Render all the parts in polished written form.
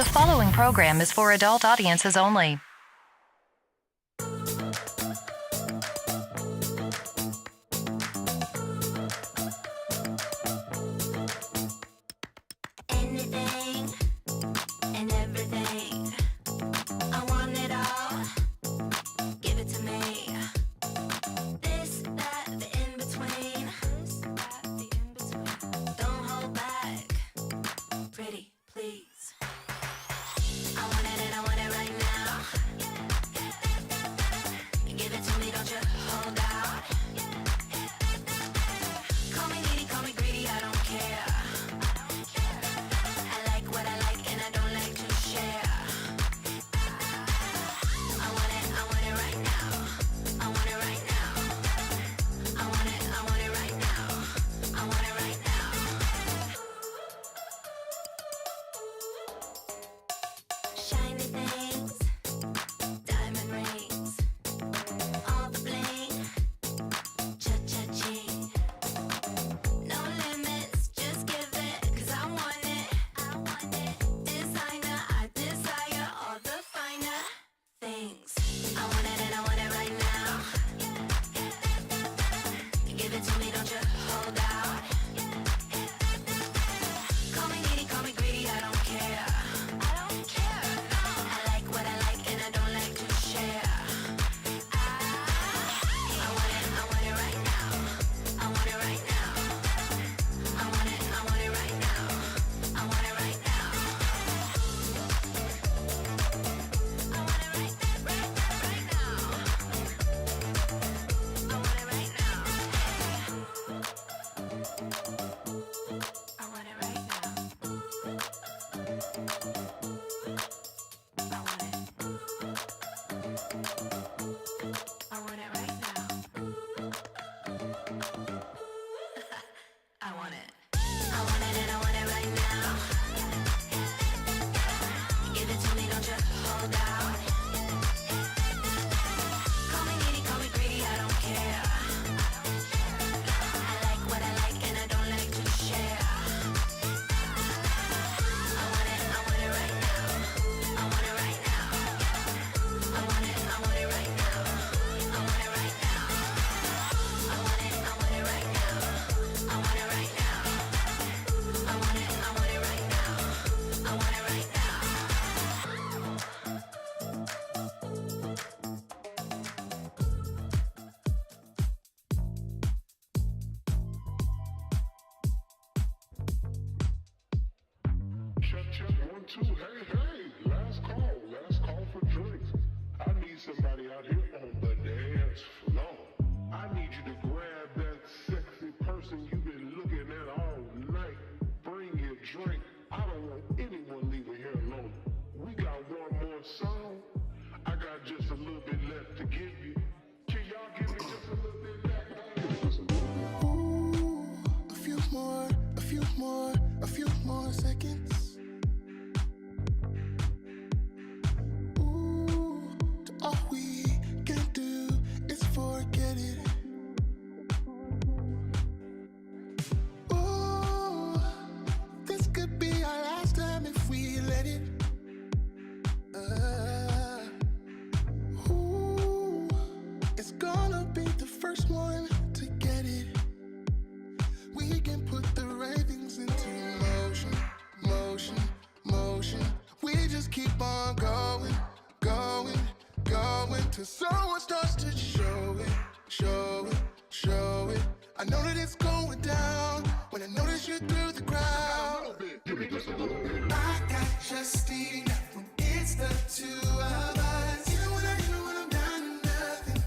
The following program is for adult audiences only. Anything and everything. I want it all. Give it to me. This, that, the in between. Don't hold back. Pretty, please. I want it and I want it right now. Give it to me, don't you hold out. Call me needy, call me greedy, I don't care. I like what I like and I don't like to share. I want it right now. I want it right now. I want it right now. I want it right now. Shiny things, diamond rings, all the bling, cha-cha-ching. No limits, just give it, 'cause I want it. Designer, I desire all the finer things. I want it and I want it right now. Give it to me, don't you hold out. Call me needy, call me greedy, I don't care. No. I like what I like and I don't like to share. I want it right now. I want it right now. I want it right now. I want it right now. I want it right now. I want it right now. I want it right now. I want it. I want it. I want it right now. I want it. I want it and I want it right now. Give it to me, don't you hold out. Call me needy, call me greedy, I don't care. I like what I like and I don't like to share. I want it right now. I want it right now. I want it right now. I want it right now. I want it right now. I want it right now. I want it right now. I want it right now. Check, 1, 2, hey, last call for drinks. I need somebody out here on the dance floor. I need you to grab that sexy person you've been looking at all night. Bring your drink. I don't want anyone leaving here alone. We got one more song. I got just a little bit left to give you. Can y'all give me just a little bit left? Ooh, a few more seconds. Ooh, all we can do is forget it. Ooh, this could be our last time if we let it. Ooh, it's gonna be the first one to get it. We can put the right things into motion. We just keep on going till someone starts to show it. I know that it's going down when I notice you through the crowd. I got just eating up when it's the two of us. Even when I'm down to nothing,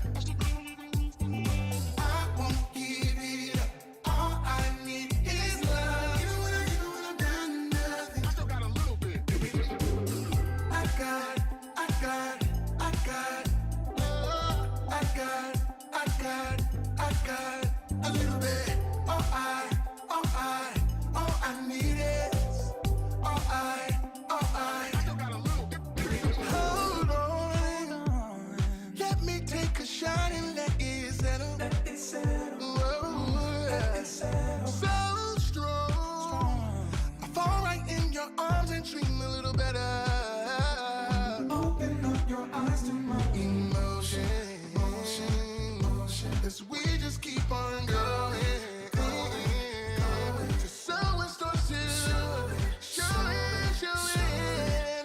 I won't give it up. All I need is love. Even when I'm down to nothing, I still got a little bit. I got a little bit. All I need is. All I still got a little bit. Hold on. just keep on going. To someone starts to show it.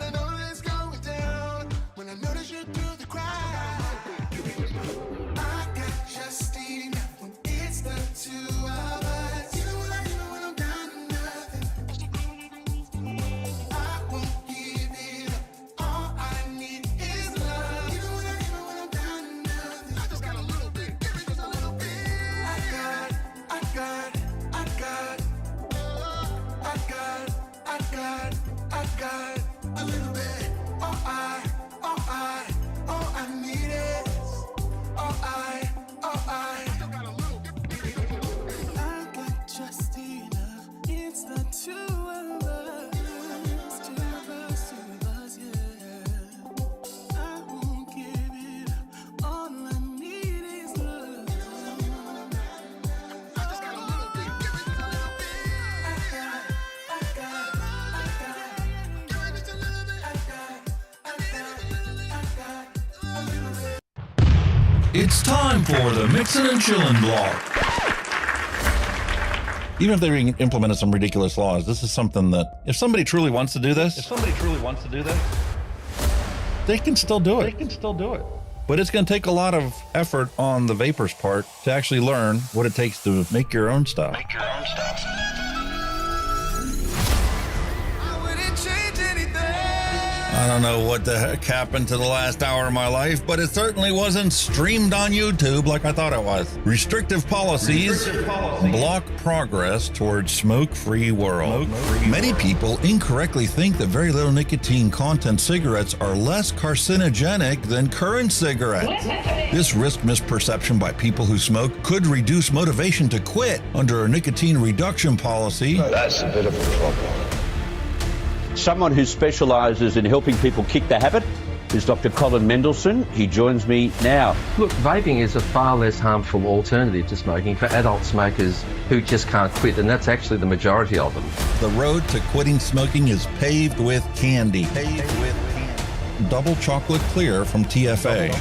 I know that it's going down when I notice you through the crowd. I got just enough when it's the two of us. You know what I do when I'm down to nothing. I won't give it up. All I need is love. You know what I do when I'm down to nothing. I just got a little bit. Give me just a little bit. I got a little bit. All I need is, I got just enough. It's the two of us, yeah. I won't give it up. All I need is love. I just got a little bit. Give me just a little bit. I got. Give me just a little bit. A little bit. It's time for the Mixin and Chillin blog. Even if they implemented some ridiculous laws, this is something that if somebody truly wants to do this, they can still do it. But it's going to take a lot of effort on the vapors' part to actually learn what it takes to make your own stuff. I wouldn't change anything. I don't know what the heck happened to the last hour of my life, but it certainly wasn't streamed on YouTube like I thought it was. Restrictive policies block progress towards smoke-free world. Many people incorrectly think that very little nicotine content cigarettes are less carcinogenic than current cigarettes. This risk misperception by people who smoke could reduce motivation to quit under a nicotine reduction policy. That's a bit of a problem. Someone who specialises in helping people kick the habit is Dr. Colin Mendelsohn. He joins me now. Look, vaping is a far less harmful alternative to smoking for adult smokers who just can't quit, and that's actually the majority of them. The road to quitting smoking is paved with candy. Double chocolate clear from TFA.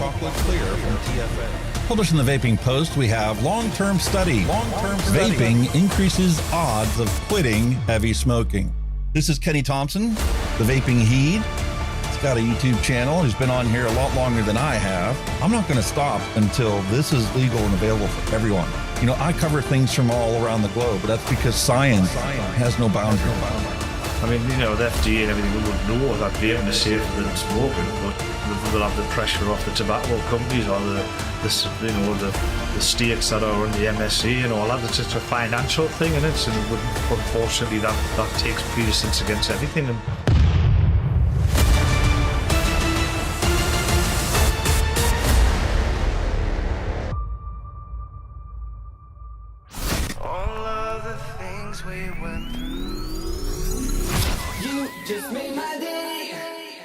Published in the Vaping Post, we have long-term study. Vaping increases odds of quitting heavy smoking. This is Kenny Thompson, the Vaping Heed. He's got a YouTube channel. He's been on here a lot longer than I have. I'm not going to stop until this is legal and available for everyone. You know, I cover things from all around the globe, but that's because science has no boundary. I mean, you know, the FDA and everything would know that vaping is safer than smoking, but they'll have the pressure off the tobacco companies or the states that are in the MnC and all that. It's just a financial thing, and unfortunately that takes precedence against everything. And All of the things we went through. You just made my day.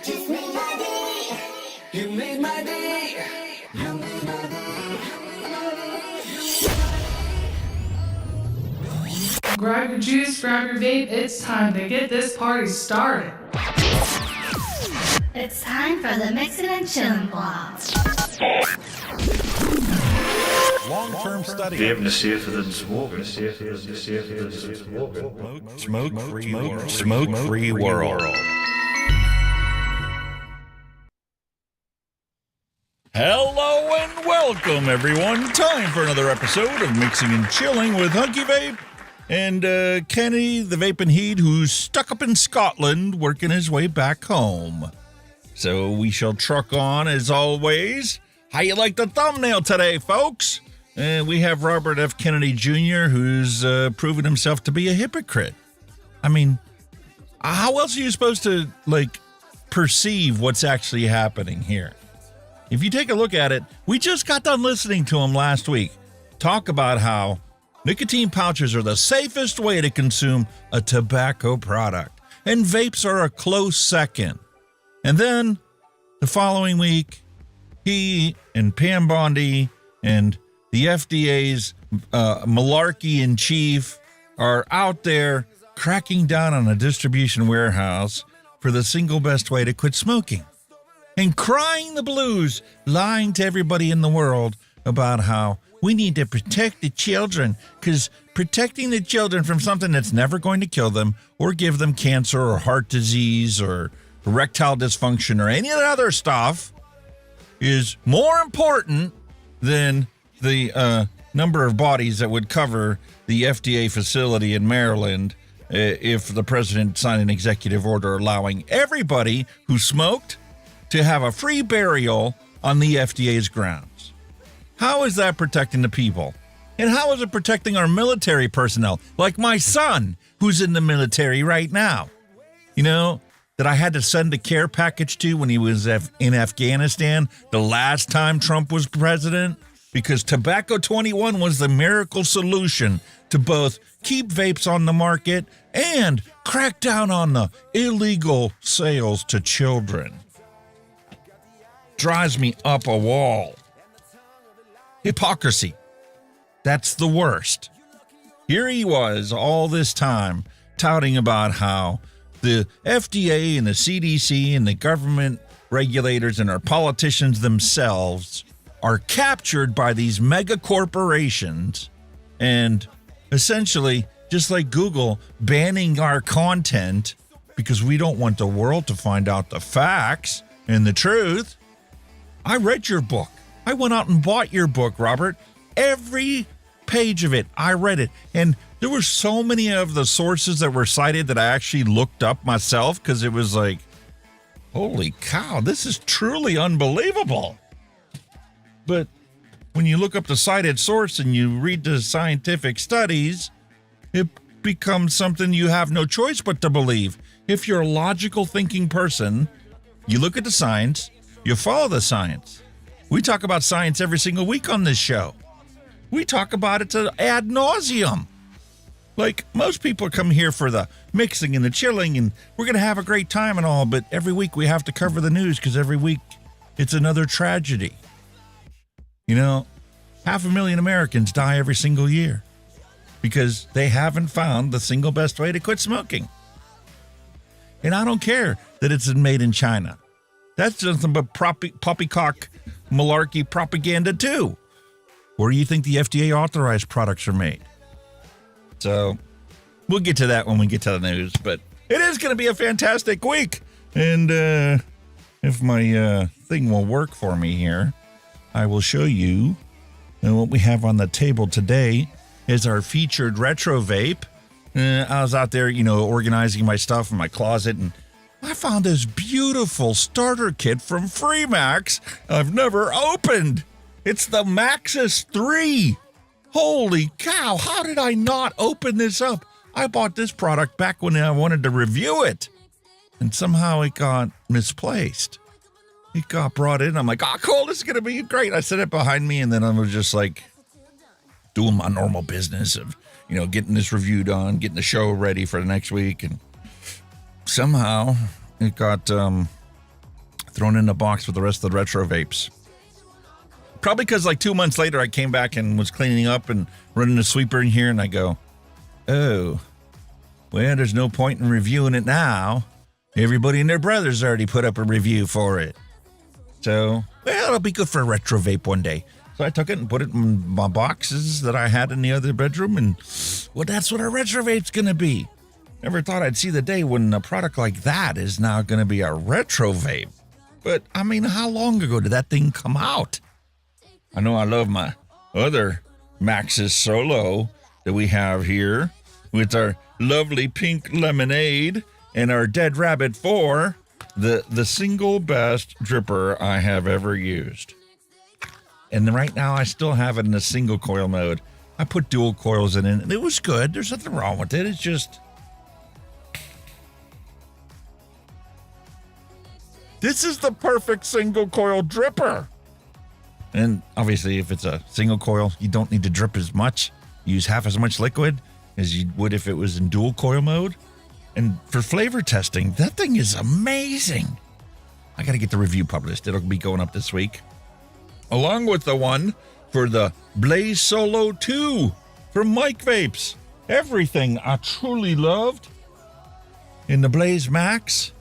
Just made my day. You made my day. You made my day. Grab your juice, grab your vape, it's time to get this party started. It's time for the Mixin and Chillin blog. Long-term study. vaping is safer than smoking. Smoke-free world. Hello and welcome, everyone. Time for another episode of Mixing and Chilling with Hunky Vape and Kenny, the Vaping Heed, who's stuck up in Scotland working his way back home. So we shall truck on as always. How you like the thumbnail today, folks? We have Robert F. Kennedy Jr., who's proven himself to be a hypocrite. I mean, how else are you supposed to, perceive what's actually happening here? If you take a look at it, we just got done listening to him last week talk about how nicotine pouches are the safest way to consume a tobacco product, and vapes are a close second. And then the following week, he and Pam Bondi and the FDA's malarkey in chief are out there cracking down on a distribution warehouse for the single best way to quit smoking, and crying the blues, lying to everybody in the world about how we need to protect the children, because protecting the children from something that's never going to kill them or give them cancer or heart disease or erectile dysfunction or any of the other stuff is more important than the number of bodies that would cover the FDA facility in Maryland if the president signed an executive order allowing everybody who smoked to have a free burial on the FDA's grounds. How is that protecting the people? And how is it protecting our military personnel, like my son, who's in the military right now? You know, that I had to send a care package to when he was in Afghanistan the last time Trump was president, because Tobacco 21 was the miracle solution to both keep vapes on the market and crack down on the illegal sales to children. Drives me up a wall. Hypocrisy. That's the worst. Here he was all this time touting about how the FDA and the CDC and the government regulators and our politicians themselves are captured by these mega corporations and essentially, just like Google, banning our content because we don't want the world to find out the facts and the truth. I read your book. I went out and bought your book, Robert. Every page of it, I read it. And there were so many of the sources that were cited that I actually looked up myself, because it was like, holy cow, this is truly unbelievable. But when you look up the cited source and you read the scientific studies, it becomes something you have no choice but to believe. If you're a logical thinking person, you look at the science, you follow the science. We talk about science every single week on this show. We talk about it to ad nauseum. Like, most people come here for the mixing and the chilling, and we're going to have a great time and all, but every week we have to cover the news because every week it's another tragedy. You know, 500,000 Americans die every single year because they haven't found the single best way to quit smoking. And I don't care that it's made in China. That's nothing but poppycock malarkey propaganda too. Where do you think the FDA authorized products are made? So we'll get to that when we get to the news, but it is going to be a fantastic week. And if my thing will work for me here, I will show you what we have on the table today is our featured retro vape. I was out there, organizing my stuff in my closet, and I found this beautiful starter kit from Freemax I've never opened. It's the Maxus 3. Holy cow, how did I not open this up? I bought this product back when I wanted to review it, and somehow it got misplaced. It got brought in. I'm like, oh, cool, this is going to be great. I set it behind me, and then I was just like doing my normal business of, getting this reviewed on, getting the show ready for the next week, and somehow it got thrown in a box with the rest of the retro vapes. Probably because like 2 months later, I came back and was cleaning up and running a sweeper in here, and I go, oh, well, there's no point in reviewing it now. Everybody and their brothers already put up a review for it. So, well, it'll be good for a retro vape one day. So I took it and put it in my boxes that I had in the other bedroom, and, well, that's what a retro vape's going to be. Never thought I'd see the day when a product like that is now going to be a retro vape. But, I mean, how long ago did that thing come out? I know I love my other Maxus Solo that we have here with our lovely pink lemonade and our Dead Rabbit 4, the single best dripper I have ever used. And right now I still have it in a single coil mode. I put dual coils in it, and it was good. There's nothing wrong with it. It's just, this is the perfect single coil dripper. And obviously, if it's a single coil, you don't need to drip as much. You use half as much liquid as you would if it was in dual coil mode. And for flavor testing, that thing is amazing. I got to get the review published. It'll be going up this week. Along with the one for the Blaze Solo 2 from Mike Vapes. Everything I truly loved in the Blaze Max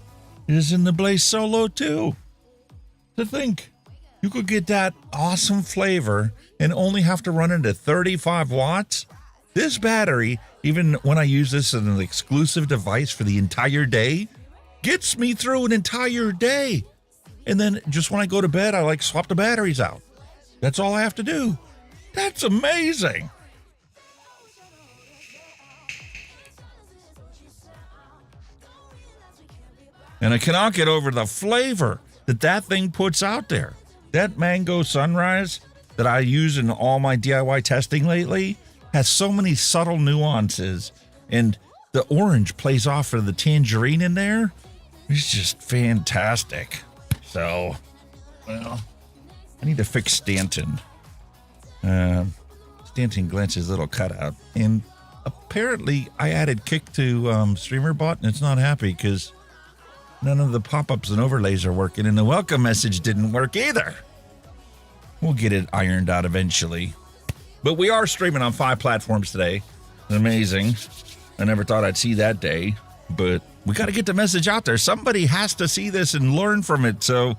is in the Blaze Solo 2. To think you could get that awesome flavor and only have to run it at 35 watts. This battery, even when I use this as an exclusive device for the entire day, gets me through an entire day. And then just when I go to bed, I swap the batteries out. That's all I have to do. That's amazing. And I cannot get over the flavor that thing puts out there. That mango sunrise that I use in all my DIY testing lately has so many subtle nuances, and the orange plays off for the tangerine in there. It's just fantastic. So, well, I need to fix Stanton. Stanton Glench's little cutout. And apparently I added Kick to StreamerBot, and it's not happy because none of the pop-ups and overlays are working, and the welcome message didn't work either. We'll get it ironed out eventually. But we are streaming on 5 platforms today. It's amazing. I never thought I'd see that day, but we got to get the message out there. Somebody has to see this and learn from it so,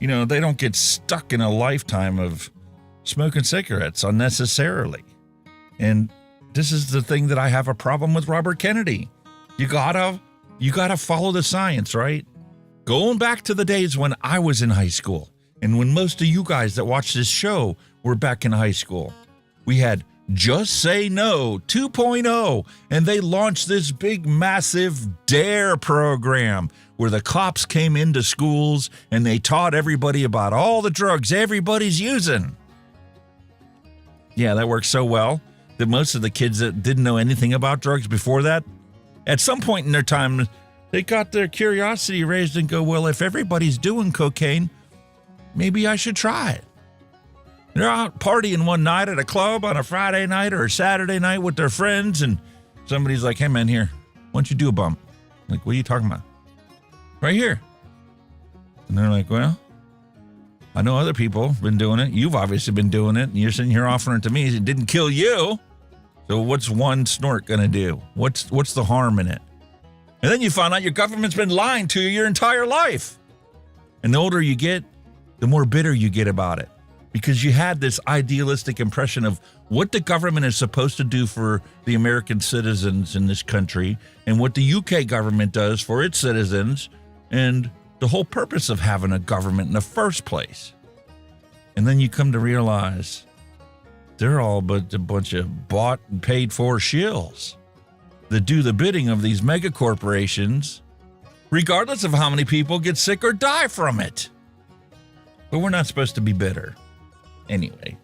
they don't get stuck in a lifetime of smoking cigarettes unnecessarily. And this is the thing that I have a problem with Robert Kennedy. You gotta follow the science, right? Going back to the days when I was in high school, and when most of you guys that watch this show were back in high school, we had Just Say No 2.0, and they launched this big, massive DARE program where the cops came into schools and they taught everybody about all the drugs everybody's using. Yeah, that worked so well that most of the kids that didn't know anything about drugs before that, at some point in their time, they got their curiosity raised and go, well, if everybody's doing cocaine, maybe I should try it. They're out partying one night at a club on a Friday night or a Saturday night with their friends, and somebody's like, hey, man, here, why don't you do a bump? Like, what are you talking about? Right here. And they're like, well, I know other people have been doing it. You've obviously been doing it, and you're sitting here offering it to me. It didn't kill you. So what's one snort going to do? What's the harm in it? And then you find out your government's been lying to you your entire life. And the older you get, the more bitter you get about it. Because you had this idealistic impression of what the government is supposed to do for the American citizens in this country and what the UK government does for its citizens and the whole purpose of having a government in the first place. And then you come to realize they're all but a bunch of bought and paid for shills that do the bidding of these mega corporations, regardless of how many people get sick or die from it. But we're not supposed to be bitter. Anyway,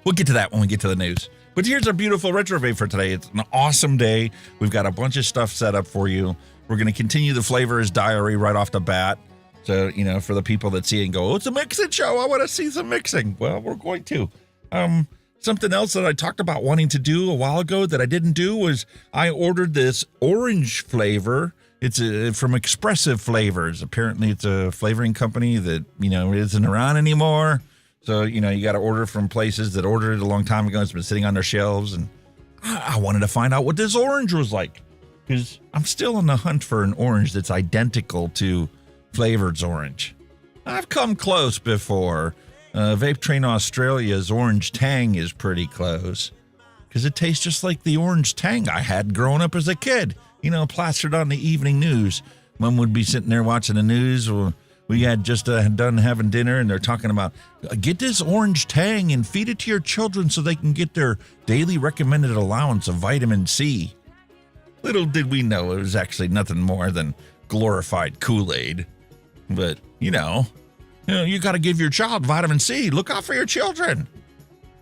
we'll get to that when we get to the news. But here's our beautiful retro vape for today. It's an awesome day. We've got a bunch of stuff set up for you. We're going to continue the Flavorist diary right off the bat. So, for the people that see it and go, oh, it's a mixing show. I want to see some mixing. Well, we're going to. Something else that I talked about wanting to do a while ago that I didn't do was I ordered this orange flavor. It's from Expressive Flavors. Apparently, it's a flavoring company that, isn't around anymore. So, you got to order from places that ordered it a long time ago. It's been sitting on their shelves. And I wanted to find out what this orange was like. Because I'm still on the hunt for an orange that's identical to Flavored's orange. I've come close before. Vape Train Australia's Orange Tang is pretty close. Because it tastes just like the orange tang I had growing up as a kid. Plastered on the evening news. Mom would be sitting there watching the news. We had just done having dinner, and they're talking about, get this orange tang and feed it to your children so they can get their daily recommended allowance of vitamin C. Little did we know it was actually nothing more than glorified Kool-Aid. But, you got to give your child vitamin C. Look out for your children.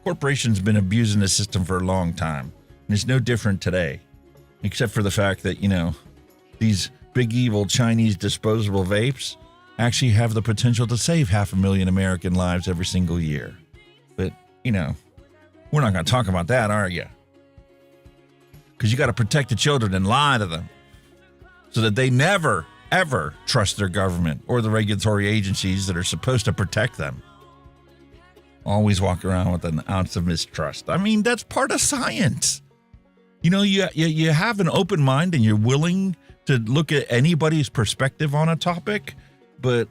Corporations been abusing the system for a long time, and it's no different today. Except for the fact that, these big evil Chinese disposable vapes actually have the potential to save 500,000 American lives every single year. But, we're not going to talk about that, are you? Because you got to protect the children and lie to them so that they never, ever trust their government or the regulatory agencies that are supposed to protect them. Always walk around with an ounce of mistrust. I mean, that's part of science. You have an open mind and you're willing to look at anybody's perspective on a topic, but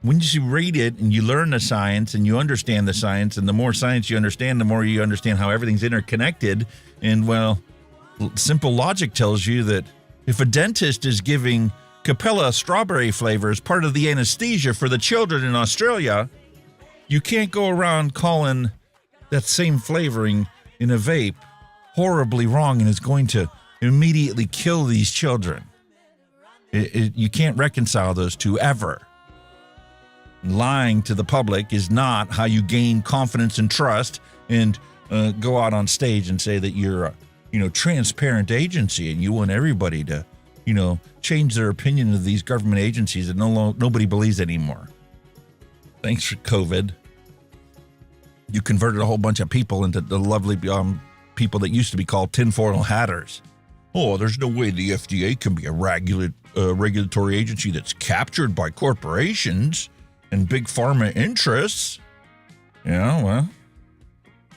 once you read it and you learn the science and you understand the science, and the more science you understand, the more you understand how everything's interconnected. And well, simple logic tells you that if a dentist is giving Capella strawberry flavor as part of the anesthesia for the children in Australia, you can't go around calling that same flavoring in a vape horribly wrong and is going to immediately kill these children. You can't reconcile those two ever. Lying to the public is not how you gain confidence and trust and go out on stage and say that you're a transparent agency and you want everybody to change their opinion of these government agencies that nobody believes anymore. Thanks for COVID. You converted a whole bunch of people into the lovely people that used to be called tinfoil hatters. Oh, there's no way the FDA can be a regulatory agency that's captured by corporations and big pharma interests. Yeah, well,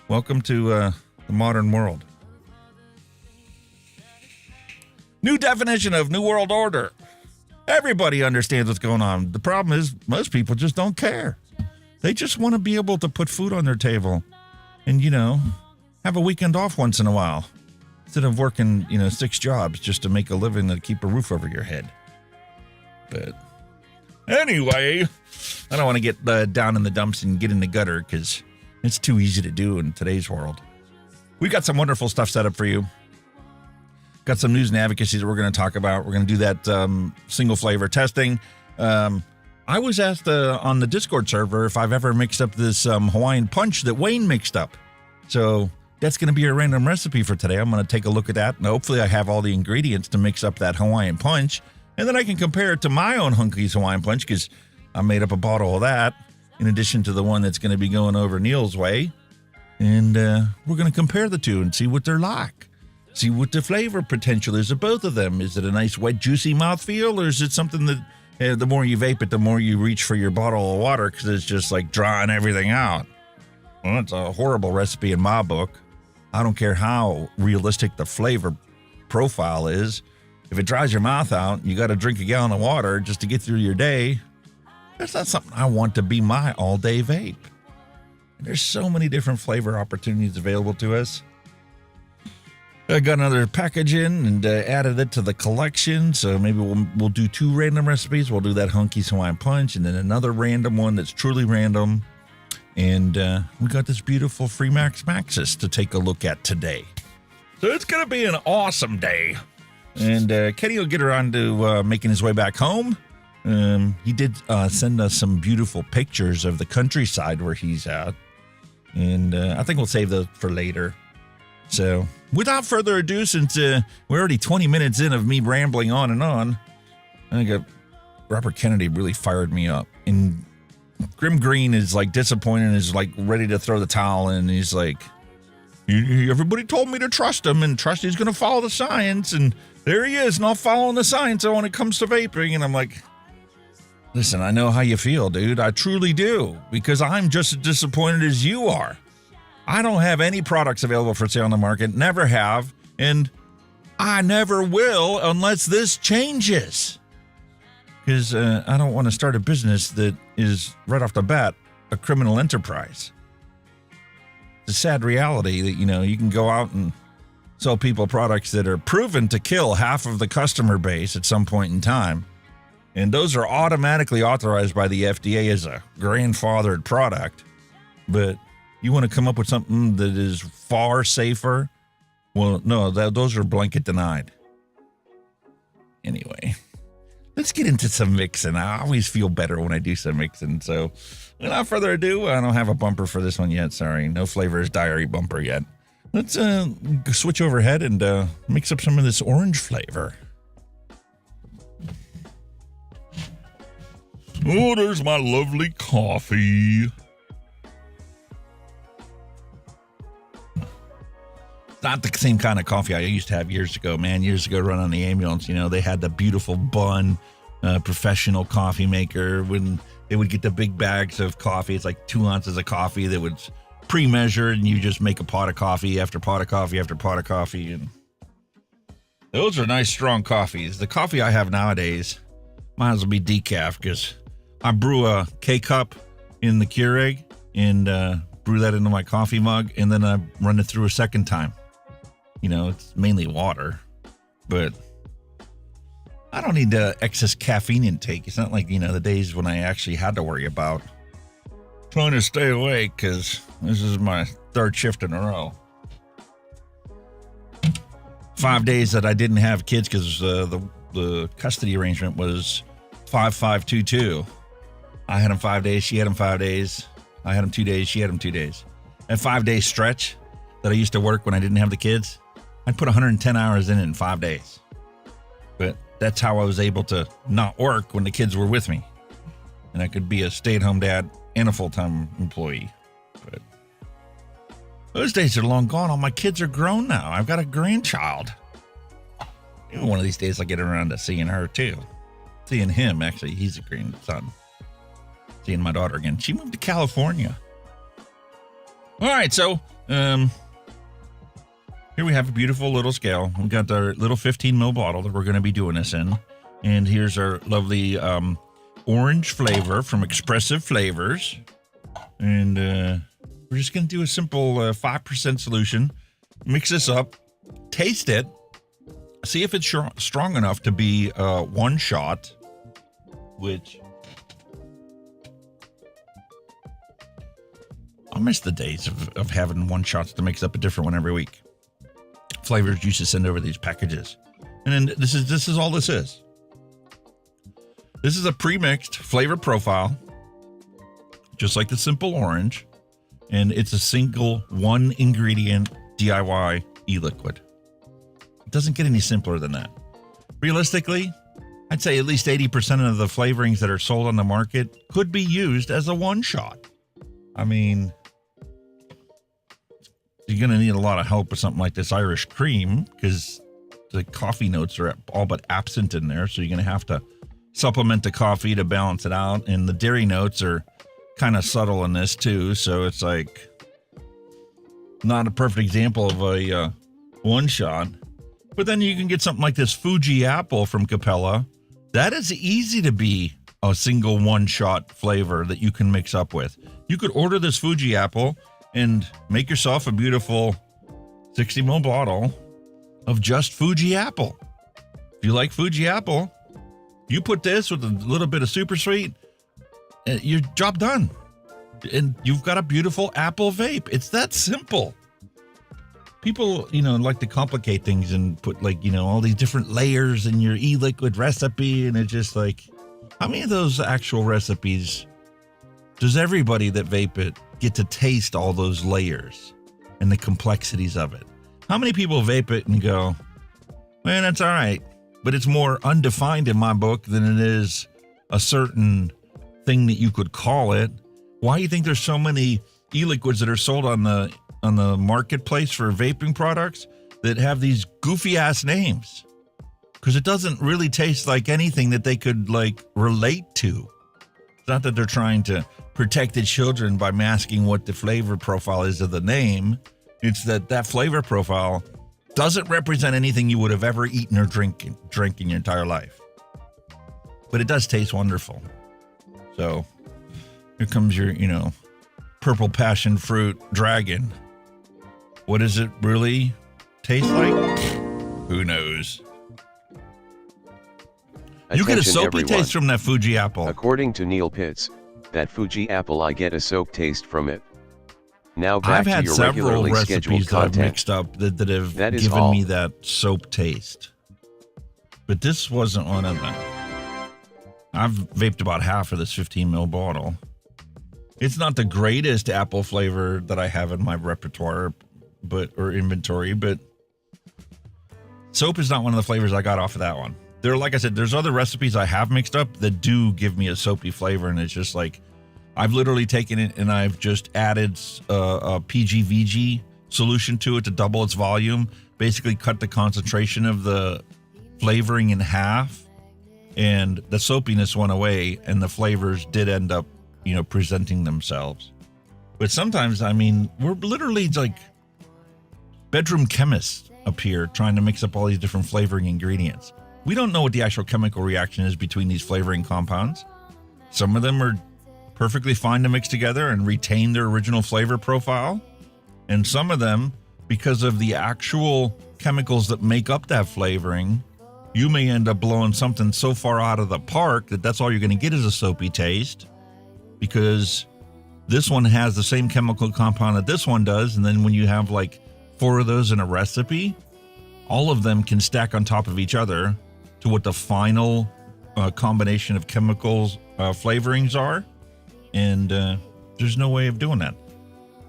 welcome to the modern world. New definition of New World Order. Everybody understands what's going on. The problem is most people just don't care. They just want to be able to put food on their table and, have a weekend off once in a while instead of working, 6 jobs just to make a living and keep a roof over your head. But anyway, I don't want to get down in the dumps and get in the gutter because it's too easy to do in today's world. We got some wonderful stuff set up for you. Got some news and advocacy that we're going to talk about. We're going to do that single flavor testing. I was asked on the Discord server if I've ever mixed up this Hawaiian punch that Wayne mixed up. So that's going to be a random recipe for today. I'm going to take a look at that, and hopefully I have all the ingredients to mix up that Hawaiian punch. And then I can compare it to my own Hunky's Hawaiian punch because I made up a bottle of that in addition to the one that's going to be going over Neil's way. And we're going to compare the two and see what they're like. See what the flavor potential is of both of them. Is it a nice, wet, juicy mouthfeel, or is it something that the more you vape it, the more you reach for your bottle of water because it's just like drying everything out? Well, it's a horrible recipe in my book. I don't care how realistic the flavor profile is. If it dries your mouth out, you got to drink a gallon of water just to get through your day. That's not something I want to be my all-day vape. And there's so many different flavor opportunities available to us. I got another package in and added it to the collection. So maybe we'll do 2 random recipes. We'll do that Hunky's Hawaiian Punch and then another random one that's truly random. And we got this beautiful Freemax Maxus to take a look at today. So it's going to be an awesome day. And Kenny will get around to making his way back home. He did send us some beautiful pictures of the countryside where he's at. And I think we'll save those for later. So without further ado, since we're already 20 minutes in of me rambling on and on, I think Robert Kennedy really fired me up. And Grim Green is like disappointed and is like ready to throw the towel in. And he's like, everybody told me to trust him and trust he's going to follow the science. And there he is, not following the science when it comes to vaping. And I'm like, listen, I know how you feel, dude. I truly do, because I'm just as disappointed as you are. I don't have any products available for sale on the market, never have, and I never will unless this changes. Because I don't want to start a business that is, right off the bat, a criminal enterprise. It's a sad reality that, you can go out and sell people products that are proven to kill half of the customer base at some point in time. And those are automatically authorized by the FDA as a grandfathered product. But you want to come up with something that is far safer? Well, no, those are blanket denied. Anyway, let's get into some mixing. I always feel better when I do some mixing. So without further ado, I don't have a bumper for this one yet. Sorry, no Flavors Diary bumper yet. Let's switch overhead and mix up some of this orange flavor. Oh, there's my lovely coffee. Not the same kind of coffee I used to have years ago, man. Years ago, run on the ambulance, they had the beautiful bun, professional coffee maker. When they would get the big bags of coffee, it's like 2 ounces of coffee that was pre-measured, and you just make a pot of coffee after pot of coffee after pot of coffee. And those are nice, strong coffees. The coffee I have nowadays might as well be decaf because I brew a K-cup in the Keurig and brew that into my coffee mug, and then I run it through a second time. You know, it's mainly water, but I don't need excess caffeine intake. It's not like, you know, the days when I actually had to worry about trying to stay awake because this is my third shift in a row. 5 days that I didn't have kids because the custody arrangement was 5-5-2-2. I had them 5 days. She had them 5 days. I had them 2 days. She had them 2 days. That 5 day stretch that I used to work when I didn't have the kids, I'd put 110 hours in 5 days. But that's how I was able to not work when the kids were with me. And I could be a stay-at-home dad and a full-time employee. But those days are long gone. All my kids are grown now. I've got a grandchild. Maybe one of these days I'll get around to seeing her too. Seeing him, actually. He's a grandson. Seeing my daughter again. She moved to California. All right, so here we have a beautiful little scale. We got our little 15 ml bottle that we're going to be doing this in. And here's our lovely orange flavor from Expressive Flavors. And we're just going to do a simple 5% solution. Mix this up. Taste it. See if it's strong enough to be one shot. Which I miss the days of having one shots to mix up a different one every week. Flavors used to send over these packages. And then this is all this is. This is a pre-mixed flavor profile, just like the simple orange. And it's a single one ingredient DIY e-liquid. It doesn't get any simpler than that. Realistically, I'd say at least 80% of the flavorings that are sold on the market could be used as a one shot. I mean, you're going to need a lot of help with something like this Irish cream because the coffee notes are all but absent in there. So you're going to have to supplement the coffee to balance it out. And the dairy notes are kind of subtle in this too. So it's like not a perfect example of a one shot. But then you can get something like this Fuji apple from Capella. That is easy to be a single one shot flavor that you can mix up with. You could order this Fuji apple and make yourself a beautiful 60 ml bottle of just Fuji apple. If you like Fuji apple, you put this with a little bit of super sweet, your job done. And you've got a beautiful apple vape. It's that simple. People, like to complicate things and put all these different layers in your e-liquid recipe. And it's just like, how many of those actual recipes does everybody that vape it get to taste all those layers and the complexities of it? How many people vape it and go, man, that's all right, but it's more undefined in my book than it is a certain thing that you could call it? Why do you think there's so many e-liquids that are sold on the marketplace for vaping products that have these goofy ass names? Because it doesn't really taste like anything that they could relate to. It's not that they're trying to protect the children by masking what the flavor profile is of the name. It's that flavor profile doesn't represent anything you would have ever eaten or drank in your entire life. But it does taste wonderful. So here comes your, purple passion fruit dragon. What does it really taste like? Who knows? You get a soapy taste from that Fuji apple. According to Neil Pitts, that Fuji apple, I get a soap taste from it. Now back I've had to your several regularly recipes scheduled that I've content. mixed up that have That is given all. me that soap taste. But this wasn't one of them. I've vaped about half of this 15 ml bottle. It's not the greatest apple flavor that I have in my repertoire or inventory, but soap is not one of the flavors I got off of that one. Like I said, there's other recipes I have mixed up that do give me a soapy flavor, and it's just like I've literally taken it and I've just added a PGVG solution to it to double its volume, basically cut the concentration of the flavoring in half, and the soapiness went away, and the flavors did end up, presenting themselves. But sometimes, we're literally like bedroom chemists up here trying to mix up all these different flavoring ingredients. We don't know what the actual chemical reaction is between these flavoring compounds. Some of them are perfectly fine to mix together and retain their original flavor profile. And some of them, because of the actual chemicals that make up that flavoring, you may end up blowing something so far out of the park that that's all you're going to get is a soapy taste, because this one has the same chemical compound that this one does. And then when you have like 4 of those in a recipe, all of them can stack on top of each other to what the final combination of chemicals flavorings are. And there's no way of doing that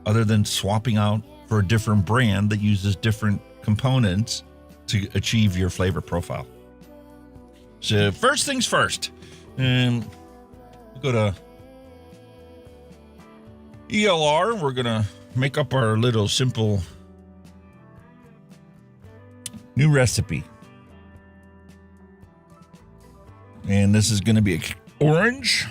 other than swapping out for a different brand that uses different components to achieve your flavor profile. So first things first, we'll go to ELR. We're going to make up our little simple new recipe. And this is going to be orange.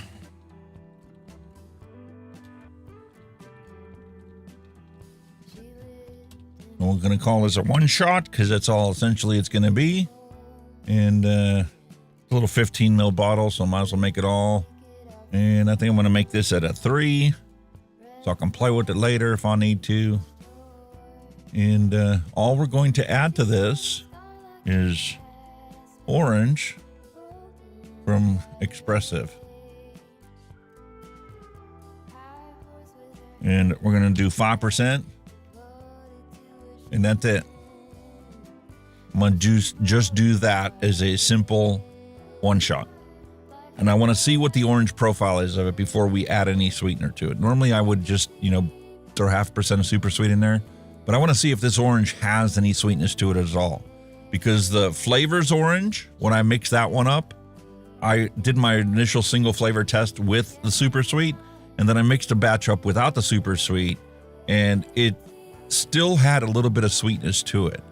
And we're going to call this a one shot because that's all essentially it's going to be. And a little 15 ml bottle, so I might as well make it all. And I think I'm going to make this at a 3, so I can play with it later if I need to. And all we're going to add to this is orange from Expressive. And we're going to do 5%. And that's it. I'm going to just do that as a simple one shot. And I want to see what the orange profile is of it before we add any sweetener to it. Normally I would just, throw 0.5% of super sweet in there. But I want to see if this orange has any sweetness to it at all. Because the flavor's orange, when I mix that one up, I did my initial single flavor test with the super sweet. And then I mixed a batch up without the super sweet. And it still had a little bit of sweetness to it.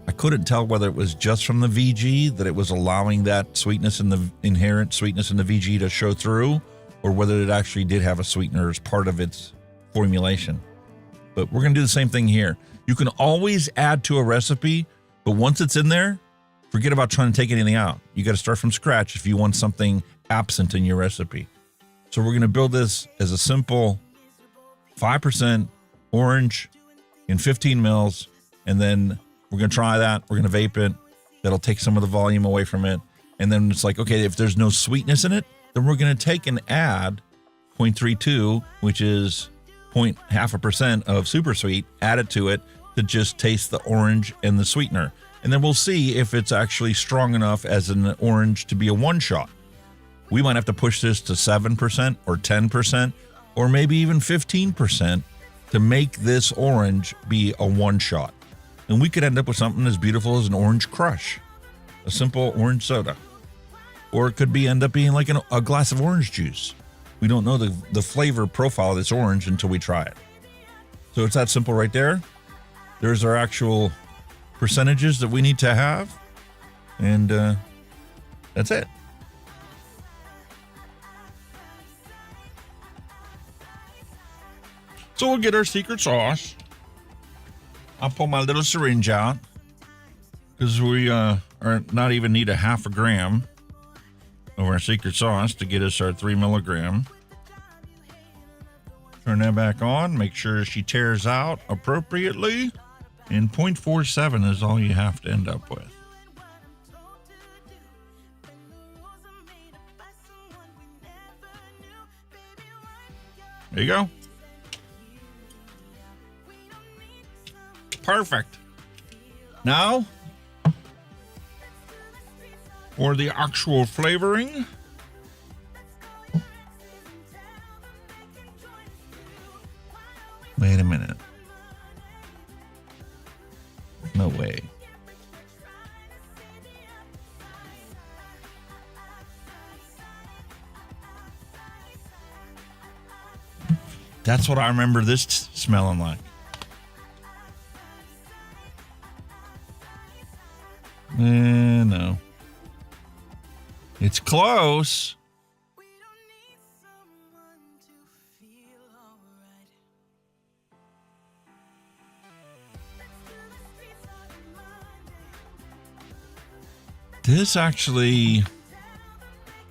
I couldn't tell whether it was just from the VG that it was allowing that sweetness and the inherent sweetness in the VG to show through, or whether it actually did have a sweetener as part of its formulation. But we're going to do the same thing here. You can always add to a recipe, but once it's in there, forget about trying to take anything out. You got to start from scratch if you want something absent in your recipe. So we're going to build this as a simple 5% orange in 15 mils, and then we're going to try that. We're going to vape it. That'll take some of the volume away from it. And then it's like, okay, if there's no sweetness in it, then we're going to take and add 0.32, which is 0.5% of super sweet, add it to it to just taste the orange and the sweetener. And then we'll see if it's actually strong enough as an orange to be a one shot. We might have to push this to 7% or 10% or maybe even 15% to make this orange be a one shot. And we could end up with something as beautiful as an orange crush, a simple orange soda. Or it could end up being like a glass of orange juice. We don't know the flavor profile of this orange until we try it. So it's that simple right there. There's our actual percentages that we need to have. And that's it. So we'll get our secret sauce. I'll pull my little syringe out because we are not even need a 0.5 gram of our secret sauce to get us our 3 milligram. Turn that back on. Make sure she tears out appropriately. And 0.47 is all you have to end up with. There you go. Perfect. Now, for the actual flavoring. Wait a minute. No way. That's what I remember this smelling like. No. It's close. This actually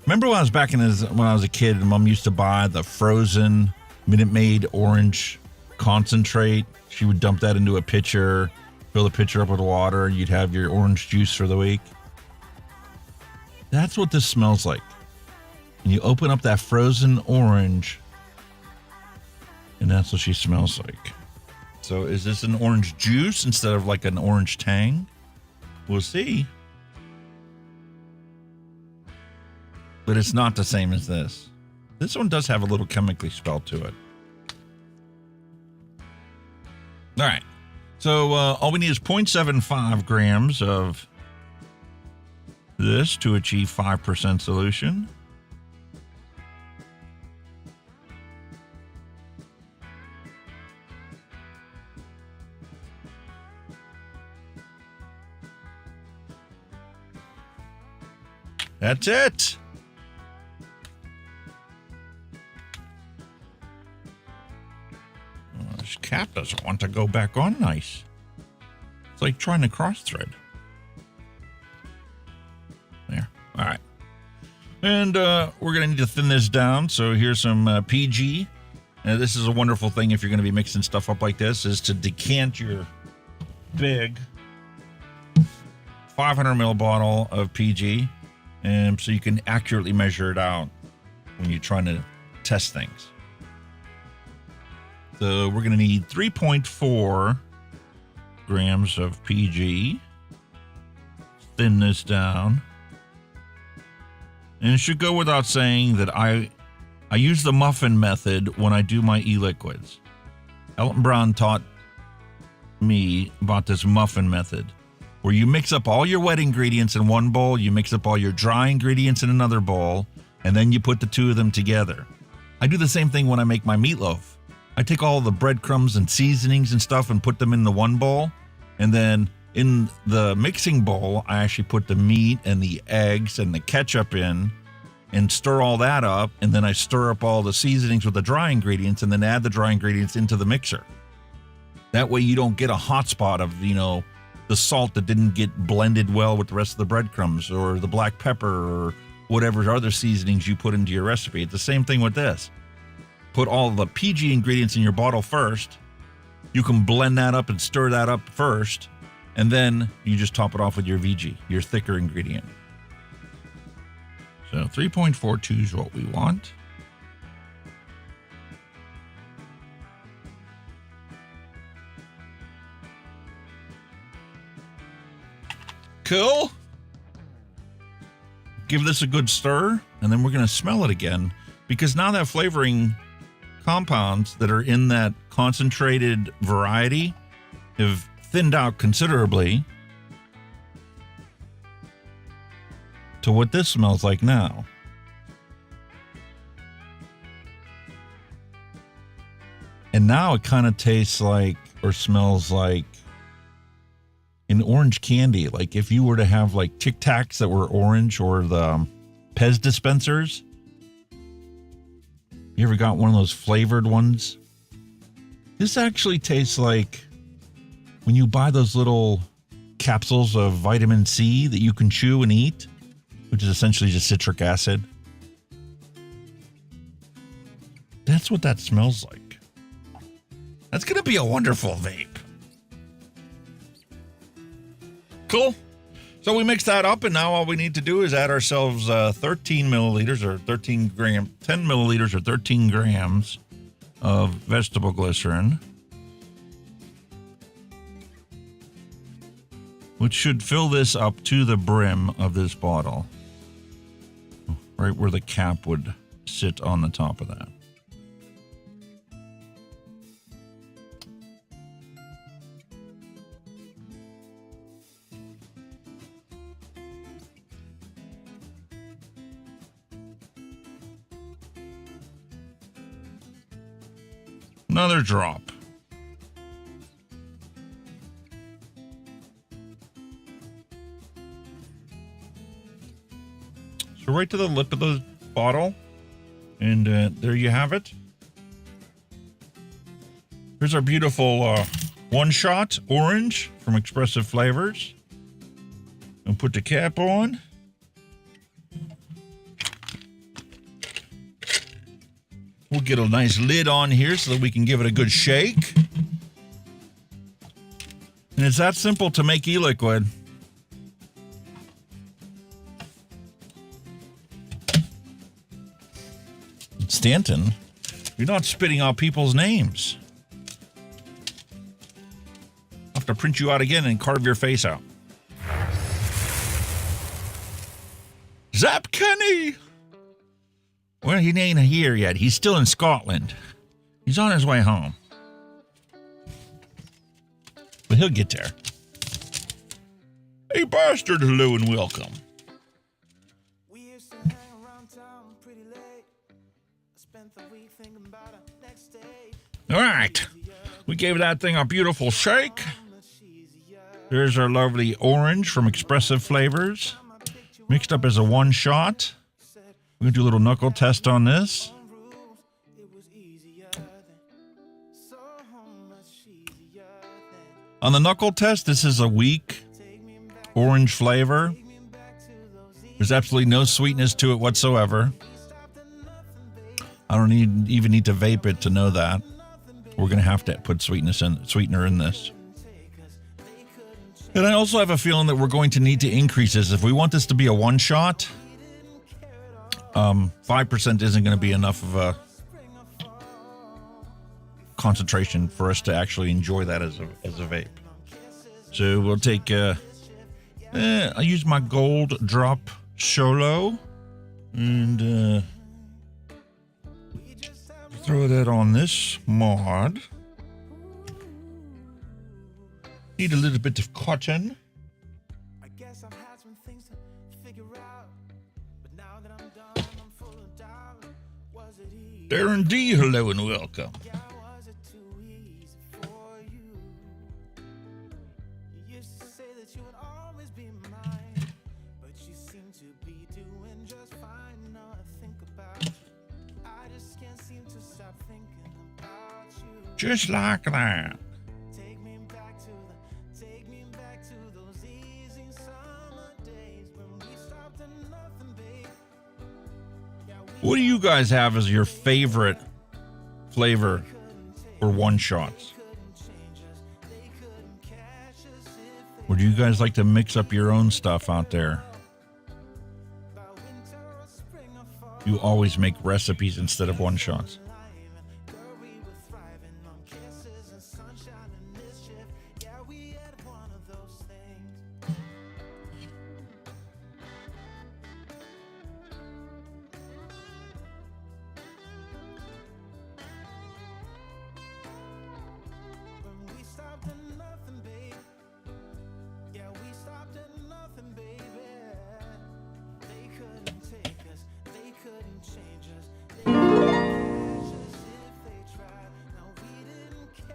Remember when I was when I was a kid and Mom used to buy the frozen Minute Maid orange concentrate? She would dump that into a pitcher, fill the pitcher up with water, and you'd have your orange juice for the week. That's what this smells like. And you open up that frozen orange, and that's what she smells like. So is this an orange juice instead of like an orange tang? We'll see. But it's not the same as this. This one does have a little chemically spell to it. All right. So all we need is 0.75 grams of this to achieve 5% solution. That's it. This cap doesn't want to go back on nice. It's like trying to cross thread. There. All right. And we're going to need to thin this down. So here's some PG. And this is a wonderful thing if you're going to be mixing stuff up like this, is to decant your big 500 ml bottle of PG. And so you can accurately measure it out when you're trying to test things. So we're going to need 3.4 grams of PG. Thin this down. And it should go without saying that I use the muffin method when I do my e-liquids. Elton Brown taught me about this muffin method, where you mix up all your wet ingredients in one bowl, you mix up all your dry ingredients in another bowl, and then you put the two of them together. I do the same thing when I make my meatloaf. I take all the breadcrumbs and seasonings and stuff and put them in the one bowl, and then in the mixing bowl, I actually put the meat and the eggs and the ketchup in and stir all that up, and then I stir up all the seasonings with the dry ingredients and then add the dry ingredients into the mixer. That way you don't get a hot spot of, the salt that didn't get blended well with the rest of the breadcrumbs, or the black pepper, or whatever other seasonings you put into your recipe. It's the same thing with this. Put all the PG ingredients in your bottle first. You can blend that up and stir that up first, and then you just top it off with your VG, your thicker ingredient. So 3.42 is what we want. Cool. Give this a good stir, and then we're going to smell it again, because now that flavoring compounds that are in that concentrated variety have thinned out considerably to what this smells like now. And now it kind of tastes like, or smells like, an orange candy. Like if you were to have like Tic Tacs that were orange, or the Pez dispensers. You ever got one of those flavored ones? This actually tastes like when you buy those little capsules of vitamin C that you can chew and eat, which is essentially just citric acid. That's what that smells like. That's going to be a wonderful vape. Cool. So we mix that up, and now all we need to do is add ourselves 13 milliliters or 13 grams, 10 milliliters or 13 grams of vegetable glycerin, which should fill this up to the brim of this bottle, right where the cap would sit on the top of that. Another drop. So right to the lip of the bottle, and there you have it. Here's our beautiful one-shot orange from Expressive Flavors. And put the cap on. We'll get a nice lid on here so that we can give it a good shake. And it's that simple to make e-liquid. Stanton, you're not spitting out people's names. I'll have to print you out again and carve your face out. Zap Kenny! Well, he ain't here yet. He's still in Scotland. He's on his way home. But he'll get there. Hey, bastard, hello and welcome. All right. We gave that thing a beautiful shake. There's our lovely orange from Expressive Flavors. Mixed up as a one shot. We're going to do a little knuckle test on this. On the knuckle test, this is a weak orange flavor. There's absolutely no sweetness to it whatsoever. I don't even need to vape it to know that. We're going to have to put sweetener in this. And I also have a feeling that we're going to need to increase this. If we want this to be a one shot, 5% isn't going to be enough of a concentration for us to actually enjoy that as a vape. So we'll take, I'll use my gold drop solo and throw that on this mod. Need a little bit of cotton. I guess I've had some things to figure out, but now that I'm done, I'm full of doubt. Was it easy? Darren D, hello and welcome. Yeah, was it too easy for you? You used to say that you would always be mine, but you seem to be doing just fine. Now I think about you. I just can't seem to stop thinking about you. Just like that. What do you guys have as your favorite flavor for one shots? Or do you guys like to mix up your own stuff out there? You always make recipes instead of one shots.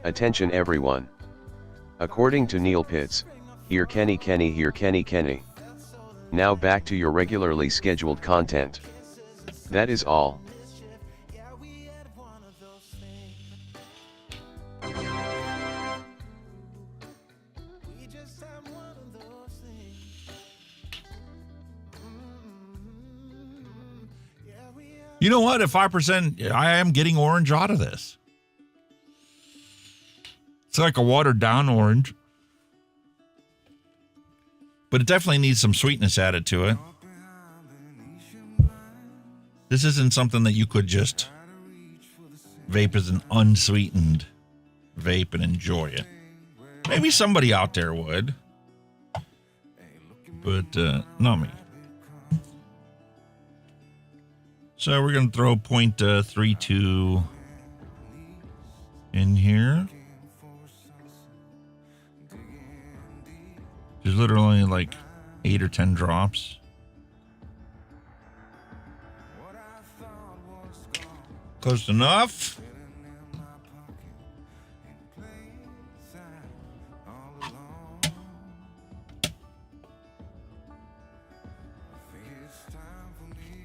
Attention everyone. According to Neil Pitts, here Kenny, here Kenny. Now back to your regularly scheduled content. That is all. You know what? At 5%, I am getting orange out of this. It's like a watered down orange. But it definitely needs some sweetness added to it. This isn't something that you could just vape as an unsweetened vape and enjoy it. Maybe somebody out there would. But not me. So we're going to throw 0.32 in here. There's literally like 8 or 10 drops. Close enough.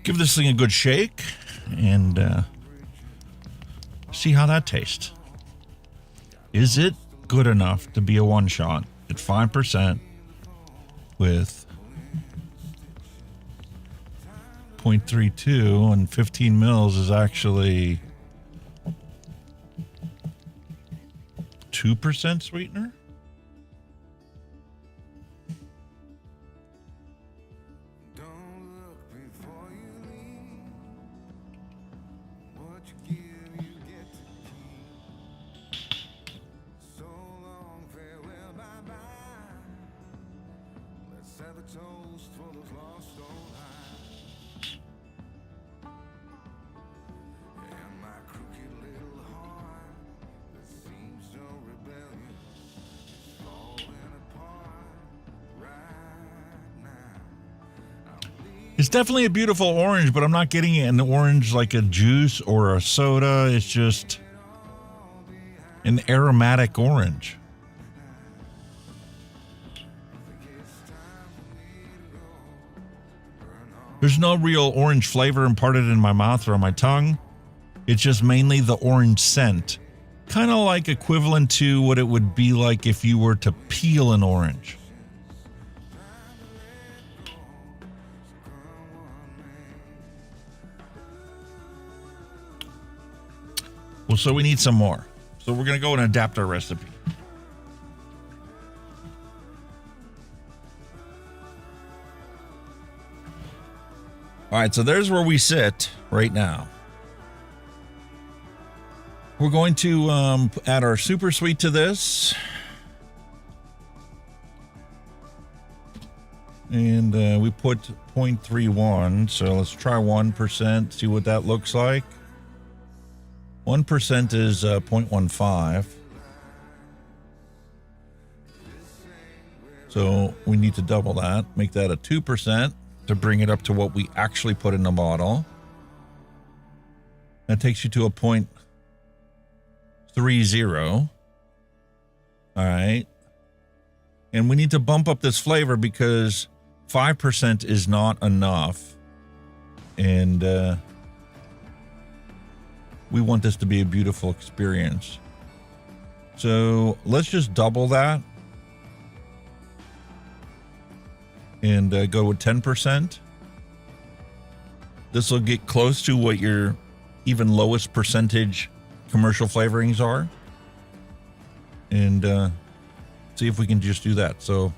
Give this thing a good shake and see how that tastes. Is it good enough to be a one shot at 5%? With 0.32 and 15 mils is actually 2% sweetener? It's definitely a beautiful orange, but I'm not getting it in the orange like a juice or a soda. It's just an aromatic orange. There's no real orange flavor imparted in my mouth or on my tongue. It's just mainly the orange scent. Kind of like equivalent to what it would be like if you were to peel an orange. Well, so we need some more. So we're going to go and adapt our recipe. All right, so there's where we sit right now. We're going to add our super sweet to this. And we put 0.31, so let's try 1%, see what that looks like. 1% is 0.15. So we need to double that, make that a 2% to bring it up to what we actually put in the bottle. That takes you to a 0.30. All right. And we need to bump up this flavor because 5% is not enough. And we want this to be a beautiful experience. So let's just double that and go with 10%. This will get close to what your even lowest percentage commercial flavorings are. And see if we can just do that. So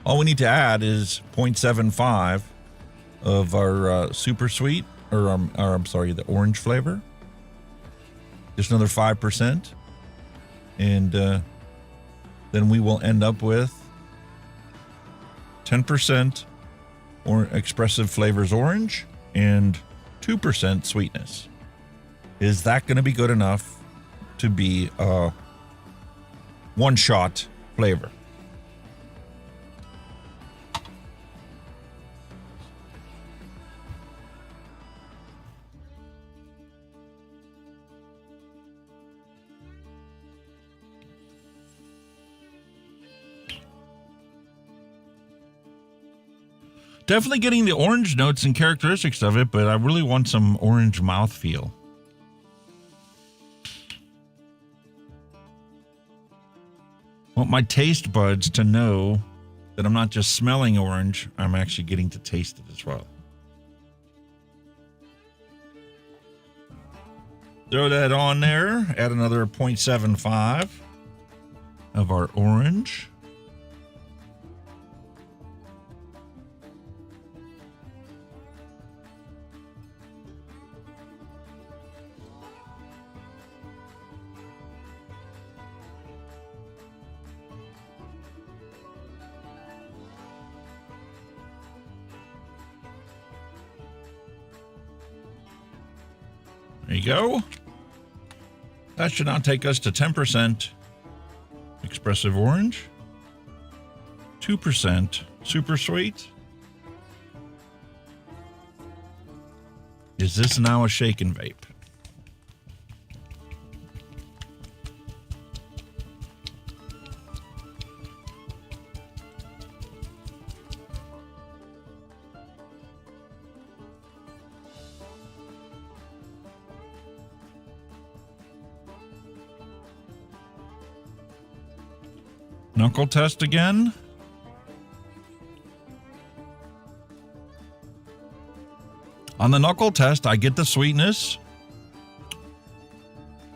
all we need to add is 0.75 of our super sweet, or I'm sorry, the orange flavor. Just another 5%. And then we will end up with 10% or expressive flavors orange and 2% sweetness. Is that going to be good enough to be a one-shot flavor? Definitely getting the orange notes and characteristics of it, but I really want some orange mouthfeel. I want my taste buds to know that I'm not just smelling orange, I'm actually getting to taste it as well. Throw that on there, add another 0.75 of our orange. There you go. That should now take us to 10% expressive orange, 2% super sweet. Is this now a shake and vape? Knuckle test again. On the knuckle test, I get the sweetness.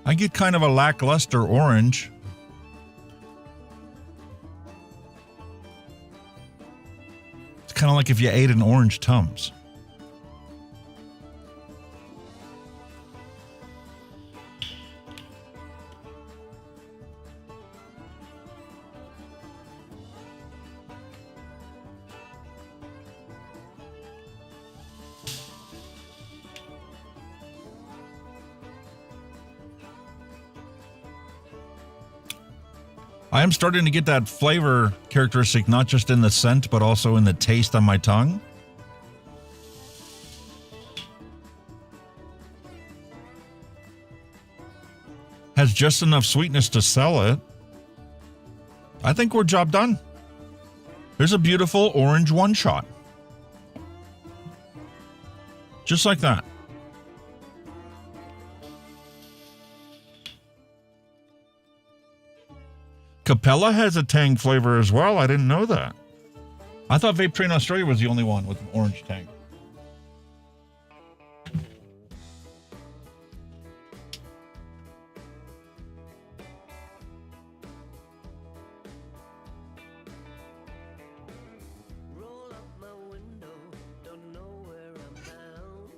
I get kind of a lackluster orange. Kind of like if you ate an orange Tums. I am starting to get that flavor characteristic, not just in the scent, but also in the taste on my tongue. Has just enough sweetness to sell it. I think we're job done. There's a beautiful orange one-shot. Just like that. Capella has a tang flavor as well. I didn't know that. I thought Vape Train Australia was the only one with an orange tang. Roll up my window, don't know where I'm bound.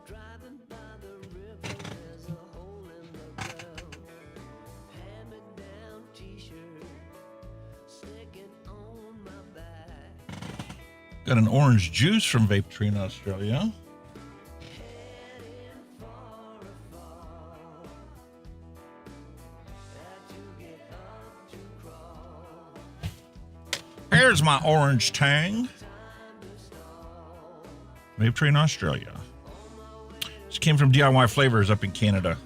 Driving by the river, there's a hole in the ground. Hand-me-down t-shirt, sticking on my back. Got an orange juice from Vape Train Australia. Heading for a fall. Had to get up to crawl. Here's my orange tang. Vape Train Australia. This came from DIY Flavors up in Canada.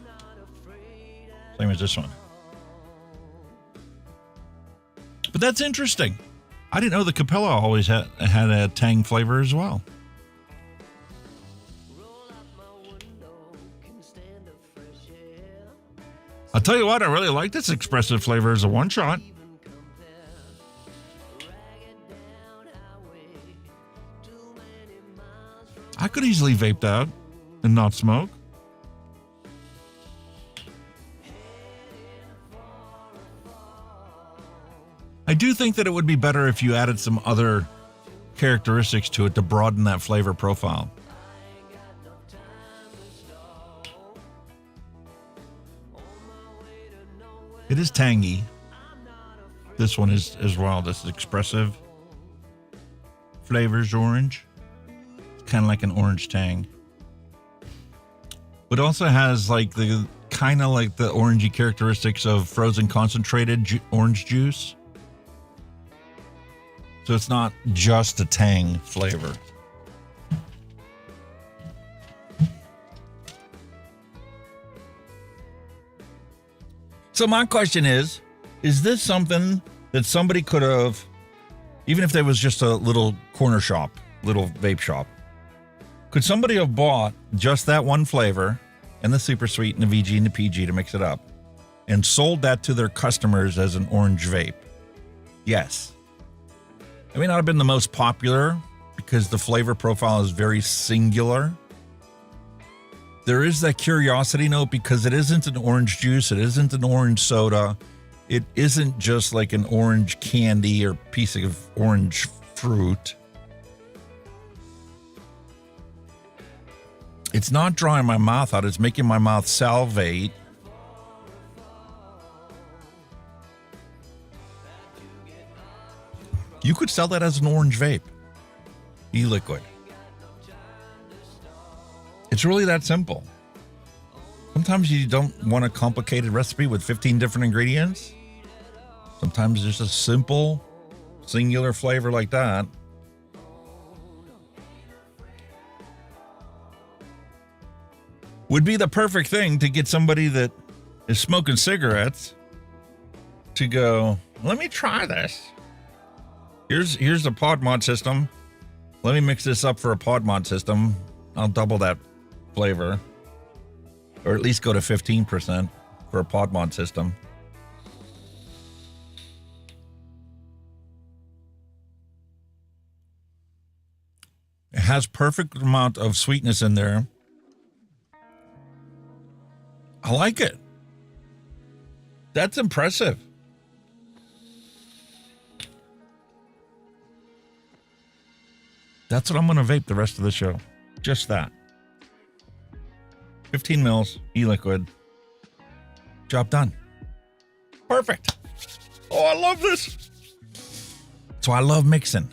Same as this one. But that's interesting. I didn't know the Capella always had a tang flavor as well. I'll tell you what, I really like this expressive flavor as a one-shot. I could easily vape that and not smoke. I do think that it would be better if you added some other characteristics to it to broaden that flavor profile. It is tangy. This one is as well. This is expressive. Flavors orange. It's kind of like an orange tang. But also has like the kind of like the orangey characteristics of frozen concentrated orange juice. So it's not just a tang flavor. So my question is this something that somebody could have, even if there was just a little corner shop, little vape shop, could somebody have bought just that one flavor and the super sweet and the VG and the PG to mix it up and sold that to their customers as an orange vape? Yes. It may not have been the most popular because the flavor profile is very singular. There is that curiosity note because it isn't an orange juice. It isn't an orange soda. It isn't just like an orange candy or piece of orange fruit. It's not drying my mouth out. It's making my mouth salivate. You could sell that as an orange vape, e-liquid. It's really that simple. Sometimes you don't want a complicated recipe with 15 different ingredients. Sometimes just a simple, singular flavor like that. Would be the perfect thing to get somebody that is smoking cigarettes to go, let me try this. Here's the pod mod system. Let me mix this up for a pod mod system. I'll double that flavor, or at least go to 15% for a pod mod system. It has perfect amount of sweetness in there. I like it. That's impressive. That's what I'm going to vape the rest of the show. Just that. 15 mils, e-liquid. Job done. Perfect. Oh, I love this. So I love Mixin.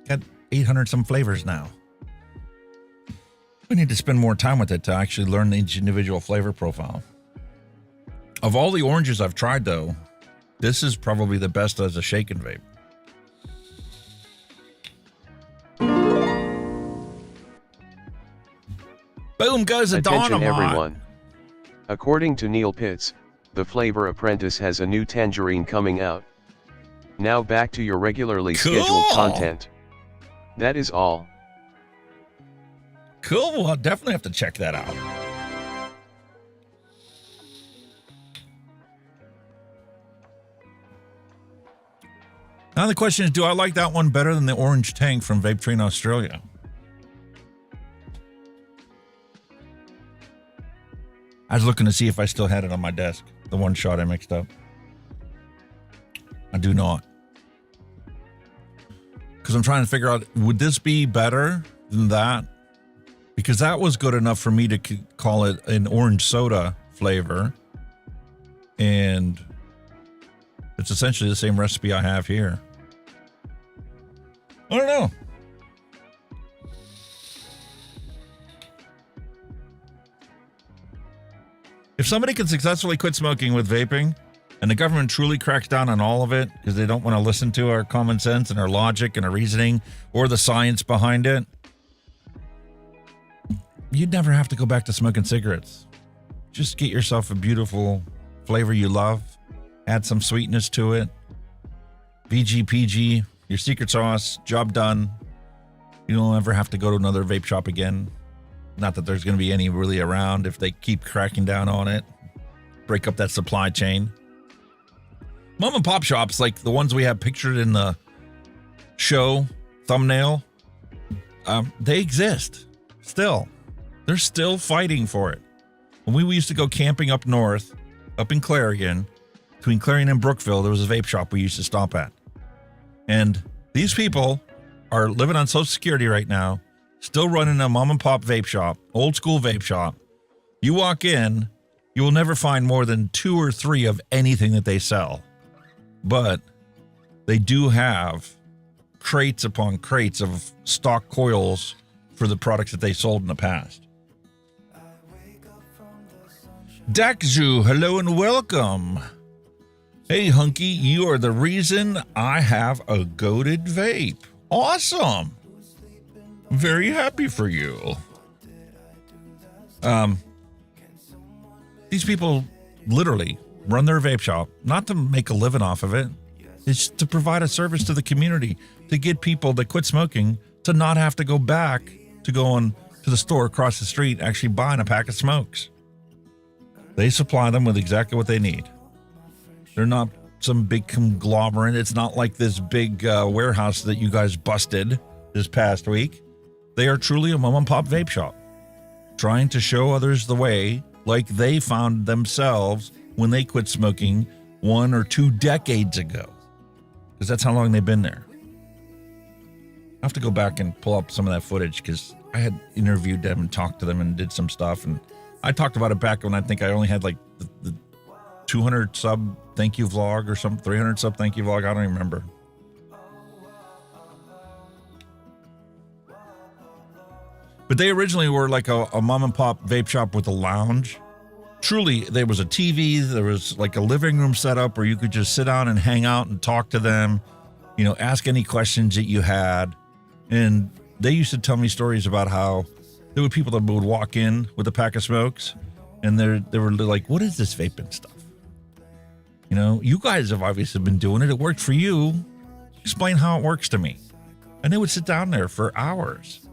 Got 800 some flavors now. We need to spend more time with it to actually learn each individual flavor profile. Of all the oranges I've tried, though, this is probably the best as a shake and vape. Boom goes a Attention dynamite. everyone. According to Neil Pitts, the Flavor Apprentice has a new tangerine coming out. Now back to your regularly scheduled content. That is all. Cool. Well, I'll definitely have to check that out. Now the question is, do I like that one better than the orange tank from Vape Train Australia? I was looking to see if I still had it on my desk. The one shot I mixed up. I do not. Because I'm trying to figure out, would this be better than that? Because that was good enough for me to call it an orange soda flavor. And it's essentially the same recipe I have here. I don't know. If somebody can successfully quit smoking with vaping, and the government truly cracks down on all of it because they don't want to listen to our common sense and our logic and our reasoning or the science behind it, you'd never have to go back to smoking cigarettes. Just get yourself a beautiful flavor you love, add some sweetness to it, VGPG, your secret sauce, job done. You don't ever have to go to another vape shop again. Not that there's going to be any really around if they keep cracking down on it. Break up that supply chain. Mom and pop shops like the ones we have pictured in the show thumbnail, they exist still. They're still fighting for it. When we used to go camping up north, up in Clarion, between Clarion and Brookville, there was a vape shop we used to stop at. And these people are living on Social Security right now, still running a mom and pop vape shop, old school vape shop. You walk in, you will never find more than 2 or 3 of anything that they sell. But they do have crates upon crates of stock coils for the products that they sold in the past. Dakju, hello and welcome. Hey, Hunky, you are the reason I have a goated vape. Awesome. Very happy for you. These people literally run their vape shop, not to make a living off of it. It's to provide a service to the community, to get people that quit smoking to not have to go back to going to the store across the street actually buying a pack of smokes. They supply them with exactly what they need. They're not some big conglomerate. It's not like this big warehouse that you guys busted this past week. They are truly a mom and pop vape shop, trying to show others the way like they found themselves when they quit smoking 1 or 2 decades ago, because that's how long they've been there. I have to go back and pull up some of that footage because I had interviewed them and talked to them and did some stuff. And I talked about it back when I think I only had like the 200 sub thank you vlog or some 300 sub thank you vlog. I don't even remember. But they originally were like a mom and pop vape shop with a lounge. Truly, there was a TV, there was like a living room set up where you could just sit down and hang out and talk to them, you know, ask any questions that you had. And they used to tell me stories about how there were people that would walk in with a pack of smokes and they were like, what is this vaping stuff? You know, you guys have obviously been doing it. It worked for you. Explain how it works to me. And they would sit down there for hours.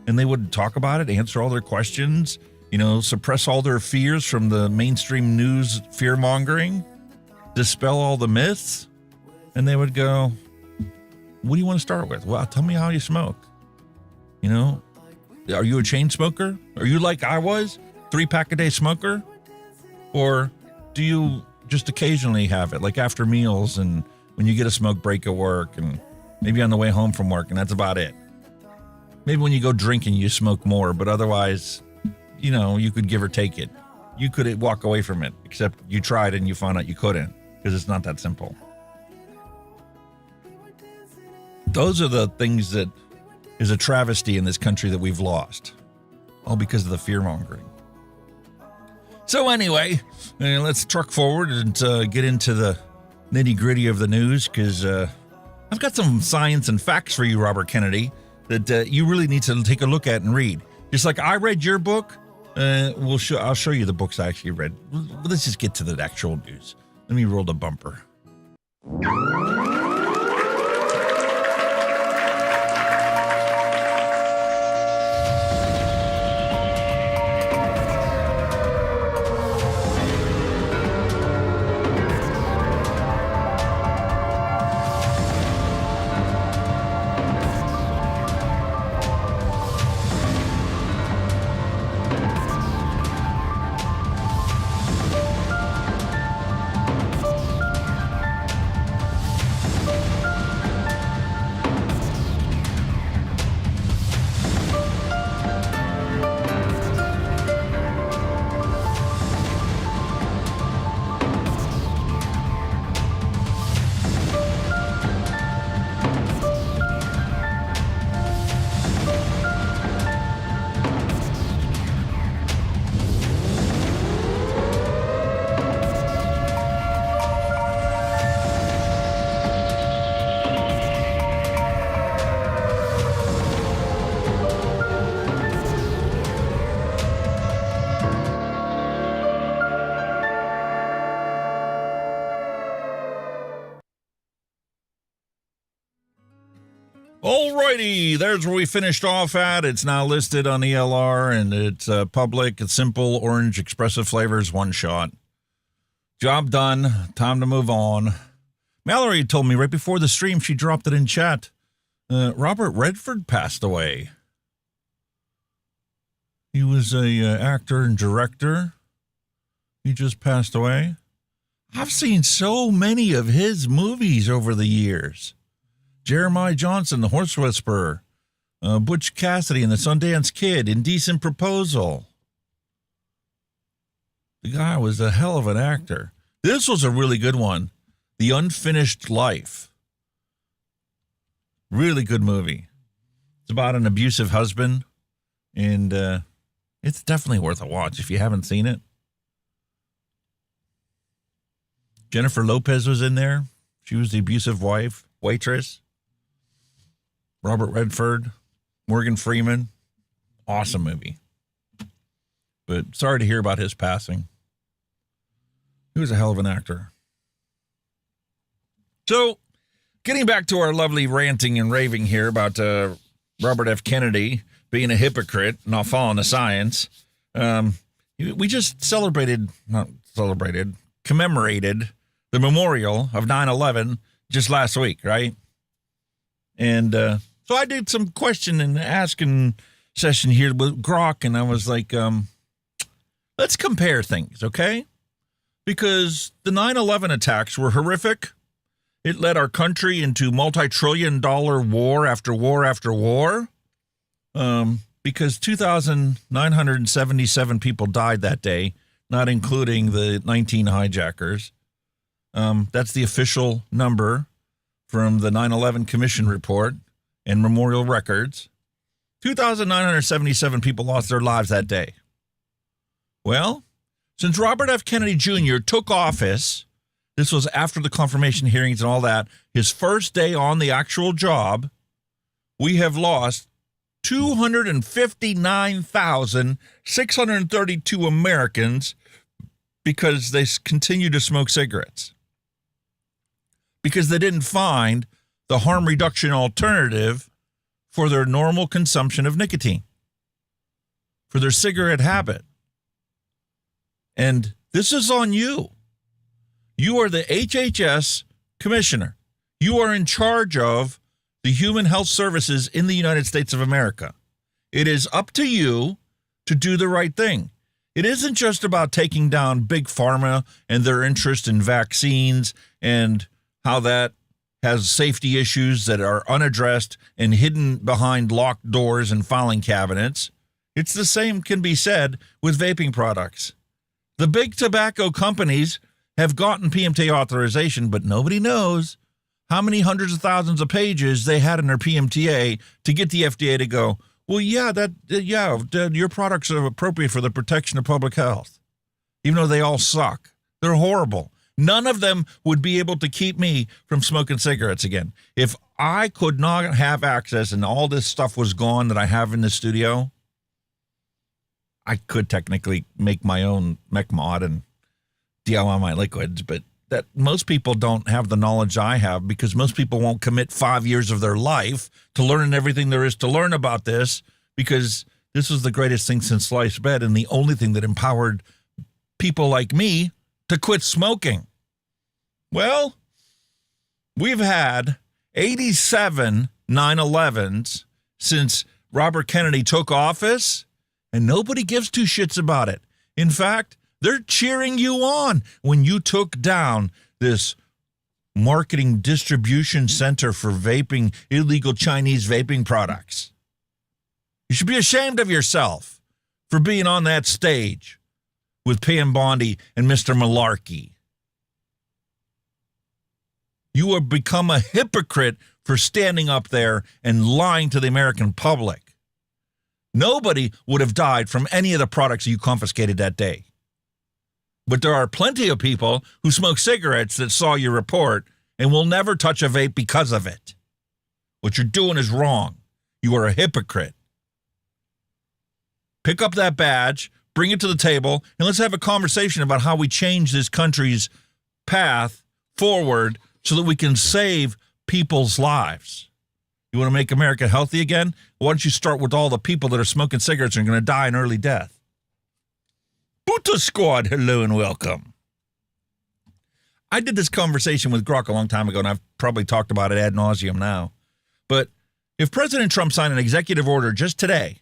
And they would talk about it, answer all their questions, you know, suppress all their fears from the mainstream news fear-mongering, dispel all the myths. And they would go, what do you want to start with? Well, tell me how you smoke. You know, are you a chain smoker? Are you like I was, 3-pack-a-day smoker? Or do you just occasionally have it, like after meals and when you get a smoke break at work and maybe on the way home from work, and that's about it? Maybe when you go drinking, you smoke more, but otherwise, you could give or take it. You could walk away from it, except you tried and you found out you couldn't, because it's not that simple. Those are the things that is a travesty in this country that we've lost, all because of the fear-mongering. So anyway, let's truck forward and get into the nitty-gritty of the news, because I've got some science and facts for you, Robert Kennedy, that you really need to take a look at and read. Just like I read your book, I'll show you the books I actually read. Let's just get to the actual news. Let me roll the bumper. Alrighty, there's where we finished off at. It's now listed on ELR, and it's public. It's simple, orange, expressive flavors, one shot. Job done. Time to move on. Mallory told me right before the stream, she dropped it in chat. Robert Redford passed away. He was a actor and director. He just passed away. I've seen so many of his movies over the years. Jeremiah Johnson, The Horse Whisperer, Butch Cassidy and the Sundance Kid, Indecent Proposal. The guy was a hell of an actor. This was a really good one, The Unfinished Life. Really good movie. It's about an abusive husband, and it's definitely worth a watch if you haven't seen it. Jennifer Lopez was in there. She was the abusive waitress. Robert Redford, Morgan Freeman. Awesome movie. But sorry to hear about his passing. He was a hell of an actor. So, getting back to our lovely ranting and raving here about Robert F. Kennedy being a hypocrite, not following the science. We just commemorated the memorial of 9/11 just last week, right? And so I did some question and asking session here with GROK, and I was like, let's compare things, okay? Because the 9/11 attacks were horrific. It led our country into multi-trillion-dollar war after war after war. Because 2,977 people died that day, not including the 19 hijackers. That's the official number from the 9/11 Commission report and memorial records. 2,977 people lost their lives that day. Well, since Robert F. Kennedy Jr. took office, this was after the confirmation hearings and all that, his first day on the actual job, we have lost 259,632 Americans because they continue to smoke cigarettes. Because they didn't find the harm reduction alternative for their normal consumption of nicotine, for their cigarette habit. And this is on you. You are the HHS commissioner. You are in charge of the human health services in the United States of America. It is up to you to do the right thing. It isn't just about taking down big pharma and their interest in vaccines and how that has safety issues that are unaddressed and hidden behind locked doors and filing cabinets. It's the same can be said with vaping products. The big tobacco companies have gotten PMTA authorization, but nobody knows how many hundreds of thousands of pages they had in their PMTA to get the FDA to go, well, your products are appropriate for the protection of public health, even though they all suck. They're horrible. None of them would be able to keep me from smoking cigarettes again. If I could not have access and all this stuff was gone that I have in the studio, I could technically make my own mech mod and DIY my liquids, but that most people don't have the knowledge I have because most people won't commit 5 years of their life to learning everything there is to learn about this because this was the greatest thing since sliced bread and the only thing that empowered people like me to quit smoking. Well, we've had 87 9/11s since Robert Kennedy took office, and nobody gives two shits about it. In fact, they're cheering you on when you took down this marketing distribution center for vaping, illegal Chinese vaping products. You should be ashamed of yourself for being on that stage with P.M. Bondi and Mr. Malarkey. You have become a hypocrite for standing up there and lying to the American public. Nobody would have died from any of the products you confiscated that day. But there are plenty of people who smoke cigarettes that saw your report and will never touch a vape because of it. What you're doing is wrong. You are a hypocrite. Pick up that badge, bring it to the table, and let's have a conversation about how we change this country's path forward so that we can save people's lives. You want to make America healthy again? Why don't you start with all the people that are smoking cigarettes and are going to die an early death? Buta Squad, hello and welcome. I did this conversation with GROK a long time ago, and I've probably talked about it ad nauseum now. But if President Trump signed an executive order just today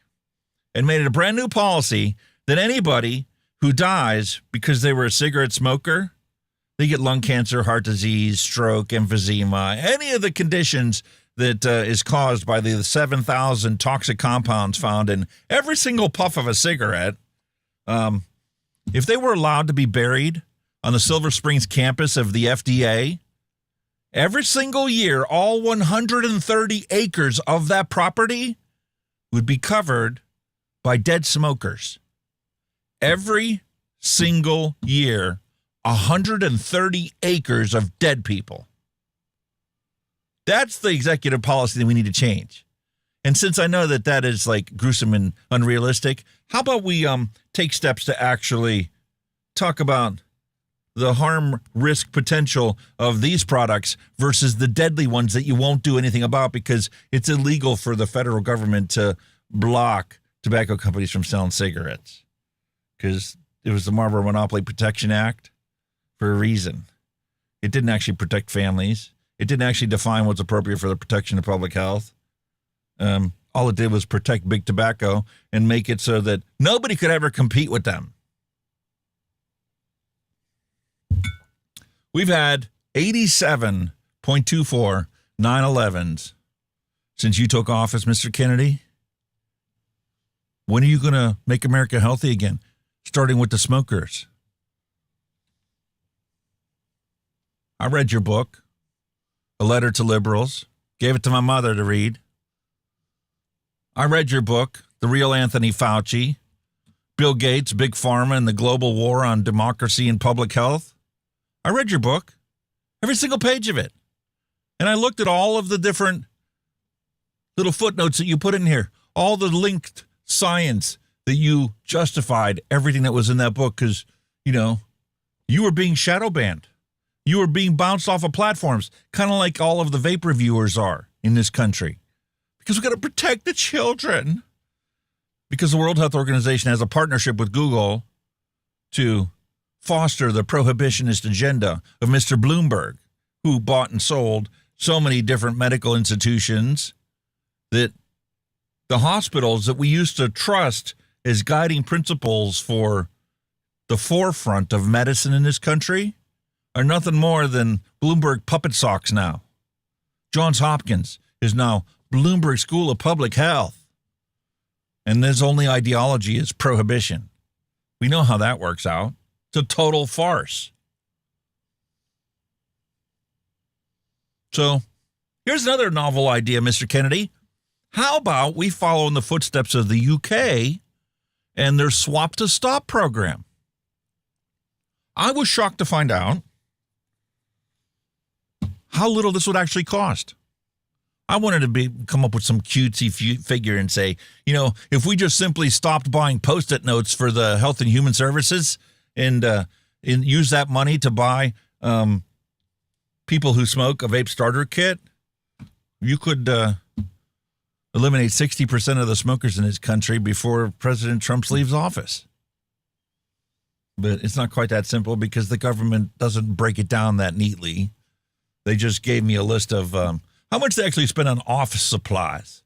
and made it a brand new policy that anybody who dies because they were a cigarette smoker, they get lung cancer, heart disease, stroke, emphysema, any of the conditions that is caused by the 7,000 toxic compounds found in every single puff of a cigarette, if they were allowed to be buried on the Silver Springs campus of the FDA, every single year, all 130 acres of that property would be covered by dead smokers. Every single year, 130 acres of dead people. That's the executive policy that we need to change. And since I know that that is like gruesome and unrealistic, how about we take steps to actually talk about the harm risk potential of these products versus the deadly ones that you won't do anything about because it's illegal for the federal government to block tobacco companies from selling cigarettes. Because it was the Marlboro Monopoly Protection Act for a reason. It didn't actually protect families. It didn't actually define what's appropriate for the protection of public health. All it did was protect big tobacco and make it so that nobody could ever compete with them. We've had 87.24 9/11s since you took office, Mr. Kennedy. When are you going to make America healthy again? Starting with the smokers. I read your book, A Letter to Liberals. Gave it to my mother to read. I read your book, The Real Anthony Fauci, Bill Gates, Big Pharma, and the Global War on Democracy and Public Health. I read your book, every single page of it. And I looked at all of the different little footnotes that you put in here, all the linked science that you justified everything that was in that book because, you know, you were being shadow banned. You were being bounced off of platforms, kind of like all of the vape reviewers are in this country. Because we've got to protect the children. Because the World Health Organization has a partnership with Google to foster the prohibitionist agenda of Mr. Bloomberg, who bought and sold so many different medical institutions that the hospitals that we used to trust as guiding principles for the forefront of medicine in this country are nothing more than Bloomberg puppet socks now. Johns Hopkins is now Bloomberg School of Public Health. And his only ideology is prohibition. We know how that works out. It's a total farce. So here's another novel idea, Mr. Kennedy. How about we follow in the footsteps of the UK and their Swap to Stop program? I was shocked to find out how little this would actually cost. I wanted to come up with some cutesy figure and say, you know, if we just simply stopped buying Post-it notes for the Health and Human Services and use that money to buy people who smoke a vape starter kit, you could eliminate 60% of the smokers in this country before President Trump leaves office. But it's not quite that simple because the government doesn't break it down that neatly. They just gave me a list of how much they actually spend on office supplies.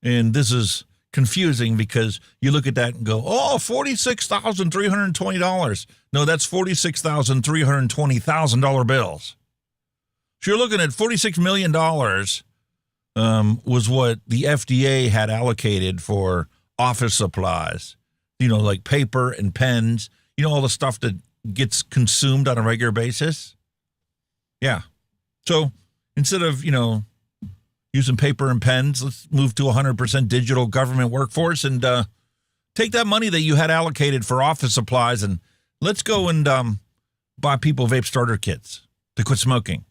And this is confusing because you look at that and go, oh, $46,320. No, that's $46,320,000 bills. So you're looking at $46 million was what the FDA had allocated for office supplies, you know, like paper and pens, you know, all the stuff that gets consumed on a regular basis. Yeah. So instead of, you know, using paper and pens, let's move to 100% digital government workforce and take that money that you had allocated for office supplies and let's go and buy people vape starter kits to quit smoking.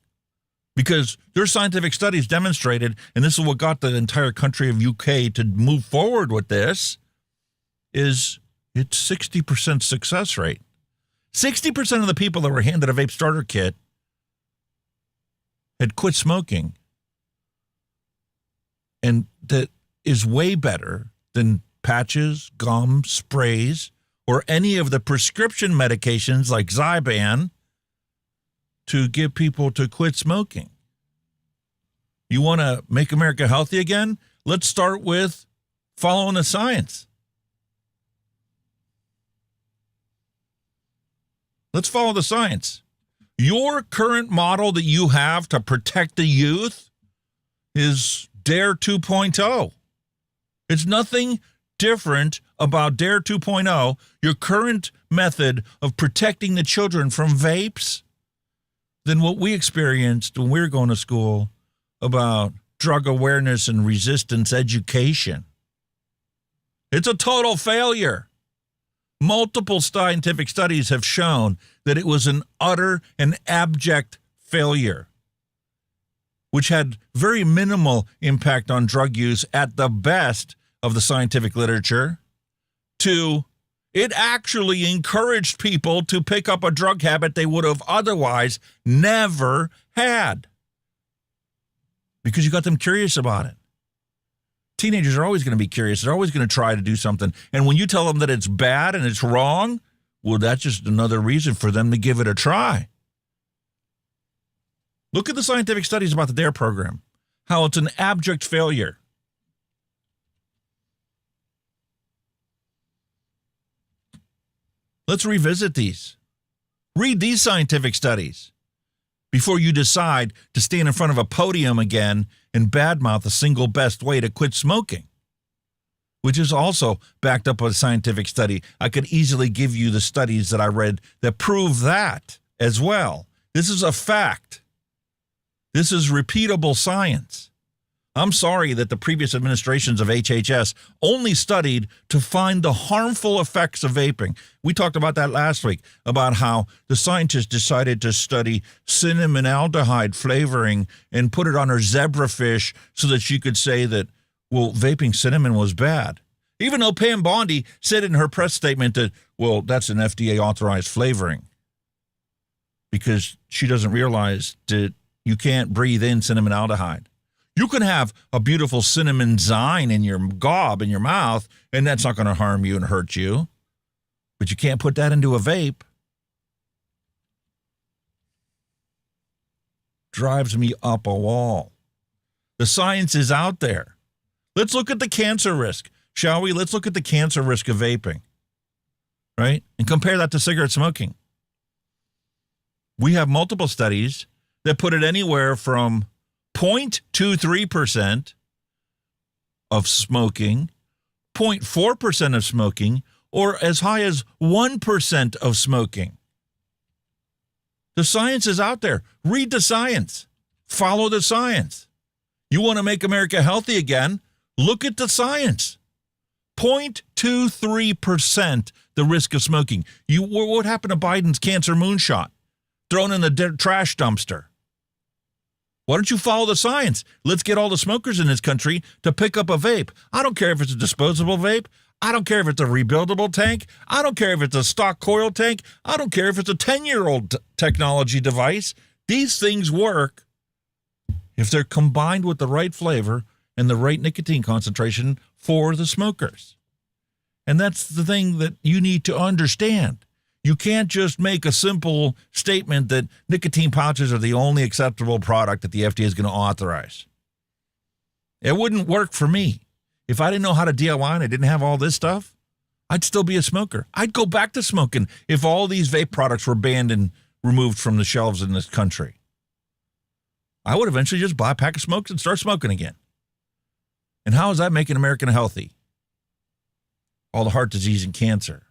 Because their scientific studies demonstrated, and this is what got the entire country of UK to move forward with this, is it's 60% success rate. 60% of the people that were handed a vape starter kit had quit smoking. And that is way better than patches, gum, sprays, or any of the prescription medications like Zyban to get people to quit smoking. You want to make America healthy again? Let's start with following the science. Let's follow the science. Your current model that you have to protect the youth is DARE 2.0. It's nothing different about DARE 2.0, your current method of protecting the children from vapes, than what we experienced when we were going to school about drug awareness and resistance education. It's a total failure. Multiple scientific studies have shown that it was an utter and abject failure, which had very minimal impact on drug use at the best of the scientific literature, to it actually encouraged people to pick up a drug habit they would have otherwise never had because you got them curious about it. Teenagers are always going to be curious. They're always going to try to do something. And when you tell them that it's bad and it's wrong, well, that's just another reason for them to give it a try. Look at the scientific studies about the DARE program, how it's an abject failure. Let's revisit these. Read these scientific studies before you decide to stand in front of a podium again and badmouth the single best way to quit smoking, which is also backed up by a scientific study. I could easily give you the studies that I read that prove that as well. This is a fact. This is repeatable science. I'm sorry that the previous administrations of HHS only studied to find the harmful effects of vaping. We talked about that last week, about how the scientists decided to study cinnamon-aldehyde flavoring and put it on her zebrafish so that she could say that, well, vaping cinnamon was bad. Even though Pam Bondi said in her press statement that, well, that's an FDA-authorized flavoring, because she doesn't realize that you can't breathe in cinnamon-aldehyde. You can have a beautiful cinnamon zine in your gob, in your mouth, and that's not going to harm you and hurt you. But you can't put that into a vape. Drives me up a wall. The science is out there. Let's look at the cancer risk, shall we? Let's look at the cancer risk of vaping, right? And compare that to cigarette smoking. We have multiple studies that put it anywhere from 0.23% of smoking, 0.4% of smoking, or as high as 1% of smoking. The science is out there. Read the science. Follow the science. You want to make America healthy again? Look at the science. 0.23% the risk of smoking. What happened to Biden's cancer moonshot? Thrown in the trash dumpster. Why don't you follow the science? Let's get all the smokers in this country to pick up a vape. I don't care if it's a disposable vape. I don't care if it's a rebuildable tank. I don't care if it's a stock coil tank. I don't care if it's a 10-year-old technology device. These things work if they're combined with the right flavor and the right nicotine concentration for the smokers. And that's the thing that you need to understand. You can't just make a simple statement that nicotine pouches are the only acceptable product that the FDA is going to authorize. It wouldn't work for me. If I didn't know how to DIY and I didn't have all this stuff, I'd still be a smoker. I'd go back to smoking if all these vape products were banned and removed from the shelves in this country. I would eventually just buy a pack of smokes and start smoking again. And how is that making America healthy? All the heart disease and cancer.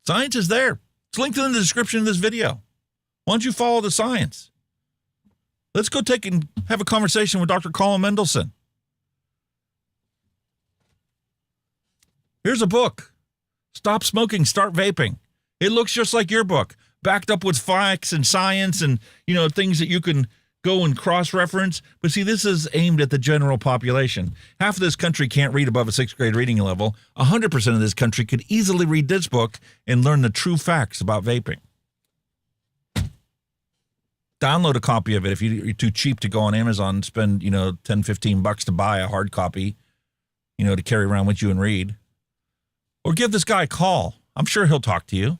Science is there. It's linked in the description of this video. Why don't you follow the science? Let's go take and have a conversation with Dr. Colin Mendelsohn. Here's a book. Stop Smoking, Start Vaping. It looks just like your book, backed up with facts and science and, things that you can go and cross-reference. But see, this is aimed at the general population. Half of this country can't read above a 6th grade reading level. 100% of this country could easily read this book and learn the true facts about vaping. Download a copy of it if you're too cheap to go on Amazon and spend, $10-15 to buy a hard copy, to carry around with you and read. Or give this guy a call. I'm sure he'll talk to you.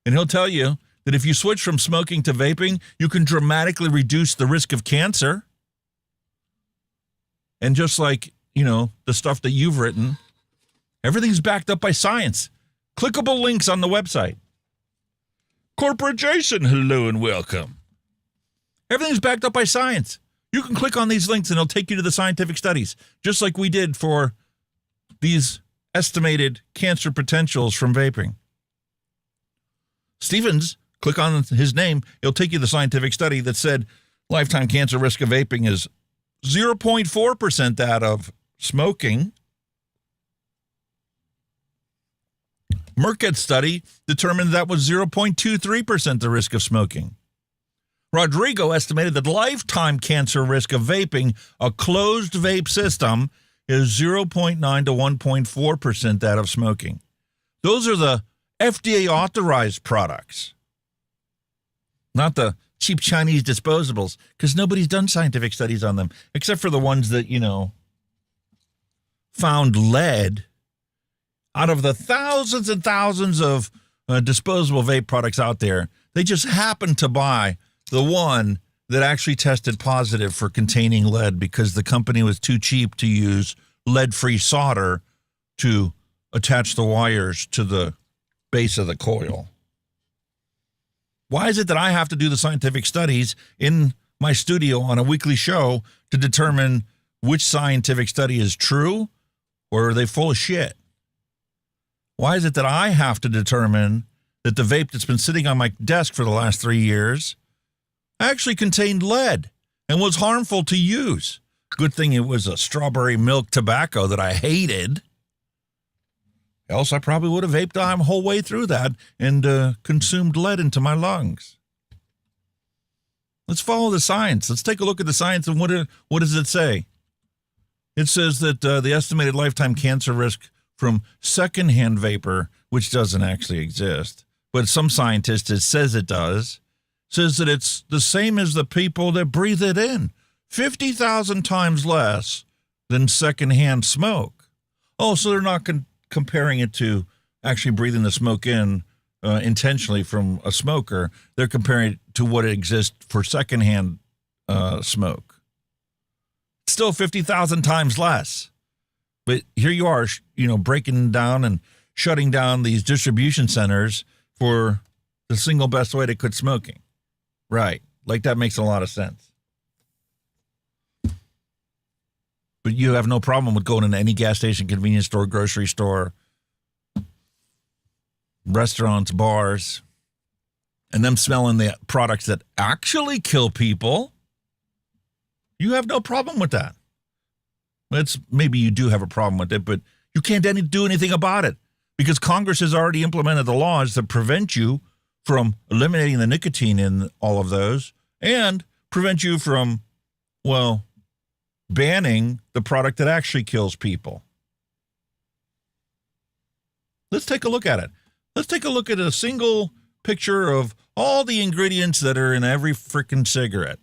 And he'll tell you that if you switch from smoking to vaping, you can dramatically reduce the risk of cancer. And just like, the stuff that you've written, everything's backed up by science. Clickable links on the website. Corporate Jason, hello and welcome. Everything's backed up by science. You can click on these links and it'll take you to the scientific studies, just like we did for these estimated cancer potentials from vaping. Stevens, click on his name, it'll take you to the scientific study that said lifetime cancer risk of vaping is 0.4% that of smoking. Merck's study determined that was 0.23% the risk of smoking. Rodrigo estimated that lifetime cancer risk of vaping, a closed vape system, is 0.9 to 1.4% that of smoking. Those are the FDA authorized products, not the cheap Chinese disposables, because nobody's done scientific studies on them, except for the ones that, found lead. Out of the thousands and thousands of disposable vape products out there, they just happened to buy the one that actually tested positive for containing lead because the company was too cheap to use lead-free solder to attach the wires to the base of the coil. Why is it that I have to do the scientific studies in my studio on a weekly show to determine which scientific study is true or are they full of shit? Why is it that I have to determine that the vape that's been sitting on my desk for the last 3 years actually contained lead and was harmful to use? Good thing it was a strawberry milk tobacco that I hated. Else I probably would have vaped the whole way through that and consumed lead into my lungs. Let's follow the science. Let's take a look at the science and what does it say? It says that the estimated lifetime cancer risk from secondhand vapor, which doesn't actually exist, but some scientists, it says it does, says that it's the same as the people that breathe it in, 50,000 times less than secondhand smoke. Oh, so they're not comparing it to actually breathing the smoke in intentionally from a smoker. They're comparing it to what exists for secondhand smoke. Still 50,000 times less. But here you are, breaking down and shutting down these distribution centers for the single best way to quit smoking. Right. Like, that makes a lot of sense. But you have no problem with going into any gas station, convenience store, grocery store, restaurants, bars, and them smelling the products that actually kill people. You have no problem with that. Maybe you do have a problem with it, but you can't do anything about it because Congress has already implemented the laws that prevent you from eliminating the nicotine in all of those and prevent you from, well, banning the product that actually kills people. Let's take a look at it. Let's take a look at a single picture of all the ingredients that are in every frickin' cigarette.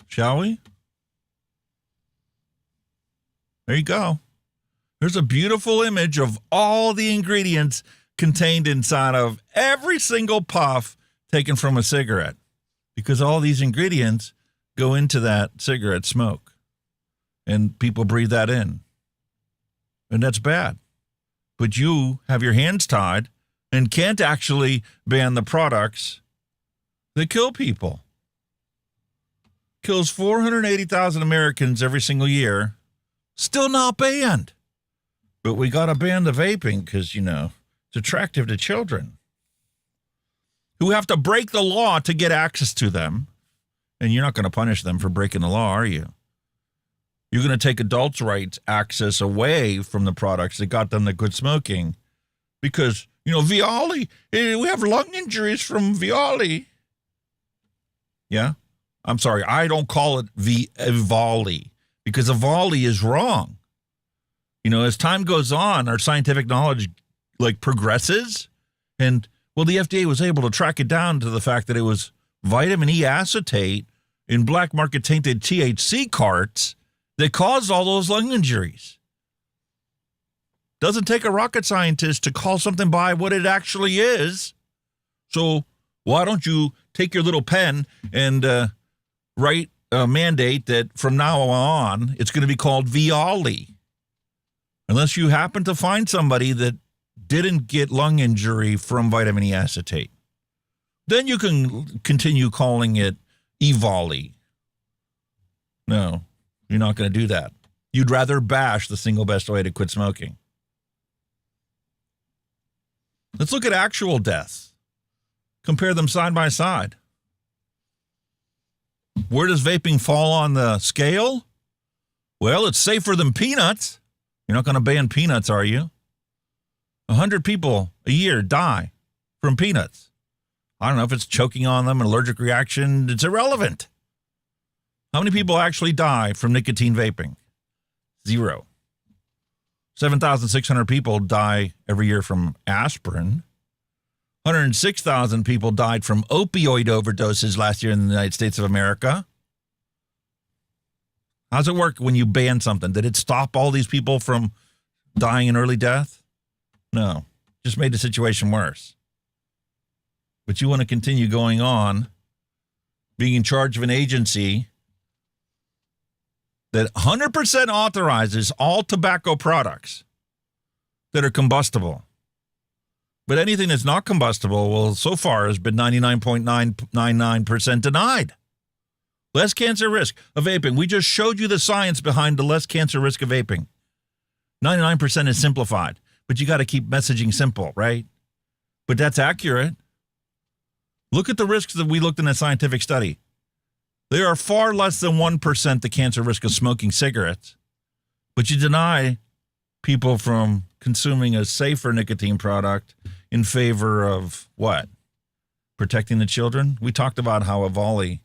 Shall we? There you go. There's a beautiful image of all the ingredients contained inside of every single puff taken from a cigarette, because all these ingredients go into that cigarette smoke and people breathe that in. And that's bad. But you have your hands tied and can't actually ban the products that kill people. Kills 480,000 Americans every single year. Still not banned. But we got to ban the vaping because, it's attractive to children who have to break the law to get access to them. And you're not going to punish them for breaking the law, are you? You're going to take adults' rights access away from the products that got them to quit smoking because, Viali, we have lung injuries from Viali. Yeah? I'm sorry, I don't call it Viali because Viali is wrong. As time goes on, our scientific knowledge progresses and, well, the FDA was able to track it down to the fact that it was vitamin E acetate in black market tainted THC carts that caused all those lung injuries. Doesn't take a rocket scientist to call something by what it actually is. So why don't you take your little pen and write a mandate that from now on it's going to be called Viali, unless you happen to find somebody that didn't get lung injury from vitamin E acetate. Then you can continue calling it Evali. No, you're not going to do that. You'd rather bash the single best way to quit smoking. Let's look at actual deaths. Compare them side by side. Where does vaping fall on the scale? Well, it's safer than peanuts. You're not going to ban peanuts, are you? 100 people a year die from peanuts. I don't know if it's choking on them, an allergic reaction. It's irrelevant. How many people actually die from nicotine vaping? 0. 7,600 people die every year from aspirin. 106,000 people died from opioid overdoses last year in the United States of America. How's it work when you ban something? Did it stop all these people from dying in early death? No, just made the situation worse. But you want to continue going on being in charge of an agency that 100% authorizes all tobacco products that are combustible. But anything that's not combustible, well, so far has been 99.999% denied. Less cancer risk of vaping. We just showed you the science behind the less cancer risk of vaping. 99% is simplified, but you got to keep messaging simple, right? But that's accurate. Look at the risks that we looked in a scientific study. They are far less than 1% the cancer risk of smoking cigarettes, but you deny people from consuming a safer nicotine product in favor of what? Protecting the children? We talked about how Avali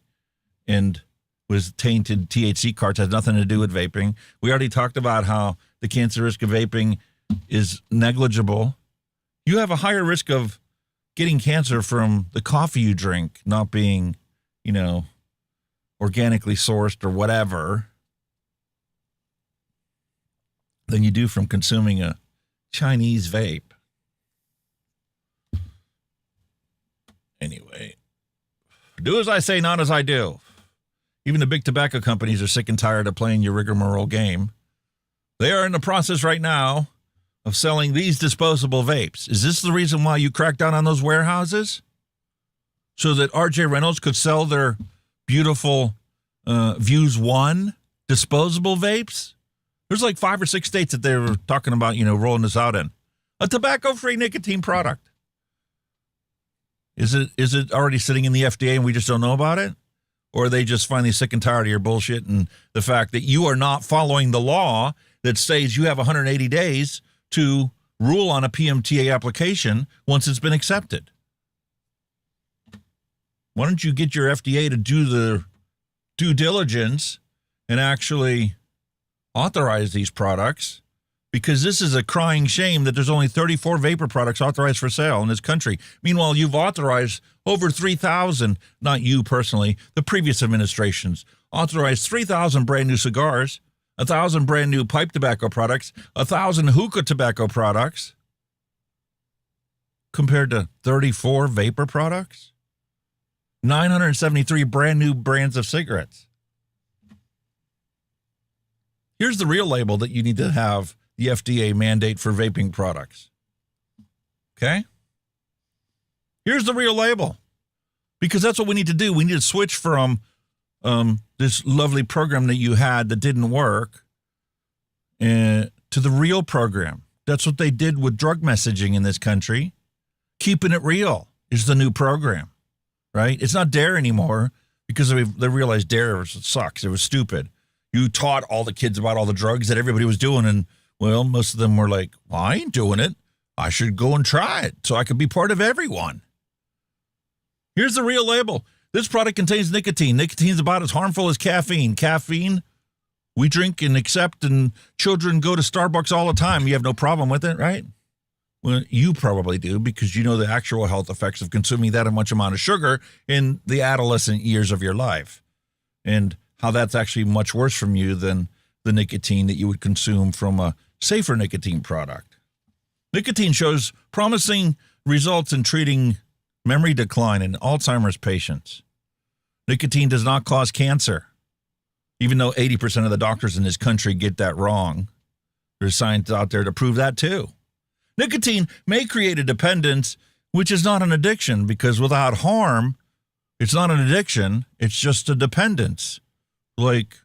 and was tainted THC carts has nothing to do with vaping. We already talked about how the cancer risk of vaping is negligible. You have a higher risk of getting cancer from the coffee you drink not being, organically sourced or whatever than you do from consuming a Chinese vape. Anyway, do as I say, not as I do. Even the big tobacco companies are sick and tired of playing your rigmarole game. They are in the process right now of selling these disposable vapes. Is this the reason why you cracked down on those warehouses? so that RJ Reynolds could sell their beautiful Views One disposable vapes? There's like 5 or 6 states that they were talking about, rolling this out in. A tobacco-free nicotine product. Is it already sitting in the FDA and we just don't know about it? Or are they just finally sick and tired of your bullshit and the fact that you are not following the law that says you have 180 days to rule on a PMTA application once it's been accepted? Why don't you get your FDA to do the due diligence and actually authorize these products? Because this is a crying shame that there's only 34 vapor products authorized for sale in this country. Meanwhile, you've authorized over 3,000, not you personally, the previous administrations, authorized 3,000 brand new cigars, 1,000 brand new pipe tobacco products, 1,000 hookah tobacco products, compared to 34 vapor products, 973 brand new brands of cigarettes. Here's the real label that you need to have the FDA mandate for vaping products. Okay? Here's the real label. Because that's what we need to do. We need to switch from this lovely program that you had that didn't work to the real program. That's what they did with drug messaging in this country. Keeping it real is the new program, right? It's not DARE anymore because they realized DARE sucks. It was stupid. You taught all the kids about all the drugs that everybody was doing, and well, most of them were like, well, I ain't doing it. I should go and try it so I could be part of everyone. Here's the real label. This product contains nicotine. Nicotine is about as harmful as caffeine. Caffeine, we drink and accept, and children go to Starbucks all the time. You have no problem with it, right? Well, you probably do because you know the actual health effects of consuming that much amount of sugar in the adolescent years of your life and how that's actually much worse from you than the nicotine that you would consume from a safer nicotine product. Nicotine shows promising results in treating memory decline in Alzheimer's patients. Nicotine does not cause cancer, even though 80% of the doctors in this country get that wrong. There's science out there to prove that too. Nicotine may create a dependence, which is not an addiction, because without harm, it's not an addiction, it's just a dependence, like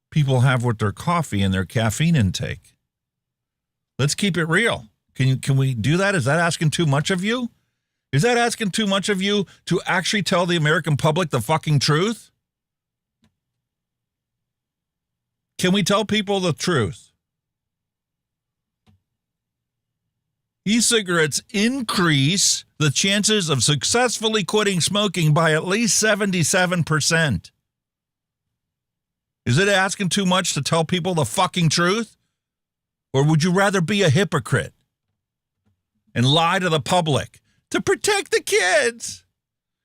people have with their coffee and their caffeine intake. Let's keep it real. Can we do that? Is that asking too much of you? Is that asking too much of you to actually tell the American public the fucking truth? Can we tell people the truth? E-cigarettes increase the chances of successfully quitting smoking by at least 77%. Is it asking too much to tell people the fucking truth? Or would you rather be a hypocrite and lie to the public to protect the kids?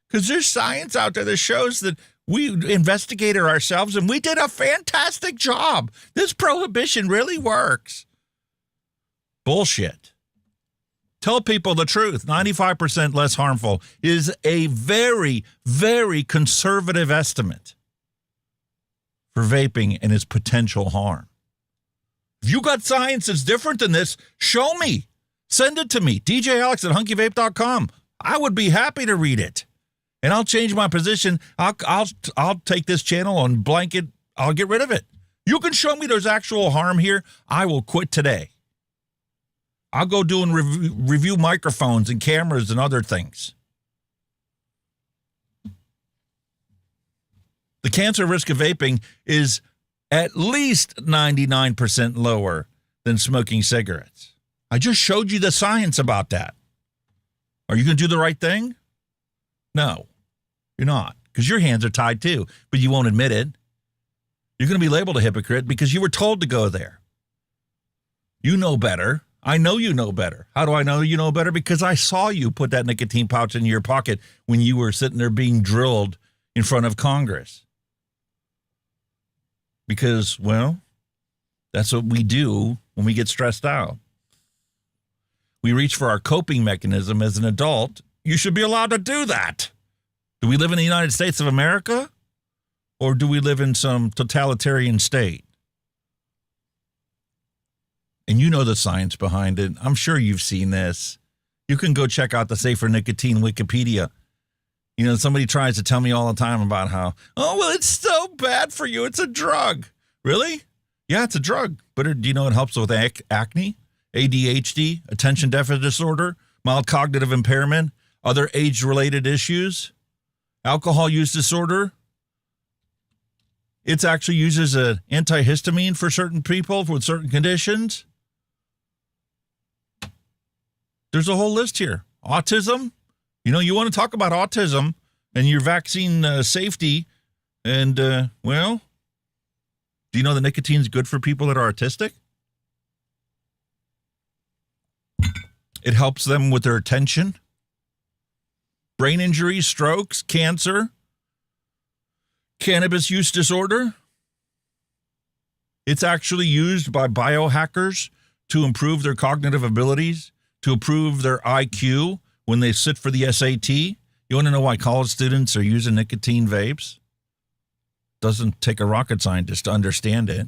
Because there's science out there that shows that we investigated ourselves and we did a fantastic job. This prohibition really works. Bullshit. Tell people the truth. 95% less harmful is a very, very conservative estimate for vaping and its potential harm. If you got science that's different than this, show me. Send it to me. DJAlex@hunkyvape.com. I would be happy to read it. And I'll change my position. I'll take this channel and blanket. I'll get rid of it. You can show me there's actual harm here. I will quit today. I'll go do and review microphones and cameras and other things. The cancer risk of vaping is at least 99% lower than smoking cigarettes. I just showed you the science about that. Are you going to do the right thing? No, you're not, because your hands are tied too, but you won't admit it. You're going to be labeled a hypocrite because you were told to go there. You know better. I know you know better. How do I know you know better? Because I saw you put that nicotine pouch in your pocket when you were sitting there being drilled in front of Congress. Because, well, that's what we do when we get stressed out. We reach for our coping mechanism as an adult. You should be allowed to do that. Do we live in the United States of America? Or do we live in some totalitarian state? And you know the science behind it. I'm sure you've seen this. You can go check out the Safer Nicotine Wikipedia. You know, somebody tries to tell me all the time about how, oh, well, it's so bad for you. It's a drug. Really? Yeah, it's a drug. But do you know it helps with acne, ADHD, attention deficit disorder, mild cognitive impairment, other age-related issues, alcohol use disorder? It's actually used as an antihistamine for certain people with certain conditions. There's a whole list here. Autism. You know, you want to talk about autism and your vaccine safety. And, well, do you know that nicotine is good for people that are autistic? It helps them with their attention, brain injuries, strokes, cancer, cannabis use disorder. It's actually used by biohackers to improve their cognitive abilities, to improve their IQ when they sit for the SAT. You want to know why college students are using nicotine vapes? Doesn't take a rocket scientist to understand it.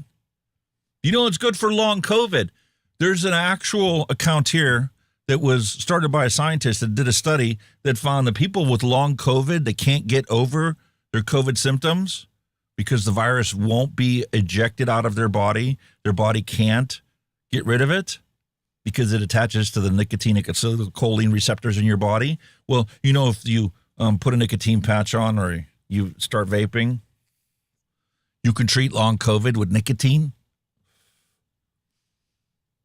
You know, it's good for long COVID. There's an actual account here that was started by a scientist that did a study that found that people with long COVID, they can't get over their COVID symptoms because the virus won't be ejected out of their body. Their body can't get rid of it because it attaches to the nicotinic acetylcholine receptors in your body. Well, you know, if you put a nicotine patch on or you start vaping, you can treat long COVID with nicotine.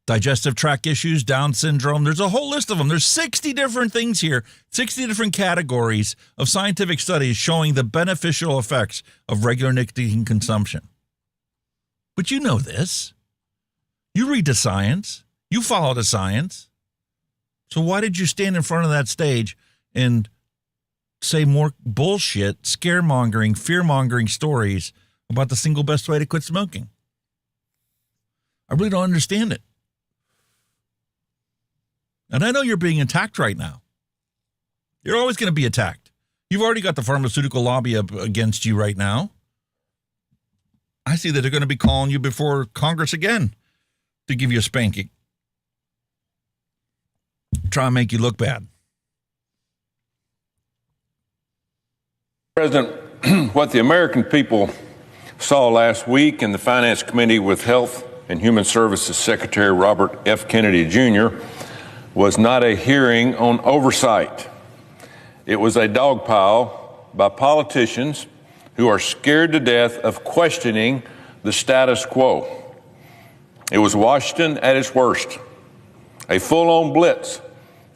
Digestive tract issues, Down syndrome. There's a whole list of them. There's 60 different things here, 60 different categories of scientific studies showing the beneficial effects of regular nicotine consumption. But you know this. You read the science. You follow the science. So why did you stand in front of that stage and say more bullshit, scaremongering, fear-mongering stories about the single best way to quit smoking? I really don't understand it. And I know you're being attacked right now. You're always going to be attacked. You've already got the pharmaceutical lobby up against you right now. I see that they're going to be calling you before Congress again to give you a spanking. Try and make you look bad. President, what the American people saw last week in the Finance Committee with Health and Human Services Secretary Robert F. Kennedy Jr. was not a hearing on oversight. It was a dog pile by politicians who are scared to death of questioning the status quo. It was Washington at its worst, a full-on blitz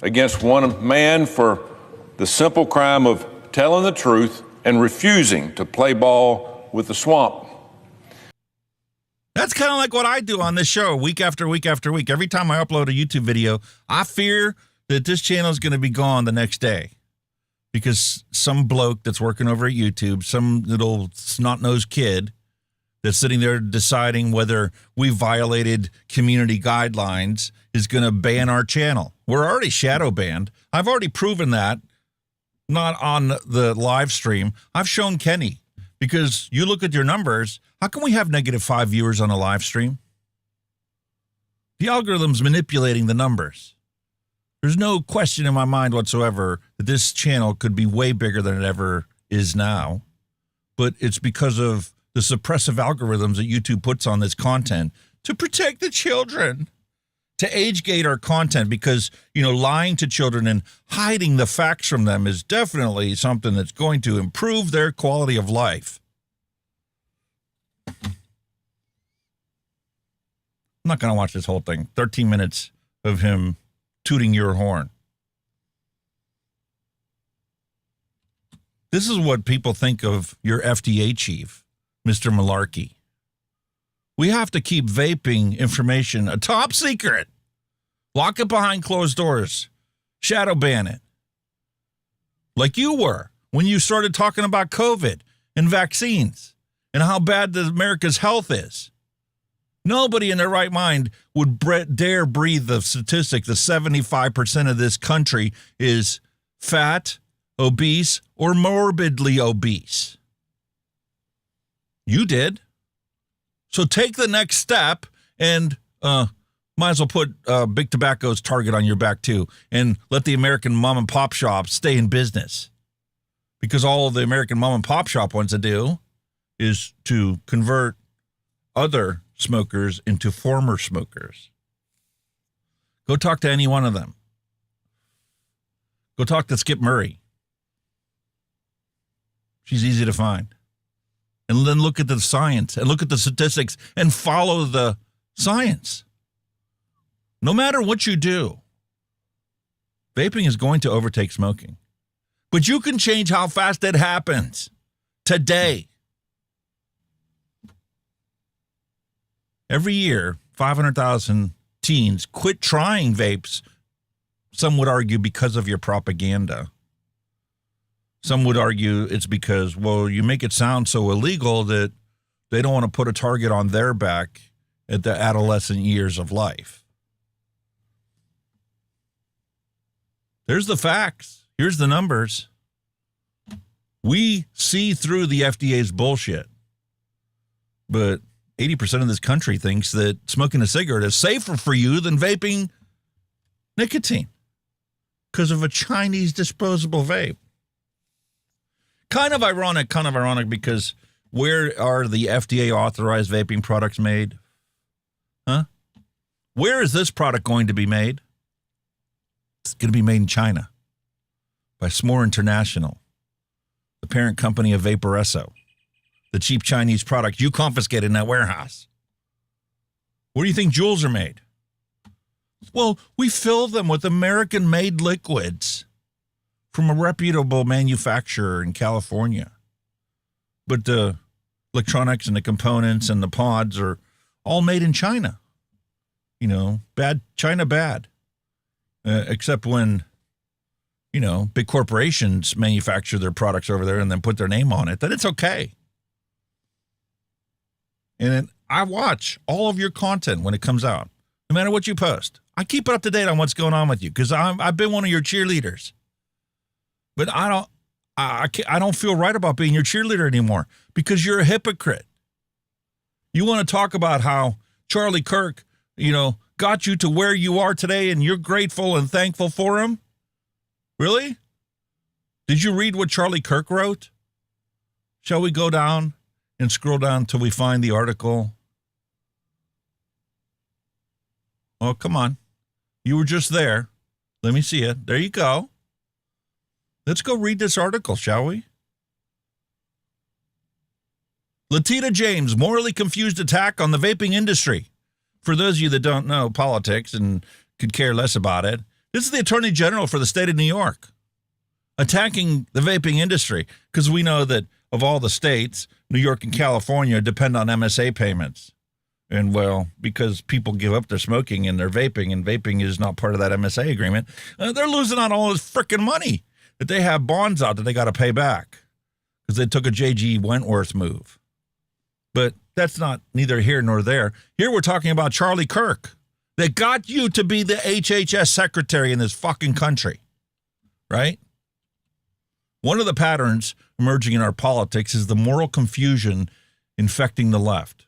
against one man for the simple crime of telling the truth and refusing to play ball with the swamp. That's kind of like what I do on this show week after week after week. Every time I upload a YouTube video, I fear that this channel is going to be gone the next day because some bloke that's working over at YouTube, some little snot-nosed kid that's sitting there deciding whether we violated community guidelines is going to ban our channel. We're already shadow banned. I've already proven that, not on the live stream. I've shown Kenny. Because you look at your numbers, how can we have -5 viewers on a live stream? The algorithm's manipulating the numbers. There's no question in my mind whatsoever that this channel could be way bigger than it ever is now. But it's because of the suppressive algorithms that YouTube puts on this content to protect the children, to age gate our content, because, you know, lying to children and hiding the facts from them is definitely something that's going to improve their quality of life. I'm not going to watch this whole thing. 13 minutes of him tooting your horn. This is what people think of your FDA chief, Mr. Malarkey. We have to keep vaping information a top secret. Lock it behind closed doors. Shadow ban it. Like you were when you started talking about COVID and vaccines and how bad America's health is. Nobody in their right mind would dare breathe the statistic that 75% of this country is fat, obese, or morbidly obese. You did. So take the next step and might as well put Big Tobacco's target on your back too and let the American mom and pop shops stay in business. because all the American mom and pop shop wants to do is to convert other smokers into former smokers. Go talk to any one of them. Go talk to Skip Murray. She's easy to find. And then look at the science and look at the statistics and follow the science. No matter what you do, vaping is going to overtake smoking. But you can change how fast it happens today. Every year, 500,000 teens quit trying vapes, some would argue because of your propaganda. Some would argue it's because, well, you make it sound so illegal that they don't want to put a target on their back at the adolescent years of life. There's the facts. Here's the numbers. We see through the FDA's bullshit. But 80% of this country thinks that smoking a cigarette is safer for you than vaping nicotine because of a Chinese disposable vape. Kind of ironic because where are the FDA authorized vaping products made? Huh? Where is this product going to be made? It's going to be made in China by S'more International, the parent company of Vaporesso, the cheap Chinese product you confiscated in that warehouse. Where do you think Juuls are made? Well, we fill them with American-made liquids from a reputable manufacturer in California. But the electronics and the components and the pods are all made in China. You know, bad China bad. Except when, you know, big corporations manufacture their products over there and then put their name on it, then it's okay. And I watch all of your content when it comes out, no matter what you post. I keep it up to date on what's going on with you because I've been one of your cheerleaders. But I don't feel right about being your cheerleader anymore because you're a hypocrite. You want to talk about how Charlie Kirk, you know, got you to where you are today and you're grateful and thankful for him? Really? Did you read what Charlie Kirk wrote? Shall we go down and scroll down until we find the article? Oh, come on. You were just there. Let me see it. There you go. Let's go read this article, shall we? Letitia James, morally confused attack on the vaping industry. For those of you that don't know politics and could care less about it, this is the Attorney General for the state of New York attacking the vaping industry because we know that of all the states, New York and California depend on MSA payments. And, well, because people give up their smoking and their vaping, and vaping is not part of that MSA agreement, they're losing out all this frickin' money that they have bonds out that they got to pay back because they took a J.G. Wentworth move. But that's not neither here nor there. Here we're talking about Charlie Kirk that got you to be the HHS secretary in this fucking country, right? One of the patterns emerging in our politics is the moral confusion infecting the left.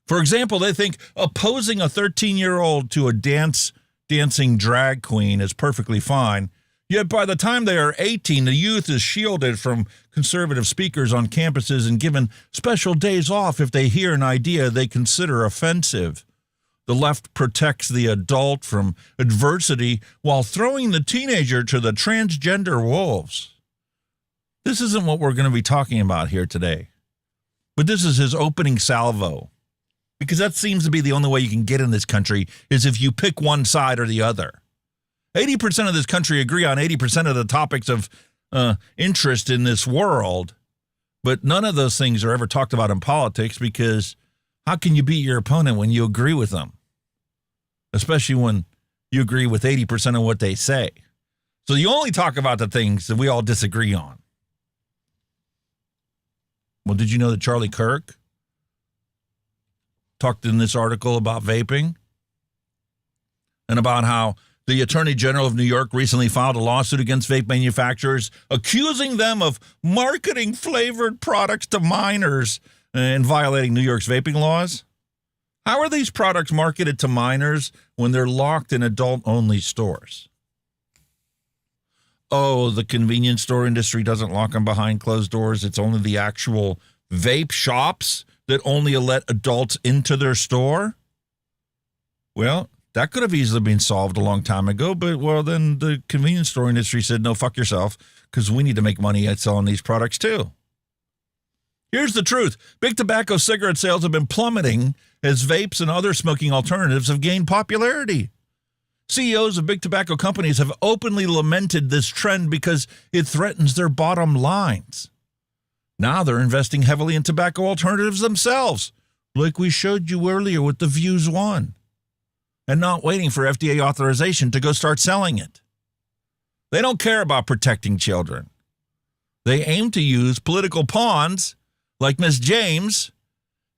For example, they think opposing a 13-year-old to a dancing drag queen is perfectly fine. Yet by the time they are 18, the youth is shielded from conservative speakers on campuses and given special days off if they hear an idea they consider offensive. The left protects the adult from adversity while throwing the teenager to the transgender wolves. This isn't what we're going to be talking about here today. But this is his opening salvo. Because that seems to be the only way you can get in this country is if you pick one side or the other. 80% of this country agree on 80% of the topics of interest in this world, but none of those things are ever talked about in politics because how can you beat your opponent when you agree with them? Especially when you agree with 80% of what they say. So you only talk about the things that we all disagree on. Well, did you know that Charlie Kirk talked in this article about vaping and about how the Attorney General of New York recently filed a lawsuit against vape manufacturers, accusing them of marketing flavored products to minors and violating New York's vaping laws? How are these products marketed to minors when they're locked in adult-only stores? oh, the convenience store industry doesn't lock them behind closed doors. It's only the actual vape shops that only let adults into their store. Well, that could have easily been solved a long time ago, but, well, then the convenience store industry said, no, fuck yourself, because we need to make money at selling these products too. Here's the truth. Big tobacco cigarette sales have been plummeting as vapes and other smoking alternatives have gained popularity. CEOs of big tobacco companies have openly lamented this trend because it threatens their bottom lines. Now they're investing heavily in tobacco alternatives themselves, like we showed you earlier with the Vuse One, and not waiting for FDA authorization to go start selling it. They don't care about protecting children. They aim to use political pawns like Miss James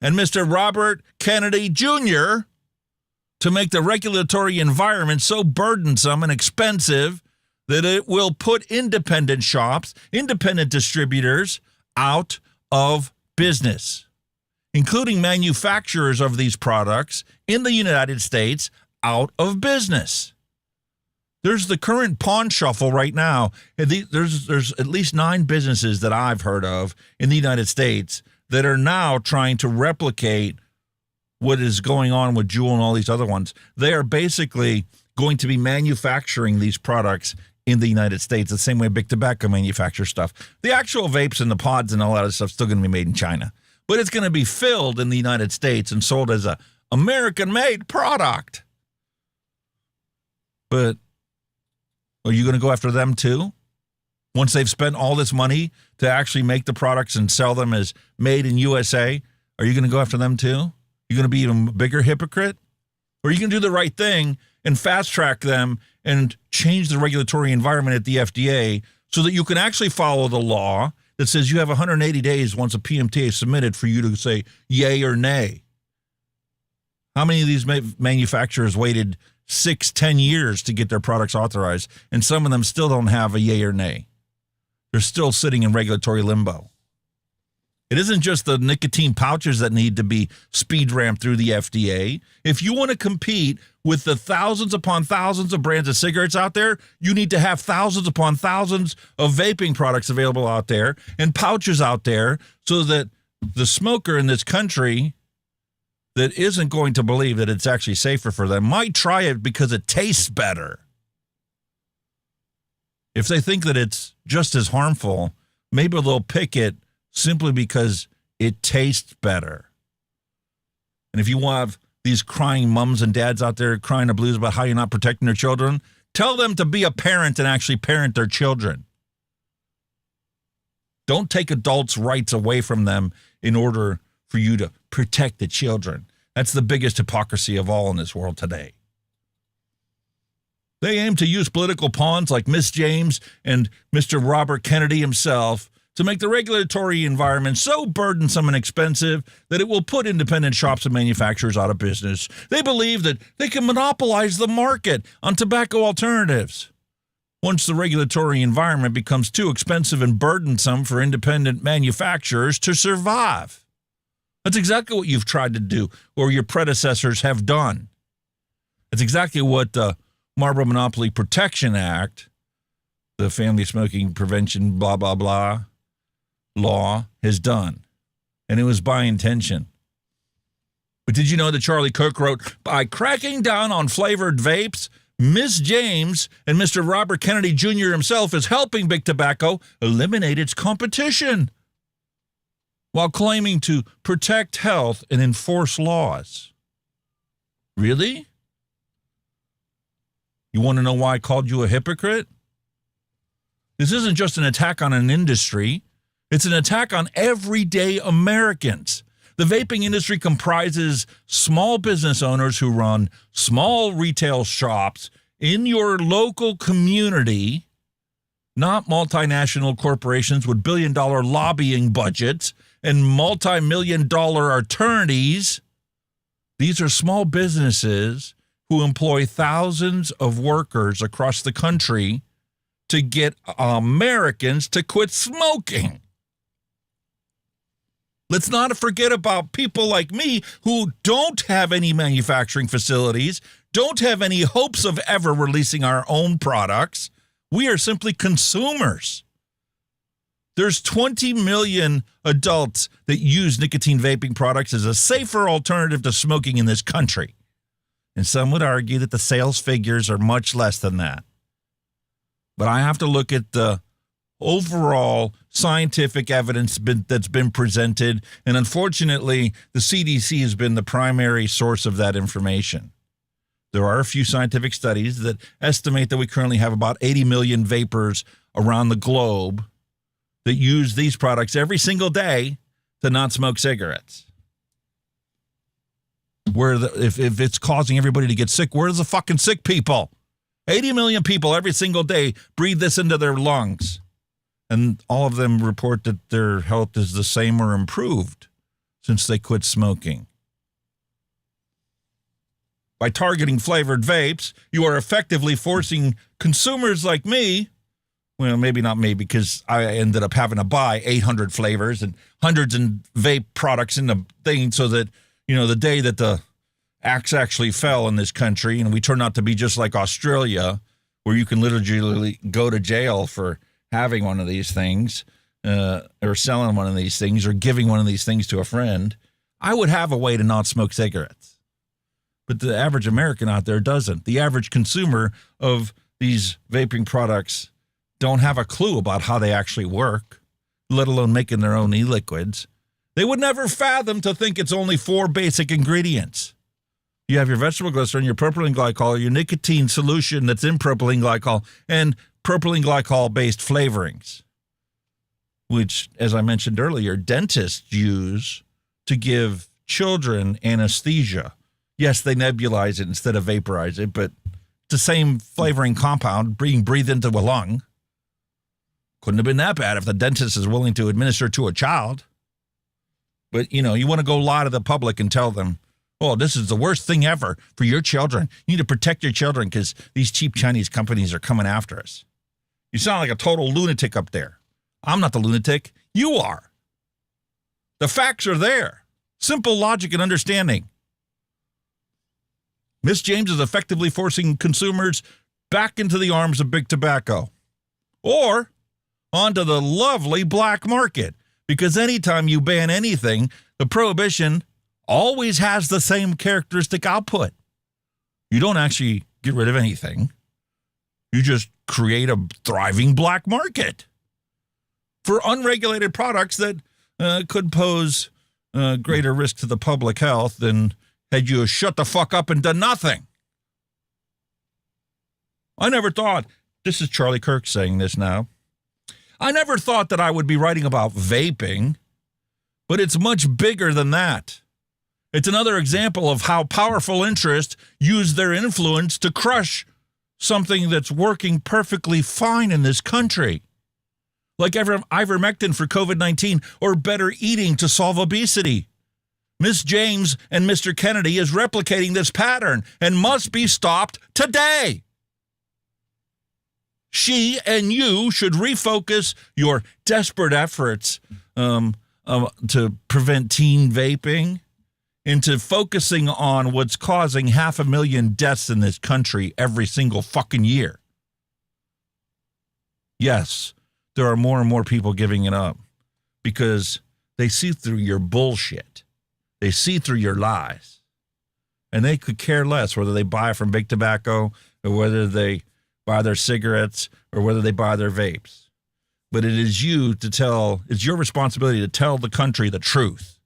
and Mr. Robert Kennedy Jr. to make the regulatory environment so burdensome and expensive that it will put independent shops, independent distributors out of business, including manufacturers of these products in the United States out of business. There's the current pawn shuffle right now. There's at least 9 businesses that I've heard of in the United States that are now trying to replicate what is going on with Juul and all these other ones. They are basically going to be manufacturing these products in the United States the same way big tobacco manufactures stuff. The actual vapes and the pods and all that stuff is still going to be made in China, but it's going to be filled in the United States and sold as a American-made product. But are you going to go after them too? Once they've spent all this money to actually make the products and sell them as made in USA, are you going to go after them too? You're going to be even bigger hypocrite? Or you can do the right thing and fast track them and change the regulatory environment at the FDA so that you can actually follow the law that says you have 180 days once a PMTA is submitted for you to say yay or nay. How many of these manufacturers waited 6-10 years to get their products authorized, and some of them still don't have a yay or nay? They're still sitting in regulatory limbo. It isn't just the nicotine pouches that need to be speed ramped through the FDA. If you want to compete with the thousands upon thousands of brands of cigarettes out there, you need to have thousands upon thousands of vaping products available out there and pouches out there so that the smoker in this country that isn't going to believe that it's actually safer for them might try it because it tastes better. If they think that it's just as harmful, maybe they'll pick it simply because it tastes better. And if you have these crying mums and dads out there crying the blues about how you're not protecting their children, tell them to be a parent and actually parent their children. Don't take adults' rights away from them in order for you to protect the children. That's the biggest hypocrisy of all in this world today. They aim to use political pawns like Miss James and Mr. Robert Kennedy himself to make the regulatory environment so burdensome and expensive that it will put independent shops and manufacturers out of business. They believe that they can monopolize the market on tobacco alternatives. Once the regulatory environment becomes too expensive and burdensome for independent manufacturers to survive. That's exactly what you've tried to do, or your predecessors have done. That's exactly what the Marlboro Monopoly Protection Act, the Family Smoking Prevention blah, blah, blah, law has done. And it was by intention. But did you know that Charlie Cook wrote, by cracking down on flavored vapes, Miss James and Mr. Robert Kennedy Jr. himself is helping big tobacco eliminate its competition while claiming to protect health and enforce laws. Really? You want to know why I called you a hypocrite? This isn't just an attack on an industry. It's an attack on everyday Americans. The vaping industry comprises small business owners who run small retail shops in your local community, not multinational corporations with billion-dollar lobbying budgets and multi-million-dollar attorneys. These are small businesses who employ thousands of workers across the country to get Americans to quit smoking. Let's not forget about people like me who don't have any manufacturing facilities, don't have any hopes of ever releasing our own products. We are simply consumers. There's 20 million adults that use nicotine vaping products as a safer alternative to smoking in this country. And some would argue that the sales figures are much less than that. But I have to look at the overall scientific evidence that's been presented, and unfortunately, the CDC has been the primary source of that information. There are a few scientific studies that estimate that we currently have about 80 million vapors around the globe that use these products every single day to not smoke cigarettes. If it's causing everybody to get sick, where's the fucking sick people? 80 million people every single day breathe this into their lungs. And all of them report that their health is the same or improved since they quit smoking. By targeting flavored vapes, you are effectively forcing consumers like me, well, maybe not me because I ended up having to buy 800 flavors and hundreds of vape products in the thing so that, the day that the axe actually fell in this country and we turn out to be just like Australia, where you can literally go to jail for having one of these things or selling one of these things or giving one of these things to a friend, I would have a way to not smoke cigarettes. But the average American out there doesn't. The average consumer of these vaping products don't have a clue about how they actually work, let alone making their own e-liquids. They would never fathom to think it's only 4 basic ingredients. You have your vegetable glycerin, your propylene glycol, your nicotine solution that's in propylene glycol, and propylene glycol-based flavorings, which, as I mentioned earlier, dentists use to give children anesthesia. Yes, they nebulize it instead of vaporize it, but it's the same flavoring compound being breathed into a lung. Couldn't have been that bad if the dentist is willing to administer to a child. But, you want to go lie to the public and tell them, oh, this is the worst thing ever for your children. You need to protect your children because these cheap Chinese companies are coming after us. You sound like a total lunatic up there. I'm not the lunatic. You are. The facts are there. Simple logic and understanding. Miss James is effectively forcing consumers back into the arms of big tobacco or onto the lovely black market, because anytime you ban anything, the prohibition always has the same characteristic output. You don't actually get rid of anything. You just create a thriving black market for unregulated products that could pose greater risk to the public health than had you shut the fuck up and done nothing. I never thought, this is Charlie Kirk saying this now, I never thought that I would be writing about vaping, but it's much bigger than that. It's another example of how powerful interests use their influence to crush something that's working perfectly fine in this country. Like ivermectin for COVID-19 or better eating to solve obesity. Miss James and Mr. Kennedy is replicating this pattern and must be stopped today. She and you should refocus your desperate efforts to prevent teen vaping into focusing on what's causing 500,000 deaths in this country every single fucking year. Yes, there are more and more people giving it up because they see through your bullshit. They see through your lies. And they could care less whether they buy from big tobacco or whether they buy their cigarettes or whether they buy their vapes. But it is it's your responsibility to tell the country the truth.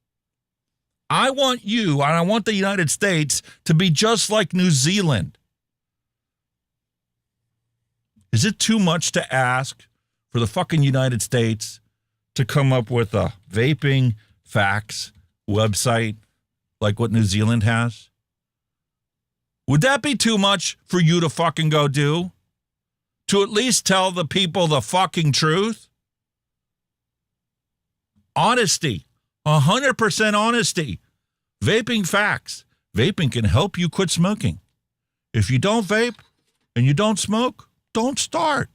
I want you, and I want the United States to be just like New Zealand. Is it too much to ask for the fucking United States to come up with a vaping facts website like what New Zealand has? Would that be too much for you to fucking go do? To at least tell the people the fucking truth? Honesty. 100% honesty. Vaping facts. Vaping can help you quit smoking. If you don't vape and you don't smoke, don't start.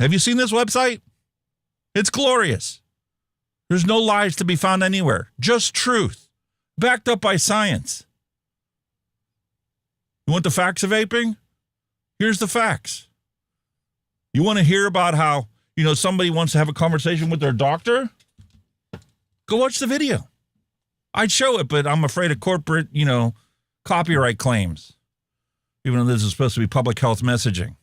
Have you seen this website? It's glorious. There's no lies to be found anywhere. Just truth, backed up by science. You want the facts of vaping? Here's the facts. You want to hear about how, somebody wants to have a conversation with their doctor? Go watch the video. I'd show it, but I'm afraid of corporate, copyright claims, even though this is supposed to be public health messaging.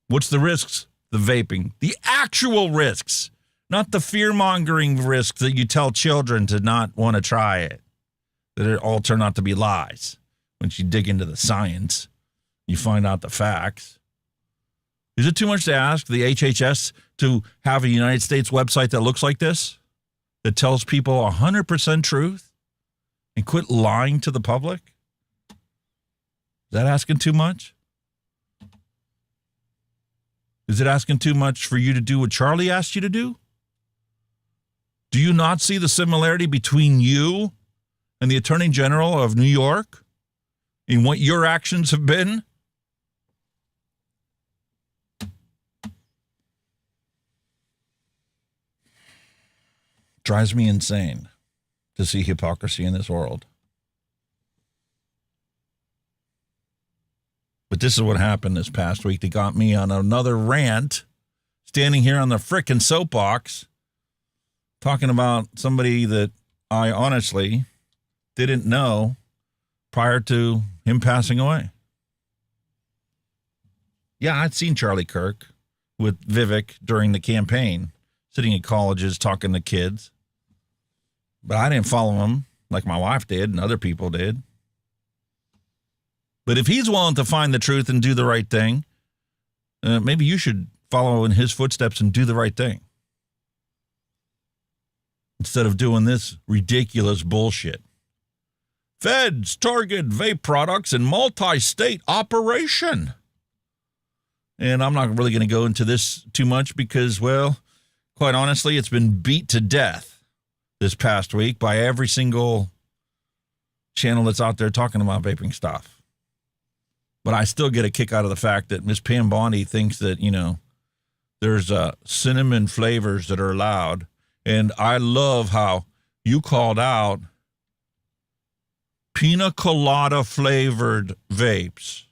What's the risks? The vaping. The actual risks, not the fear-mongering risks that you tell children to not want to try it, that it all turn out to be lies. Once you dig into the science, you find out the facts. Is it too much to ask the HHS to have a United States website that looks like this, that tells people 100% truth, and quit lying to the public? Is that asking too much? Is it asking too much for you to do what Charlie asked you to do? Do you not see the similarity between you and the Attorney General of New York in what your actions have been? Drives me insane to see hypocrisy in this world. But this is what happened this past week that got me on another rant, standing here on the frickin' soapbox, talking about somebody that I honestly didn't know prior to him passing away. Yeah, I'd seen Charlie Kirk with Vivek during the campaign, sitting in colleges talking to kids. But I didn't follow him like my wife did and other people did. But if he's willing to find the truth and do the right thing, maybe you should follow in his footsteps and do the right thing, instead of doing this ridiculous bullshit. Feds target vape products in multi-state operation. And I'm not really going to go into this too much because, well, quite honestly, it's been beat to death this past week by every single channel that's out there talking about vaping stuff. But I still get a kick out of the fact that Miss Pam Bondi thinks that, there's cinnamon flavors that are allowed. And I love how you called out pina colada flavored vapes.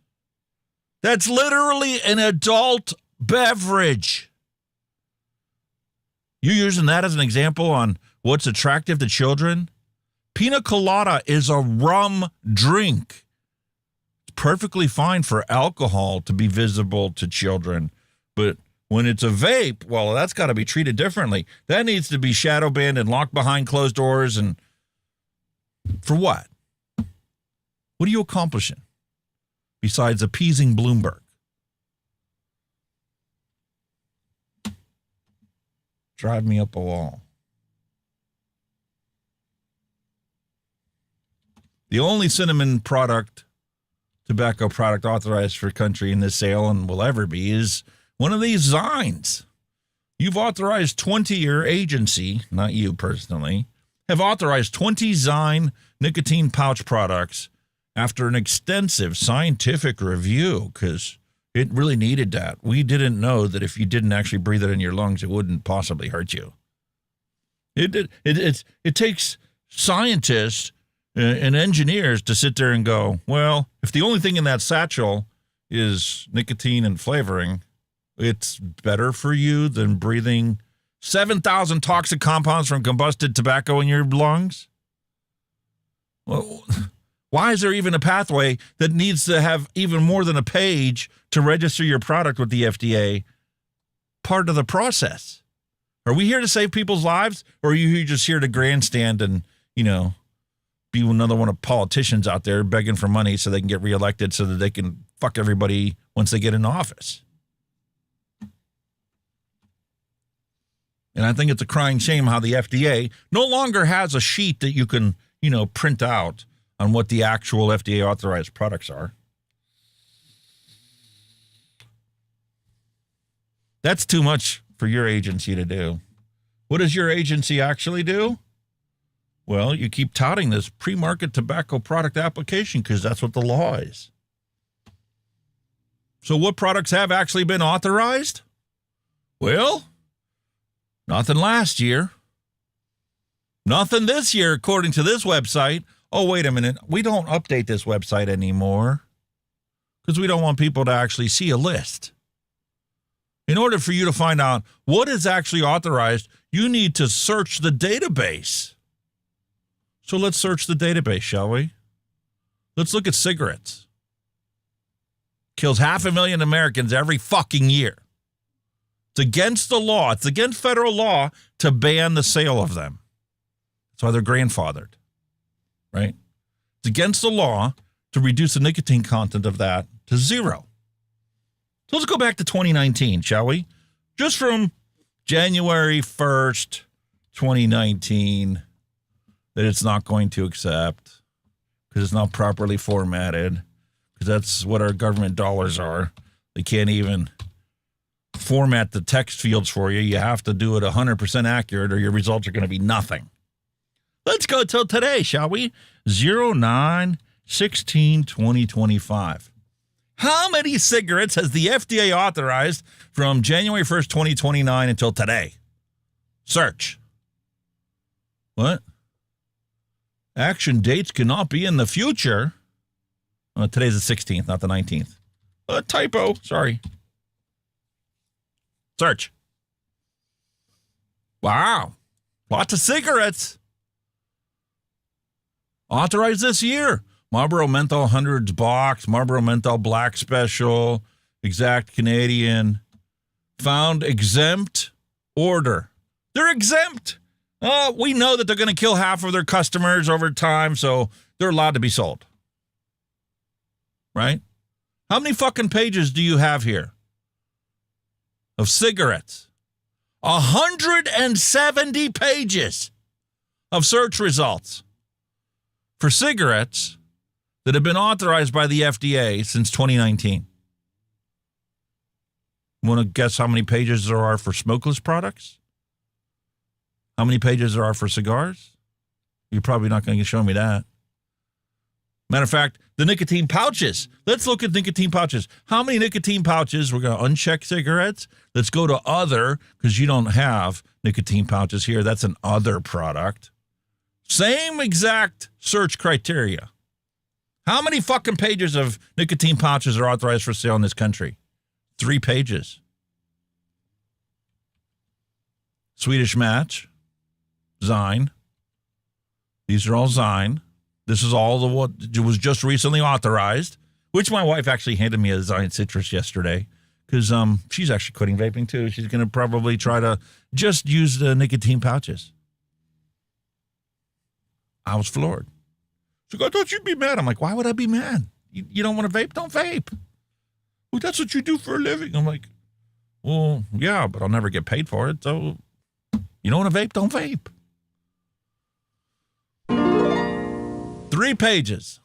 That's literally an adult beverage. You using that as an example on what's attractive to children? Pina colada is a rum drink. It's perfectly fine for alcohol to be visible to children, but when it's a vape, well, that's got to be treated differently. That needs to be shadow banned and locked behind closed doors. And for what? What are you accomplishing besides appeasing Bloomberg? Drive me up a wall. The only cinnamon tobacco product authorized for country in this sale and will ever be is one of these Zines. You've authorized 20, your agency, not you personally, have authorized 20 Zine nicotine pouch products after an extensive scientific review, because it really needed that. We didn't know that if you didn't actually breathe it in your lungs, it wouldn't possibly hurt you. It takes scientists and engineers to sit there and go, well, if the only thing in that satchel is nicotine and flavoring, it's better for you than breathing 7,000 toxic compounds from combusted tobacco in your lungs? Well, why is there even a pathway that needs to have even more than a page to register your product with the FDA? Part of the process. Are we here to save people's lives, or are you just here to grandstand and, be another one of politicians out there begging for money so they can get reelected so that they can fuck everybody once they get in office? And I think it's a crying shame how the FDA no longer has a sheet that you can, print out on what the actual FDA authorized products are. That's too much for your agency to do. What does your agency actually do? Well, you keep touting this pre-market tobacco product application because that's what the law is. So what products have actually been authorized? Well, nothing last year. Nothing this year, according to this website. oh, wait a minute, we don't update this website anymore because we don't want people to actually see a list. In order for you to find out what is actually authorized, you need to search the database. So let's search the database, shall we? Let's look at cigarettes. Kills 500,000 Americans every fucking year. It's against the law. It's against federal law to ban the sale of them. That's why they're grandfathered, right? It's against the law to reduce the nicotine content of that to zero. So let's go back to 2019, shall we? Just from January 1st, 2019, that it's not going to accept because it's not properly formatted, because that's what our government dollars are. They can't even format the text fields for you. You have to do it 100% accurate or your results are going to be nothing. Let's go till today, shall we? 09/16/2025. How many cigarettes has the FDA authorized from January 1st, 2029 until today? Search. What? Action dates cannot be in the future. Today's the 16th, not the 19th. Typo. Sorry. Search. Wow. Lots of cigarettes. Authorized this year. Marlboro Menthol Hundreds Box, Marlboro Menthol Black Special, Exact Canadian. Found exempt order. They're exempt. We know that they're going to kill half of their customers over time, so they're allowed to be sold. Right? How many fucking pages do you have here of cigarettes? 170 pages of search results for cigarettes that have been authorized by the FDA since 2019. Want to guess how many pages there are for smokeless products? How many pages there are for cigars? You're probably not going to show me that. Matter of fact, the nicotine pouches. Let's look at nicotine pouches. How many nicotine pouches? We're going to uncheck cigarettes. Let's go to other, because you don't have nicotine pouches here. That's an other product. Same exact search criteria. How many fucking pages of nicotine pouches are authorized for sale in this country? 3 pages. Swedish Match. Zine. These are all Zine. This is all the what was just recently authorized, which my wife actually handed me a Zine Citrus yesterday because she's actually quitting vaping too. She's going to probably try to just use the nicotine pouches. I was floored. She's like, I thought you'd be mad. I'm like, why would I be mad? You don't want to vape? Don't vape. Well, that's what you do for a living. I'm like, well, yeah, but I'll never get paid for it. So you don't want to vape? Don't vape. 3 pages.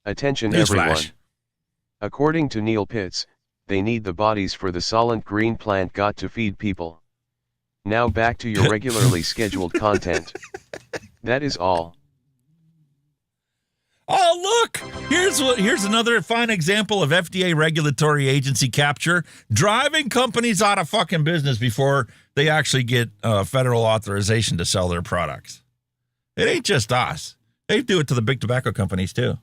Attention Newsflash. everyone. According to Neil Pitts, they need the bodies for the Solent Green plant got to feed people. Now back to your regularly scheduled content. That is all. Oh, look! Here's another fine example of FDA regulatory agency capture, driving companies out of fucking business before they actually get federal authorization to sell their products. It ain't just us. They do it to the big tobacco companies, too.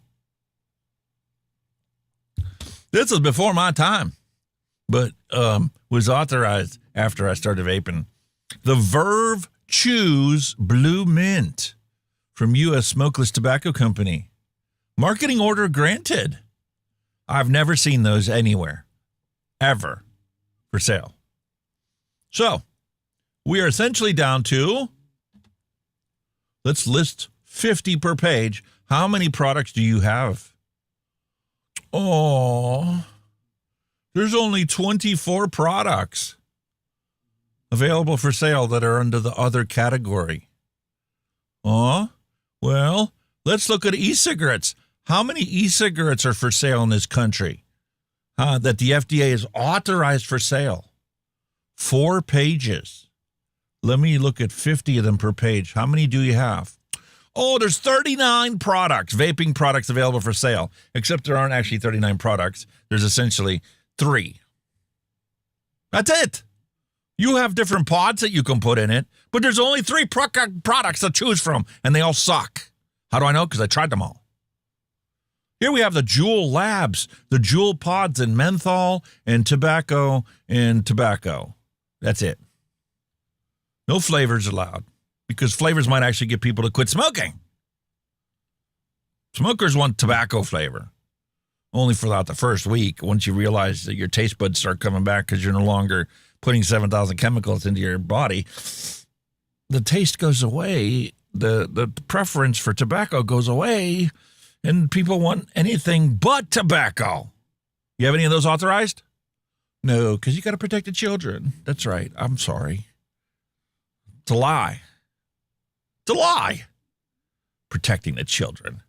This was before my time, but was authorized after I started vaping. The Verve Chews Blue Mint from U.S. Smokeless Tobacco Company. Marketing order granted. I've never seen those anywhere, ever, for sale. So, we are essentially down to, let's list 50 per page. How many products do you have? Oh, there's only 24 products available for sale that are under the other category. Oh, well, let's look at e-cigarettes. How many e-cigarettes are for sale in this country that the FDA is authorized for sale? 4 pages. Let me look at 50 of them per page. How many do you have? Oh, there's 39 products, vaping products available for sale, except there aren't actually 39 products. There's essentially 3. That's it. You have different pods that you can put in it, but there's only 3 products to choose from, and they all suck. How do I know? Because I tried them all. Here we have the Juul Labs, the Juul pods and menthol and tobacco and tobacco. That's it. No flavors allowed because flavors might actually get people to quit smoking. Smokers want tobacco flavor. Only for about the first week, once you realize that your taste buds start coming back because you're no longer putting 7,000 chemicals into your body, the taste goes away, the preference for tobacco goes away, and people want anything but tobacco. You have any of those authorized? No, because you got to protect the children. That's right. I'm sorry. It's a lie. It's a lie. Protecting the children.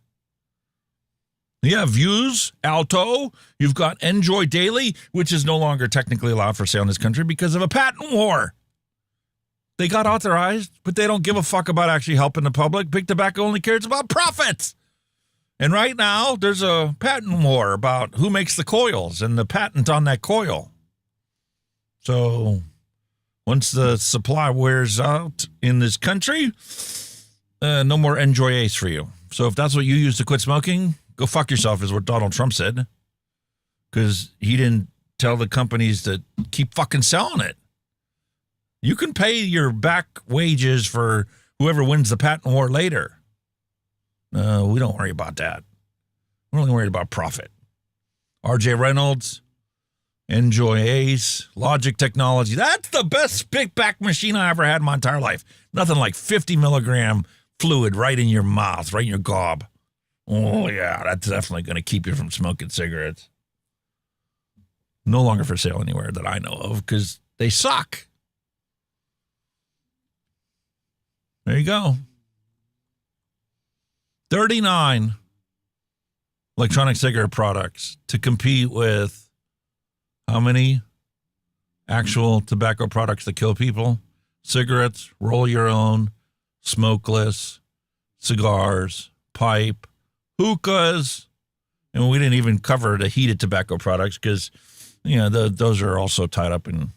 You have Views, Alto. You've got Enjoy Daily, which is no longer technically allowed for sale in this country because of a patent war. They got authorized, but they don't give a fuck about actually helping the public. Big Tobacco only cares about profits. And right now, there's a patent war about who makes the coils and the patent on that coil. So once the supply wears out in this country, no more Enjoy Ace for you. So if that's what you use to quit smoking, go fuck yourself is what Donald Trump said. Because he didn't tell the companies to keep fucking selling it. You can pay your back wages for whoever wins the patent war later. We don't worry about that. We're only worried about profit. RJ Reynolds, Enjoy Ace, Logic Technology. That's the best big back machine I ever had in my entire life. Nothing like 50 milligram fluid right in your mouth, right in your gob. Oh, yeah, that's definitely going to keep you from smoking cigarettes. No longer for sale anywhere that I know of because they suck. There you go. 39 electronic cigarette products to compete with how many actual tobacco products that kill people? Cigarettes, roll your own, smokeless, cigars, pipe, hookahs, and we didn't even cover the heated tobacco products because, those are also tied up in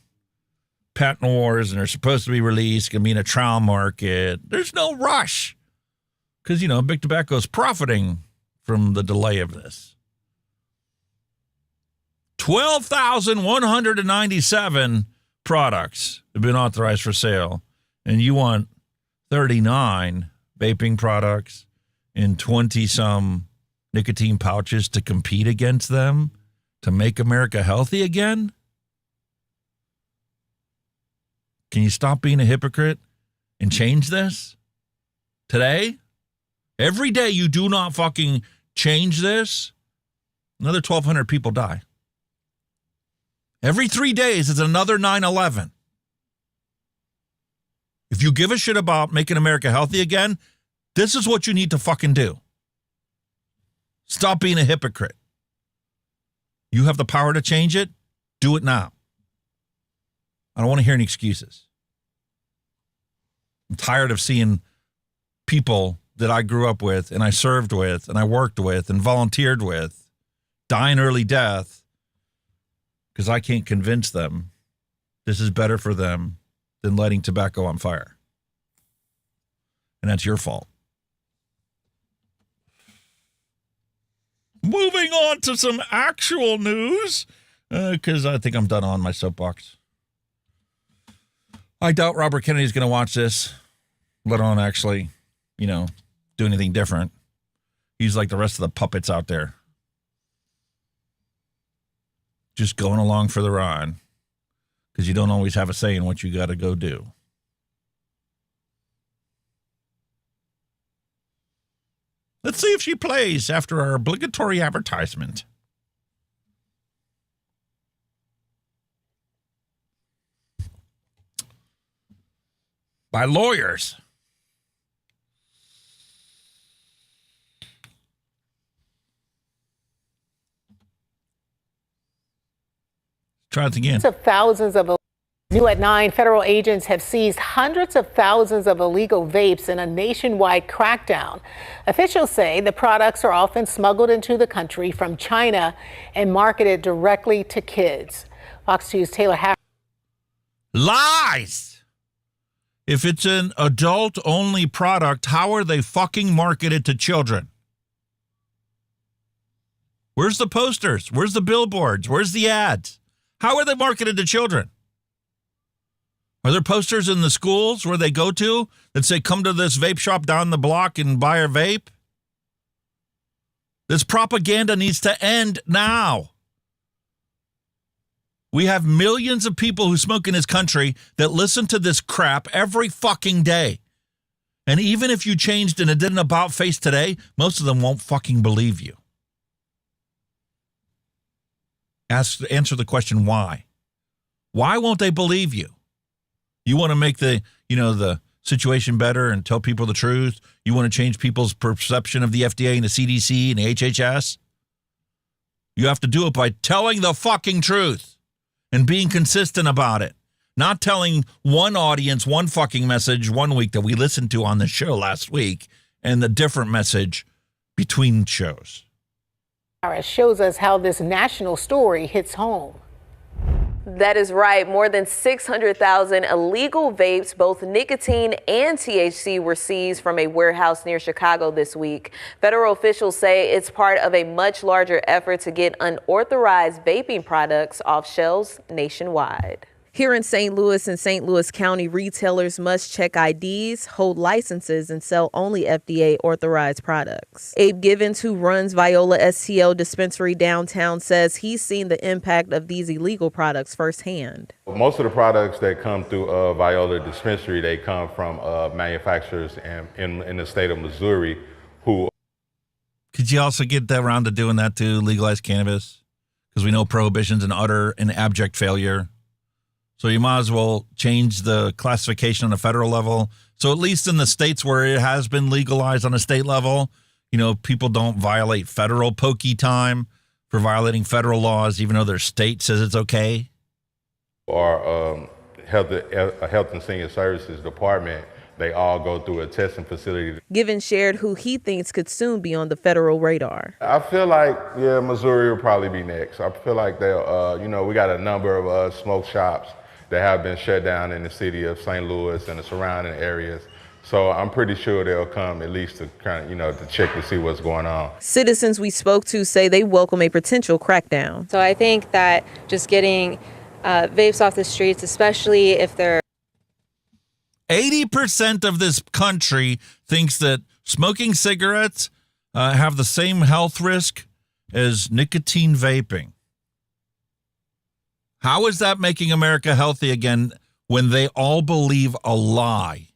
patent wars and are supposed to be released, going to be in a trial market. There's no rush because, Big Tobacco is profiting from the delay of this. 12,197 products have been authorized for sale, and you want 39 vaping products and 20-some nicotine pouches to compete against them to make America healthy again? Can you stop being a hypocrite and change this today? Every day you do not fucking change this, another 1,200 people die. Every 3 days is another 9/11. If you give a shit about making America healthy again, this is what you need to fucking do. Stop being a hypocrite. You have the power to change it. Do it now. I don't want to hear any excuses. I'm tired of seeing people that I grew up with and I served with and I worked with and volunteered with die an early death because I can't convince them this is better for them than lighting tobacco on fire. And that's your fault. Moving on to some actual news, because I think I'm done on my soapbox. I doubt Robert Kennedy's going to watch this, let alone actually, do anything different. He's like the rest of the puppets out there. Just going along for the ride, because you don't always have a say in what you got to go do. Let's see if she plays after our obligatory advertisement. By lawyers. Try it again. Thousands of New at 9, federal agents have seized hundreds of thousands of illegal vapes in a nationwide crackdown. Officials say the products are often smuggled into the country from China and marketed directly to kids. Fox 2's Taylor Harris. Lies! If it's an adult-only product, how are they fucking marketed to children? Where's the posters? Where's the billboards? Where's the ads? How are they marketed to children? Are there posters in the schools where they go to that say, come to this vape shop down the block and buy a vape? This propaganda needs to end now. We have millions of people who smoke in this country that listen to this crap every fucking day. And even if you changed and it did an about face today, most of them won't fucking believe you. Answer the question, why? Why won't they believe you? You want to make the situation better and tell people the truth? You want to change people's perception of the FDA and the CDC and the HHS? You have to do it by telling the fucking truth and being consistent about it. Not telling one audience one fucking message one week that we listened to on the show last week and the different message between shows. Shows us how this national story hits home. That is right. More than 600,000 illegal vapes, both nicotine and THC, were seized from a warehouse near Chicago this week. Federal officials say it's part of a much larger effort to get unauthorized vaping products off shelves nationwide. Here in St. Louis and St. Louis County, retailers must check IDs, hold licenses, and sell only FDA-authorized products. Abe Givens, who runs Viola STL dispensary downtown, says he's seen the impact of these illegal products firsthand. Most of the products that come through Viola dispensary, they come from manufacturers in the state of Missouri who... Could you also get around to doing that to legalize cannabis? Because we know prohibition's an utter and abject failure. So you might as well change the classification on a federal level. So at least in the states where it has been legalized on a state level, people don't violate federal pokey time for violating federal laws, even though their state says it's okay. Or Health and Senior Services Department, they all go through a testing facility. Givens shared who he thinks could soon be on the federal radar. I feel like, Missouri will probably be next. I feel like they'll, we got a number of smoke shops that have been shut down in the city of St. Louis and the surrounding areas. So I'm pretty sure they'll come at least to kind of, to check to see what's going on. Citizens we spoke to say they welcome a potential crackdown. So I think that just getting vapes off the streets, especially if they're 80% of this country thinks that smoking cigarettes have the same health risk as nicotine vaping. How is that making America healthy again when they all believe a lie?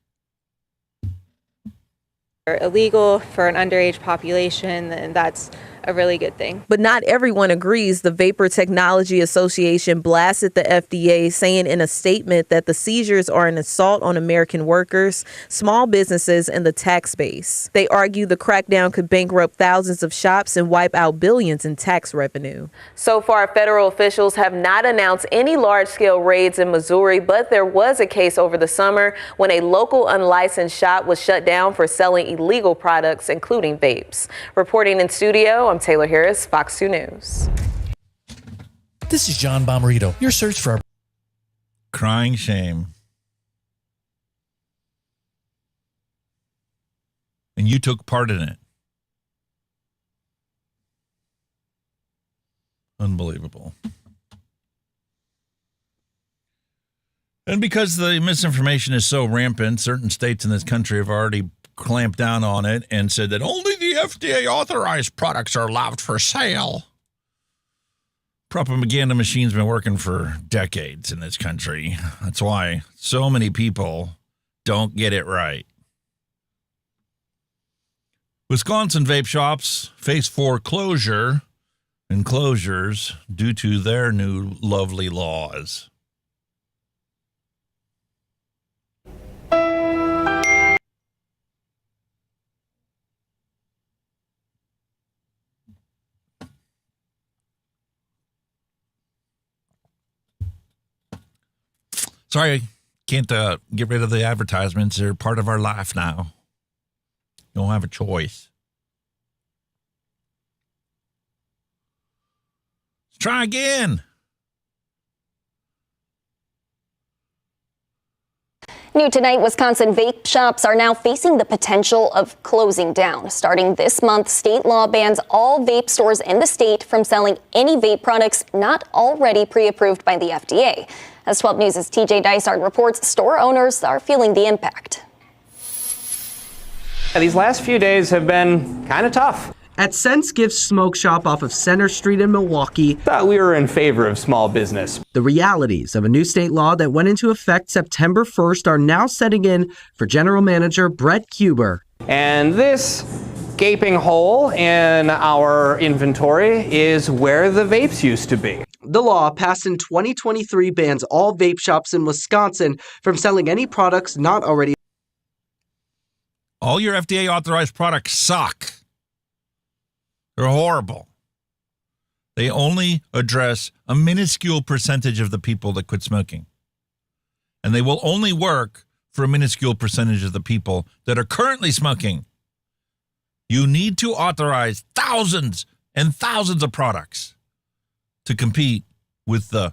illegal for an underage population, and that's a really good thing. But not everyone agrees. The Vapor Technology Association blasted the FDA, saying in a statement that the seizures are an assault on American workers, small businesses, and the tax base. They argue the crackdown could bankrupt thousands of shops and wipe out billions in tax revenue. So far, federal officials have not announced any large-scale raids in Missouri, but there was a case over the summer when a local unlicensed shop was shut down for selling illegal products, including vapes. Reporting in studio, I'm Taylor Harris, Fox 2 News. This is John Bomarito. Your search for our crying shame. And you took part in it. Unbelievable. And because the misinformation is so rampant, certain states in this country have already clamped down on it and said that only the FDA authorized products are allowed for sale. Propaganda machine's been working for decades in this country. That's why so many people don't get it right. Wisconsin vape shops face foreclosure and closures due to their new lovely laws. Sorry, can't get rid of the advertisements. They're part of our life now. Don't have a choice. Let's try again. New tonight, Wisconsin vape shops are now facing the potential of closing down. Starting this month, state law bans all vape stores in the state from selling any vape products not already pre-approved by the FDA. As 12 News' TJ Dysart reports, store owners are feeling the impact. These last few days have been kind of tough. At Sense Gifts Smoke Shop off of Center Street in Milwaukee, Thought we were in favor of small business. the realities of a new state law that went into effect September 1st are now setting in for General Manager Brett Kuber. And this gaping hole in our inventory is where the vapes used to be. The law, passed in 2023, bans all vape shops in Wisconsin from selling any products not already. All your FDA authorized products suck. They're horrible. They only address a minuscule percentage of the people that quit smoking. And they will only work for a minuscule percentage of the people that are currently smoking. You need to authorize thousands and thousands of products to compete with the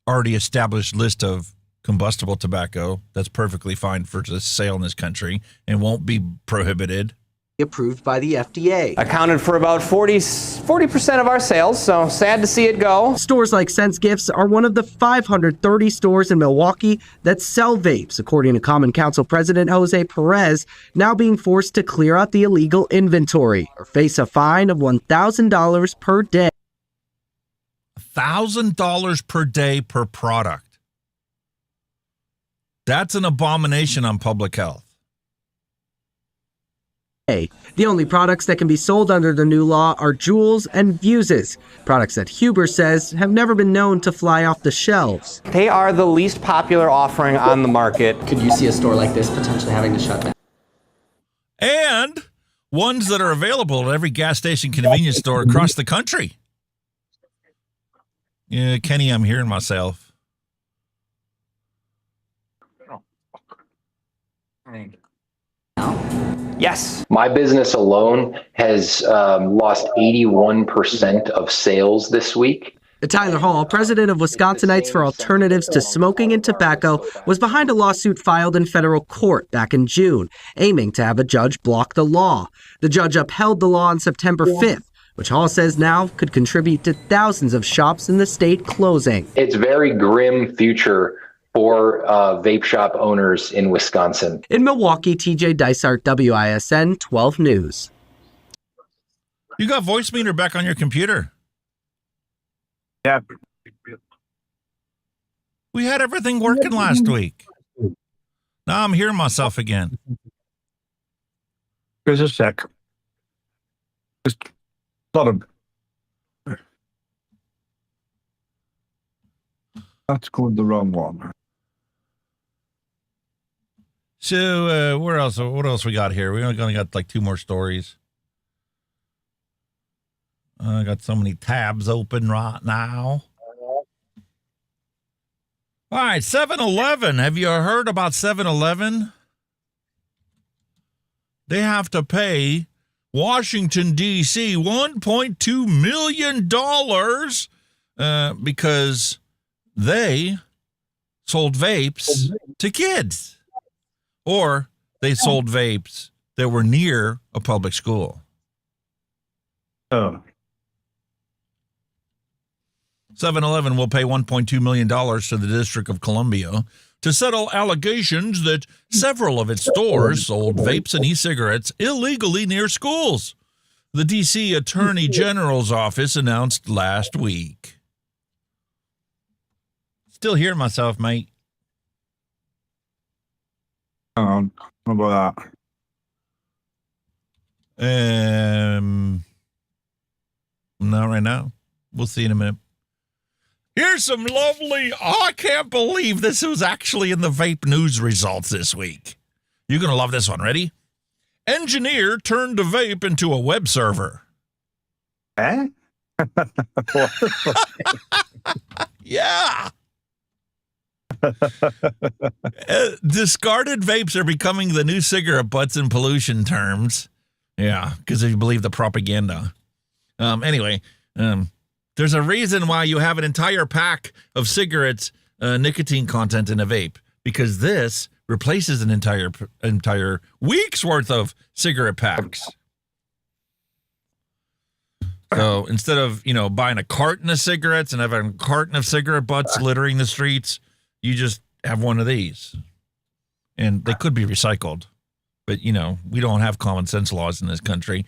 already established list of combustible tobacco that's perfectly fine for sale in this country and won't be prohibited. Approved by the FDA. Accounted for about 40% of our sales, so sad to see it go. Stores like Sense Gifts are one of the 530 stores in Milwaukee that sell vapes, according to Common Council President Jose Perez, now being forced to clear out the illegal inventory or face a fine of $1,000 per day. $1,000 per day per product. That's an abomination on public health. The only products that can be sold under the new law are Juuls and Fuses, products that Huber says have never been known to fly off the shelves. They are the least popular offering on the market. Could you see a store like this potentially having to shut down? And ones that are available at every gas station convenience store across the country. Yeah, Kenny, I'm hearing myself. Yes. My business alone has lost 81% of sales this week. Tyler Hall, president of Wisconsinites for Alternatives to Smoking and Tobacco, was behind a lawsuit filed in federal court back in June, aiming to have a judge block the law. The judge upheld the law on September 5th, which Hall says now could contribute to thousands of shops in the state closing. It's a very grim future for vape shop owners in Wisconsin. In Milwaukee, TJ Dysart, WISN 12 News. You got voice meter back on your computer. Yeah. We had everything working last week. Now I'm hearing myself again. There's a sec. Just lot of. That's called the wrong one. So where else? What else we got here? We only got like two more stories. I got so many tabs open right now. All right, 7-Eleven. Have you heard about 7-Eleven? They have to pay Washington, D.C. $1.2 million because they sold vapes to kids. Or they sold vapes that were near a public school. Oh. 7-Eleven will pay $1.2 million to the District of Columbia to settle allegations that several of its stores sold vapes and e-cigarettes illegally near schools. The D.C. Attorney General's office announced last week. Still hearing myself, mate. How about that? Not right now. We'll see in a minute. Here's some lovely, I can't believe this was actually in the vape news results this week. You're going to love this one. Ready? Engineer turned a vape into a web server. Eh? Yeah. Discarded vapes are becoming the new cigarette butts in pollution terms. Yeah, because if you believe the propaganda. Anyway, there's a reason why you have an entire pack of cigarettes nicotine content in a vape, because this replaces an entire week's worth of cigarette packs. So instead of, buying a carton of cigarettes and having a carton of cigarette butts littering the streets, you just have one of these. And they could be recycled. But, we don't have common sense laws in this country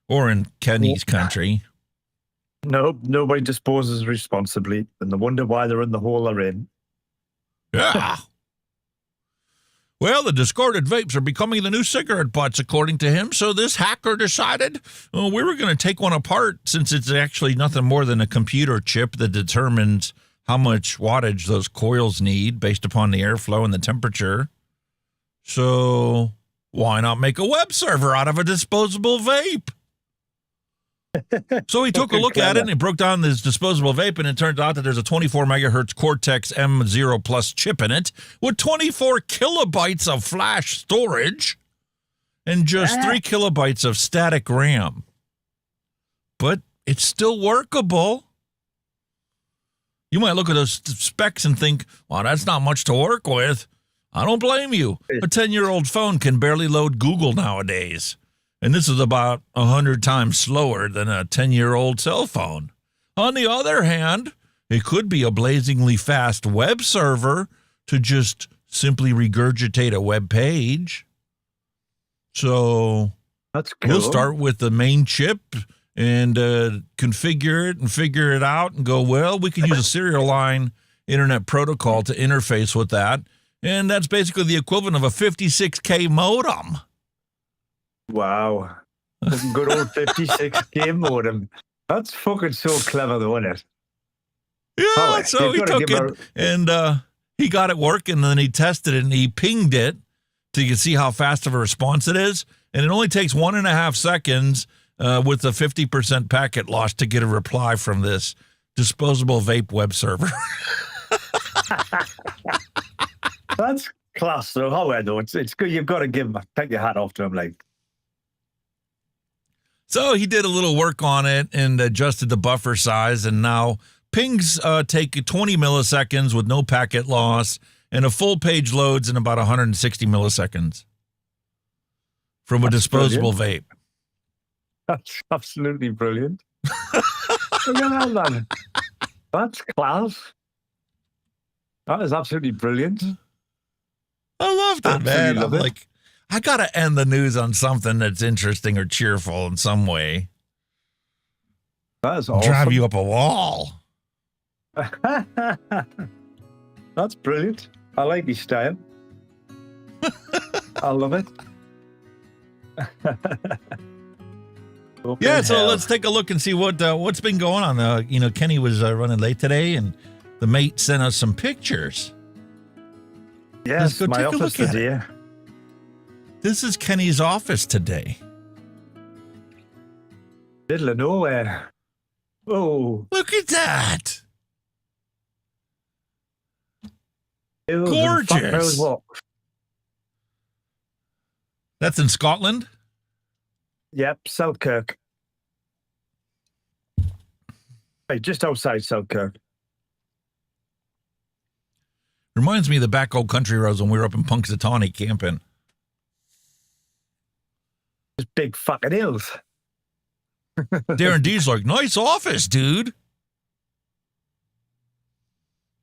or in Kenny's country. No, nobody disposes responsibly, and they wonder why they're in the hole they're in. Yeah. Well, the discarded vapes are becoming the new cigarette butts, according to him. So this hacker decided we were going to take one apart, since it's actually nothing more than a computer chip that determines how much wattage those coils need based upon the airflow and the temperature. So why not make a web server out of a disposable vape? So he took a look at it and he broke down this disposable vape, and it turned out that there's a 24 megahertz Cortex M0 Plus chip in it with 24 kilobytes of flash storage and just 3 kilobytes of static RAM. But it's still workable. You might look at those specs and think, well, that's not much to work with. I don't blame you. A 10-year-old phone can barely load Google nowadays. And this is about 100 times slower than a 10-year-old cell phone. On the other hand, it could be a blazingly fast web server to just simply regurgitate a web page. So that's cool. We'll start with the main chip and configure it and figure it out and go, well, we can use a serial line internet protocol to interface with that. And that's basically the equivalent of a 56K modem. Wow. Good old 56K modem. That's fucking so clever, though, isn't it? Yeah, so he took it and he got it working, and then he tested it and he pinged it so you can see how fast of a response it is. And it only takes 1.5 seconds with a 50% packet loss to get a reply from this disposable vape web server. That's class, though. However, it's good. You've got to take your hat off to him, like. So he did a little work on it and adjusted the buffer size, and now pings take 20 milliseconds with no packet loss, and a full page loads in about 160 milliseconds from a disposable vape. That's absolutely brilliant. Look at that, man. That's class. That is absolutely brilliant. I love that, man. I'm like, I got to end the news on something that's interesting or cheerful in some way. That is awesome. Drive you up a wall. That's brilliant. I like his style. I love it. Yeah, so let's take a look and see what's been going on. Kenny was running late today, and the mate sent us some pictures. Yes, my office today. This is Kenny's office today. Middle of nowhere. Oh. Look at that. Gorgeous. That's in Scotland? Yep, Selkirk. Hey, just outside Selkirk. Reminds me of the back old country roads when we were up in Punxsutawney camping. Just big fucking hills. Darren D's like, nice office, dude.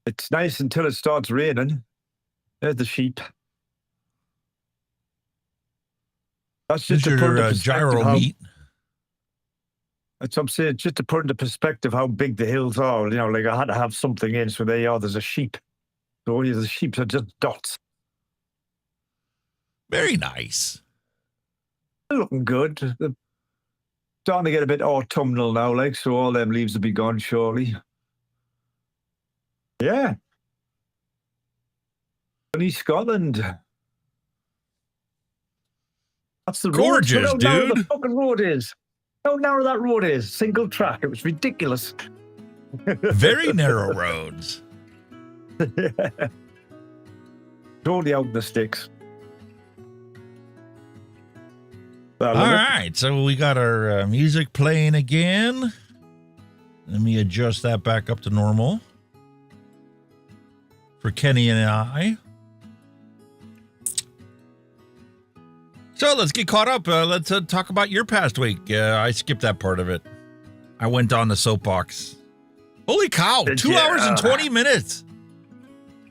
It's nice until it starts raining. There's the sheep. That's just to put into perspective meat. That's what I'm saying. Just to put into perspective how big the hills are. Like I had to have something in, so there you are. There's a sheep. So all the sheep are just dots. Very nice. They're looking good. They're starting to get a bit autumnal now, like, so all them leaves will be gone shortly. Yeah. Sunny Scotland. That's the gorgeous, road. Dude. How narrow the fucking road is. How narrow that road is. Single track. It was ridiculous. Very narrow roads. Yeah. Totally out in the sticks. All right, so we got our music playing again. Let me adjust that back up to normal for Kenny and I. So let's get caught up. Let's talk about your past week. I skipped that part of it. I went on the soapbox. Holy cow, 2 hours and 20 minutes.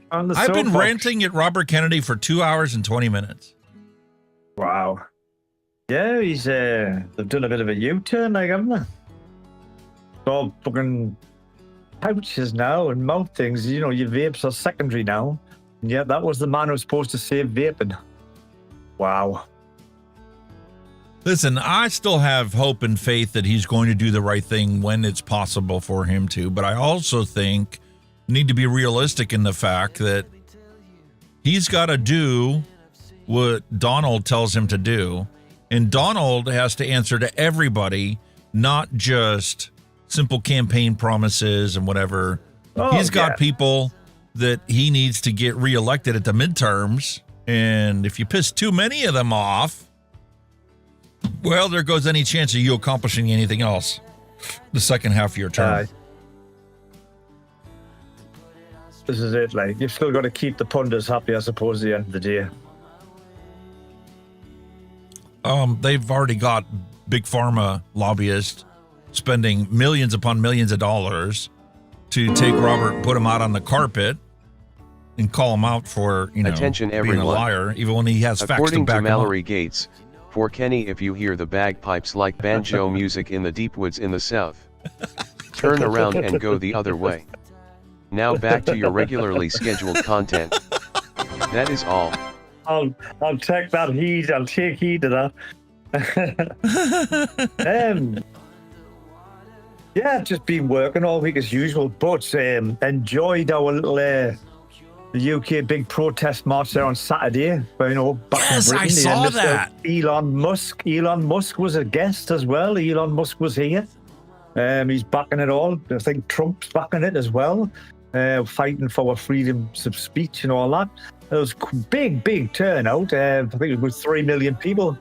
I've been ranting at Robert Kennedy for 2 hours and 20 minutes. Wow. Yeah, they've done a bit of a U-turn, like, haven't they? It's all fucking pouches now and mouth things. You know, your vapes are secondary now. And yeah, that was the man who was supposed to save vaping. Wow. Listen, I still have hope and faith that he's going to do the right thing when it's possible for him to, but I also think you need to be realistic in the fact that he's got to do what Donald tells him to do, and Donald has to answer to everybody, not just simple campaign promises and whatever. He's got people that he needs to get reelected at the midterms, and if you piss too many of them off, well, there goes any chance of you accomplishing anything else the second half of your term. This is it, like, you've still got to keep the pundits happy, I suppose, at the end of the day. They've already got big pharma lobbyists spending millions upon millions of dollars to take Robert and put him out on the carpet and call him out for, Attention, being everyone. a liar, even when he has facts to According back to him Mallory up. Gates, for Kenny, if you hear the bagpipes like banjo music in the deep woods in the south, turn around and go the other way. Now back to your regularly scheduled content. That is all. I'll take that heed. I'll take heed to that. Yeah, just been working all week as usual, but enjoyed our little the UK big protest march there on Saturday. Back in Britain. I saw that. Elon Musk was a guest as well. Elon Musk was here. He's backing it all. I think Trump's backing it as well. Fighting for our freedoms of speech and all that. It was big turnout. I think it was 3 million people.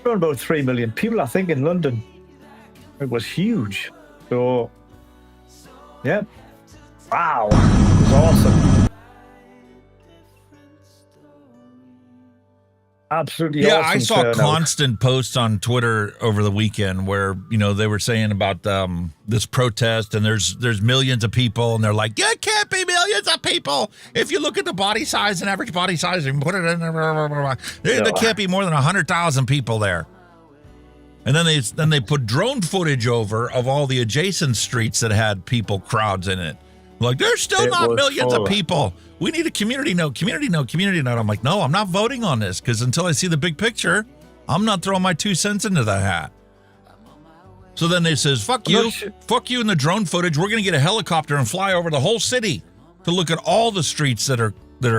Around about 3 million people, I think, in London. It was huge. So, yeah. Wow. It was awesome. Absolutely awesome. Yeah, I saw turnout. constant posts on Twitter over the weekend where, they were saying about this protest, and there's millions of people, and they're like, "Yeah, it can't be millions of people. If you look at the body size and average body size and put it in there can't be more than 100,000 people there." And then they put drone footage over of all the adjacent streets that had crowds in it. Like, there's still not millions of people. We need a community note. I'm like, no, I'm not voting on this, because until I see the big picture, I'm not throwing my 2 cents into the hat. So then they says, fuck you in the drone footage. We're going to get a helicopter and fly over the whole city to look at all the streets that are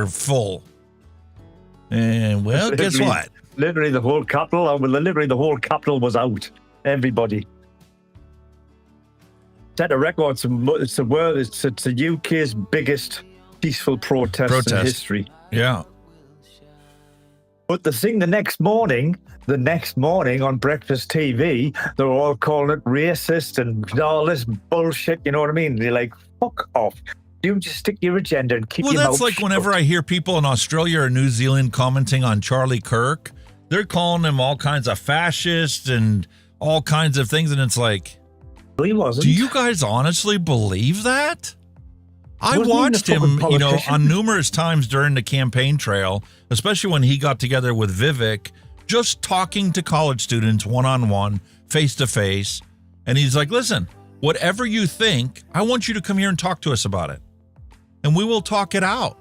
full. And, well, guess what? Literally the whole capital was out. Everybody. Set a record. It's the UK's biggest peaceful protest in history. Yeah. But the thing the next morning on breakfast TV, they're all calling it racist and all this bullshit, you know what I mean? They're like, fuck off. You just stick your agenda and keep your mouth Well, that's like shut. whenever I hear people in Australia or New Zealand commenting on Charlie Kirk, they're calling him all kinds of fascists and all kinds of things, and it's like, he wasn't. Do you guys honestly believe that? I Wasn't he watched a fucking him, politician? on numerous times during the campaign trail, especially when he got together with Vivek, just talking to college students one-on-one, face-to-face. And he's like, listen, whatever you think, I want you to come here and talk to us about it. And we will talk it out.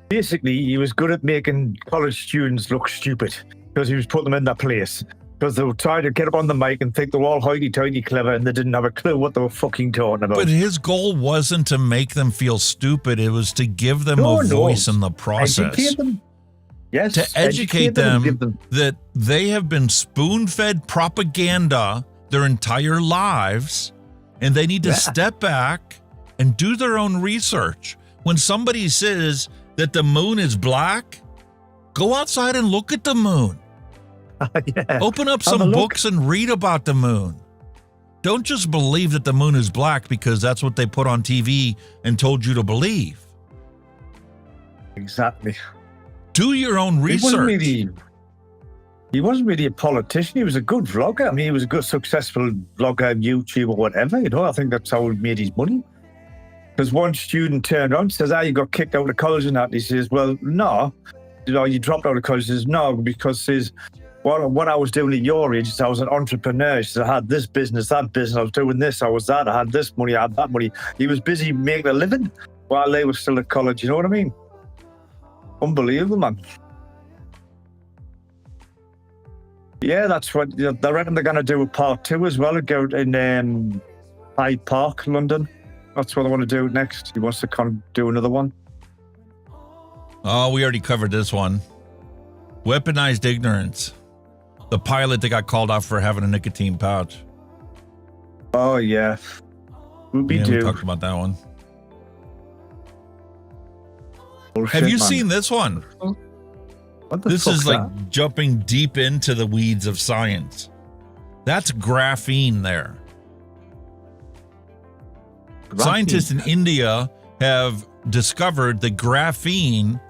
Basically, he was good at making college students look stupid because he was putting them in their place. Because they were trying to get up on the mic and think they were all hoity-toity clever and they didn't have a clue what they were fucking talking about. But his goal wasn't to make them feel stupid. It was to give them a voice in the process. Educate them. Yes. To educate them. them that they have been spoon-fed propaganda their entire lives, and they need to step back and do their own research. When somebody says that the moon is black, go outside and look at the moon. Open up some books and read about the moon. Don't just believe that the moon is black because that's what they put on TV and told you to believe. Exactly. Do your own research. He wasn't really a politician. He was a good vlogger. I mean, he was a good, successful vlogger, YouTuber, whatever. You know, I think that's how he made his money. Because one student turned around and says, you got kicked out of college and that. And he says, well, no. You know, you dropped out of college. He says, no, because says, what I was doing at your age is I was an entrepreneur. He says, I had this business, that business. I was doing this, I was that. I had this money, I had that money. He was busy making a living while they were still at college. You know what I mean? Unbelievable, man. Yeah, that's what they reckon they're going to do a part 2 as well. Go in Hyde Park, London. That's what they want to do next. He wants to do another one. Oh, we already covered this one. Weaponized ignorance. The pilot that got called out for having a nicotine pouch. Oh, yeah. We talked about that one. Bullshit, have you man. seen this one? This is like jumping deep into the weeds of science. That's graphene there. Scientists in India have discovered that graphene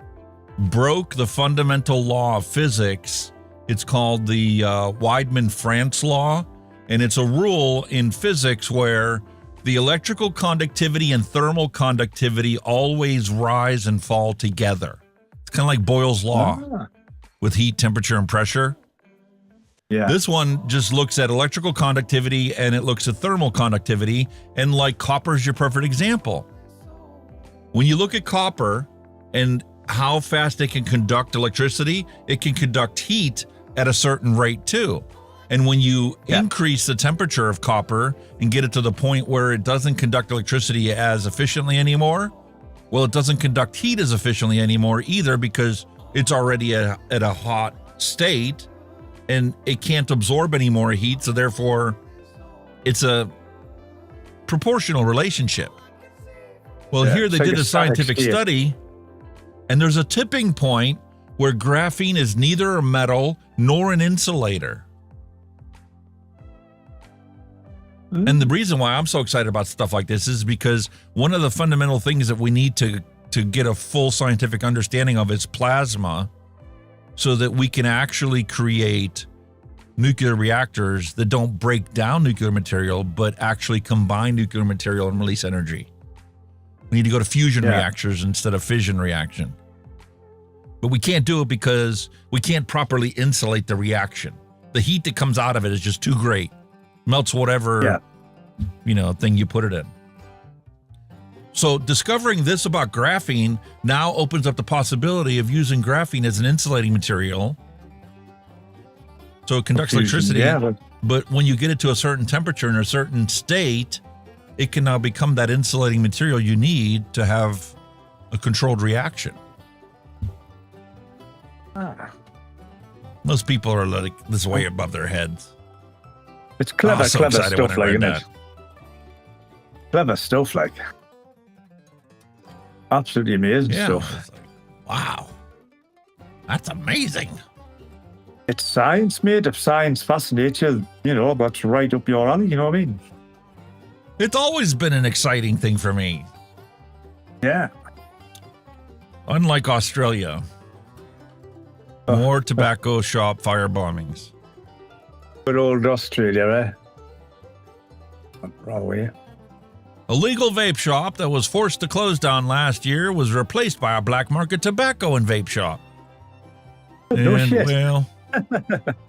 broke the fundamental law of physics. It's called the Weidmann-Franz law, and it's a rule in physics where the electrical conductivity and thermal conductivity always rise and fall together. It's kind of like Boyle's law with heat, temperature, and pressure. Yeah. This one just looks at electrical conductivity and it looks at thermal conductivity, and like copper is your perfect example. When you look at copper and how fast it can conduct electricity, it can conduct heat at a certain rate too. And when you increase the temperature of copper and get it to the point where it doesn't conduct electricity as efficiently anymore, well, it doesn't conduct heat as efficiently anymore either, because it's already at a hot state and it can't absorb any more heat. So therefore, it's a proportional relationship. Well, here they did a scientific study, and there's a tipping point where graphene is neither a metal nor an insulator. And the reason why I'm so excited about stuff like this is because one of the fundamental things that we need to get a full scientific understanding of is plasma, so that we can actually create nuclear reactors that don't break down nuclear material, but actually combine nuclear material and release energy. We need to go to fusion reactors instead of fission reaction. But we can't do it because we can't properly insulate the reaction. The heat that comes out of it is just too great. Melts whatever, thing you put it in. So discovering this about graphene now opens up the possibility of using graphene as an insulating material. So it conducts electricity, but when you get it to a certain temperature in a certain state, it can now become that insulating material you need to have a controlled reaction. Most people are like this way above their heads. It's clever, clever stuff, like, isn't it? Clever stuff, like. Absolutely amazing stuff. Like, wow. That's amazing. It's science, mate. If science fascinates you, that's right up your alley, you know what I mean? It's always been an exciting thing for me. Yeah. Unlike Australia, more tobacco shop fire bombings. Good old Australia, eh? Wrong way. A legal vape shop that was forced to close down last year was replaced by a black market tobacco and vape shop. No shit. Well,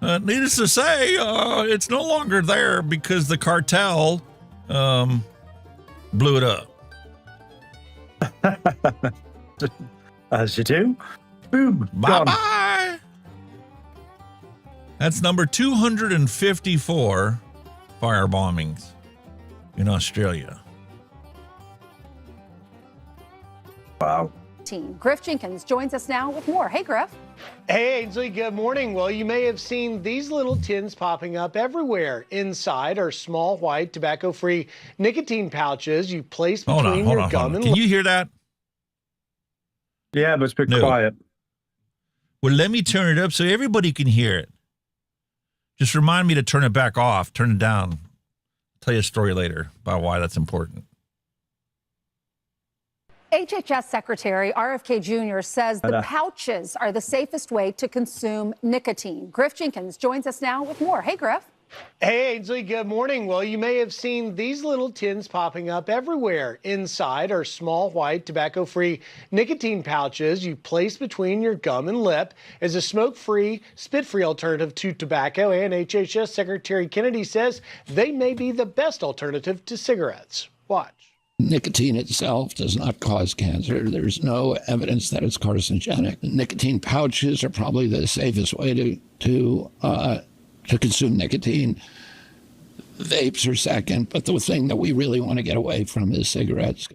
needless to say, it's no longer there because the cartel blew it up. As you do. Boom. Bye-bye. That's number 254 fire bombings in Australia. Wow. Griff Jenkins joins us now with more. Hey, Griff. Hey, Ainsley, good morning. Well, you may have seen these little tins popping up everywhere. Inside are small white tobacco-free nicotine pouches you place between your gum and Can you hear that? Yeah, but it's a bit quiet. Well, let me turn it up so everybody can hear it. Just remind me to turn it back off, turn it down. I'll tell you a story later about why that's important. HHS Secretary RFK Jr. says the pouches are the safest way to consume nicotine. Griff Jenkins joins us now with more. Hey, Griff. Hey, Ainsley, good morning. Well, you may have seen these little tins popping up everywhere. Inside are small white tobacco-free nicotine pouches you place between your gum and lip as a smoke-free, spit-free alternative to tobacco. And HHS Secretary Kennedy says they may be the best alternative to cigarettes. Watch. Nicotine itself does not cause cancer. There's no evidence that it's carcinogenic. Nicotine pouches are probably the safest way to consume nicotine. Vapes are second, but the thing that we really want to get away from is cigarettes.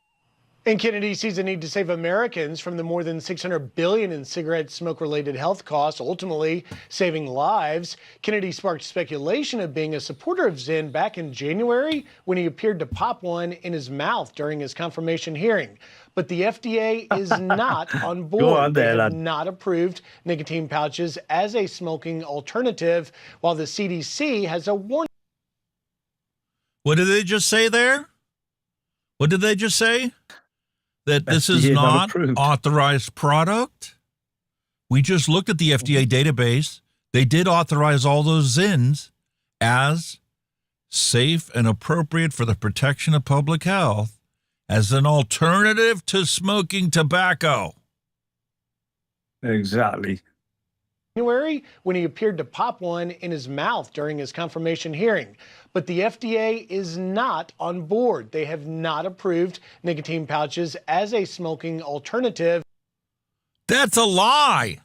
And Kennedy sees a need to save Americans from the more than $600 billion in cigarette smoke-related health costs, ultimately saving lives. Kennedy sparked speculation of being a supporter of Zyn back in January when he appeared to pop one in his mouth during his confirmation hearing. But the FDA is not on board. Go on there, they have lad. not approved nicotine pouches as a smoking alternative, while the CDC has a warning. What did they just say there? What did they just say? That this is FDA not not approved. authorized product? We just looked at the FDA database. They did authorize all those Zyns as safe and appropriate for the protection of public health as an alternative to smoking tobacco. Exactly. January when he appeared to pop one in his mouth during his confirmation hearing. But the FDA is not on board. They have not approved nicotine pouches as a smoking alternative. That's a lie.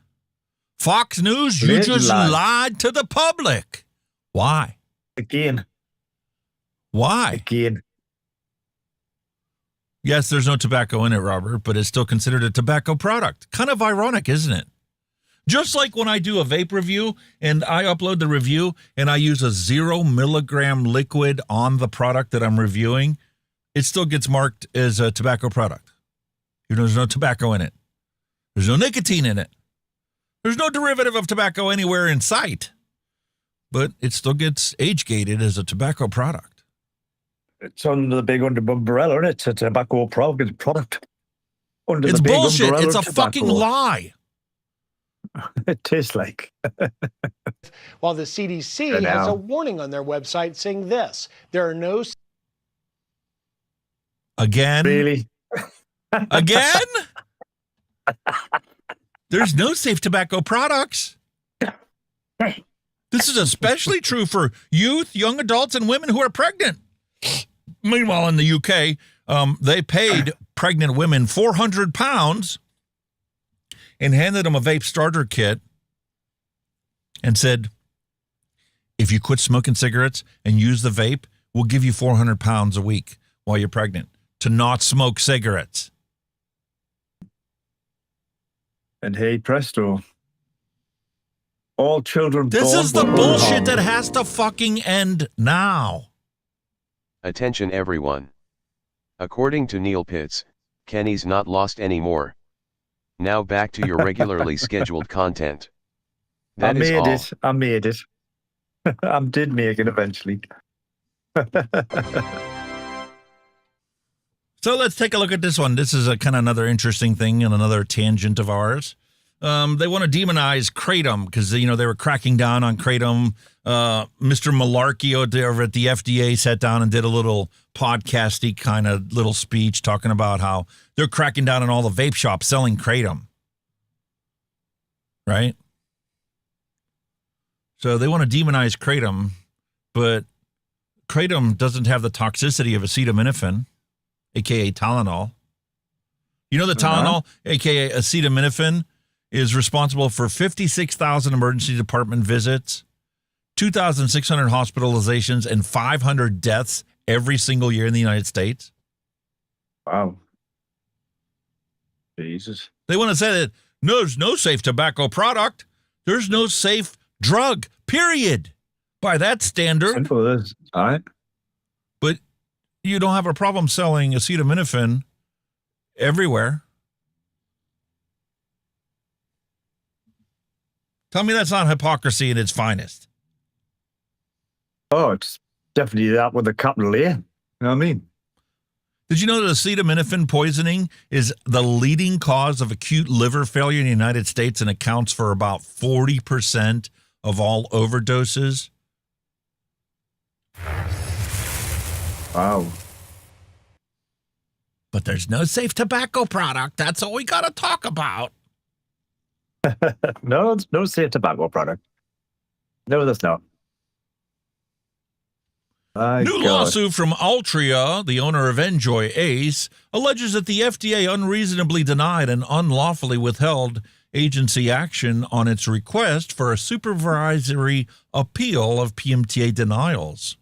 Fox News, you Big just lie. lied to the public. Why? Again. Why? Again. Yes, there's no tobacco in it, Robert, but it's still considered a tobacco product. Kind of ironic, isn't it? Just like when I do a vape review and I upload the review and I use a 0 milligram liquid on the product that I'm reviewing, it still gets marked as a tobacco product. There's no tobacco in it. There's no nicotine in it. There's no derivative of tobacco anywhere in sight. But it still gets age-gated as a tobacco product. It's under the big umbrella, isn't it? It's a tobacco product. Under It's the big bullshit. umbrella It's a of tobacco. fucking lie. It tastes like. While the CDC I has know. a warning on their website saying this: there are no Again? Really? Again? There's no safe tobacco products. This is especially true for youth, young adults, and women who are pregnant. Meanwhile, in the UK, they paid pregnant women £400 and handed them a vape starter kit and said, if you quit smoking cigarettes and use the vape, we'll give you £400 a week while you're pregnant to not smoke cigarettes. And hey, presto. All children This born is the with bullshit Hunky. that has to fucking end now. Attention everyone. According to Neil Pitts, Kenny's not lost anymore. Now back to your regularly scheduled content. That is all. I made it. I did make it eventually. So let's take a look at this one. This is a kind of another interesting thing and another tangent of ours. They want to demonize Kratom because, they were cracking down on Kratom. Mr. Malarkey over at the FDA sat down and did a little podcasty kind of little speech talking about how they're cracking down on all the vape shops selling Kratom. Right? So they want to demonize Kratom, but Kratom doesn't have the toxicity of acetaminophen, a.k.a. Tylenol. You know the Tylenol, a.k.a. acetaminophen, is responsible for 56,000 emergency department visits, 2,600 hospitalizations, and 500 deaths every single year in the United States. Wow. Jesus. They want to say that there's no safe tobacco product. There's no safe drug, period. By that standard. Simple as, all right. But you don't have a problem selling acetaminophen everywhere. Tell me that's not hypocrisy at its finest. Oh, it's definitely that with a capital A. You know what I mean? Did you know that acetaminophen poisoning is the leading cause of acute liver failure in the United States and accounts for about 40% of all overdoses? Wow. But there's no safe tobacco product. That's all we got to talk about. No safe tobacco product. No, that's not. New lawsuit from Altria, the owner of Enjoy Ace, alleges that the FDA unreasonably denied and unlawfully withheld agency action on its request for a supervisory appeal of PMTA denials.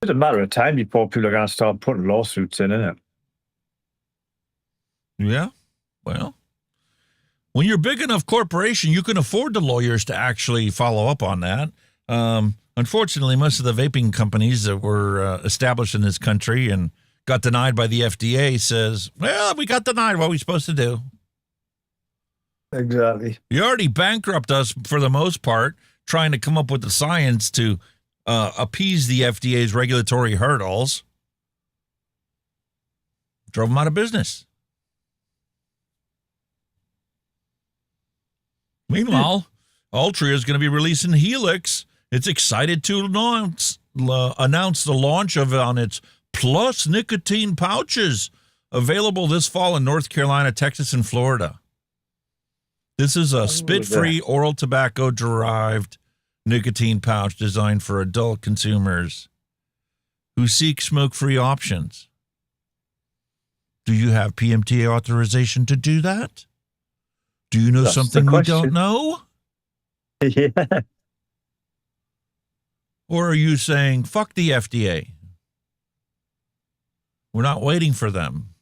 It's a matter of time before people are going to start putting lawsuits in, isn't it? Yeah, well, when you're a big enough corporation, you can afford the lawyers to actually follow up on that. Unfortunately, most of the vaping companies that were established in this country and got denied by the FDA says, well, we got denied. What are we supposed to do? Exactly. You already bankrupt us for the most part, trying to come up with the science to appease the FDA's regulatory hurdles. Drove them out of business. Meanwhile, Altria is going to be releasing Helix. It's excited to announce the launch on its Plus nicotine pouches, available this fall in North Carolina, Texas, and Florida. This is a spit-free oral tobacco-derived nicotine pouch designed for adult consumers who seek smoke-free options. Do you have PMTA authorization to do that? Do you know something we don't know? Yeah. Or are you saying, fuck the FDA? We're not waiting for them.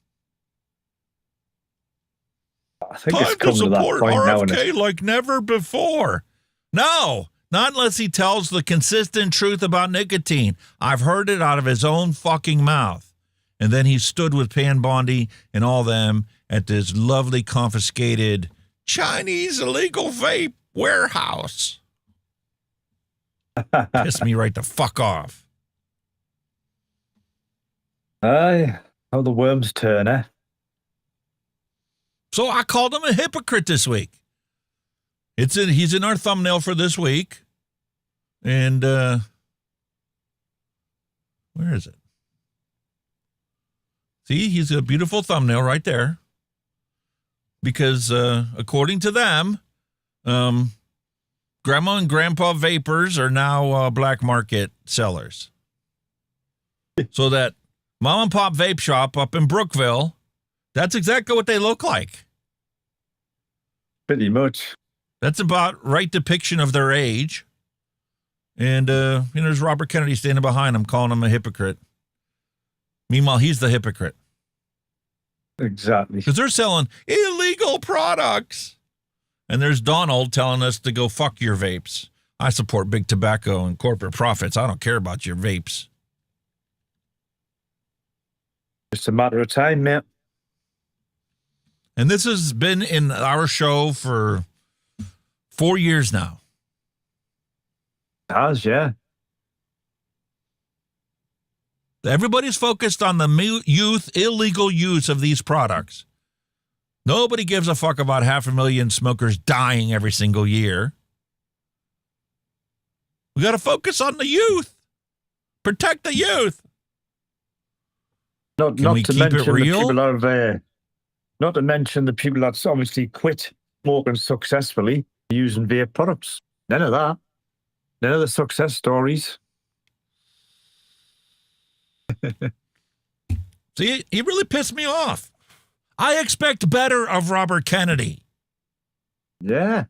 I think Time it's come to to that support point now. RFK like never before. No, not unless he tells the consistent truth about nicotine. I've heard it out of his own fucking mouth. And then he stood with Pan Bondi and all them at this lovely confiscated Chinese illegal vape warehouse. Pissed me right the fuck off. Aye, how the worms turn, eh? So I called him a hypocrite this week. He's in our thumbnail for this week. And where is it? See, he's a beautiful thumbnail right there. Because according to them, Grandma and Grandpa vapors are now black market sellers. So that mom and pop vape shop up in Brookville, that's exactly what they look like. Pretty much. That's about right depiction of their age. And, there's Robert Kennedy standing behind him, calling him a hypocrite. Meanwhile, he's the hypocrite. Exactly. Because they're selling illegal products. And there's Donald telling us to go fuck your vapes. I support big tobacco and corporate profits. I don't care about your vapes. Just a matter of time, man. And this has been in our show for 4 years now. It has, yeah. Everybody's focused on the youth illegal use of these products. Nobody gives a fuck about 500,000 smokers dying every single year. We got to focus on the youth. Protect the youth. Not to mention the people that's obviously quit smoking successfully using vape products. None of that. None of the success stories. See, he really pissed me off. I expect better of Robert Kennedy. Yeah.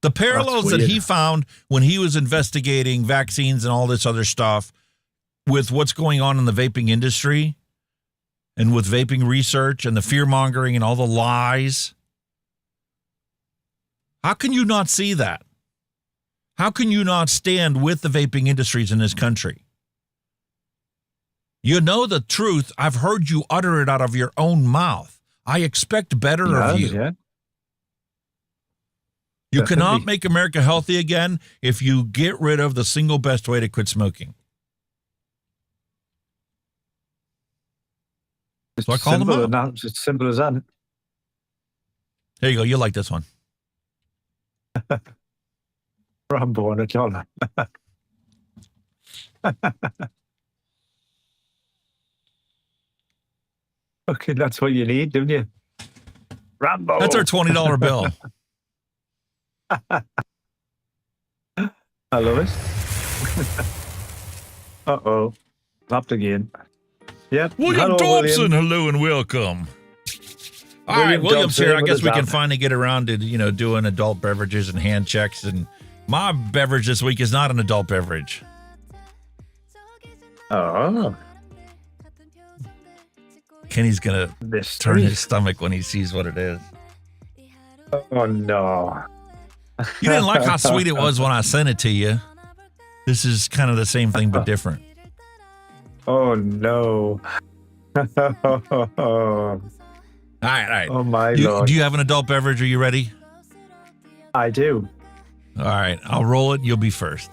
The parallels that he found when he was investigating vaccines and all this other stuff with what's going on in the vaping industry and with vaping research and the fear-mongering and all the lies. How can you not see that? How can you not stand with the vaping industries in this country? You know the truth. I've heard you utter it out of your own mouth. I expect better of you. Yeah. You cannot make America healthy again if you get rid of the single best way to quit smoking. So I called them out. It's as simple as that. There you go. You like this one. Rambo on a dollar. Okay, that's what you need, don't you? Rambo. That's our $20 bill. I love it. Uh-oh. Lapped again. Yep. William Dobson, hello and welcome. All right, William's here. I guess we can finally get around to, doing adult beverages and hand checks. And my beverage this week is not an adult beverage. Oh. Kenny's going to turn his stomach when he sees what it is. Oh, no. You didn't like how sweet it was when I sent it to you. This is kind of the same thing, but different. Oh, no. All right. Oh, my Lord. Do you have an adult beverage? Are you ready? I do. All right. I'll roll it. You'll be first.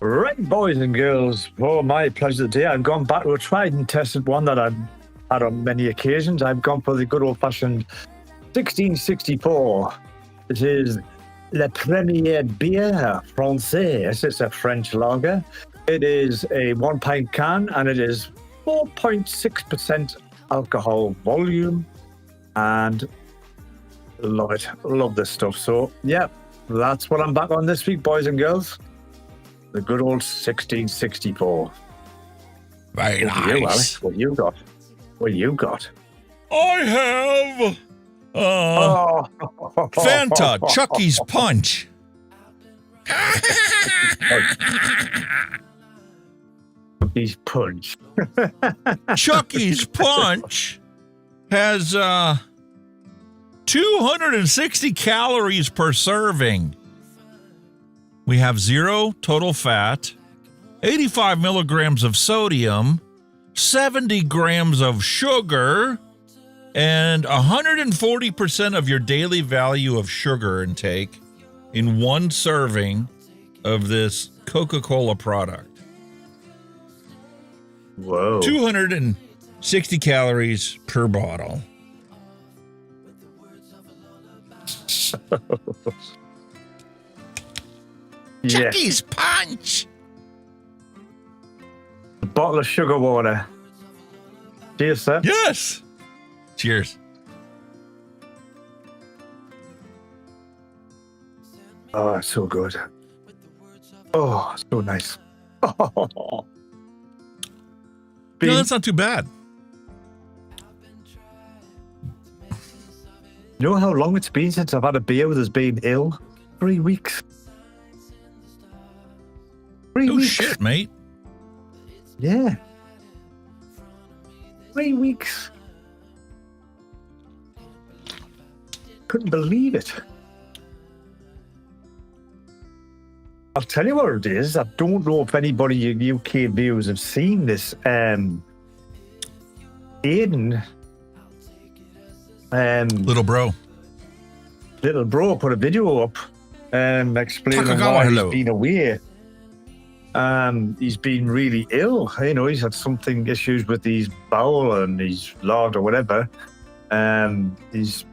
Right, boys and girls, for my pleasure today, I've gone back to a tried and tested one that I've had on many occasions. I've gone for the good old-fashioned 1664. It is Le Premier Bière Française. It's a French lager. It is a 1 pint can, and it is 4.6% alcohol volume. And love it. Love this stuff. So, yeah, that's what I'm back on this week, boys and girls. The good old 1664. Very nice. What you got? What you got? I have Fanta Chucky's Punch. Chucky's Punch. Chucky's Punch has 260 calories per serving. We have 0 total fat, 85 milligrams of sodium, 70 grams of sugar, and 140% of your daily value of sugar intake in one serving of this Coca-Cola product. Whoa. 260 calories per bottle. Chucky's Punch. A bottle of sugar water. Cheers, sir. Yes. Cheers. Oh, so good. Oh, so nice. Oh. No, that's not too bad. You know how long it's been since I've had a beer with us being ill? 3 weeks. 3 Oh weeks. shit, mate. Yeah. 3 weeks. Couldn't believe it. I'll tell you what it is. I don't know if anybody in UK viewers have seen this. Aiden. Little bro put a video up explaining why he's been away. He's been really ill. You know, he's had something issues with his bowel and his lard or whatever. His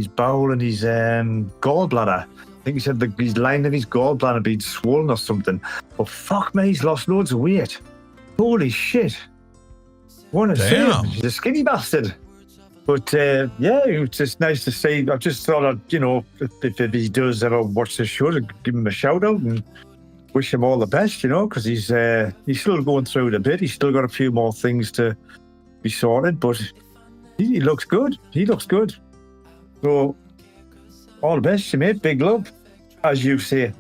bowel and his gallbladder. I think he said his line in his gallbladder had been swollen or something. But fuck me, he's lost loads of weight. Holy shit. What a shame. He's a skinny bastard. But yeah, it's just nice to see. I just thought I'd, you know, if he does ever watch the show, I'd give him a shout out and wish him all the best, you know, because he's still going through it a bit. He's still got a few more things to be sorted, but he looks good. He looks good. So, all the best, mate. Big love, as you say.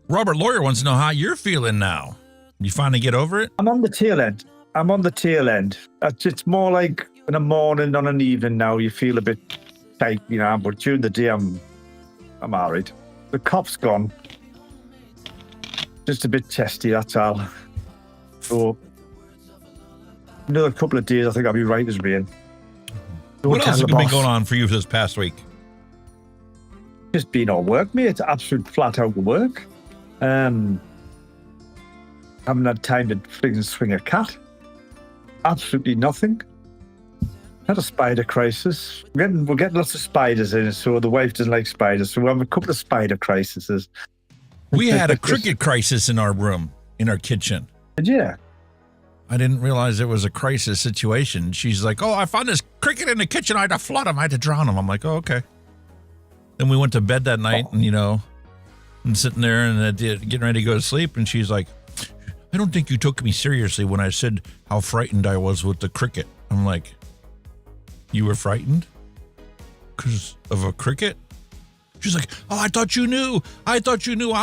Robert Lawyer wants to know how you're feeling now. You finally get over it? I'm on the tail end. It's more like in a morning, on an evening now, you feel a bit tight, you know, but during the day, I'm all right. The cough's gone. Just a bit chesty, that's all. So, another couple of days, I think I'll be right as rain. What else has been going on for you this past week? Just been on work, mate. It's absolute flat out work. Haven't had time to friggin' swing a cat. Absolutely nothing. Had a spider crisis. We're getting lots of spiders in, so the wife doesn't like spiders. So we have a couple of spider crises. We had a cricket crisis in our room, in our kitchen. Did you? I didn't realize it was a crisis situation. She's like, oh, I found this cricket in the kitchen. I had to flood him. I had to drown him. I'm like, oh, okay. Then we went to bed that night and, you know, I'm sitting there and getting ready to go to sleep. And she's like, I don't think you took me seriously when I said how frightened I was with the cricket. I'm like, you were frightened because of a cricket? She's like, oh, I thought you knew. I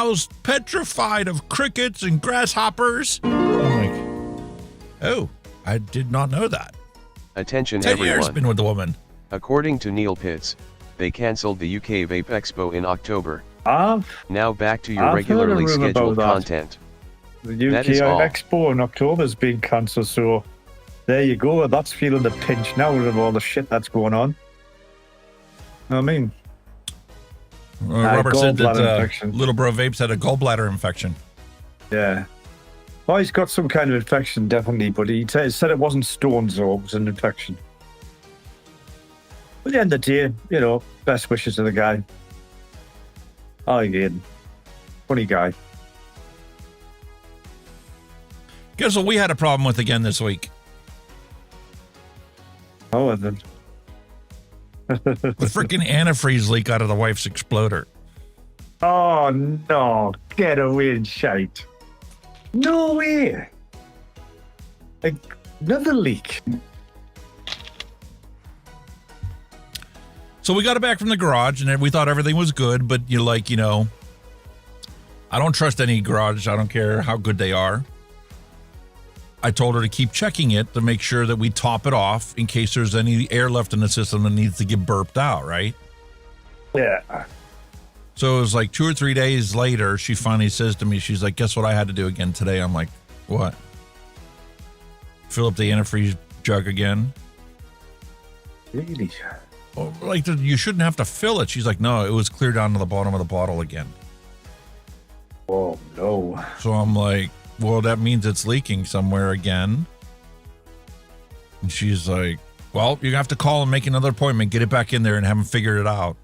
was petrified of crickets and grasshoppers. I'm like, oh, I did not know that. Attention 10 everyone. years been with the woman. According to Neil Pitts, they cancelled the UK Vape Expo in October. Now back to your I've regularly heard a rumor scheduled about that. content. The That is all. UK Expo in October has been cancelled, so there you go. That's feeling the pinch now with all the shit that's going on. I mean, Robert said that infection. Little Bro Vapes had a gallbladder infection. Yeah. Well, he's got some kind of infection, definitely, but he said it wasn't stones, though. It was an infection. At the end of the day, you know, best wishes to the guy. Oh, again. Funny guy. Guess what we had a problem with again this week? Oh, and then. The freaking antifreeze leak out of the wife's exploder. Oh, no. Get away and shite. No way. Like, another leak. So we got it back from the garage and we thought everything was good, but you're like, you know, I don't trust any garage. I don't care how good they are. I told her to keep checking it to make sure that we top it off in case there's any air left in the system that needs to get burped out, right? Yeah. So it was like 2 or 3 days later, she finally says to me, she's like, guess what I had to do again today? I'm like, what? Fill up the antifreeze jug again? Really? Well, like, you shouldn't have to fill it. She's like, no, it was clear down to the bottom of the bottle again. Oh, no. So I'm like, well, that means it's leaking somewhere again. And she's like, well, you have to call and make another appointment, get it back in there and have them figure it out.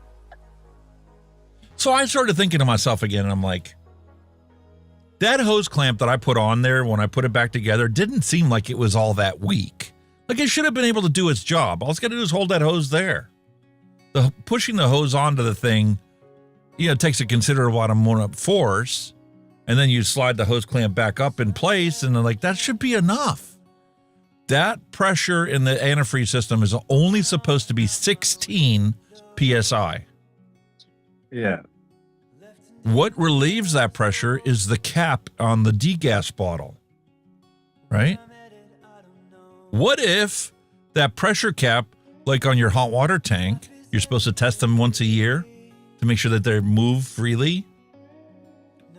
So I started thinking to myself again, and I'm like, that hose clamp that I put on there when I put it back together didn't seem like it was all that weak. Like it should have been able to do its job. All it's got to do is hold that hose there. Pushing the hose onto the thing, you know, it takes a considerable amount of force. And then you slide the hose clamp back up in place, and they're like, that should be enough. That pressure in the antifreeze system is only supposed to be 16 PSI. Yeah. What relieves that pressure is the cap on the degas bottle, right? What if that pressure cap, like on your hot water tank, you're supposed to test them once a year to make sure that they move freely?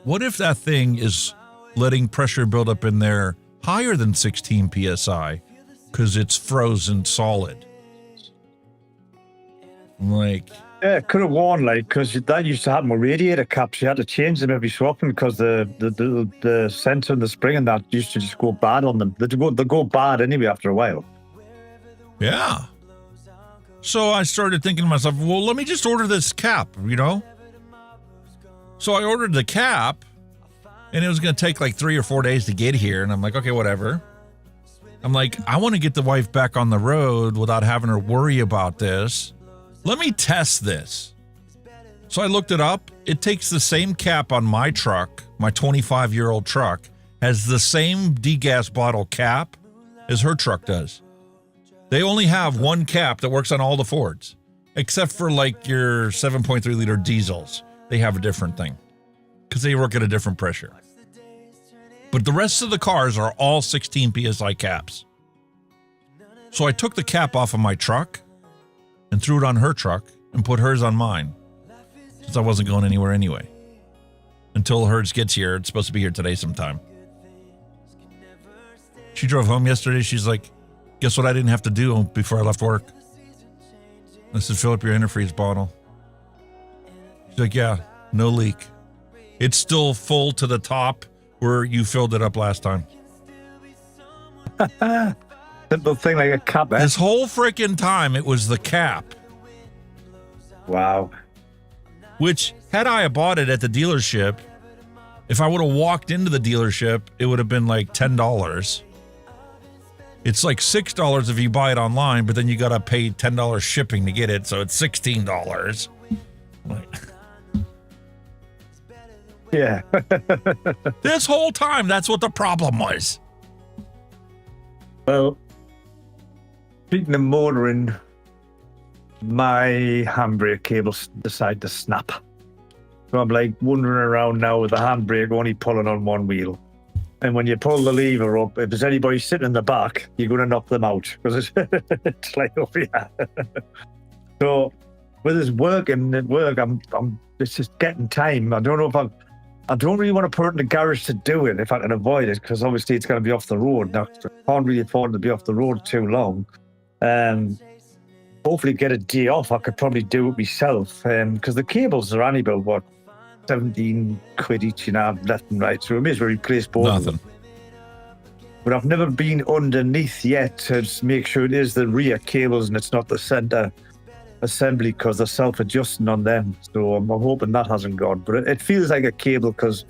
What if that thing is letting pressure build up in there higher than 16 PSI because it's frozen solid? I'm like, Yeah, could have worn because that used to happen with radiator caps. You had to change them every so often because the sensor and the spring and that used to just go bad on them. They go bad anyway after a while. Yeah. So I started thinking to myself, well, let me just order this cap, So I ordered the cap, and it was going to take like 3 or 4 days to get here. And I'm like, okay, whatever. I'm like, I want to get the wife back on the road without having her worry about this. Let me test this. So I looked it up. It takes the same cap on my truck, my 25-year-old truck, has the same degas bottle cap as her truck does. They only have one cap that works on all the Fords, except for like your 7.3 liter diesels. They have a different thing because they work at a different pressure. But the rest of the cars are all 16 PSI caps. So I took the cap off of my truck and threw it on her truck and put hers on mine, since I wasn't going anywhere anyway. Until hers gets here. It's supposed to be here today sometime. She drove home yesterday. She's like, guess what I didn't have to do before I left work? I said, fill up your antifreeze bottle. She's like, yeah, no leak. It's still full to the top where you filled it up last time. Simple thing like a cap. This whole freaking time, it was the cap. Wow. Which, had I bought it at the dealership, if I would have walked into the dealership, it would have been like $10. It's like $6 if you buy it online, but then you got to pay $10 shipping to get it, so it's $16. Yeah. This whole time, that's what the problem was. Well, speaking of motoring, my handbrake cable decided to snap. So I'm like wandering around now with the handbrake only pulling on one wheel. And when you pull the lever up, if there's anybody sitting in the back, you're going to knock them out because it's like over here. So with this working at work, it's just getting time. I don't know if I don't really want to put it in the garage to do it if I can avoid it, because obviously it's going to be off the road. Now, I can't really afford to be off the road too long. Hopefully get a day off. I could probably do it myself because the cables are only about, what, 17 quid each and a half left and right. So we may as well replace both of them. But I've never been underneath yet to just make sure it is the rear cables and it's not the center assembly, because they're self-adjusting on them. So I'm hoping that hasn't gone. But it feels like a cable, because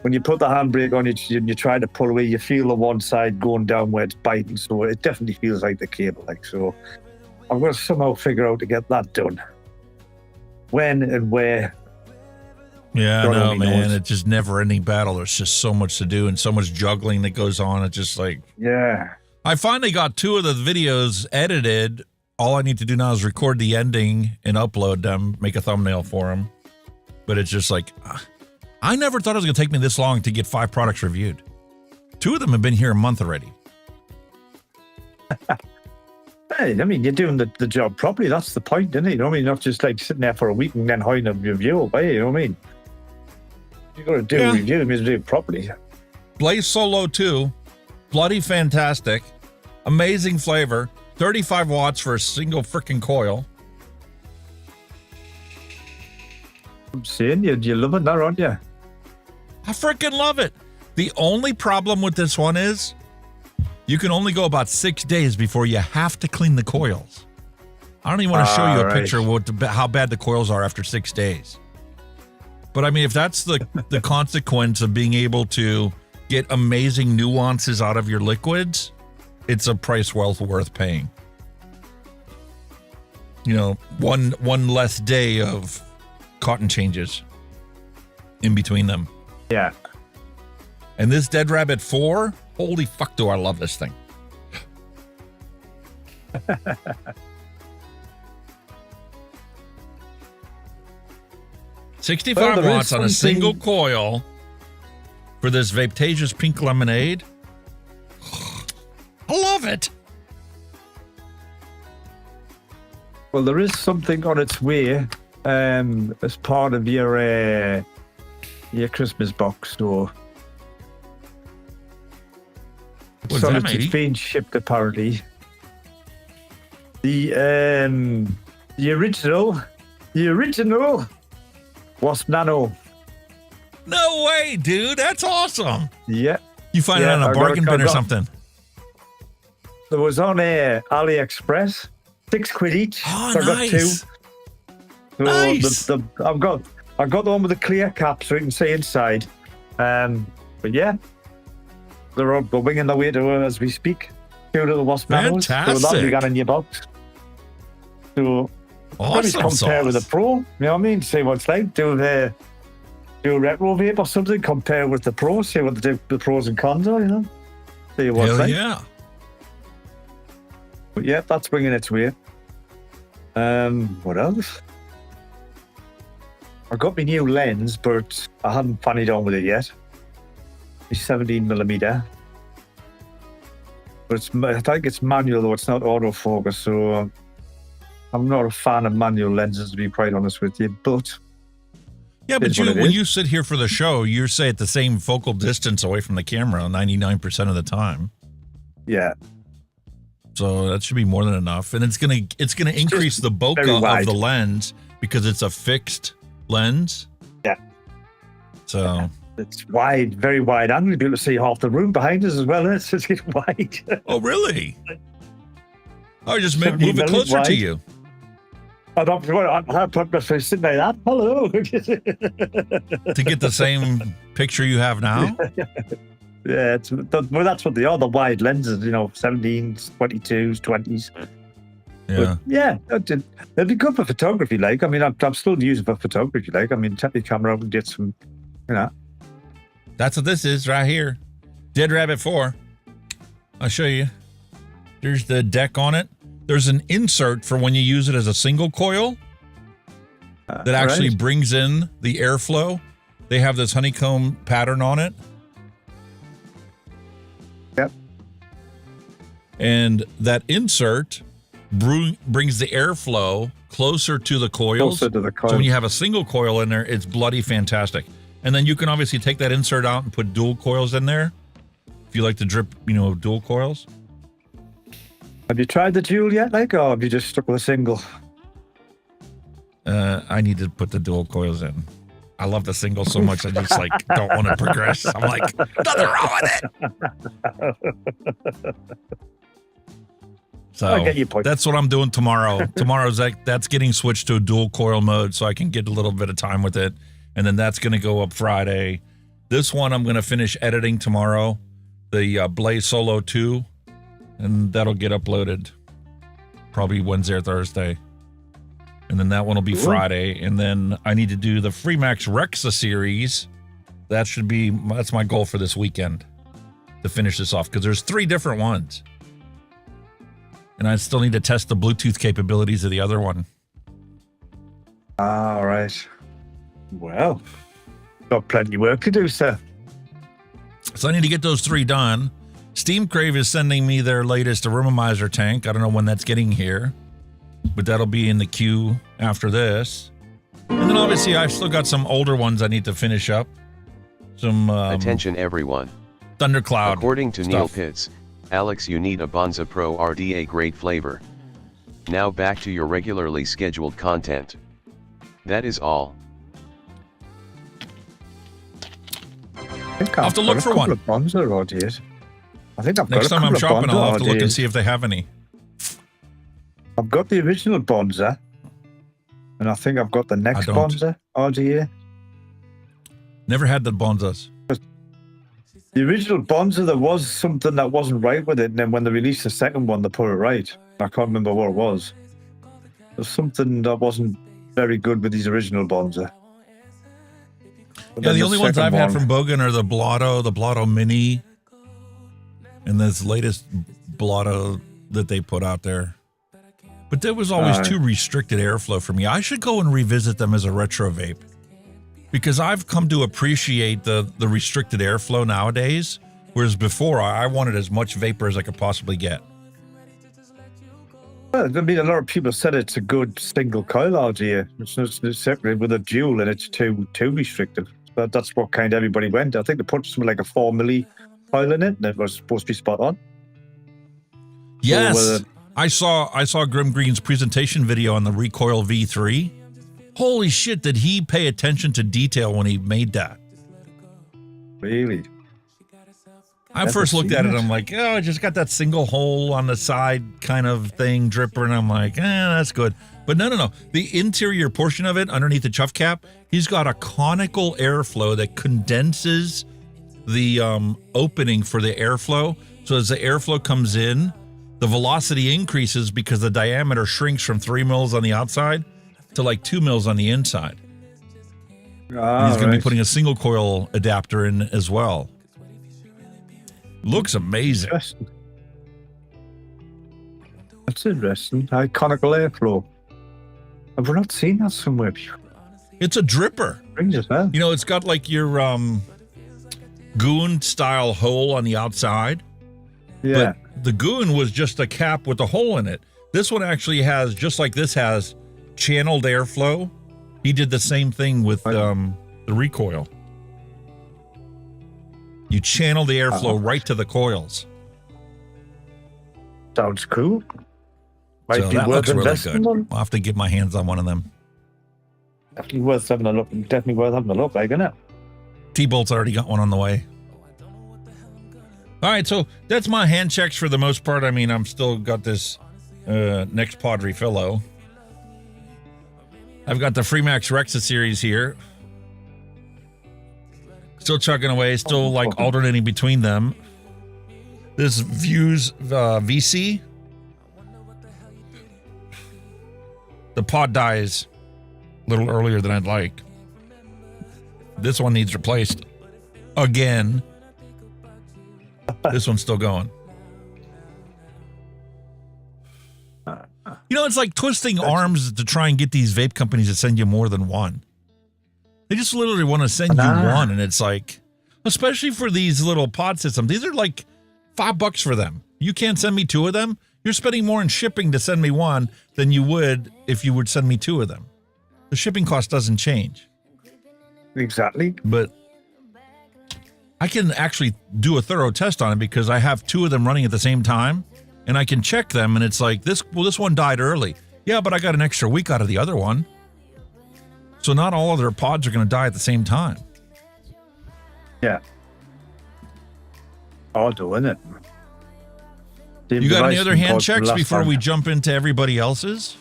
when you put the handbrake on it and you try to pull away, you feel the one side going down where it's biting. So it definitely feels like the cable. So I'm going to somehow figure out to get that done. When and where. Yeah, no, man. It's just never-ending battle. There's just so much to do and so much juggling that goes on. It's just like... Yeah. I finally got 2 of the videos edited. All I need to do now is record the ending and upload them, make a thumbnail for them. But it's just like... I never thought it was going to take me this long to get 5 products reviewed. 2 of them have been here a month already. Hey, I mean, you're doing the job properly. That's the point, isn't it? You know what I mean? Not just like sitting there for a week and then hiding a review away, you know what I mean? You got to do a review, you means do it properly. Blaze Solo 2, bloody fantastic, amazing flavor, 35 watts for a single freaking coil. I'm saying you're loving that, aren't you? I freaking love it. The only problem with this one is you can only go about 6 days before you have to clean the coils. I don't even want to show you a picture of how bad the coils are after 6 days. But I mean, if that's the consequence of being able to get amazing nuances out of your liquids, it's a price well worth paying. You know, one less day of cotton changes in between them. Yeah. And this Dead Rabbit 4, holy fuck, do I love this thing. 65 watts on a single coil for this Vapetageous Pink Lemonade. I love it. Well, there is something on its way as part of your Christmas box store. It's being shipped apparently. The original The original Wasp Nano. No way, dude. That's awesome. Yeah. You find it on a bargain bin or something? There was on AliExpress, £6 each. Oh, so nice. I got 2. So Nice. I've got the one with the clear cap so you can see inside. But yeah, they're winging their way to as we speak. 2 little Wasp Nanos. So that'll be gone in your box. So maybe compare with the Pro. You know what I mean? See what it's like. Do a retro vape or something. Compare with the Pro. See what the pros and cons are. You know. See what it's like. Yeah. But yeah, that's bringing its way. What else? I got my new lens, but I haven't fannied on with it yet. It's 17mm. But I think it's manual, though. It's not autofocus, so I'm not a fan of manual lenses, to be quite honest with you. But yeah, but when you sit here for the show, you say at the same focal distance away from the camera 99% of the time. Yeah. So that should be more than enough, and it's gonna increase the bokeh of the lens because it's a fixed lens. Yeah. So it's wide, very wide angle. You'll be able to see half the room behind us as well. It's getting wide. Oh, really? Oh, just move it closer to you. I'm sitting like that. Hello. To get the same picture you have now. Yeah, well, that's what they are, the wide lenses, 17s, 22s, 20s. Yeah. But yeah, they'd be good for photography, like. I mean, I'm still using for photography, like. I mean, take the camera up and get some, That's what this is right here. Dead Rabbit 4. I'll show you. There's the deck on it. There's an insert for when you use it as a single coil that actually brings in the airflow. They have this honeycomb pattern on it. Yep. And that insert brings the airflow closer to the coils. Closer to the coil. So when you have a single coil in there, it's bloody fantastic. And then you can obviously take that insert out and put dual coils in there. If you like to drip, dual coils. Have you tried the dual yet, like, or have you just stuck with a single? I need to put the dual coils in. I love the single so much, I just don't want to progress. I'm like, nothing wrong with it. So I get your point. That's what I'm doing tomorrow. Tomorrow's that's getting switched to a dual coil mode so I can get a little bit of time with it. And then that's going to go up Friday. This one I'm going to finish editing tomorrow, the Blaze Solo 2, and that'll get uploaded probably Wednesday or Thursday. And then that one will be Friday. And then I need to do the Freemax Rexa series. That's my goal for this weekend to finish this off because there's 3 different ones. And I still need to test the Bluetooth capabilities of the other one. All right. Well, got plenty of work to do, sir. So I need to get those 3 done. Steam Crave is sending me their latest aromizer tank. I don't know when that's getting here, but that'll be in the queue after this. And then obviously I've still got some older ones I need to finish up. Some attention everyone. Thundercloud. According to Neil Pitts, Alex, you need a Bonza Pro RDA grade flavor. Now back to your regularly scheduled content. That is all. I'll have to look for one. I think I've got Next time I'm shopping, I'll have to look and see if if they have any. I've got the original Bonza, and I think I've got the next Bonza RDA. Never had the Bonzas. The original Bonza, there was something that wasn't right with it, and then when they released the second one, they put it right. I can't remember what it was. There's something that wasn't very good with these original Bonza. Yeah, the only ones I've had from Bogan are the Blotto Mini, and this latest Blotto that they put out there. But there was always too restricted airflow for me. I should go and revisit them as a retro vape because I've come to appreciate the restricted airflow nowadays, whereas before I wanted as much vapor as I could possibly get. Well, I mean, a lot of people said it's a good single coil RDA. It's separate with a dual, and it's too restrictive. But that's what kind of everybody went. I think they put something like a 4 milli coil in it, and it was supposed to be spot on. Yes, I saw Grim Green's presentation video on the Recoil V3, Holy shit, did he pay attention to detail when he made that? Really? I first looked at it, I'm like, oh, I just got that single hole on the side kind of thing, dripper, and I'm like, that's good. But no. The interior portion of it, underneath the chuff cap, he's got a conical airflow that condenses the opening for the airflow. So as the airflow comes in, the velocity increases because the diameter shrinks from 3 mils on the outside to like 2 mils on the inside. He's going to be putting a single coil adapter in as well. Looks amazing. That's interesting. Conical airflow. I've not seen that somewhere before. It's a dripper. You know, it's got like your goon style hole on the outside. Yeah. But the goon was just a cap with a hole in it. This one actually has, just like this has, channeled airflow. He did the same thing with the recoil. You channel the airflow right to the coils. Sounds cool. So that looks really good. I'll have to get my hands on one of them. Definitely worth having a look. Definitely worth having a look, like, isn't it? T-Bolt's already got one on the way. All right, so that's my hand checks for the most part. I mean, I'm still got this next pod refillo. I've got the Freemax Rexa series here. Still chugging away, still like alternating between them. This Views VC. The pod dies a little earlier than I'd like. This one needs replaced again. This one's still going. You know, it's like twisting arms to try and get these vape companies to send you more than one. They just literally want to send you one, and it's like, especially for these little pod systems, these are like $5 for them. You can't send me 2 of them. You're spending more in shipping to send me one than you would if you would send me 2 of them. The shipping cost doesn't change. Exactly. But I can actually do a thorough test on it because I have 2 of them running at the same time, and I can check them, and it's like, this one died early. Yeah, but I got an extra week out of the other one. So not all of their pods are going to die at the same time. Yeah. All doing it. You got any other hand checks before we jump into everybody else's?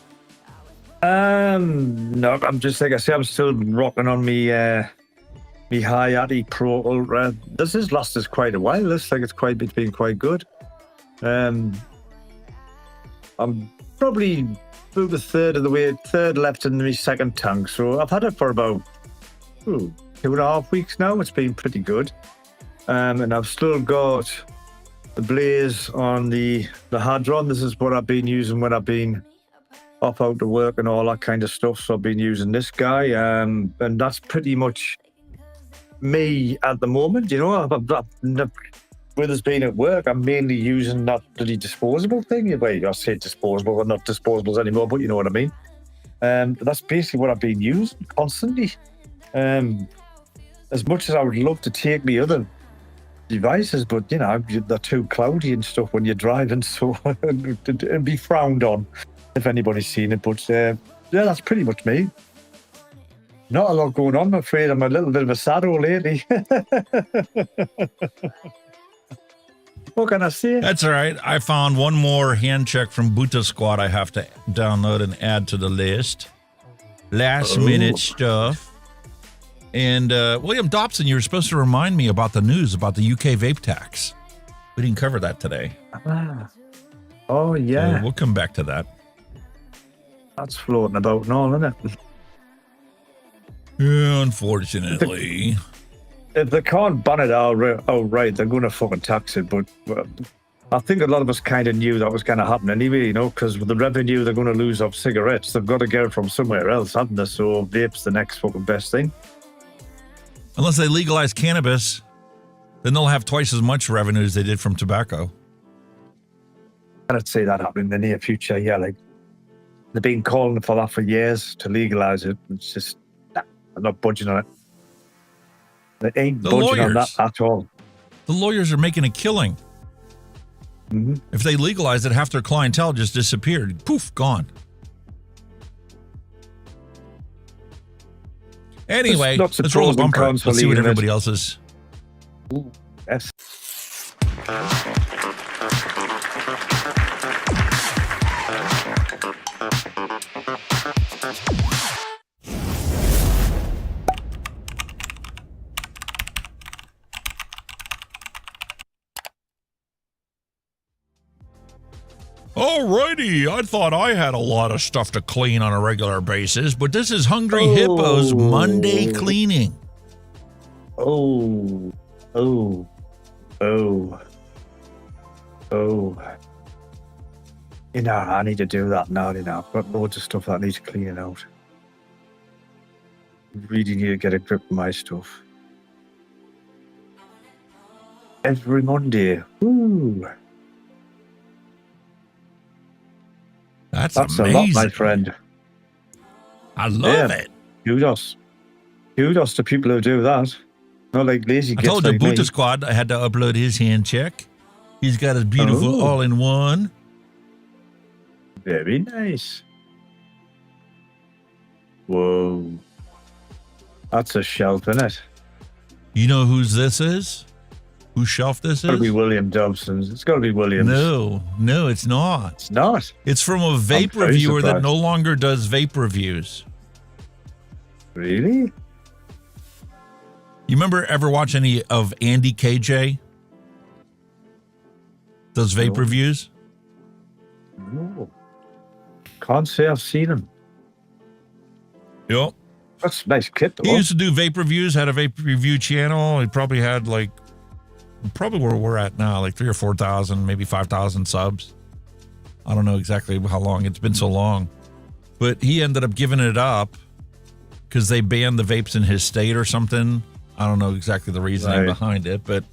No, I'm just, like I say, I'm still rocking on me Hayati Pro Ultra. This has lasted quite a while. Looks like it's been quite good. I'm probably about a third left in my second tank. So I've had it for about 2.5 weeks now. It's been pretty good. And I've still got the Blaze on the Hadron. This is what I've been using when I've been off out to work and all that kind of stuff. So I've been using this guy. And that's pretty much me at the moment. You know, with us being at work, I'm mainly using that bloody disposable thing. Well, I say disposable, but not disposables anymore, but you know what I mean. That's basically what I've been using constantly. As much as I would love to take the other devices, but you know, they're too cloudy and stuff when you're driving, so it'd be frowned on if anybody's seen it. But yeah, that's pretty much me. Not a lot going on, I'm afraid. I'm a little bit of a saddo lately. What can I say? That's all right. I found one more hand check from Buta Squad I have to download and add to the list. Last minute stuff. And William Dobson, you were supposed to remind me about the news about the UK vape tax. We didn't cover that today. Oh, yeah. So we'll come back to that. That's floating about and all, isn't it? Yeah, unfortunately. If they can't ban it outright, they're going to fucking tax it. But I think a lot of us kind of knew that was going to happen anyway, you know, because with the revenue they're going to lose off cigarettes, they've got to get it from somewhere else, haven't they? So vape's the next fucking best thing. Unless they legalize cannabis, then they'll have twice as much revenue as they did from tobacco. I can't see that happening in the near future. Yeah, like they've been calling for that for years to legalize it. It's just, I'm not budging on it. They ain't budging on that at all. The lawyers are making a killing. Mm-hmm. If they legalize it, half their clientele just disappeared. Poof, gone. Anyway, Lots of let's roll the pros and bumper. cons for Let's see what leaving it. everybody else is. Ooh, yes. Alrighty, I thought I had a lot of stuff to clean on a regular basis, but this is Hungry Hippo's Monday cleaning. Oh. You know, I need to do that now. I've got loads of stuff that I need to clean out. Really need to get a grip on my stuff. Every Monday. Ooh. That's a amazing. lot, my friend. I love it. Kudos to people who do that. Not like lazy I kids told the like me. Buddha Squad I had to upload his hand check. He's got his beautiful Oh. all-in-one. Very nice. Whoa. That's a shelf, isn't it? You know whose this is? Whose shelf this It's got to be is? William Dobson's. It's got to be Williams. No, it's not. It's not. It's from a vape very reviewer that surprised. no longer does vape reviews. Really? You remember ever watch any of Andy KJ? Those vape No. reviews? No. Can't say I've seen him. Yep. That's a nice kit, though. He used to do vape reviews, had a vape review channel. He probably had probably where we're at now, like 3,000 or 4,000, maybe 5,000 subs. I don't know exactly how long. It's been so long. But he ended up giving it up because they banned the vapes in his state or something. I don't know exactly the reasoning Right. behind it, but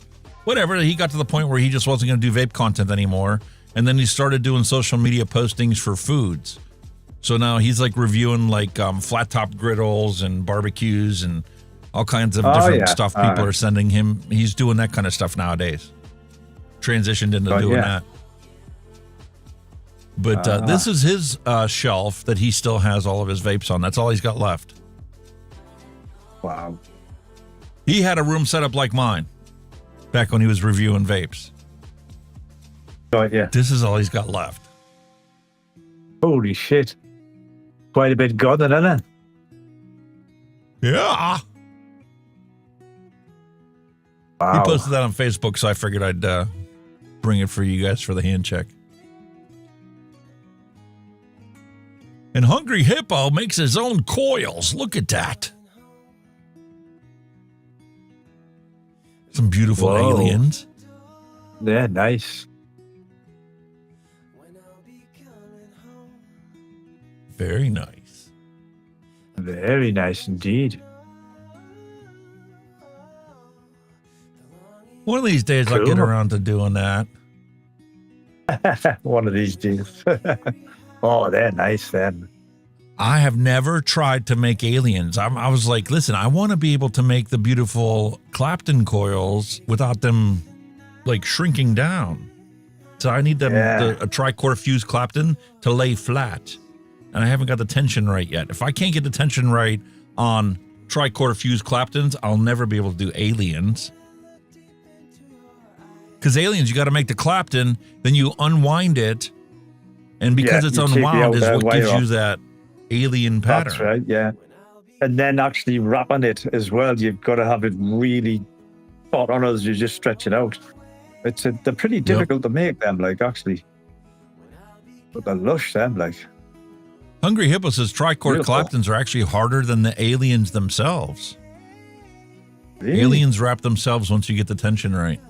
whatever. He got to the point where he just wasn't going to do vape content anymore. And then he started doing social media postings for foods. So now he's like reviewing flat top griddles and barbecues and all kinds of different stuff people are sending him. He's doing that kind of stuff nowadays. Transitioned into doing that. But this is his shelf that he still has all of his vapes on. That's all he's got left. Wow. He had a room set up like mine back when he was reviewing vapes. Oh, yeah. This is all he's got left. Holy shit. Quite a bit gone, then, isn't it? Yeah. Wow. He posted that on Facebook, so I figured I'd bring it for you guys for the hand check. And Hungry Hippo makes his own coils. Look at that. Some beautiful Whoa. aliens. Yeah, nice. Very nice. Very nice indeed. One of these days I'll get Cool. around to doing that. One of these days. Oh, they're nice then. I have never tried to make aliens. I was like, listen, I want to be able to make the beautiful Clapton coils without them like shrinking down. So I need them a tricore fused Clapton to lay flat. And I haven't got the tension right yet. If I can't get the tension right on tricore fused Claptons, I'll never be able to do aliens. Because aliens, you got to make the Clapton, then you unwind it. And because it's you take the unwound is outer what wire gives you off. that alien pattern. That's right, yeah. And then actually wrapping it as well, you've got to have it really spot on as you just stretch it out. They're pretty difficult to make them, like, actually. But they're lush, them, like. Hungry Hippo says tricord Beautiful. Claptons are actually harder than the aliens themselves. Really? Aliens wrap themselves once you get the tension right.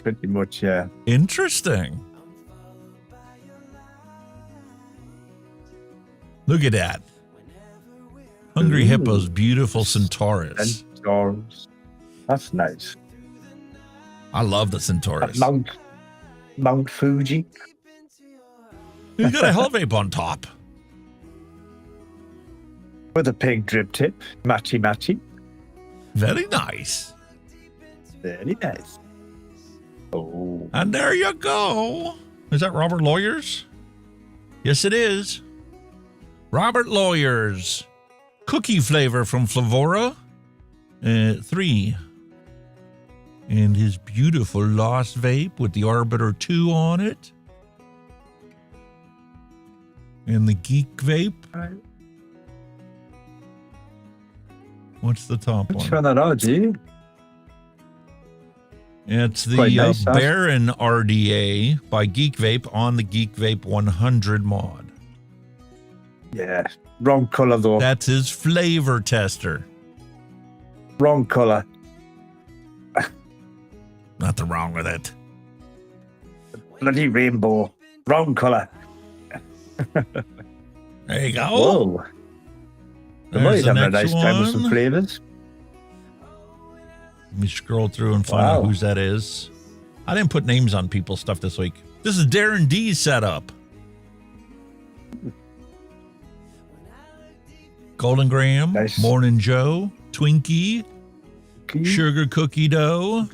Pretty much, yeah. Interesting. Look at that. Hungry Hippo's beautiful Centaurus. Centaurus. That's nice. I love the Centaurus. Mount Fuji. He's got a hell vape on top. With a pink drip tip. Matchy matchy. Very nice. Very nice. Oh. And there you go. Is that Robert Lawyers? Yes, it is. Robert Lawyers. cookie flavor from Flavora at 3. And his beautiful Lost Vape with the Arbiter 2 on it. And the Geek Vape. What's the top one? Try that out, G. It's the Quite nice, huh? Baron RDA by Geek Vape on the Geek Vape 100 mod. Yeah, wrong color though. That's his flavor tester. Wrong color. Nothing wrong with it. Bloody rainbow. Wrong color. There you go. Whoa. They might There's the have a next nice time with some one. flavors. Let me scroll through and find out whose that is. I didn't put names on people's stuff this week. This is Darren D's setup. Golden Graham, Morning Joe, Twinkie, Sugar Cookie Dough,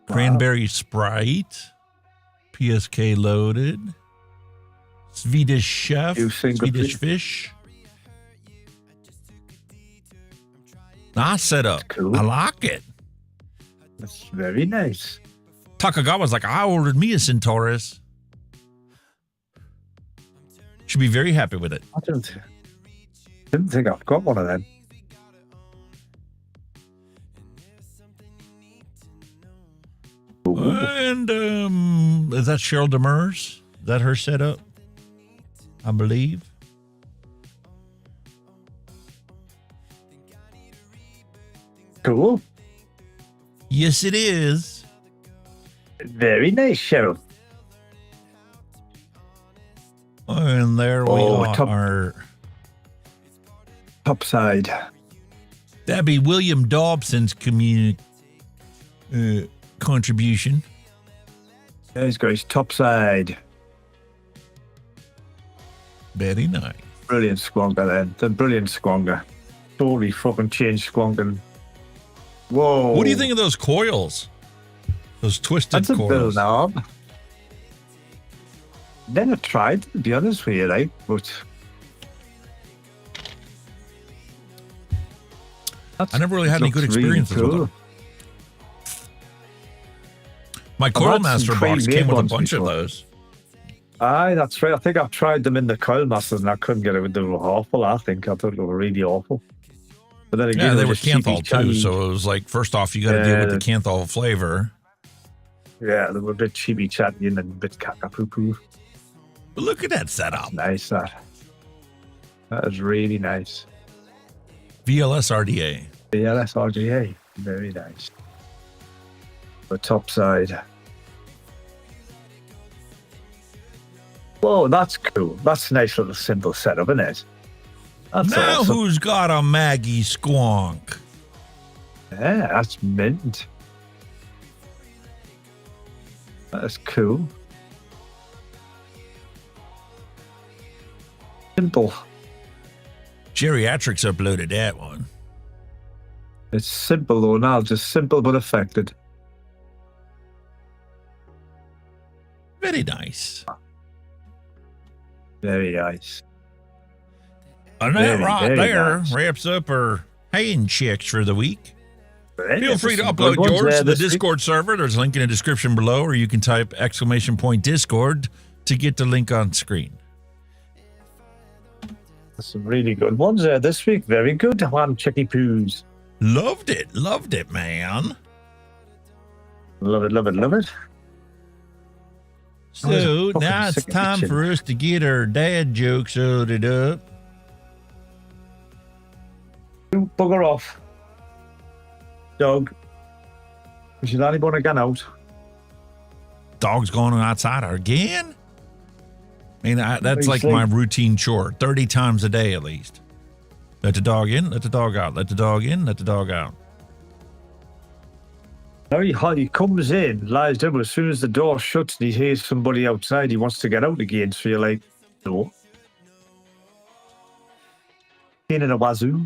Cranberry Sprite, PSK Loaded, Swedish Chef, Swedish Fish. Nice setup. Cool. I like it. That's very nice. Takagawa's like, I ordered me a Centaurus. Should be very happy with it. I didn't think I've got one of them. And is that Cheryl Demers? Is that her setup? I believe. Cool. Yes, it is. Very nice, Cheryl. And there we are. Top side. That'd be William Dobson's contribution. There's got his top side. Very nice. Brilliant squonker then. The brilliant squonker. Totally fucking changed squonking. Whoa. What do you think of those coils? Those twisted That's a coils. bit of knob. Never tried, to be honest with you, like, but I never really had any good experiences with them. My Coil Master box came with a bunch of those. Aye, that's right. I think I've tried them in the Coil Masters and I couldn't get it with them. They were awful, I think. I thought they were really awful. But then again, Yeah, they were just Canthol too, so it was like, first off, you got to deal with the Canthol flavor. Yeah, they were a bit cheapy chatty and a bit caca-poo-poo. But look at that setup. Nice, that. That is really nice. VLS RDA. VLS RDA. Very nice. The top side. Whoa, that's cool. That's a nice little simple setup, isn't it? That's now awesome. who's got a Maggie Squonk? Yeah, that's mint. That's cool. Simple. Geriatrics uploaded that one. It's simple though now, just simple but effective. Very nice. Very nice. And that Very, right very there nice. wraps up our hand checks for the week. Right, Feel free to some good upload ones yours there to the this week. Discord server. There's a link in the description below, or you can type !Discord to get the link on screen. Some really good ones there this week. Very good. One Chicky Poos. Loved it, man. Love it, love it, love it. So now it's time for us to get our dad jokes loaded up. You bugger off. Dog. We should only want to get out. Dog's going outside again? I mean, that's like my routine chore, 30 times a day at least. Let the dog in, let the dog out, let the dog in, let the dog out. Now he comes in, lies down, but as soon as the door shuts and he hears somebody outside, he wants to get out again. So you're like, no. In a wazoo.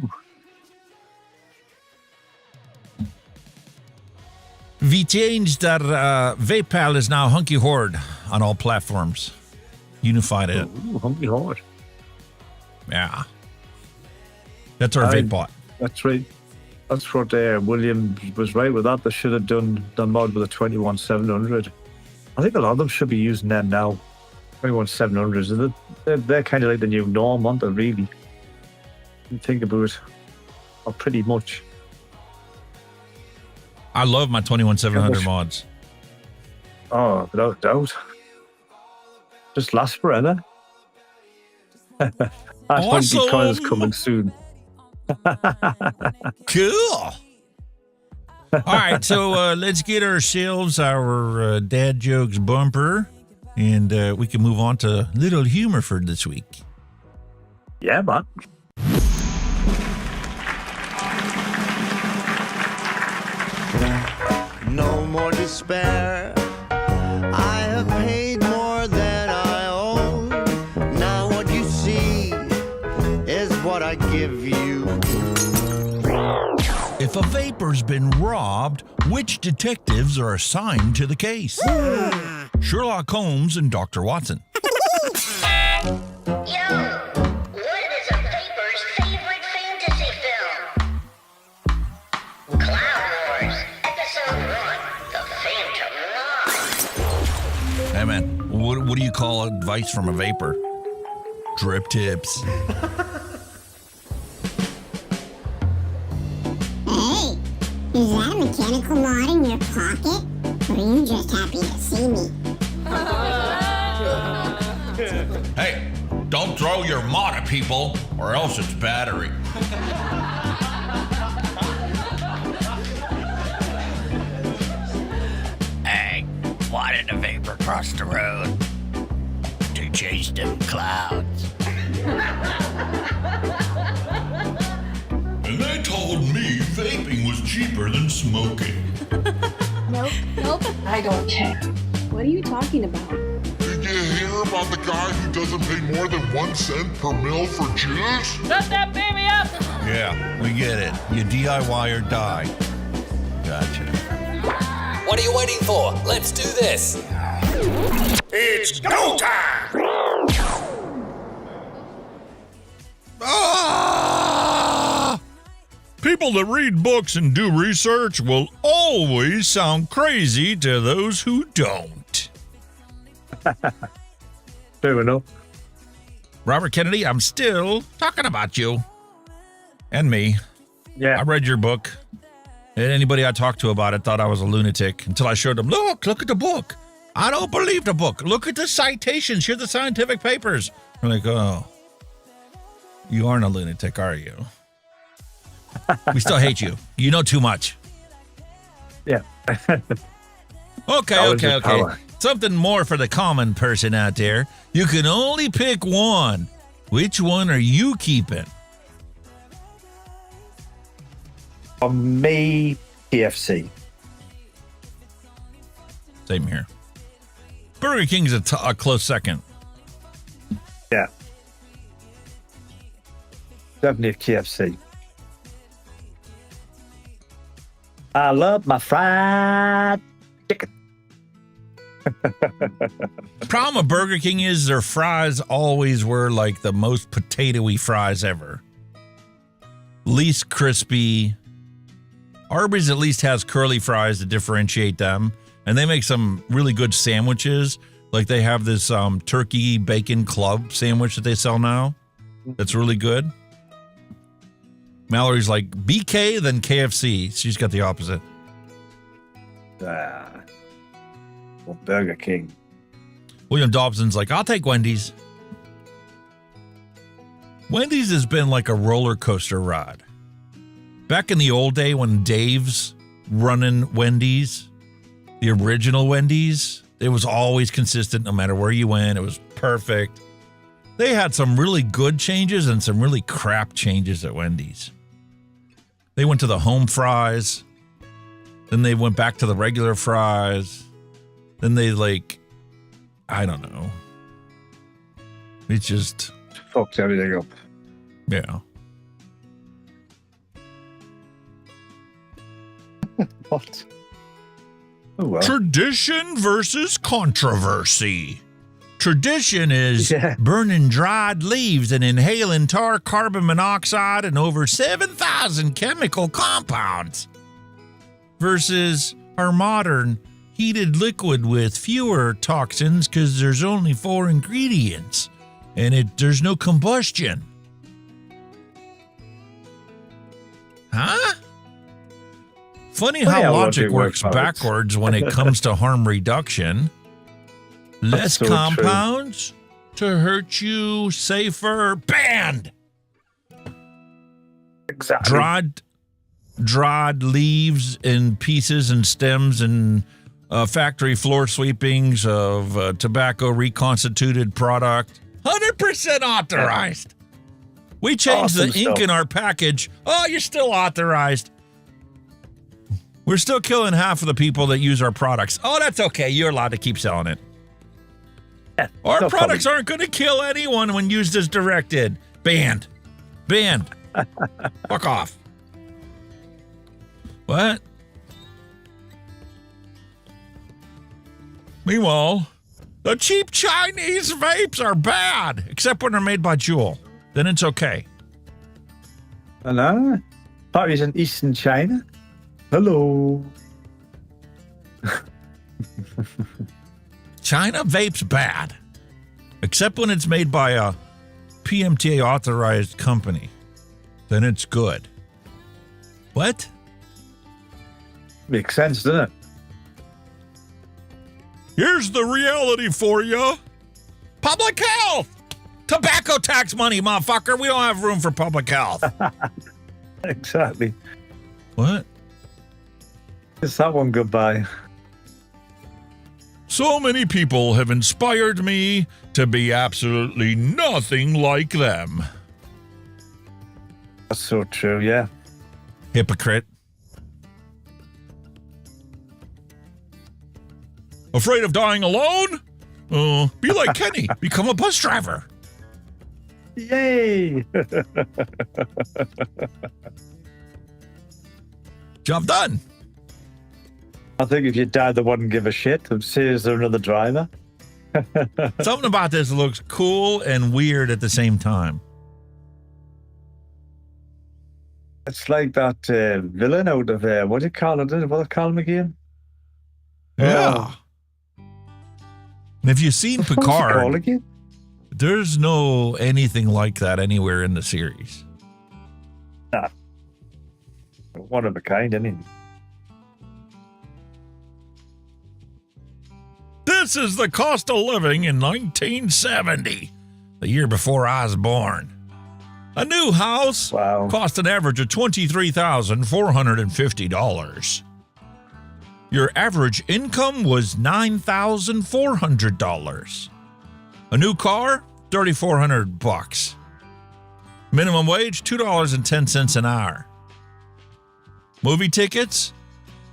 We changed our Vape Pal is now Hunky Horde on all platforms. Unified it. Ooh, Hunky Horde. Yeah. That's our vape bot. That's right. That's what William was right with that. They should have done the mod with a 21700. I think a lot of them should be using them now. 21700s. They're kind of like the new norm, aren't they, really? You think about it. Or pretty much. I love my 21700 mods. Oh, without a doubt. Just lasts forever. That Hunky coin is coming soon. Cool. All right, so let's get ourselves our dad jokes bumper, and we can move on to little humor for this week. Yeah, man. No more despair. I have paid more than I owe. Now what you see is what I give you. If a vapor's been robbed, which detectives are assigned to the case? Sherlock Holmes and Dr. Watson. Hey man, what do you call advice from a vapor? Drip tips. Hey, is that a mechanical mod in your pocket? Or are you just happy to see me? Hey, don't throw your mod at people, or else it's battery. Hey, why did a vapor cross the road? To chase them clouds. And they told me vaping was cheaper than smoking. Nope, I don't care. What are you talking about? Did you hear about the guy who doesn't pay more than 1 cent per mil for juice? Shut that baby up! Yeah, we get it. You DIY or die. Gotcha. What are you waiting for? Let's do this. It's go time! Ah! People that read books and do research will always sound crazy to those who don't. Fair enough. Robert Kennedy, I'm still talking about you. And me. Yeah. I read your book. And anybody I talked to about it thought I was a lunatic until I showed them, look at the book. I don't believe the book. Look at the citations. Here's the scientific papers. I'm like, oh, you aren't a lunatic, are you? We still hate you. You know too much. Yeah. Okay. Something more for the common person out there. You can only pick one. Which one are you keeping? For me, KFC. Same here. Burger King's a close second. Yeah. Definitely KFC. I love my fried chicken. The problem with Burger King is their fries always were like the most potato-y fries ever. Least crispy. Arby's at least has curly fries to differentiate them. And they make some really good sandwiches. Like they have this turkey bacon club sandwich that they sell now. That's really good. Mallory's like, BK, then KFC. She's got the opposite. Well, Burger King. William Dobson's like, I'll take Wendy's. Wendy's has been like a roller coaster ride. Back in the old day when Dave's running Wendy's, the original Wendy's, it was always consistent no matter where you went. It was perfect. They had some really good changes and some really crap changes at Wendy's. They went to the home fries. Then they went back to the regular fries. Then they I don't know. It's just fucked everything up. Yeah. What? Oh, well. Tradition versus controversy. Tradition is burning dried leaves and inhaling tar, carbon monoxide, and over 7,000 chemical compounds. Versus our modern heated liquid with fewer toxins because there's only 4 ingredients and there's no combustion. Huh? Funny how logic works backwards when it comes to harm reduction. Less so compounds to hurt you, safer, banned. Exactly. Dried leaves and pieces and stems and factory floor sweepings of tobacco reconstituted product. 100% authorized. We changed the ink in our package. Oh, you're still authorized. We're still killing half of the people that use our products. Oh, that's okay. You're allowed to keep selling it. Our products aren't going to kill anyone when used as directed. Banned. Fuck off. What? Meanwhile, the cheap Chinese vapes are bad, except when they're made by Juul. Then it's okay. Hello? Thought he was in Eastern China. Hello. China vape's bad, except when it's made by a PMTA authorized company. Then it's good. What? Makes sense, doesn't it? Here's the reality for you. Public health. Tobacco tax money, motherfucker. We don't have room for public health. Exactly. What? Kiss that one goodbye. So many people have inspired me to be absolutely nothing like them. That's so true, yeah. Hypocrite. Afraid of dying alone? Be like Kenny. Become a bus driver. Yay! Job done. I think if you died, they wouldn't give a shit. They'd say, is there another driver? Something about this looks cool and weird at the same time. It's like that villain out of, what do you call it? What do they call him again? Yeah. Oh. And if you've seen What's it Picard, called again? there's no anything like that anywhere in the series. Nah. One of a kind, isn't he? This is the cost of living in 1970, the year before I was born. A new house cost an average of $23,450. Your average income was $9,400. A new car, $3,400. Minimum wage, $2.10 an hour. Movie tickets,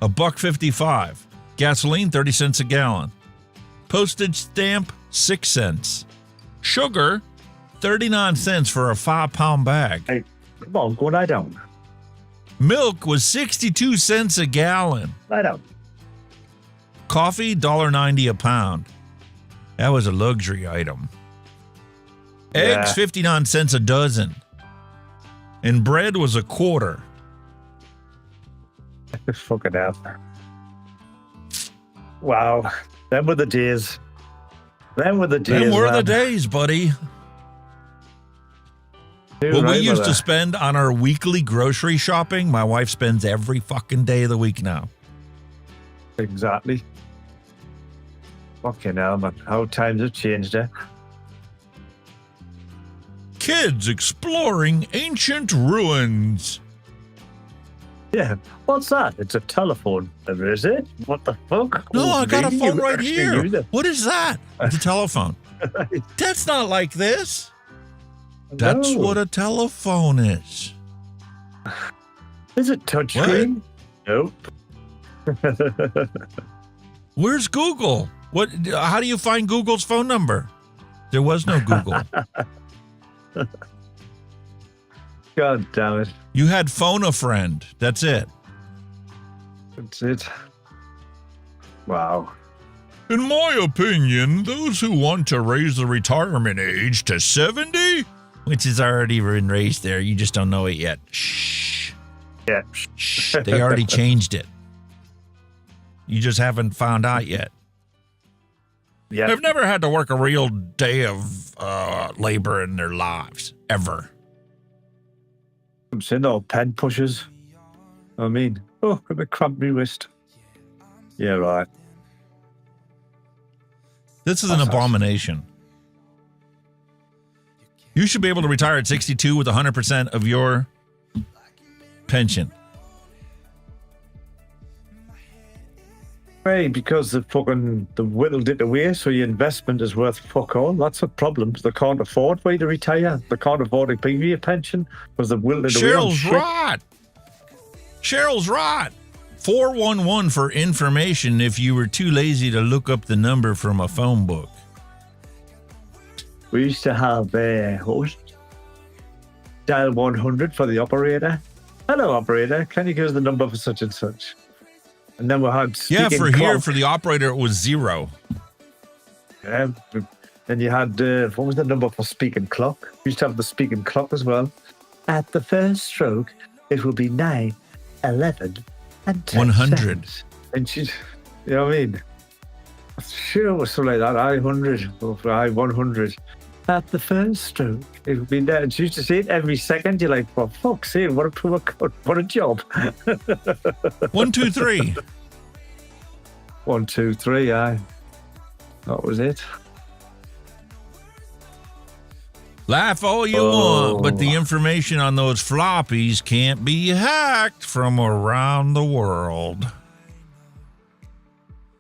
$1.55. Gasoline, 30 cents a gallon. Postage stamp, 6 cents. Sugar, 39 cents for a 5-pound bag. Hey, come on, go lie down. Milk was 62 cents a gallon. Lie down. Coffee, $1.90 a pound. That was a luxury item. Eggs, 59 cents a dozen. And bread was a quarter. Fucking hell. Wow. Them were the days. Them were the days, buddy. What we used to spend on our weekly grocery shopping, my wife spends every fucking day of the week now. Exactly. Fucking hell, man. How times have changed, eh? Kids exploring ancient ruins. Yeah, what's that? It's a telephone. Is it? What the fuck? No, I got a really? phone You right actually here. use it? What is that? It's a telephone. That's not like this. That's No. what a telephone is. Is it touchscreen? Nope. Where's Google? What? How do you find Google's phone number? There was no Google. God damn it. You had phone a friend. That's it. That's it. Wow. In my opinion, those who want to raise the retirement age to 70, which has already been raised there, you just don't know it yet. Shh. Yeah. Shh. They already changed it. You just haven't found out yet. Yeah. They've never had to work a real day of labor in their lives, ever. I'm saying all pen pushers. I mean, oh, I'm a cramp my wrist. Yeah, right. This is an abomination. You should be able to retire at 62 with 100% of your pension. Hey, because the whittled it away, so your investment is worth fuck all. That's a problem. They can't afford for you to retire. They can't afford to pay you a pension because they've whittled it away. Cheryl's right. Cheryl's right. 411 for information if you were too lazy to look up the number from a phone book. We used to have dial 100 for the operator. Hello, operator. Can you give us the number for such and such? And then we had here for the operator it was 0. Yeah. Then you had what was the number for speaking clock? We used to have the speaking clock as well. At the first stroke, it will be 9, 11, and 10 100. seconds. And she, you know what I mean? Sure, it was something like that. I-100 or I-100. At the first stroke, it would be there. And she used to say it every second. You're like, for fuck's sake, what a job. 1, 2, 3. 1, 2, 3, aye. That was it. Laugh all you want, but the information on those floppies can't be hacked from around the world.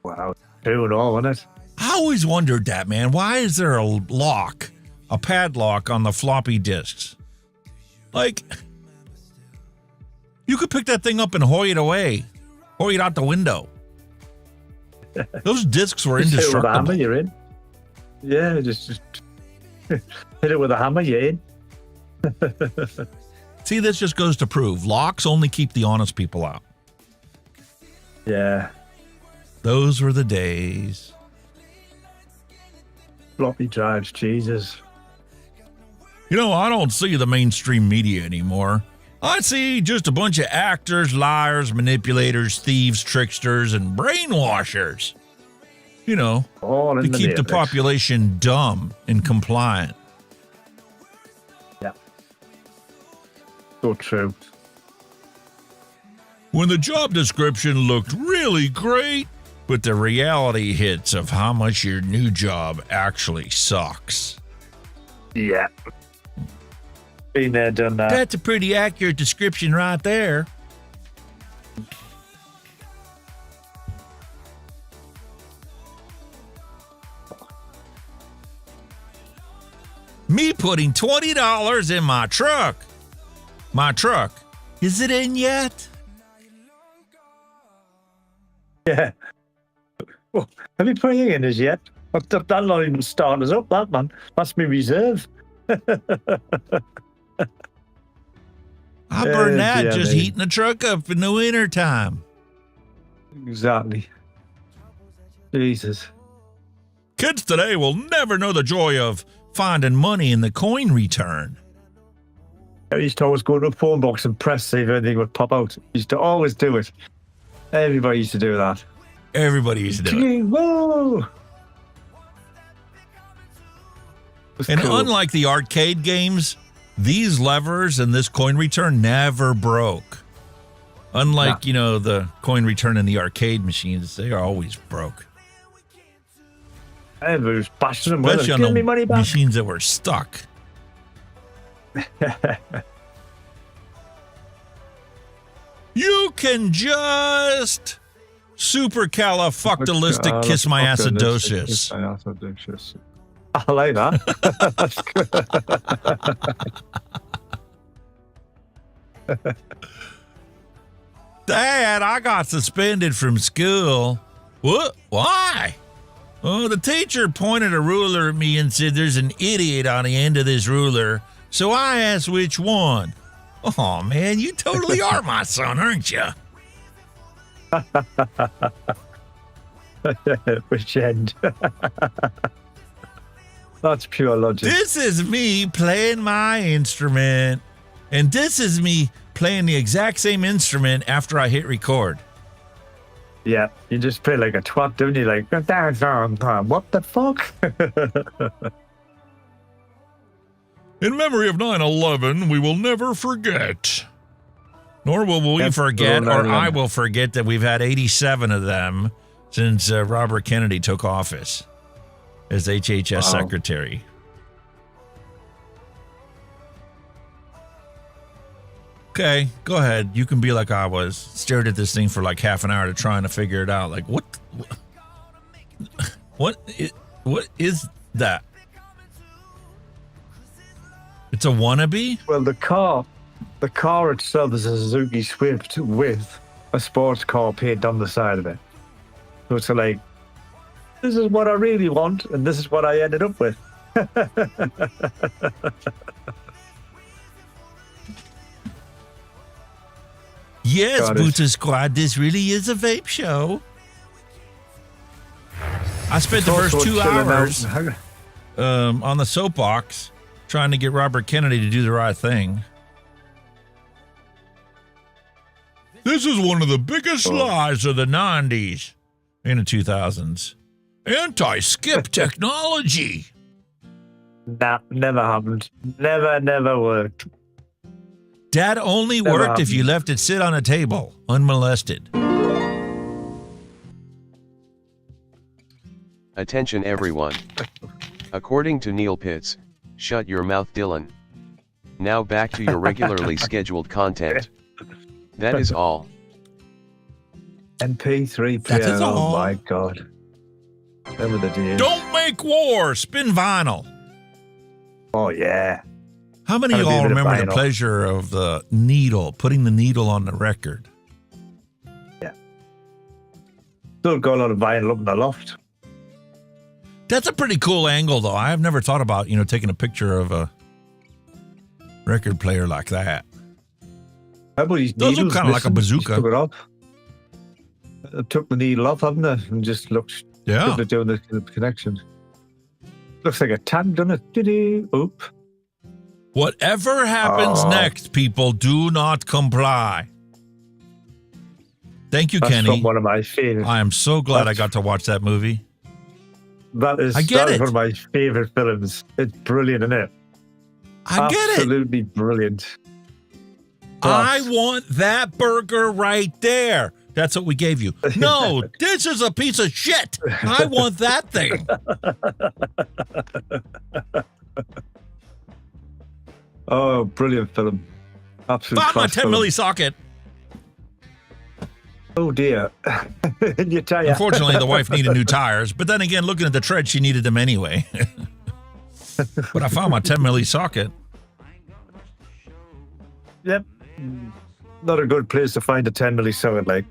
Wow. True and all, isn't it? I always wondered that, man. Why is there a padlock on the floppy disks? Like, you could pick that thing up and hoy it away. Hoy it out the window. Those discs were indestructible. Hit it with a hammer, you're in. Yeah, just hit it with a hammer, you're in. See, this just goes to prove locks only keep the honest people out. Yeah. Those were the days. Floppy drives, Jesus. You know, I don't see the mainstream media anymore. I see just a bunch of actors, liars, manipulators, thieves, tricksters, and brainwashers. You know, to keep the population dumb and compliant. Yeah. So true. When the job description looked really great, but the reality hits of how much your new job actually sucks. Yeah. Been there, done that. That's a pretty accurate description right there. Me putting $20 in my truck. My truck. Is it in yet? Yeah. Well, have you put anything in as yet? That not even starting us up, that man. That's me reserve. I burn that just heating the truck up in the winter time. Exactly. Jesus. Kids today will never know the joy of finding money in the coin return. I used to always go to a phone box and press see if anything would pop out. Used to always do it. Everybody used to do that. Everybody used to do it. Whoa! And unlike the arcade games, these levers and this coin return never broke. Unlike, the coin return in the arcade machines, they are always broke. Everybody was bashing them with Especially them. on Give me money the back. machines that were stuck. You can just supercalifructilistic kiss my acidosis. I like that. Dad, I got suspended from school. What? Why? Oh, the teacher pointed a ruler at me and said there's an idiot on the end of this ruler. So I asked which one. Oh, man, you totally are my son, aren't you? Which end? That's pure logic. This is me playing my instrument, and this is me playing the exact same instrument after I hit record. Yeah, you just play like a twat, don't you? Like, what the fuck? In memory of 9/11, we will never forget. Nor will we forget, or I will forget, that we've had 87 of them since Robert Kennedy took office as HHS secretary. Okay, go ahead. You can be like I was. Stared at this thing for like half an hour trying to figure it out. Like, what is that? It's a wannabe? Well, the car itself is a Suzuki Swift with a sports car paint on the side of it. So it's like, this is what I really want, and this is what I ended up with. Yes, Buta Squad, this really is a vape show. I spent the first 2 hours on the soapbox trying to get Robert Kennedy to do the right thing. This is one of the biggest lies of the 90s and the 2000s. Anti-skip technology. Nah, never happened. Never worked. That only worked if you left it sit on a table, unmolested. Attention everyone. According to Neil Pitts, shut your mouth Dylan. Now back to your regularly scheduled content. That is all. MP3 player, That is all. Oh my god. Remember the days. Don't make war, spin vinyl. Oh yeah. How many of y'all remember the pleasure of the needle, putting the needle on the record? Yeah. Still got a lot of vinyl up in the loft. That's a pretty cool angle, though. I've never thought about, taking a picture of a record player like that. Those look kind of like a bazooka. Took it off. Took the needle off, haven't it? And just looked. Yeah. Doing the connection. Looks like a tag, doesn't it? Diddy. Oop. Whatever happens next, people, do not comply. Thank you, Kenny. From one of my favorites. I am so glad I got to watch that movie. That is one of my favorite films. It's brilliant, isn't it? I get it. Absolutely brilliant. I want that burger right there. That's what we gave you. No, this is a piece of shit. I want that thing. Oh, brilliant film. Absolutely. Find my 10 milli socket. Oh, dear. In your tire. Unfortunately, the wife needed new tires. But then again, looking at the tread, she needed them anyway. But I found my 10 milli socket. Yep. Not a good place to find a 10 milli socket, like.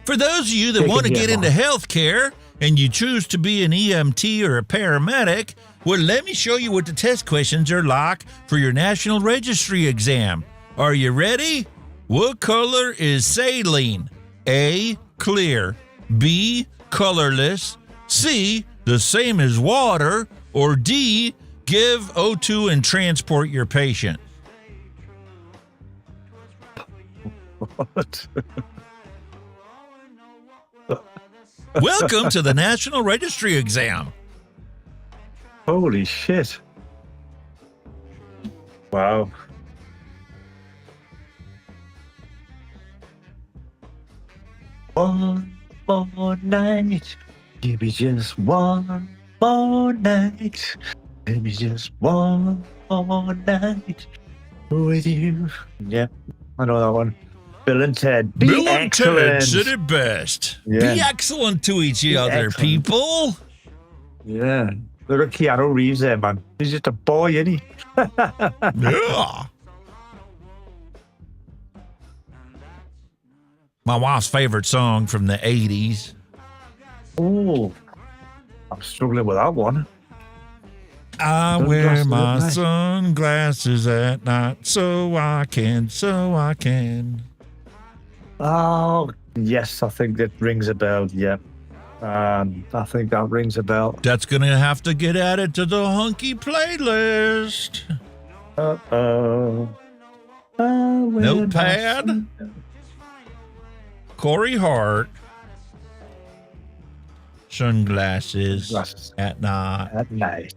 For those of you that want to get into healthcare and you choose to be an EMT or a paramedic, well, let me show you what the test questions are like for your National Registry exam. Are you ready? What color is saline? A, clear. B, colorless. C, the same as water. Or D, give O2 and transport your patient. What? Welcome to the National Registry exam. Holy shit. Wow. One more night. Give me just one more night. Give me just one more night with you. Yep, I know that one. Bill and Ted. Be Bill excellent. and Ted said it best. Yeah. Be excellent to each other, excellent. people. Yeah. Look at Keanu Reeves there, man. He's just a boy, isn't he? Yeah. My wife's favorite song from the 80s. Oh, I'm struggling with that one. I wear my sunglasses at night so I can. Oh, yes, I think that rings a bell. Yep. I think that rings a bell. That's going to have to get added to the Hunky playlist. Uh-oh. Notepad. Corey Hart. Sunglasses at night. At night.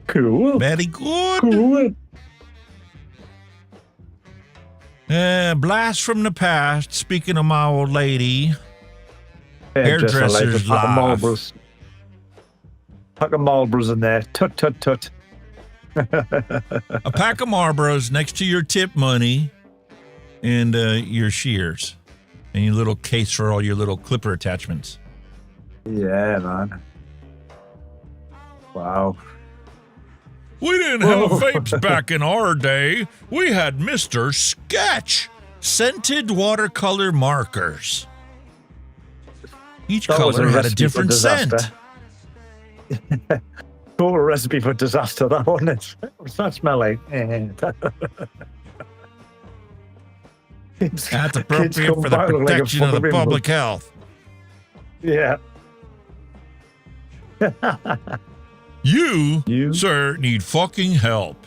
Cool. Very good. Cool. Blast from the past. Speaking of my old lady. Hairdresser's life. Marlboros. Pack of Marlboros in there. Tut, tut, tut. A pack of Marlboros next to your tip money and your shears and your little case for all your little clipper attachments. Yeah, man. Wow. We didn't have vapes back in our day. We had Mr. Sketch, scented watercolor markers. Each color had a different scent. Total recipe for disaster, that wasn't it? What's that smell like? That's appropriate for the protection of the public health. Yeah. You, sir, need fucking help.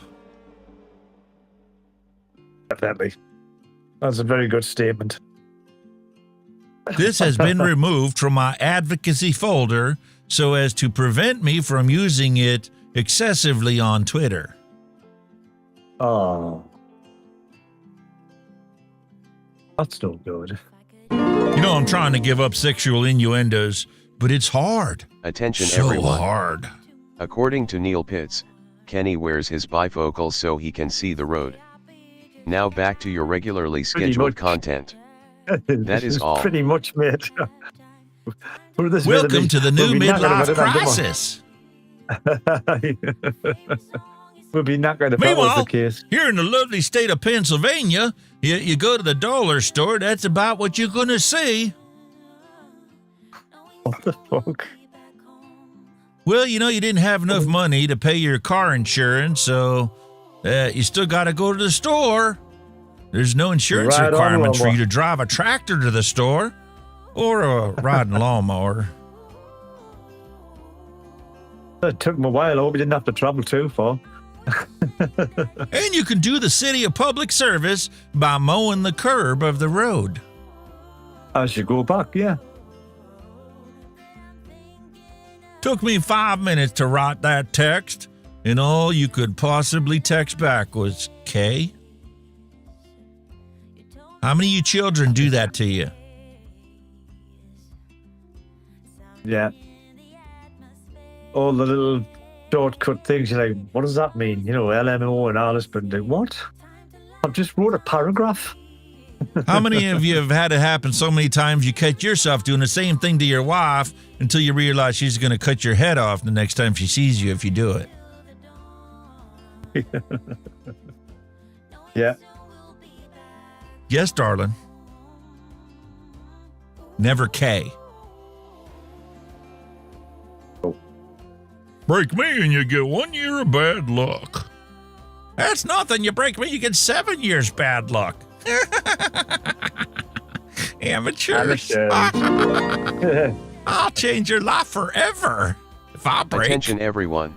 Definitely. That's a very good statement. This has been removed from my advocacy folder so as to prevent me from using it excessively on Twitter. Oh. That's no good. You know, I'm trying to give up sexual innuendos, but it's hard. Attention so everyone. Hard. According to Neil Pitts, Kenny wears his bifocals so he can see the road. Now back to your regularly scheduled content. That is all. Pretty much, mate. Welcome to the new midlife crisis. We'll be knackered if that was Meanwhile, the case. here in the lovely state of Pennsylvania, you go to the dollar store, that's about what you're going to see. What the fuck? Well, you know, you didn't have enough money to pay your car insurance, so you still got to go to the store. There's no insurance requirements for you to drive a tractor to the store or a riding lawnmower. It took me a while. I hope you didn't have to travel too far. And you can do the city a public service by mowing the curb of the road. As you go back, yeah. Took me 5 minutes to write that text, and all you could possibly text back was K. How many of you children do that to you? Yeah. All the little shortcut things, you're like, what does that mean? You know, LMO and all this, but like, what? I've just wrote a paragraph. How many of you have had it happen so many times you catch yourself doing the same thing to your wife until you realize she's going to cut your head off the next time she sees you if you do it? Yeah. Yes, darling. Never K. Break me and you get 1 year of bad luck. That's nothing. You break me, you get 7 years bad luck. Amateurs. I'll change your life forever if I break. Attention everyone.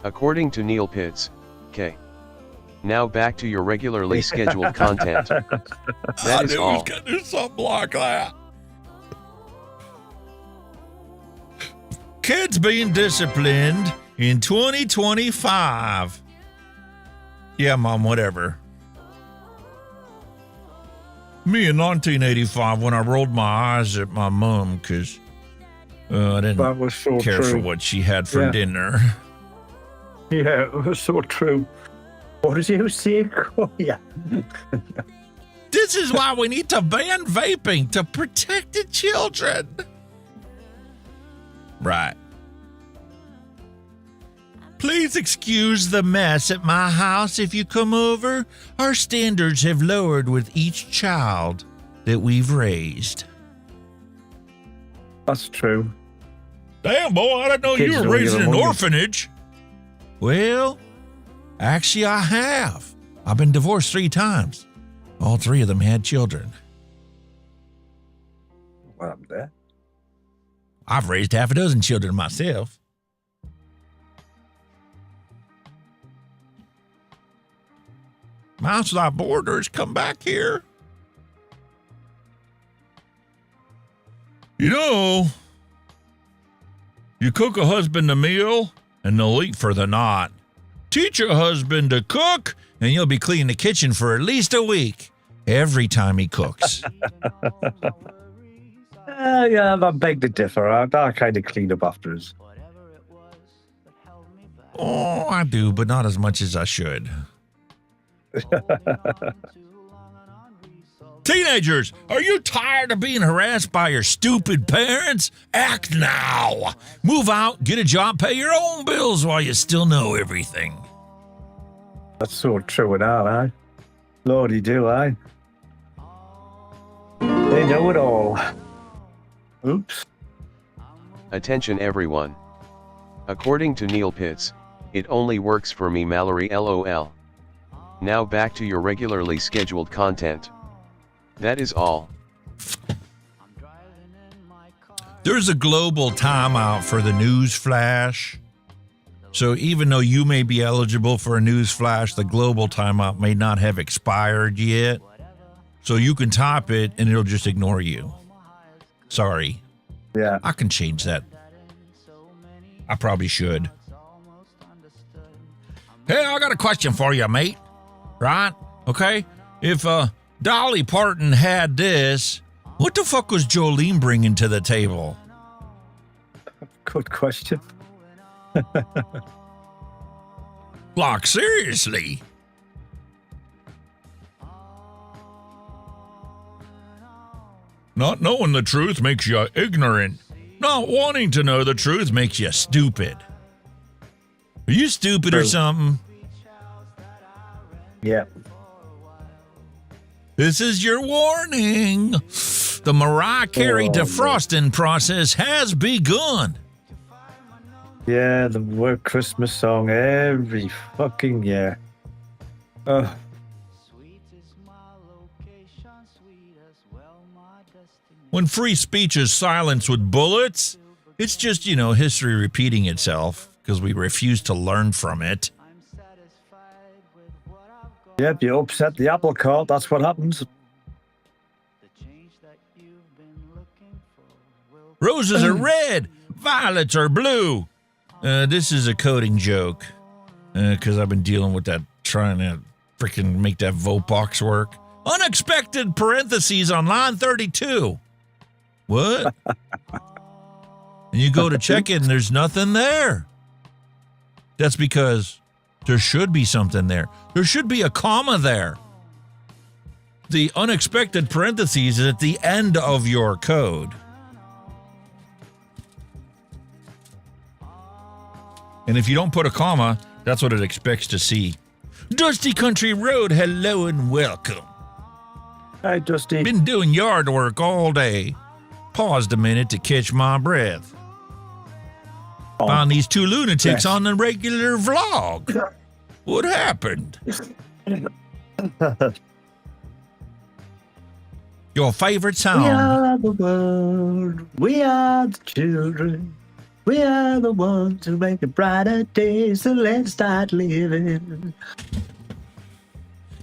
According to Neil Pitts, K. Now back to your regularly scheduled content. That is all. I knew he was going to do something like that. Kids being disciplined in 2025. Yeah, Mom, whatever. Me in 1985 when I rolled my eyes at my mom because I didn't care for what she had for dinner. Yeah, it was so true. What did you say? Oh, yeah. This is why we need to ban vaping to protect the children. Right. Please excuse the mess at my house if you come over. Our standards have lowered with each child that we've raised. That's true. Damn, boy, I didn't know you were raising an orphanage. Well, actually, I have. I've been divorced 3 times. All 3 of them had children. what happened there. I've raised half a dozen children myself. Mouse thy borders, come back here. You know, you cook a husband a meal, and they'll eat for the night. Teach a husband to cook, and you'll be cleaning the kitchen for at least a week every time he cooks. Yeah, I beg to differ. I kind of clean up after us. Oh, I do, but not as much as I should. Teenagers, are you tired of being harassed by your stupid parents? Act now. Move out, get a job, pay your own bills while you still know everything. That's so true and all, eh? Lordy do, eh? They know it all. Oops. Attention everyone. According to Neil Pitts, it only works for me Mallory LOL. Now back to your regularly scheduled content. That is all. There's a global timeout for the news flash. So even though you may be eligible for a news flash, the global timeout may not have expired yet. So you can type it and it'll just ignore you. Sorry. Yeah. I can change that. I probably should. Hey, I got a question for you, mate. Right? Okay? If Dolly Parton had this, what the fuck was Jolene bringing to the table? Good question. Like, seriously? Not knowing the truth makes you ignorant. Not wanting to know the truth makes you stupid. Are you stupid or something? Yeah. This is your warning. The Mariah Carey defrosting process has begun. Yeah, the word Christmas song every fucking year. When free speech is silenced with bullets, it's just, history repeating itself because we refuse to learn from it. Yep, you upset the apple cart, that's what happens. Roses are red, violets are blue. This is a coding joke because I've been dealing with that, trying to freaking make that vote box work. Unexpected parentheses on line 32. What? And you go to check it and there's nothing there. That's because there should be something there. There should be a comma there. The unexpected parentheses is at the end of your code. And if you don't put a comma, that's what it expects to see. Dusty Country Road, hello and welcome. Hi, Dusty. Been doing yard work all day. Paused a minute to catch my breath. Found these two lunatics on the regular vlog. What happened? Your favorite song? We are the world. We are the children. We are the ones who make a brighter day, so let's start living.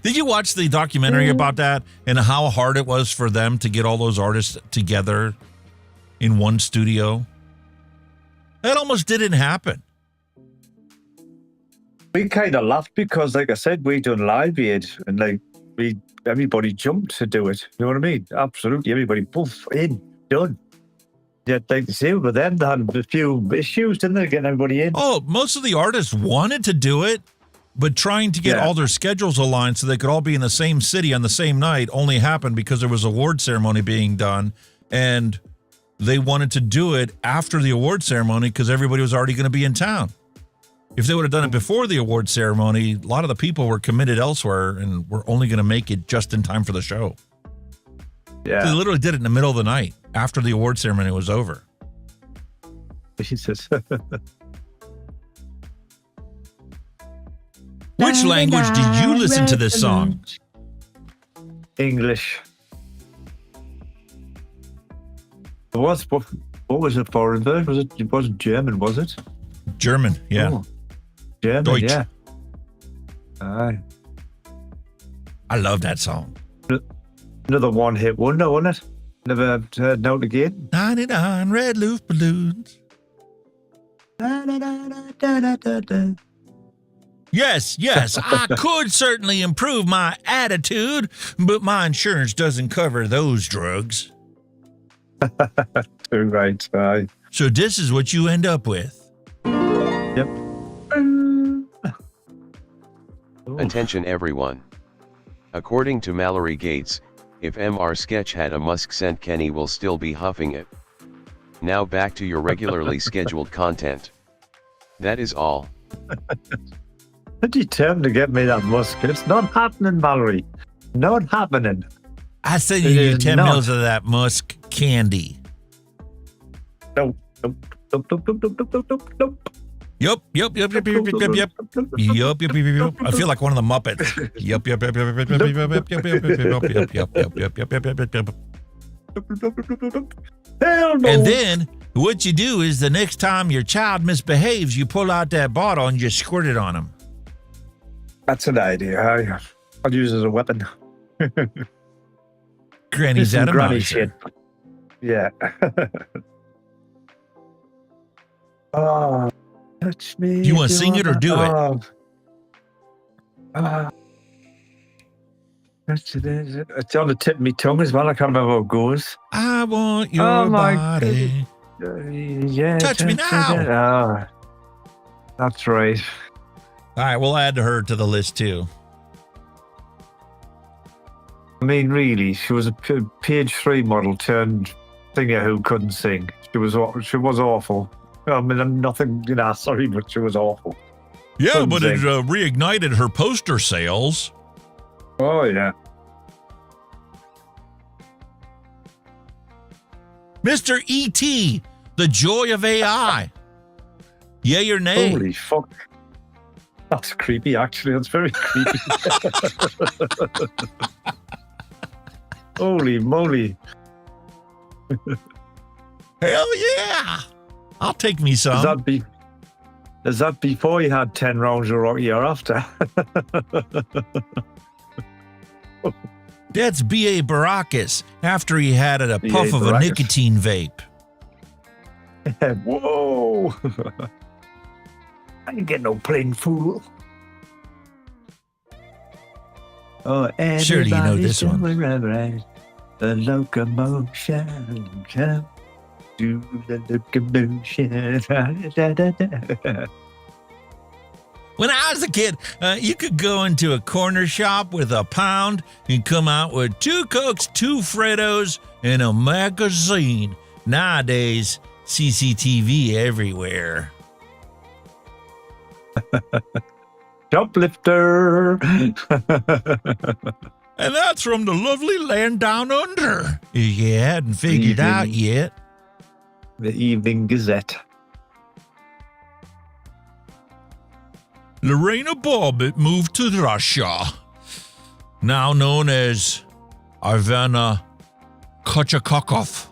Did you watch the documentary about that and how hard it was for them to get all those artists together in one studio? That almost didn't happen. We kind of laughed because, like I said, we done Live Aid and everybody jumped to do it. You know what I mean? Absolutely, everybody poof in, done. Yeah, like the same with them. They had a few issues, didn't they, getting everybody in? Oh, most of the artists wanted to do it, but trying to get all their schedules aligned so they could all be in the same city on the same night only happened because there was an award ceremony being done, and they wanted to do it after the award ceremony because everybody was already going to be in town. If they would have done it before the award ceremony, a lot of the people were committed elsewhere and were only going to make it just in time for the show. Yeah. They literally did it in the middle of the night after the award ceremony was over. Jesus. Which language did you listen to this song? English. What was it for? It wasn't German, was it? German, yeah. Oh, German, Deutsch. yeah. Aye. I love that song. Another one-hit wonder, wasn't it? Never heard Note again. 99 red loose balloons. Yes, I could certainly improve my attitude, but my insurance doesn't cover those drugs. Too right, aye. So this is what you end up with. Yep. Attention everyone. According to Mallory Gates, if MR Sketch had a musk scent, Kenny will still be huffing it. Now back to your regularly scheduled content. That is all. Determined to get me that musk. It's not happening, Mallory. Not happening. I said you 10 mils of that musk candy. Nope. Yup. I feel like one of the Muppets. Yup. Hell no. And then what you do is the next time your child misbehaves, you pull out that bottle and you squirt it on them. That's an idea. I'll use it as a weapon. Granny's Some granny atomizer. shit. Yeah. Oh, touch me. You want to sing it or do it? It's on the tip of my tongue as well. I can't remember how it goes. I want your body. Yeah, Touch me now. That's right. All right, we'll add her to the list too. I mean, really, she was a page 3 model turned singer who couldn't sing. She was awful. I mean, I'm nothing, sorry, but she was awful. Yeah, Couldn't but it sing. reignited her poster sales. Oh, yeah. Mr. E.T., the joy of AI. Yay or nay? Holy fuck. That's creepy, actually. That's very creepy. Holy moly. Hell yeah. I'll take me some. Is that before you had 10 rounds of Rocky or after? That's B.A. Baracus after he had a B.A. puff of a Baracus. nicotine vape. Whoa. I ain't get no plain fool. Oh, Surely you know this one. Right. The locomotion. Come to the locomotion. When I was a kid, you could go into a corner shop with a pound and come out with 2 Cokes, 2 Freddos, and a magazine. Nowadays, CCTV everywhere. Shoplifter. And that's from the lovely land down under, if you hadn't figured out yet. The Evening Gazette. Lorena Bobbitt moved to Russia, now known as Ivana Kochakokov.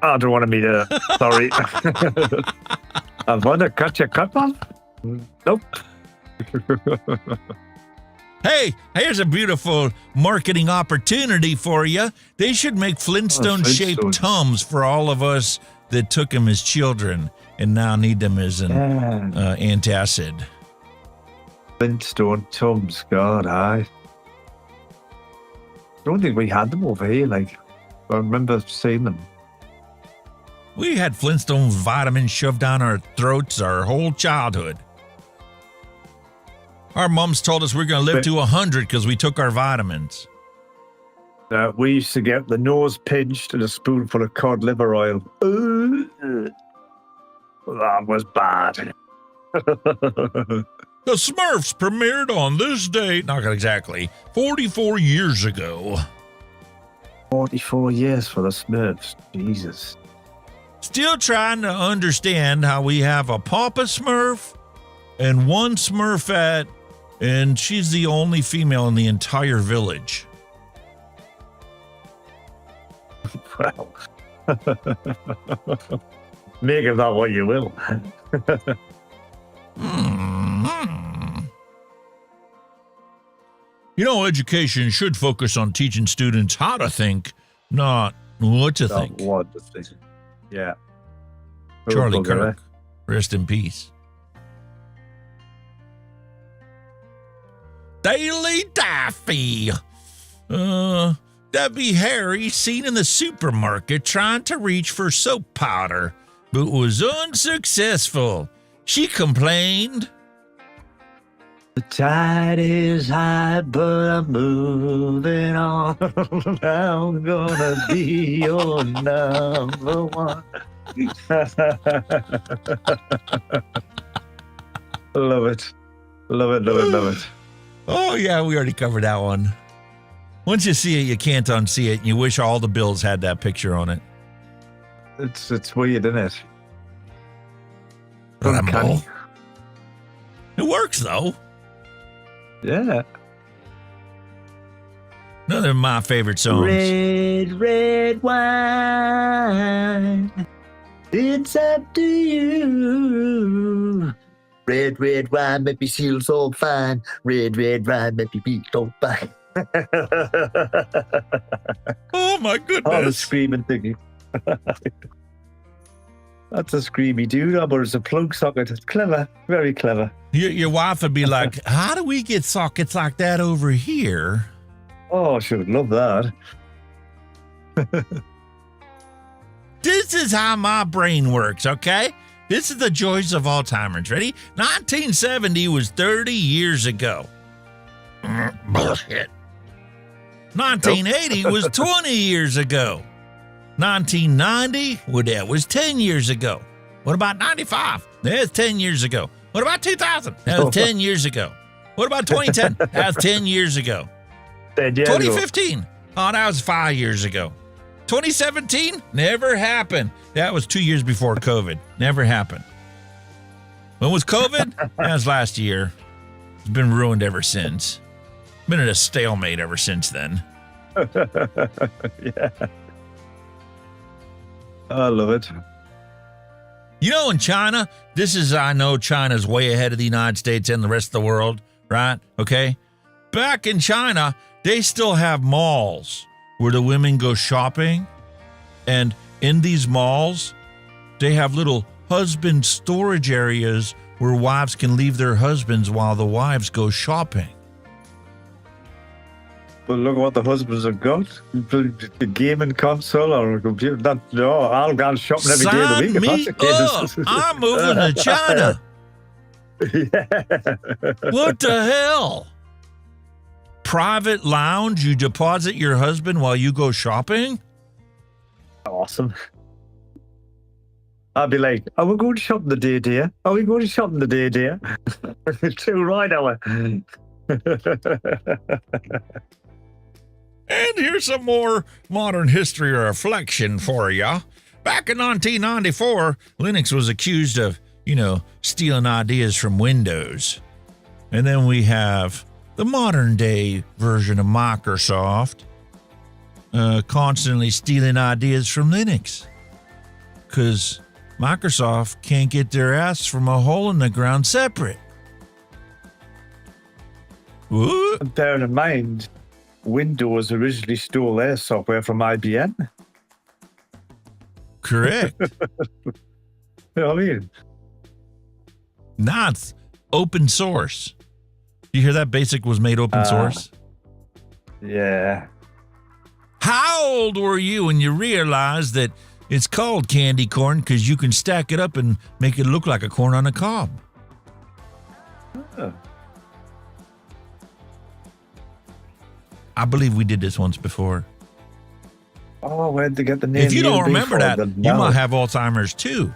I don't want to meet her. Sorry. I want to cut your cut off? Nope. Hey, here's a beautiful marketing opportunity for you. They should make Flintstone-shaped Flintstones. Tums for all of us that took them as children and now need them as an antacid. Flintstone Tums, God, I don't think we had them over here. I remember seeing them. We had Flintstone vitamins shoved down our throats our whole childhood. Our moms told us we're going to live to 100 because we took our vitamins. We used to get the nose pinched and a spoonful of cod liver oil. That was bad. The Smurfs premiered on this date, not exactly, 44 years ago. 44 years for the Smurfs. Jesus. Still trying to understand how we have a Papa Smurf and one Smurfette, and she's the only female in the entire village. Well, make of that what you will. You know, education should focus on teaching students how to think, not what to think. What to think. Yeah. Charlie Kirk, rest in peace. Daily Daffy. Debbie Harry seen in the supermarket trying to reach for soap powder, but was unsuccessful. She complained. The tide is high, but I'm moving on. I'm gonna be your number one. Love it. Love it, love it, love it. Oh, yeah, we already covered that one. Once you see it, you can't unsee it. You wish all the bills had that picture on it. It's weird, isn't it? Uncanny. It works, though. Yeah. Another of my favorite songs. Red wine. It's up to you. Red wine make me feel so fine. Red wine make me feel so fine. Oh my goodness. Oh, the screaming thingy. That's a screamy dude, but it's a plug socket. It's clever, very clever. Your wife would be like, how do we get sockets like that over here? Oh, she would love that. This is how my brain works, okay? This is the joys of Alzheimer's. Ready? 1970 was 30 years ago. Bullshit. 1980 was 20 years ago. 1990, well, that was 10 years ago. What about 95? That's 10 years ago. What about 2000? That was 10 years ago. What about 2010? That was 10 years ago. 2015? Oh, that was 5 years ago. 2017? Never happened. That was 2 years before COVID. Never happened. When was COVID? That was last year. It's been ruined ever since. Been at a stalemate ever since then. Yeah. I love it. You know, in China, I know China's way ahead of the United States and the rest of the world, right? Okay? Back in China, they still have malls where the women go shopping. And in these malls, they have little husband storage areas where wives can leave their husbands while the wives go shopping. But look what the husbands have got. The gaming console or a computer. I'll go shopping every day of the week. Sign me up. I'm moving to China. Yeah. What the hell? Private lounge, you deposit your husband while you go shopping? Awesome. I'd be like, are we going shopping today, dear? Are we going shopping today, dear? Too right, are we? And here's some more modern history reflection for ya. Back in 1994, Linux was accused of, stealing ideas from Windows. And then we have the modern day version of Microsoft constantly stealing ideas from Linux. Because Microsoft can't get their ass from a hole in the ground separate. What? Bearing in mind, Windows originally stole their software from IBM. Correct. You know what I mean? Not open source. You hear that BASIC was made open source? Yeah. How old were you when you realized that it's called candy corn because you can stack it up and make it look like a corn on a cob? Oh. I believe we did this once before. Oh, where'd they get the name? If you don't ELB remember for? that, Then you no. might have Alzheimer's too.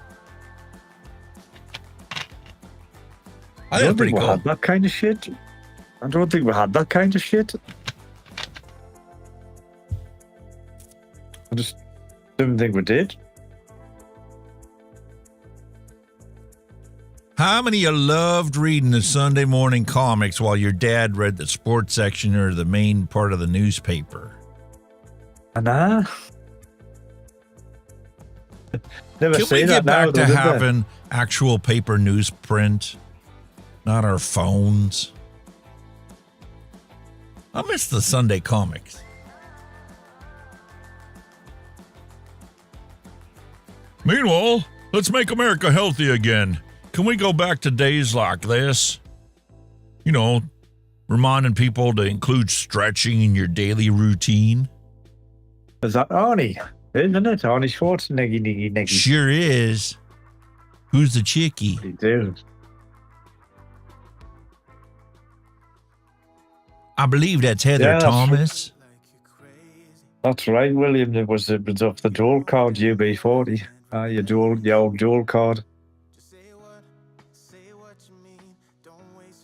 I think it's pretty we cool. had that kind of shit. I don't think we had that kind of shit. I just didn't think we did. How many of you loved reading the Sunday morning comics while your dad read the sports section or the main part of the newspaper? And Can we get back to having actual paper newsprint, not our phones? I miss the Sunday comics. Meanwhile, let's make America healthy again. Can we go back to days like this? You know, reminding people to include stretching in your daily routine. Is that Arnie? Isn't it? Arnie Schwarzenegger. Sure is. Who's the chickie? He did. I believe that's Heather Thomas. That's right, William. It was off the dual card UB40. Your old dual card.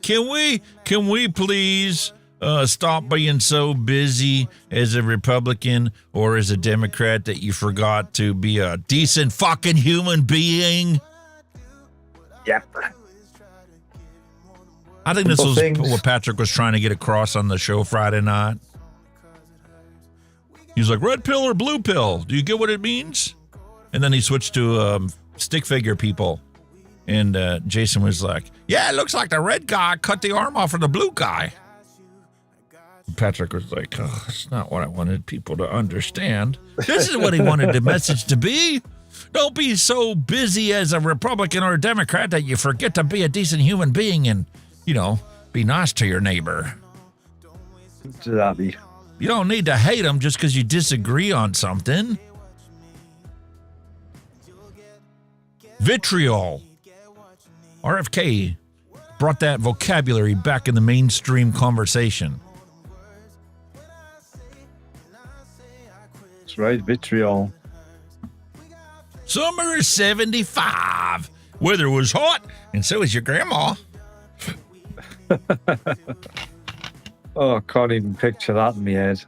Can we please stop being so busy as a Republican or as a Democrat that you forgot to be a decent fucking human being? Yep. I think this was what Patrick was trying to get across on the show Friday night. He was like, red pill or blue pill? Do you get what it means? And then he switched to stick figure people. And Jason was like, yeah, it looks like the red guy cut the arm off of the blue guy. Patrick was like, oh, that's not what I wanted people to understand. This is what he wanted the message to be. Don't be so busy as a Republican or a Democrat that you forget to be a decent human being and, you know, be nice to your neighbor. You don't need to hate them just because you disagree on something. Vitriol. RFK brought that vocabulary back in the mainstream conversation. That's right, vitriol. Summer is 75. Weather was hot, and so is your grandma. Oh, I can't even picture that in my head.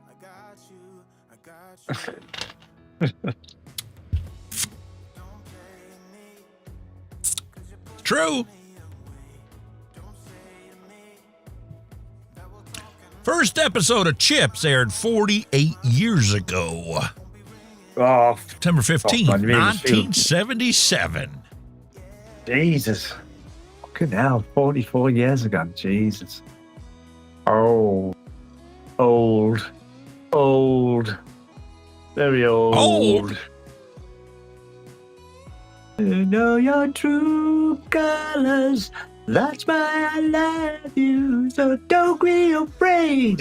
True. First episode of Chips aired 48 years ago. Oh, September 15th, 1977. Jesus. Fucking hell, 44 years ago. Jesus. Oh. Old. Very old. You know your true colors. That's why I love you. So don't be afraid.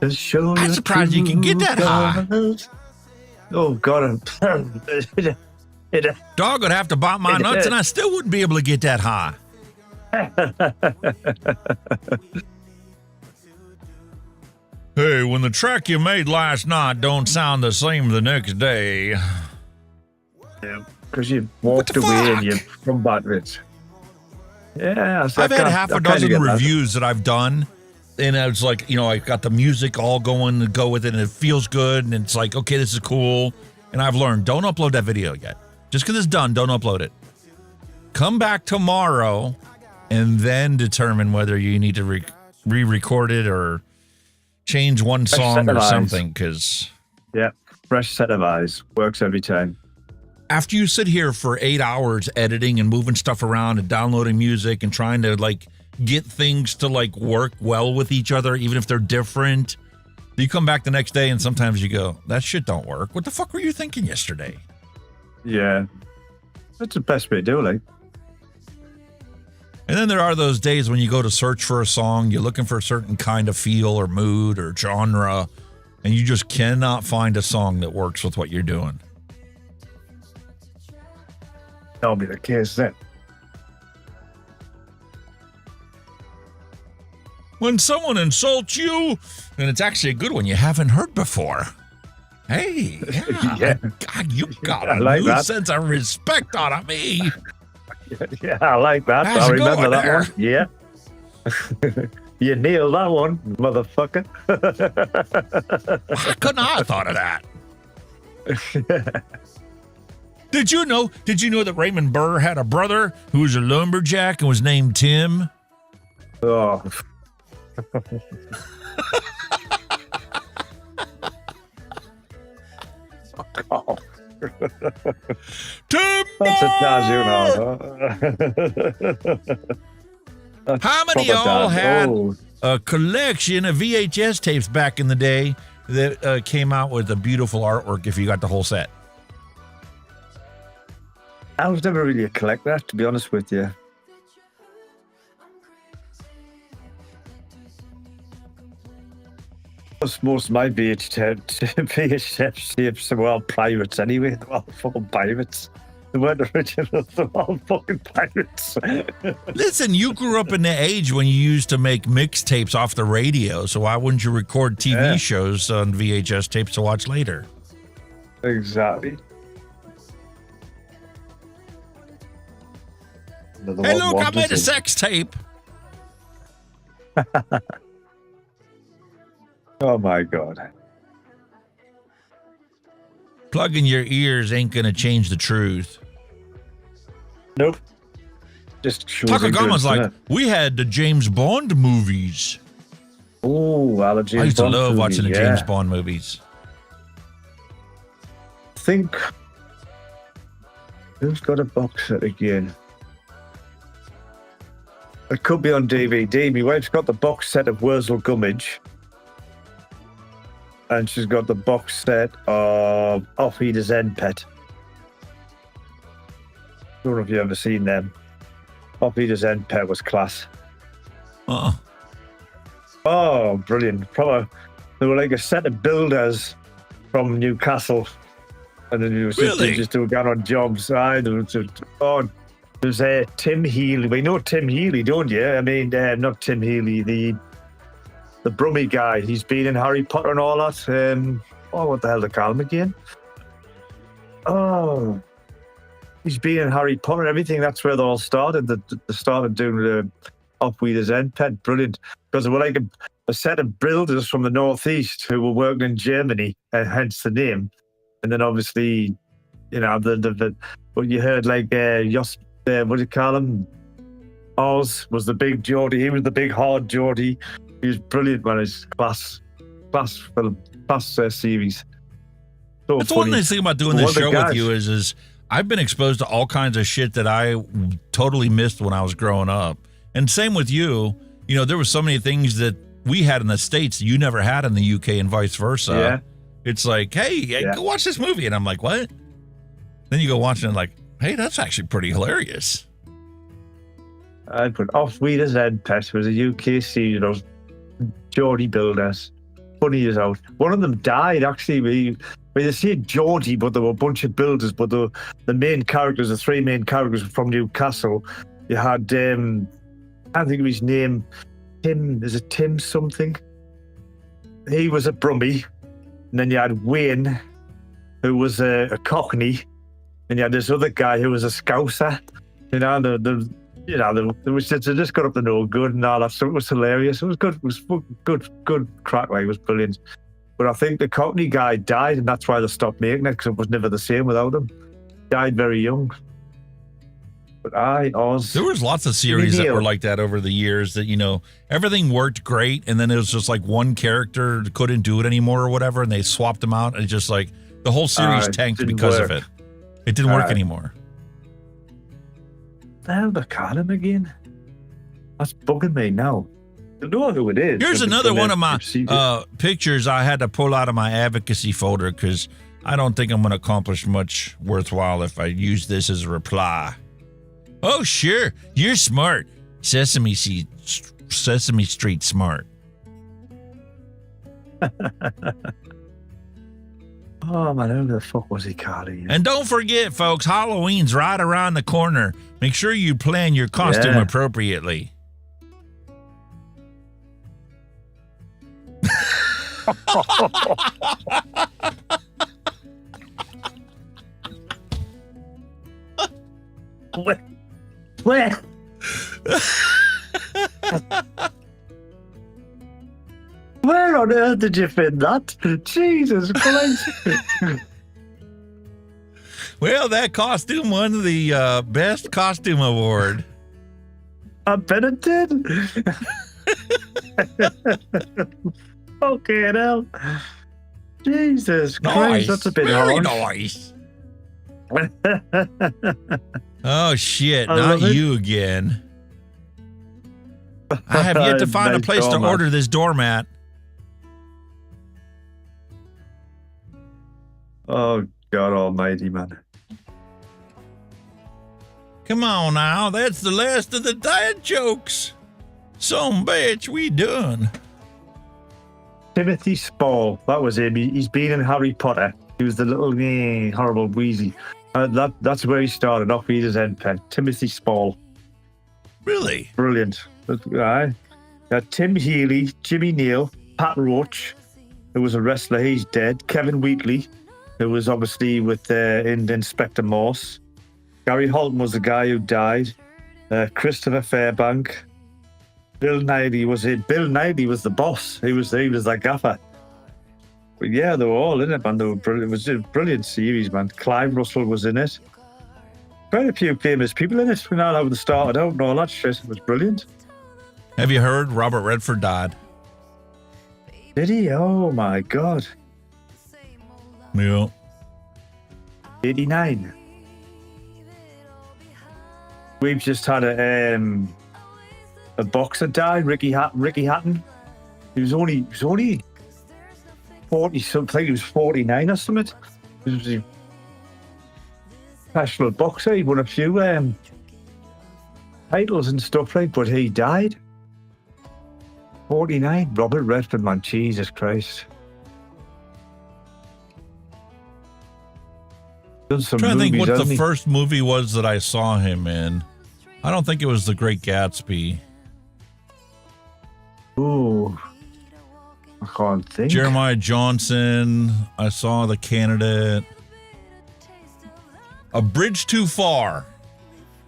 Show I'm surprised you can get that high. Oh, God. Dog would have to bite my nuts and I still wouldn't be able to get that high. Hey, when the track you made last night don't sound the same the next day. Yeah, because you walked away and you come back with it. Yeah, I've had half a dozen reviews that I've done, and I was like, you know, I got the music all going to go with it, and it feels good, and it's like, okay, this is cool. And I've learned, don't upload that video yet. Just because it's done, don't upload it. Come back tomorrow, and then determine whether you need to re-record it or change one song or something, because... Yeah, fresh set of eyes. Works every time. After you sit here for 8 hours editing and moving stuff around and downloading music and trying to like get things to like work well with each other, even if they're different, you come back the next day and sometimes you go, that shit don't work. What the fuck were you thinking yesterday? Yeah, that's the best way to do it. Like. And then there are those days when you go to search for a song, you're looking for a certain kind of feel or mood or genre, and you just cannot find a song that works with what you're doing. That'll be the case then. When someone insults you, and it's actually a good one you haven't heard before. Hey, yeah. God, you got a like new that. sense of respect out of me. Yeah, I like that. How's I it remember going that there? one. Yeah. You nailed that one, motherfucker. Why couldn't I have thought of that? Did you know that Raymond Burr had a brother who was a lumberjack and was named Tim? Oh. That's a jazz, you know. How many Proper all jazz. had Oh. a collection of VHS tapes back in the day that came out with a beautiful artwork if you got the whole set? I was never really a collector, to be honest with you. Most of my VHS tapes were all pirates anyway. They were all fucking pirates. They weren't original. They were all fucking pirates. Listen, you grew up in the age when you used to make mixtapes off the radio, so why wouldn't you record TV shows on VHS tapes to watch later? Exactly. Hey, look, I made a sex tape. Oh, my God. Plugging your ears ain't going to change the truth. Nope. Just Takagama's like, we had the James Bond movies. Oh, I I used to love watching the James Bond movies. I think... Who's got a box set again? It could be on DVD. My wife's got the box set of Wurzel Gummidge. And she's got the box set of Off Eater's End Pet. I don't know if you've ever seen them. Off Eater's End Pet was class. Oh, brilliant. Probably, they were like a set of builders from Newcastle. And then you just do going on jobs. There's Tim Healy. We know Tim Healy, don't you? I mean, not Tim Healy, the Brummy guy. He's been in Harry Potter and all that. What the hell they call him again? Oh, he's been in Harry Potter and everything. That's where they all started. They started doing the Off-Weeder's End Pet. Brilliant. Because they were like a set of builders from the Northeast who were working in Germany, hence the name. And then obviously, you know, what you heard, like, what do you call him? Oz was the big Geordie. He was the big hard Geordie. He was brilliant, man. His class film, series. So That's one nice thing about doing this show with you is I've been exposed to all kinds of shit that I totally missed when I was growing up. And same with you. You know, there were so many things that we had in the States you never had in the UK and vice versa. Yeah. It's like, hey, go watch this movie. And I'm like, what? Then you go watch it and like, hey, that's actually pretty hilarious. I put Off-Weeder's End Pet was a UK series, you know, Geordie builders. Funny as out. One of them died, actually. They say Geordie, but there were a bunch of builders, but the main characters, the three main characters were from Newcastle. You had, I can't think of his name, Tim, is it Tim something? He was a Brummie. And then you had Wayne, who was a Cockney. And you had this other guy who was a Scouser. You know, they just got up to no good and all that. So it was hilarious. It was good. It was good crack. Like, it was brilliant. But I think the Cockney guy died, and that's why they stopped making it, because it was never the same without him. Died very young. But there was lots of series that were like that over the years that, you know, everything worked great, and then it was just like one character couldn't do it anymore or whatever, and they swapped them out, and it's just like the whole series tanked because of it. It didn't work anymore. The hell they call him again? That's bugging me now. I know who it is. Here's another one of my pictures I had to pull out of my advocacy folder because I don't think I'm going to accomplish much worthwhile if I use this as a reply. Oh, sure. You're smart. Sesame Street smart. Oh, man, who the fuck was he calling? And don't forget, folks, Halloween's right around the corner. Make sure you plan your costume appropriately. Where? Where on earth did you find that? Jesus Christ. Well, that costume won the Best Costume Award. I bet it did. Okay, hell. Jesus Christ, that's a bit Very harsh. nice. Oh, shit. I Not love it. you again. I have yet to find a Nice place to doormat. order this doormat. Oh, God almighty, man. Come on now. That's the last of the dad jokes. Some bitch, we done. Timothy Spall. That was him. He's been in Harry Potter. He was the little horrible Weasley. That's where he started off. He's his end pen. Timothy Spall. Really? Brilliant. Right. Tim Healy, Jimmy Neal, Pat Roach, who was a wrestler. He's dead. Kevin Wheatley, who was obviously with Inspector Morse. Gary Holton was the guy who died. Christopher Fairbank. Bill Nighy was it. Bill Nighy was the boss. He was the gaffer. But yeah, they were all in it, man. They were brilliant. It was a brilliant series, man. Clive Russell was in it. Quite a few famous people in it. We know how they started out and all that shit. It was brilliant. Have you heard Robert Redford died? Did he? Oh my God. Yeah. 89. We've just had a boxer die, Ricky Hatton. He was only 40 something. He was 49 or something. He was a professional boxer. He won a few titles and stuff like, but he died. 49. Robert Redford, man, Jesus Christ. Done some I'm trying to think movies, what the hasn't he? first movie was that I saw him in. I don't think it was The Great Gatsby. Ooh. I can't think. Jeremiah Johnson. I saw The Candidate. A Bridge Too Far.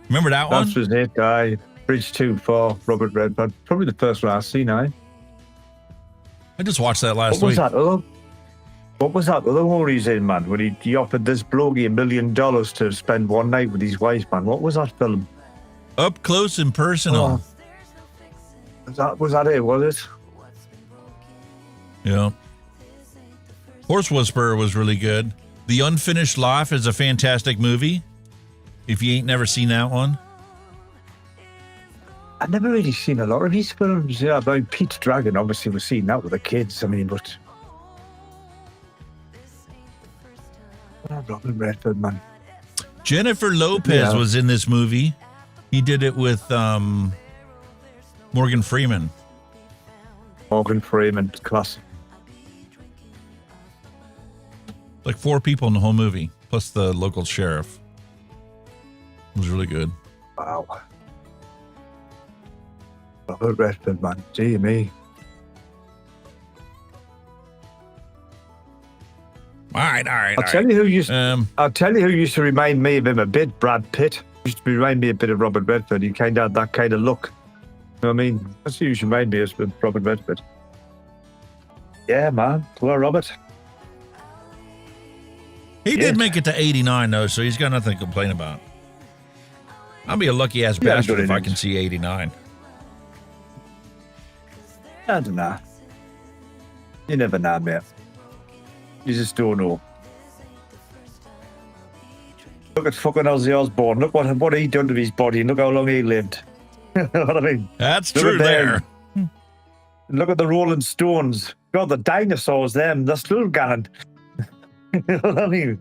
Remember that one? That was it, guy. Bridge Too Far, Robert Redford. Probably the first one I've seen, I just watched that last What was week. that other? What was that other one he's in, man? When he offered this bloke $1 million to spend one night with his wife, man. What was that film? Up Close and Personal. Was that it? Was it? Yeah. Horse Whisperer was really good. The Unfinished Life is a fantastic movie. If you ain't never seen that one. I've never really seen a lot of his films. Yeah, I mean, Pete's Dragon, obviously, was seen that with the kids. I mean, but Robert Redford, man. Jennifer Lopez was in this movie. He did it with Morgan Freeman. Morgan Freeman, classic. Like 4 people in the whole movie, plus the local sheriff. It was really good. Wow. Robert Redford, man. Gee, me. All right. I'll tell you who used to remind me of him a bit. Brad Pitt used to remind me a bit of Robert Redford. He kind of had that kind of look. You know what I mean? That's who you should remind me of Robert Redford. Yeah, man. Poor Robert. He did make it to 89 though, so he's got nothing to complain about. I'll be a lucky ass bastard if I can see 89. I don't know. You never know, mate. You just don't know. Look at fucking Ozzy Osbourne. Look what he done to his body and look how long he lived. You know what I mean? That's Look true at there. them. Look at the Rolling Stones. God, the dinosaurs, them, they're still going. You know what I mean?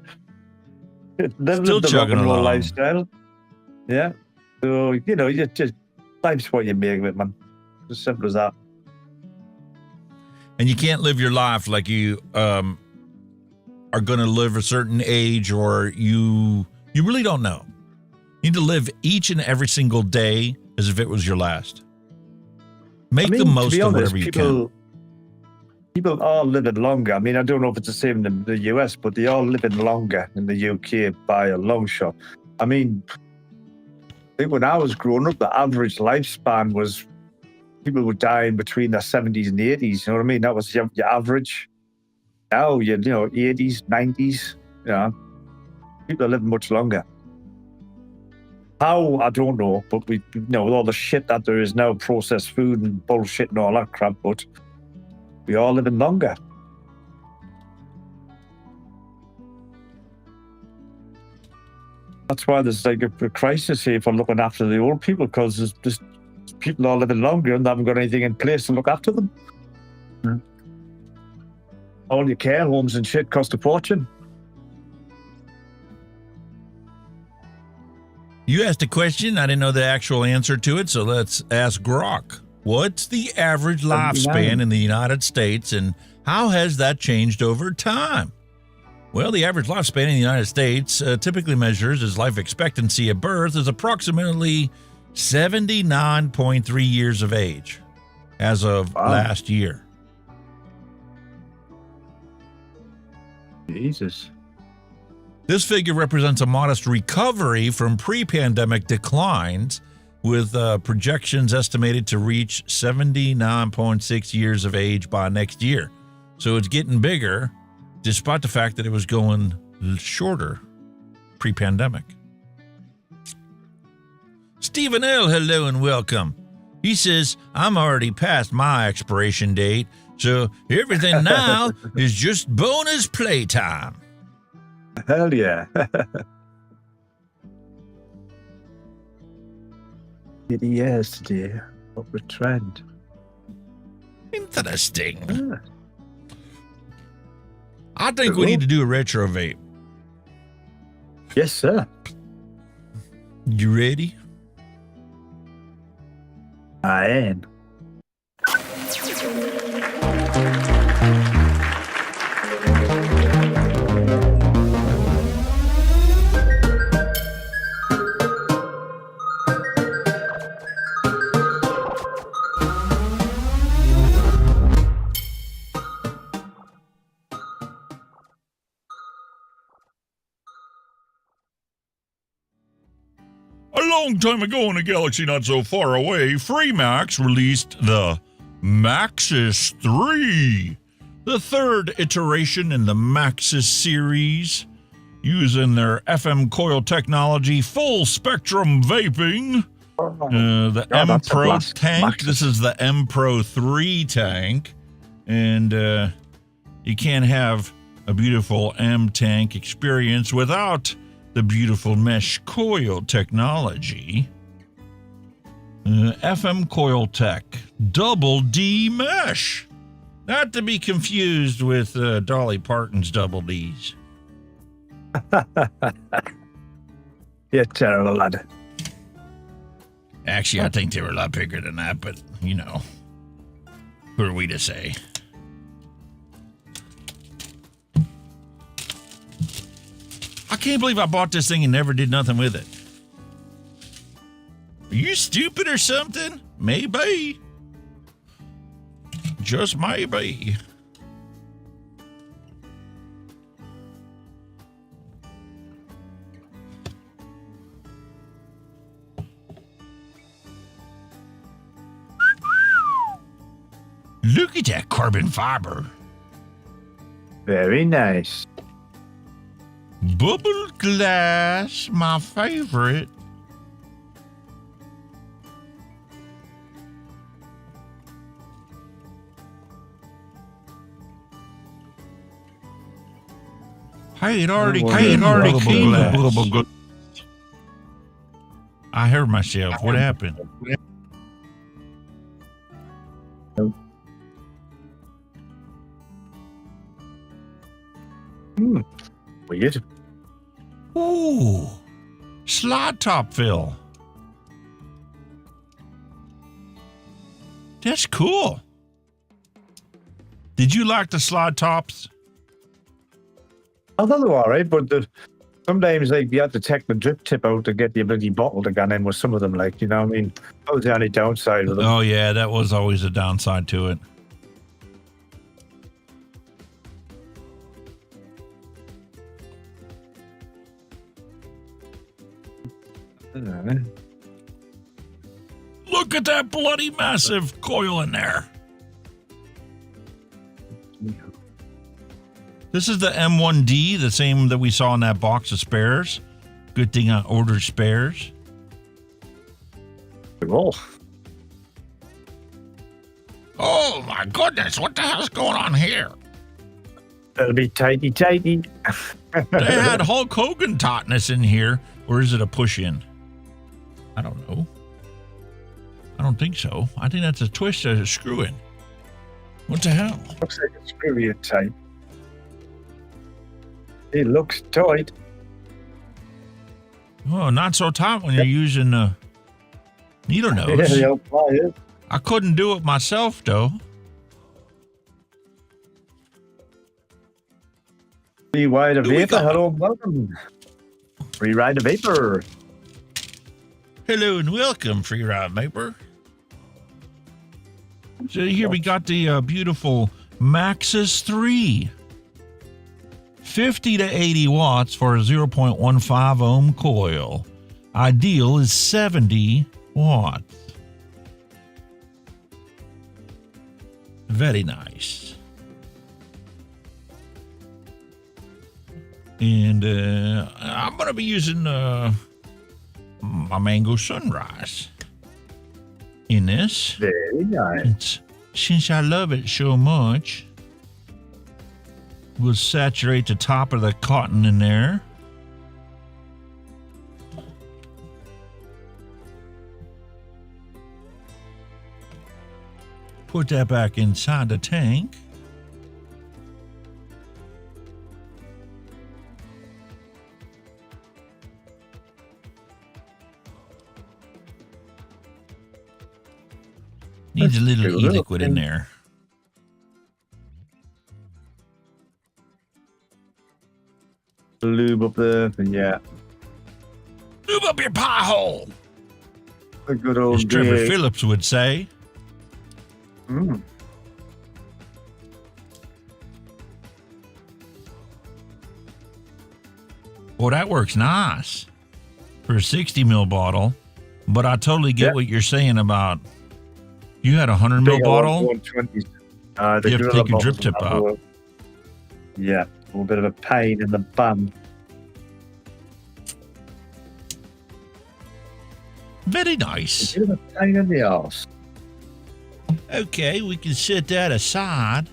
They've Still lived the rock chugging and roll along. lifestyle. Yeah. So, you know, you just life's what you make of it, man. As simple as that. And you can't live your life like you are going to live a certain age, or you really don't know. You need to live each and every single day as if it was your last. Make the most of whatever you can. People are living longer. I mean, I don't know if it's the same in the US, but they are living longer in the UK by a long shot. I mean, I think when I was growing up, the average lifespan was people were dying between their 70s and 80s. You know what I mean? That was your average. Now, you know, 80s, 90s, you know, people are living much longer. How, I don't know, but we, you know, with all the shit that there is now, processed food and bullshit and all that crap, but we are living longer. That's why there's like a crisis here for looking after the old people, because there's just people are living longer and they haven't got anything in place to look after them. All your care homes and shit cost a fortune. You asked a question. I didn't know the actual answer to it, so let's ask GROK. What's the average lifespan in the United States, and how has that changed over time? Well, the average lifespan in the United States typically measures as life expectancy at birth is approximately 79.3 years of age as of last year. Jesus. This figure represents a modest recovery from pre-pandemic declines, with projections estimated to reach 79.6 years of age by next year. So it's getting bigger, despite the fact that it was going shorter pre-pandemic. Stephen L., hello and welcome. He says, I'm already past my expiration date, so everything now is just bonus playtime. Hell yeah. Yes, dear. Upward trend. Interesting. Yeah. I think we need to do a retro vape. Yes, sir. You ready? I am. A long time ago in a galaxy not so far away, Freemax released the Maxus 3, the third iteration in the Maxus series, using their FM coil technology, full spectrum vaping. The M Pro tank. Maxus. This is the M Pro 3 tank, and you can't have a beautiful M tank experience without the beautiful mesh coil technology. FM coil tech, double D mesh. Not to be confused with Dolly Parton's double Ds. You're terrible, lad. Actually, I think they were a lot bigger than that, but, you know, who are we to say? I can't believe I bought this thing and never did nothing with it. Are you stupid or something? Maybe. Just maybe. Look at that carbon fiber. Very nice. Bubble glass, my favorite. Hey, it already came. I heard myself. What happened? Weird. Ooh, slide top fill. That's cool. Did you like the slide tops? I thought they were alright, but sometimes like you have to take the drip tip out to get the bloody bottle to get in with some of them, like, you know what I mean? That was the only downside of them. Oh yeah, that was always a downside to it. Look at that bloody massive coil in there. This is the M1D, the same that we saw in that box of spares. Good thing I ordered spares. Cool. Oh my goodness, what the hell's going on here? It'll be tighty. They had Hulk Hogan tautness in here Or is it a push in? I don't know. I don't think so. I think that's a twist or a screw in. What the hell? Looks like a screw type. It looks tight. Oh, not so tight when you're using needle nose. Yeah, the old pliers. I couldn't do it myself, though. Free Rider Vapor, hello, welcome. Free Rider Vapor. Hello and welcome, Free Ride Vapor. So here we got the beautiful Maxus 3. 50 to 80 watts for a 0.15 ohm coil. Ideal is 70 watts. Very nice. And I'm going to be using my Mango Sunrise in this. Very nice. Since I love it so much, we'll saturate the top of the cotton in there. Put that back inside the tank. Needs a little e-liquid in there. Lube up there, yeah. Lube up your pie hole. A good old As Trevor day. Phillips would say. Mm. Well, that works nice for a 60 ml bottle, but I totally get what you're saying about you had a 100 ml bottle. You have to take your drip tip out. Yeah, a little bit of a pain in the bum. Very nice. A bit of a pain in the arse. Okay, we can set that aside.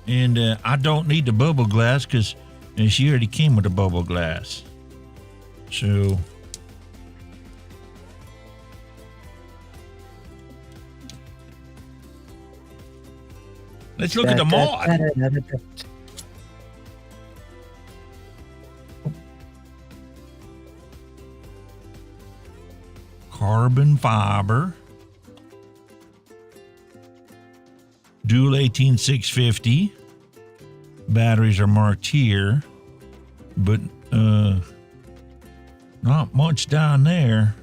And I don't need the bubble glass because she already came with a bubble glass. So let's look at the mod. Carbon fiber. Dual 18650. Batteries are marked here, but not much down there.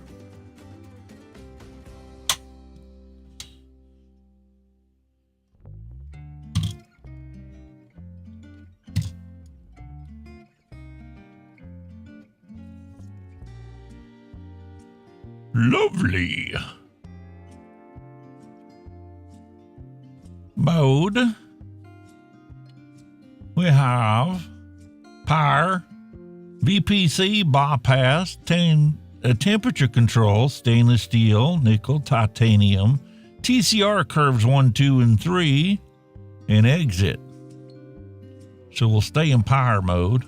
Lovely. Mode. We have power, VPC, bypass, temperature control, stainless steel, nickel, titanium, TCR curves 1, 2, and 3, and exit. So we'll stay in power mode.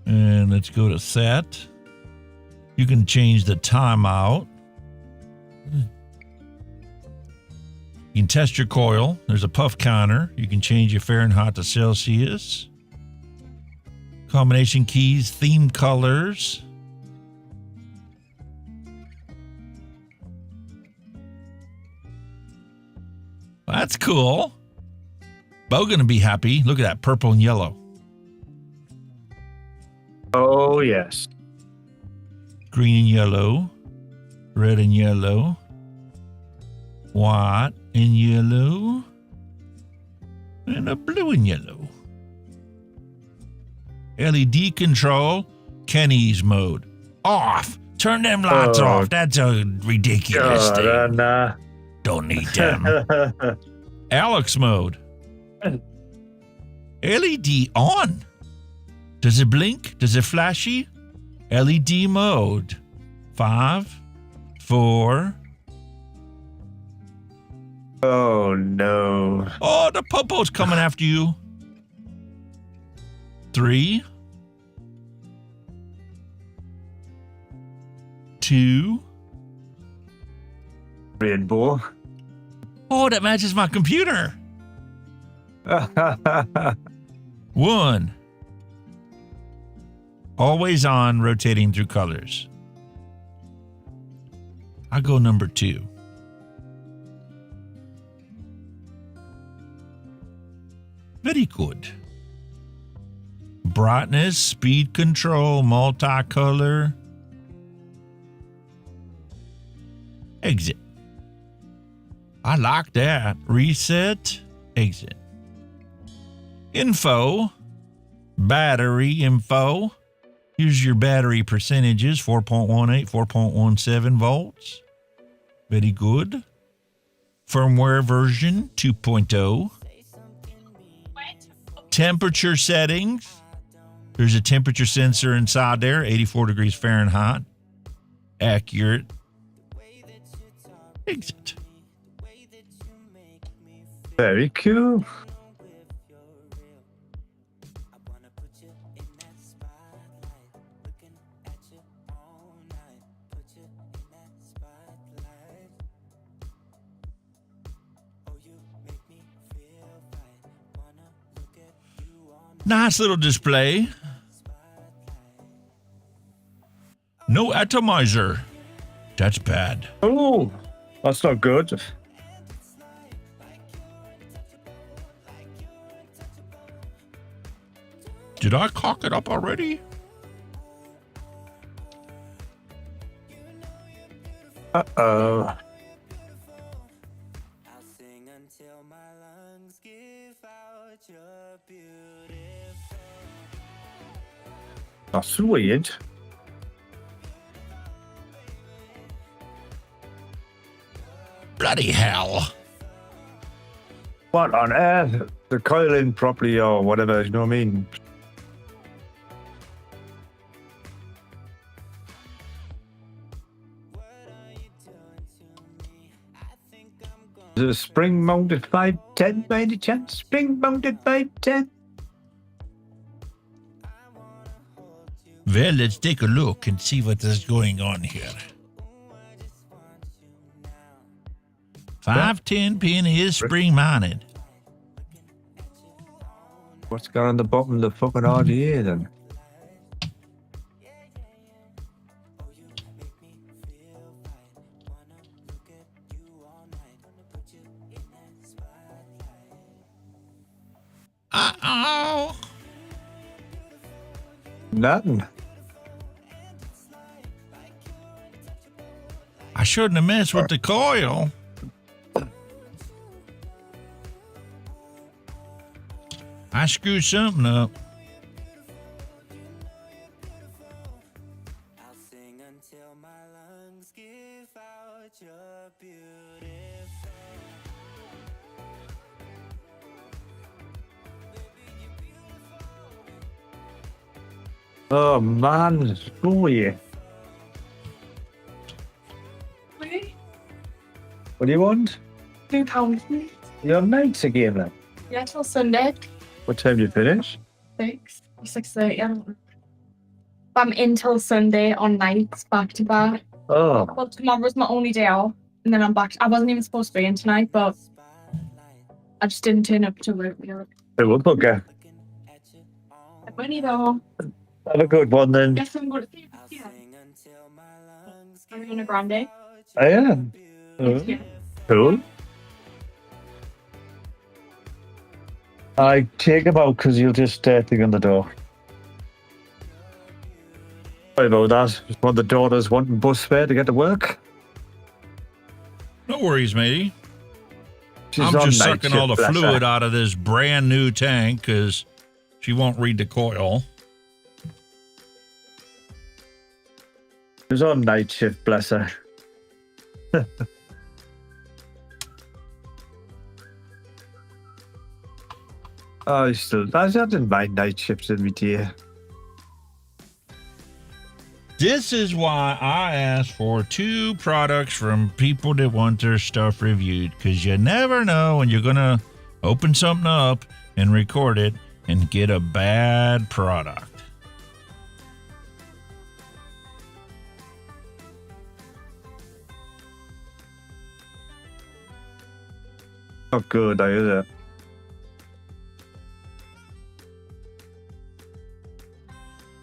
And let's go to set. You can change the timeout. You can test your coil. There's a puff counter. You can change your Fahrenheit to Celsius. Combination keys, theme colors. That's cool. Bo gonna be happy. Look at that, purple and yellow. Oh, yes. Green and yellow. Red and yellow. White and yellow. And a blue and yellow. LED control, Kenny's mode. Off. Turn them lights off. That's a ridiculous thing. Don't need them. Alex mode. LED on. Does it blink? Does it flashy? LED mode. 5, 4. Oh, no. Oh, the popo's coming after you. 3, 2. Rainbow. Oh, that matches my computer. 1. Always on, rotating through colors. I go number 2. Very good. Brightness, speed control, multicolor. Exit. I like that. Reset, exit. Info, battery info. Here's your battery percentages, 4.18, 4.17 volts. Very good. Firmware version 2.0. Temperature settings. There's a temperature sensor inside there, 84 degrees Fahrenheit. Accurate. Exit. Very cool. Nice little display. No atomizer. That's bad. Oh, that's not good. Did I cock it up already? Uh-oh. That's weird. Bloody hell. What on earth? The coiling properly or whatever, you know what I mean? Is it a spring-mounted 510 by any chance? Spring-mounted 510? Well, let's take a look and see what is going on here. 510 pin is spring mounted. What's got on the bottom of the fucking RDA then? Uh-oh. Nothing. I shouldn't have messed with the coil. I screwed something up. Oh man, screw you. What do you want? £2. You're nights again then. Yeah, till Sunday. What time do you finish? 6:30. I don't know. I'm in till Sunday on nights, back to back. Oh. Well, tomorrow's my only day off, and then I'm back. I wasn't even supposed to be in tonight, but I just didn't turn up to work. It will bugger. Money though. Have a good one then. Guess I'm going to see you. Are you on a grande? I am. Yeah. Cool. I take him out because you'll just thing on the door. Sorry about that. Just one of the daughters wanting bus fare to get to work. No worries, matey. She's I'm on just night sucking shift, all the bless fluid her. out of this brand new tank because she won't read the coil. She's on night shift, bless her. I didn't mind night shifts in me, dear. This is why I asked for 2 products from people that want their stuff reviewed, because you never know when you're going to open something up and record it and get a bad product. Not good, is it?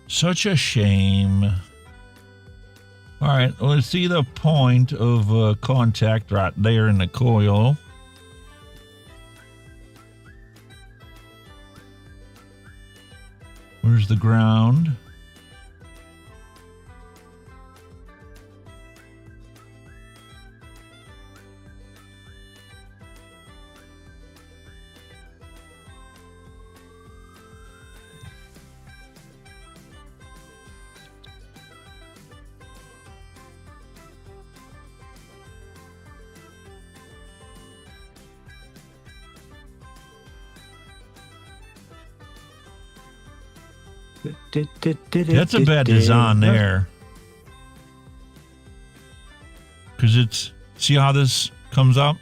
Such a shame. All right, let's see the point of contact right there in the coil. Where's the ground? That's a bad design there. Because it's, see how this comes up?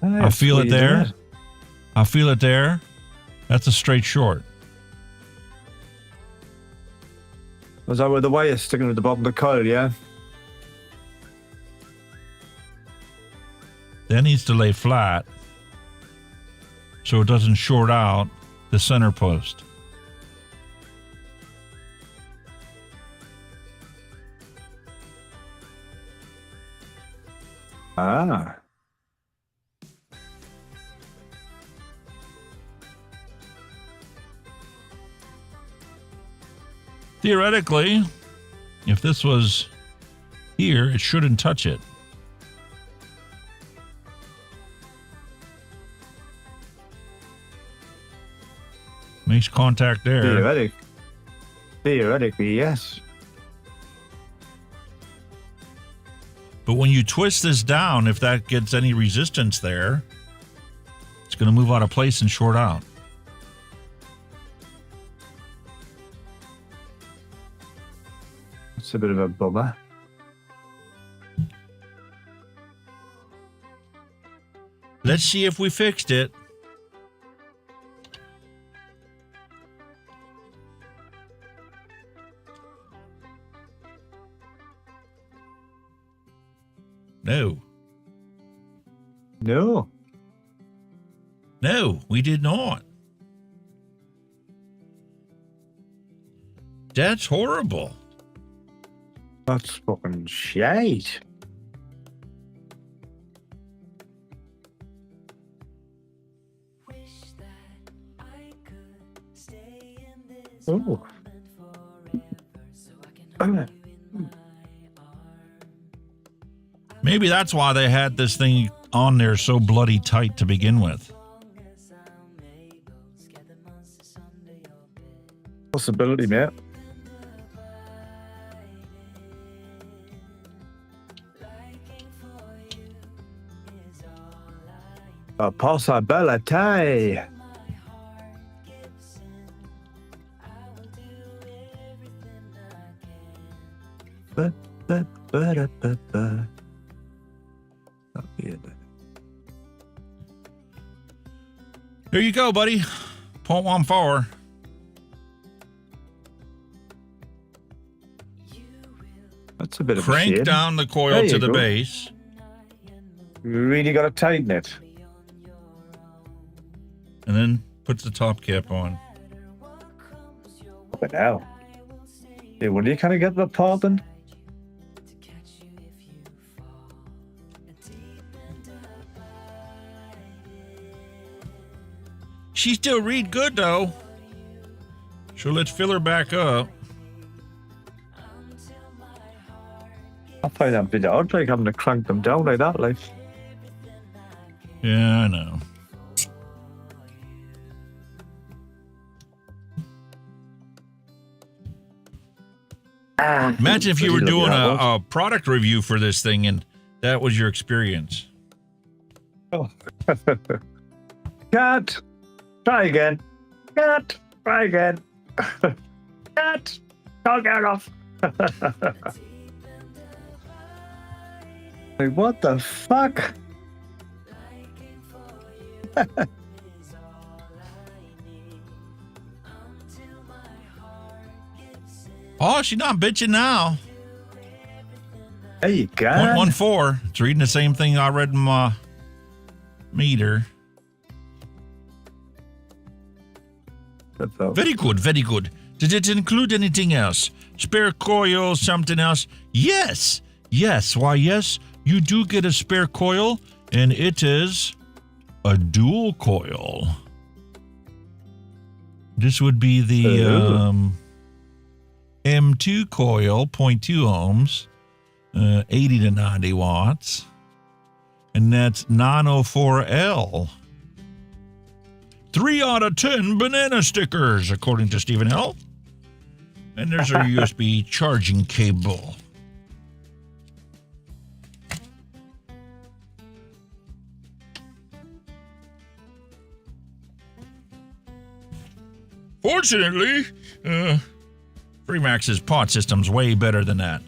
I feel it there. I feel it there. That's a straight short. Was that where the wire sticking at the bottom of the coil, yeah? That needs to lay flat so it doesn't short out the center post. Ah. Theoretically, if this was here, it shouldn't touch it. Makes contact there. Theoretically, yes. But when you twist this down, if that gets any resistance there, it's going to move out of place and short out. It's a bit of a bummer. Let's see if we fixed it. No. No. No, we did not. That's horrible. That's fucking shite. Oh. Maybe that's why they had this thing on there so bloody tight to begin with. Possibility, mate. A possibility. Here you go, buddy. 0.14. That's a bit of Crank a shame. down the coil to the base. You really got to tighten it. And then puts the top cap on. But now, hey, when you kind of get the popping? She still read good though. So let's fill her back up. I find that a bit odd, like having to crank them down like that, like. Yeah, I know. Imagine if you were doing a product review for this thing and that was your experience. Oh. Cut. Try again. Cut. Try again. Cut. Don't get off. Like, what the fuck? Oh, she's not bitching now. There you go. 0.14. It's reading the same thing I read in my meter. Very good, very good. Did it include anything else? Spare coil, something else? Yes. Why, yes, you do get a spare coil, and it is a dual coil. This would be the M2 coil, 0.2 ohms, 80 to 90 watts, and that's 904L. 3 out of 10 banana stickers, according to Stephen L. And there's our USB charging cable. Fortunately, Freemax's pod system's way better than that.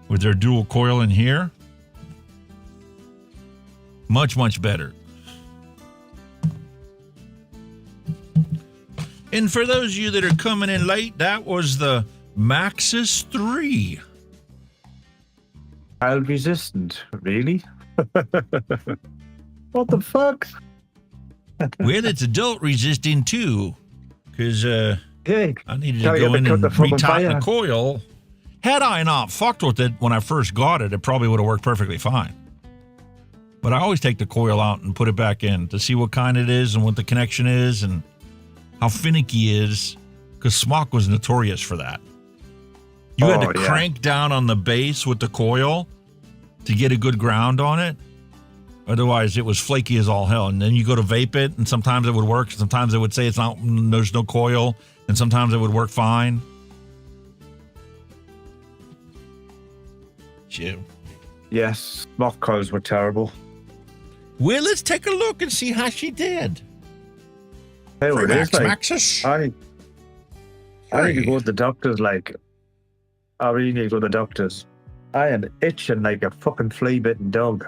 With their dual coil in here, much, much better. And for those of you that are coming in late, that was the Maxus 3. Child resistant, really? What the fuck? Well, it's adult resistant too, because I needed to Tell you go in to cut and the fucking retighten fire. the coil. Had I not fucked with it when I first got it, it probably would have worked perfectly fine. But I always take the coil out and put it back in to see what kind it is and what the connection is and how finicky it is, because Smock was notorious for that. You had to crank down on the base with the coil to get a good ground on it. Otherwise, it was flaky as all hell. And then you go to vape it, and sometimes it would work. Sometimes it would say it's not. There's no coil, and sometimes it would work fine. Jim. Yes, mock coils were terrible. Well, let's take a look and see how she did. Hey, well, it is Freemax, like, Maxus. I need to go to the doctors. Like, I really need to go to the doctors. I am itching like a fucking flea-bitten dog.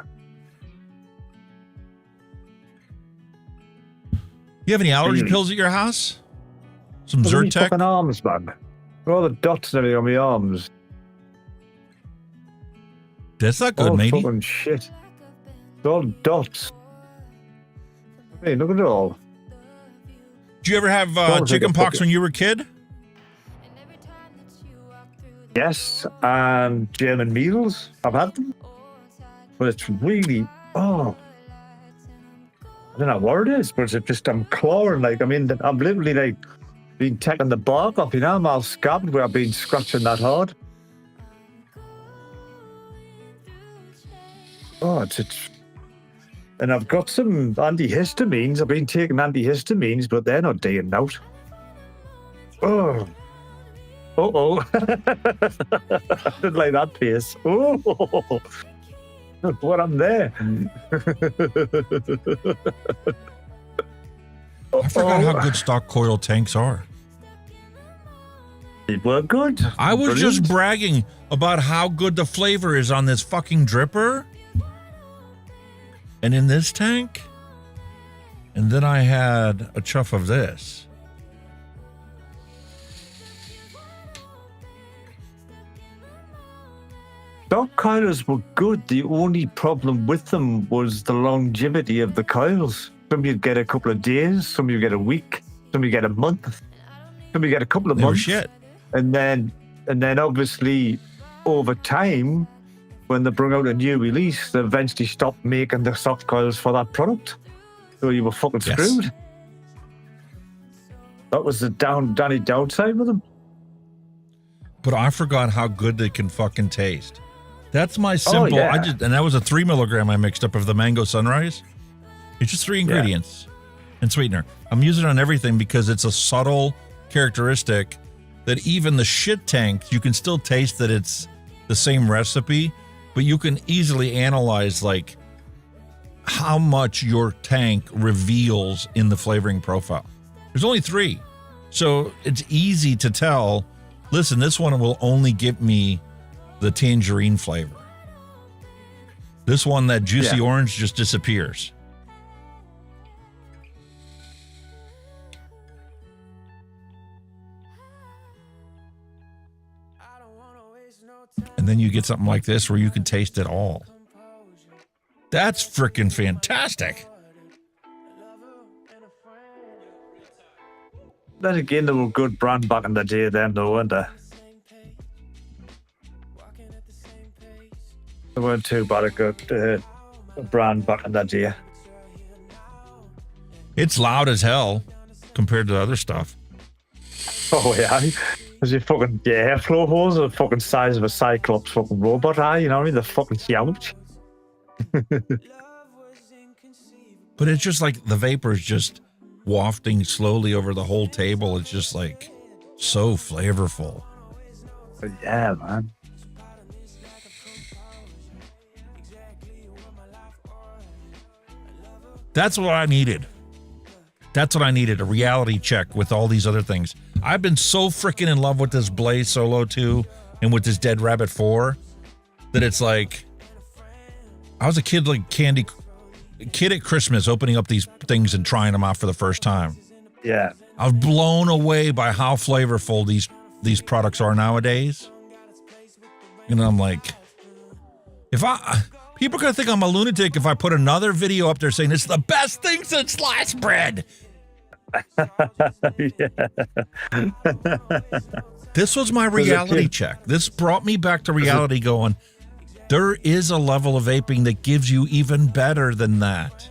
You have any allergy pills at your house? Some Look at me Zyrtec? fucking arms, man. All the dots and everything on my arms. That's not good, all matey. Fucking shit. It's all dots. Hey, look at it all. Did you ever have chicken pox when you were a kid? Yes, and German measles. I've had them. But it's really, I don't know what it is, but it's just, I'm clawing, like, I'm literally, like, being taking the bark off, you know, I'm all scabbed where I've been scratching that hard. Oh, it's, and I've got some antihistamines. I've been taking antihistamines, but they're not doing out. Oh. Uh-oh. I didn't like that pace. Oh. What I'm there. I forgot how good stock coil tanks are. They were good. I was Brilliant. just bragging about how good the flavor is on this fucking dripper. And in this tank. And then I had a chuff of this. Stock coils were good. The only problem with them was the longevity of the coils. Some you'd get a couple of days, some you get a week, some you get a month, some you get a couple of months. Shit. And then obviously over time, when they brought out a new release, they eventually stopped making the soft coils for that product. So you were fucking screwed. That was the danny downside with them. But I forgot how good they can fucking taste. That's my simple. yeah. And that was a 3 milligram I mixed up of the Mango Sunrise. It's just 3 ingredients and sweetener. I'm using it on everything because it's a subtle characteristic that even the shit tank, you can still taste that it's the same recipe, but you can easily analyze like how much your tank reveals in the flavoring profile. There's only 3. So it's easy to tell, listen, this one will only give me the tangerine flavor. This one, that juicy orange, just disappears. And then you get something like this where you can taste it all. That's freaking fantastic. Then again, they were a good brand back in the day then, though, weren't they? They weren't too bad a good brand back in the day. It's loud as hell compared to other stuff. Oh, yeah. Because your fucking airflow holes are the fucking size of a Cyclops fucking robot eye, you know what I mean? They're fucking huge. But it's just like the vapor is just wafting slowly over the whole table. It's just like so flavorful. Yeah, man. That's what I needed. That's what I needed, a reality check with all these other things. I've been so freaking in love with this Blaze Solo 2 and with this Dead Rabbit 4 that it's like, I was a kid like kid at Christmas opening up these things and trying them out for the first time. Yeah. I was blown away by how flavorful these products are nowadays. And I'm like, people are going to think I'm a lunatic if I put another video up there saying it's the best thing since sliced bread. This was my reality check. This brought me back to reality going, there is a level of vaping that gives you even better than that.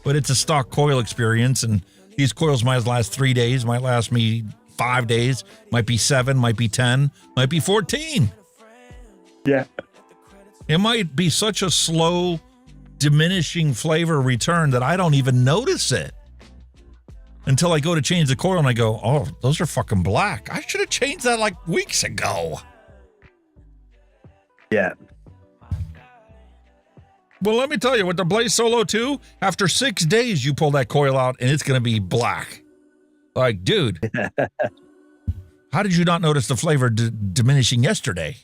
But it's a stock coil experience, and these coils might last 3 days, might last me 5 days, might be 7, might be 10, might be 14. Yeah. It might be such a slow, diminishing flavor return that I don't even notice it until I go to change the coil and I go, oh, those are fucking black. I should have changed that like weeks ago. Yeah. Well, let me tell you, with the Blaze Solo 2, after 6 days, you pull that coil out and it's going to be black. Like, dude, how did you not notice the flavor diminishing yesterday?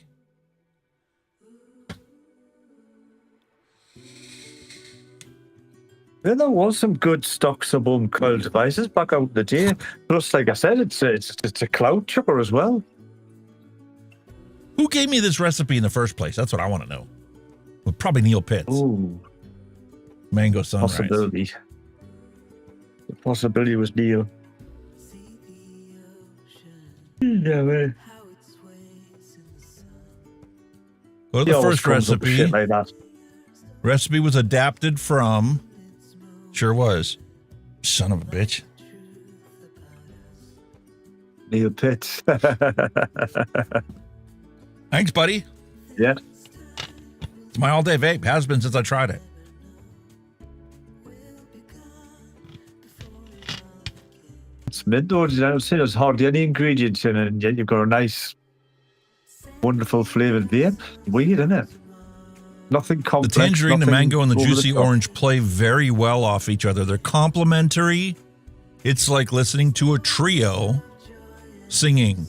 Yeah, there was some good stock sub-ohm coil devices back out in the day. Plus, like I said, it's a cloud chucker as well. Who gave me this recipe in the first place? That's what I want to know. Well, probably Neil Pitts. Ooh. Mango Sunrise. Possibility. The possibility was Neil. Yeah, man. Go to the first recipe. Shit like that. Recipe was adapted from... Sure was. Son of a bitch. Neil Pitts. Thanks, buddy. Yeah. It's my all-day vape. Has been since I tried it. It's mid though. I don't say there's hardly any ingredients in it, and yet you've got a nice, wonderful flavoured vape. Weird, isn't it? Nothing complex. The tangerine, the mango, and the over juicy top. orange play very well off each other. They're complementary. It's like listening to a trio singing.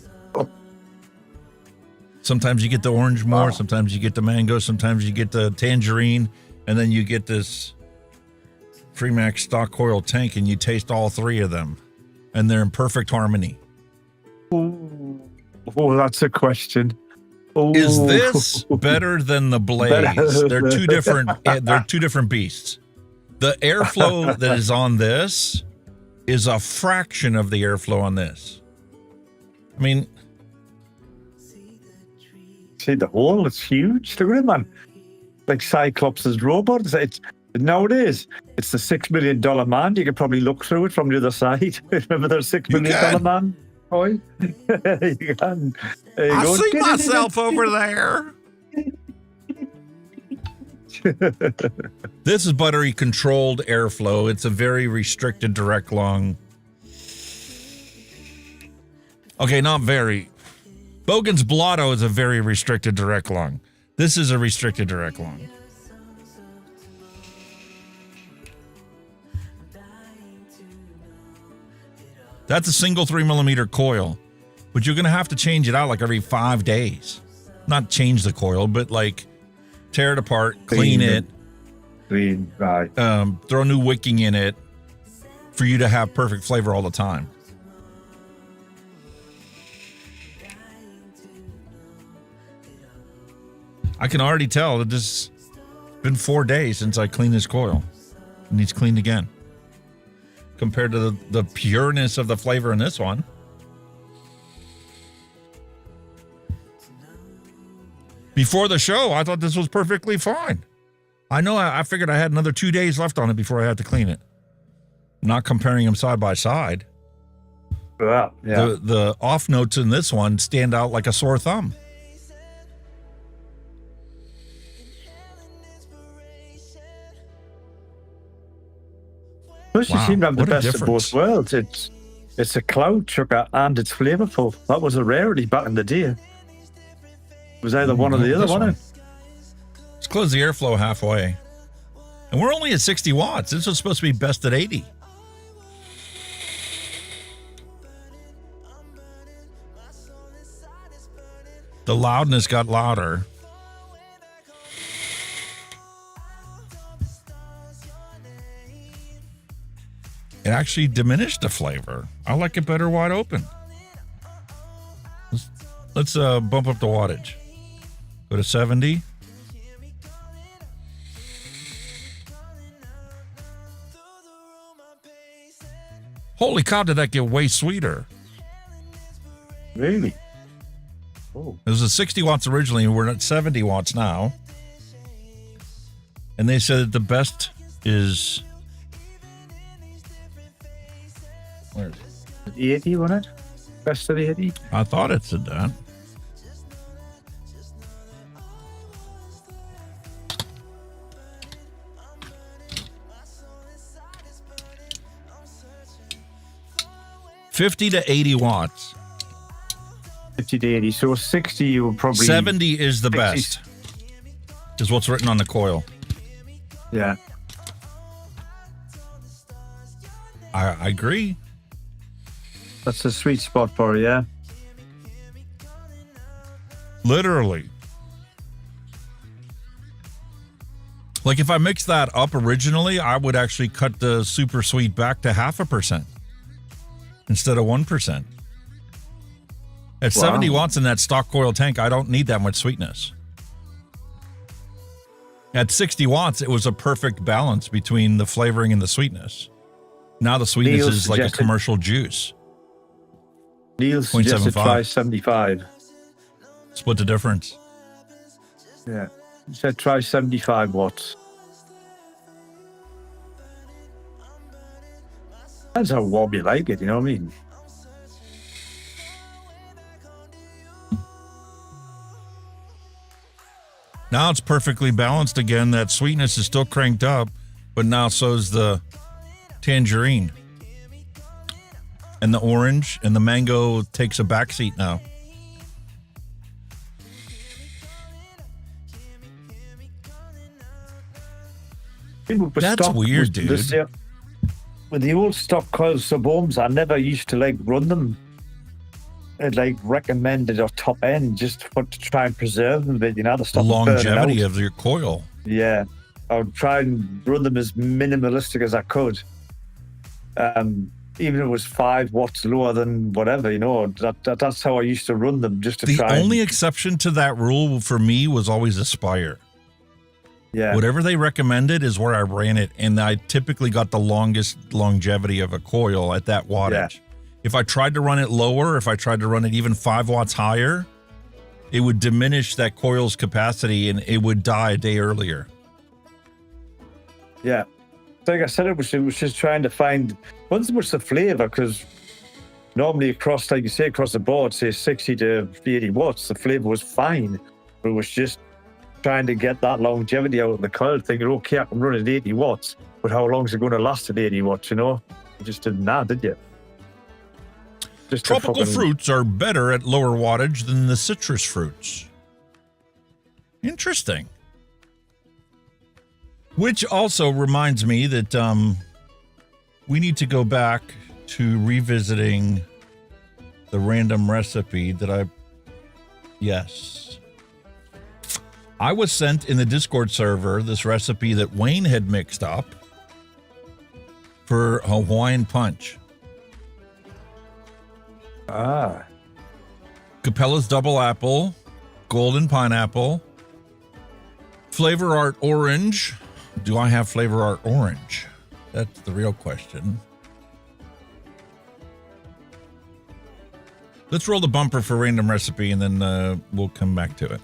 Sometimes you get the orange more, sometimes you get the mango, sometimes you get the tangerine, and then you get this Freemax stock coil tank, and you taste all three of them, and they're in perfect harmony. Oh, that's a question. Oh. Is this better than the Blaze? They're two different. They're two different beasts. The airflow that is on this is a fraction of the airflow on this. I mean, see the hole? It's huge. Look at it, man. Like Cyclops' robot. Nowadays, it's the $6 million man. You can probably look through it from the other side. Remember the $6 million man? Boy, you can. There you I go. see myself over there. This is buttery controlled airflow. It's a very restricted direct lung. Okay, not very. Bogan's Blotto is a very restricted direct lung. This is a restricted direct lung. That's a single 3mm coil, but you're going to have to change it out like every 5 days. Not change the coil, but like tear it apart, clean it, right. Throw new wicking in it for you to have perfect flavor all the time. I can already tell that this been 4 days since I cleaned this coil. It needs cleaned again. Compared to the pureness of the flavor in this one. Before the show, I thought this was perfectly fine. I know I figured I had another 2 days left on it before I had to clean it. Not comparing them side by side. Yeah. The off notes in this one stand out like a sore thumb. Plus, you Wow, seem to have the what a best of difference. both worlds. It's a cloud sugar and it's flavorful. That was a rarity back in the day. It was either one or the other, wasn't it? Let's close the airflow halfway. And we're only at 60 watts. This was supposed to be best at 80. The loudness got louder. It actually diminished the flavor. I like it better wide open. Let's bump up the wattage. Go to 70. Holy cow, did that get way sweeter? Really? Oh. It was at 60 watts originally, and we're at 70 watts now. And they said that the best is... Where is it? 80, wasn't it? Best of the 80? I thought it said that. $50 to 80 watts. 50 to 80. So 60, you would probably... 70 is the 60. best. Is what's written on the coil. Yeah. I agree. That's a sweet spot for it, yeah. Literally. Like if I mixed that up originally, I would actually cut the super sweet back to 0.5% instead of 1%. At 70 watts in that stock coil tank, I don't need that much sweetness. At 60 watts, it was a perfect balance between the flavoring and the sweetness. Now the sweetness Neil is like a suggested- commercial juice. Neil suggested 0.75. try 75. Split the difference. Yeah. He said try 75 watts. That's how warm you like it, you know what I mean? Now it's perfectly balanced again. That sweetness is still cranked up, but now so's the tangerine. And the orange and the mango takes a backseat now. That's weird, dude. With the old stock coil sub-ohms, I never used to like run them at like recommended or top end just to try and preserve them, but you know, to The stop them burning longevity out. of your coil. Yeah, I would try and run them as minimalistic as I could. Even if it was 5 watts lower than whatever, you know, that's how I used to run them, just to The try. only exception to that rule for me was always Aspire. Yeah. Whatever they recommended is where I ran it, and I typically got the longest longevity of a coil at that wattage. Yeah. If I tried to run it lower, if I tried to run it even 5 watts higher, it would diminish that coil's capacity and it would die a day earlier. Yeah. Like I said, it was just trying to find, wasn't so much the flavor, because normally across, like you say, across the board, say 60 to 80 watts, the flavor was fine. But it was just trying to get that longevity out of the coil, thinking, okay, I can run at 80 watts, but how long is it going to last at 80 watts, you know? You just didn't know, did you? Just Tropical fruits are better at lower wattage than the citrus fruits. Interesting. Which also reminds me that we need to go back to revisiting the random recipe that yes. I was sent in the Discord server this recipe that Wayne had mixed up for Hawaiian Punch. Ah. Capella's double apple, golden pineapple, Flavor Art Orange. Do I have Flavor Art Orange? That's the real question. Let's roll the bumper for random recipe, and then we'll come back to it.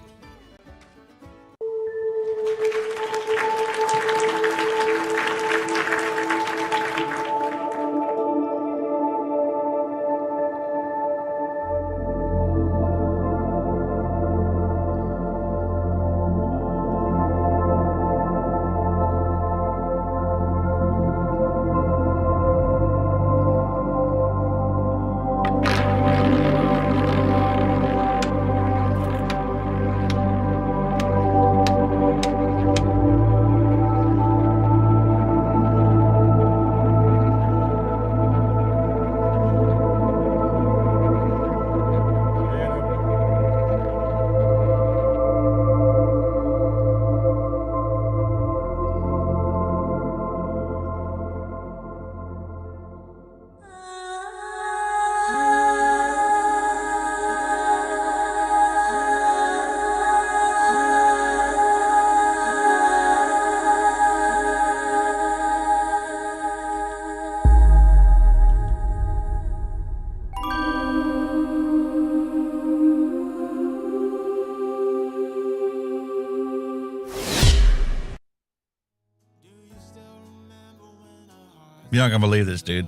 You're not gonna believe this, dude.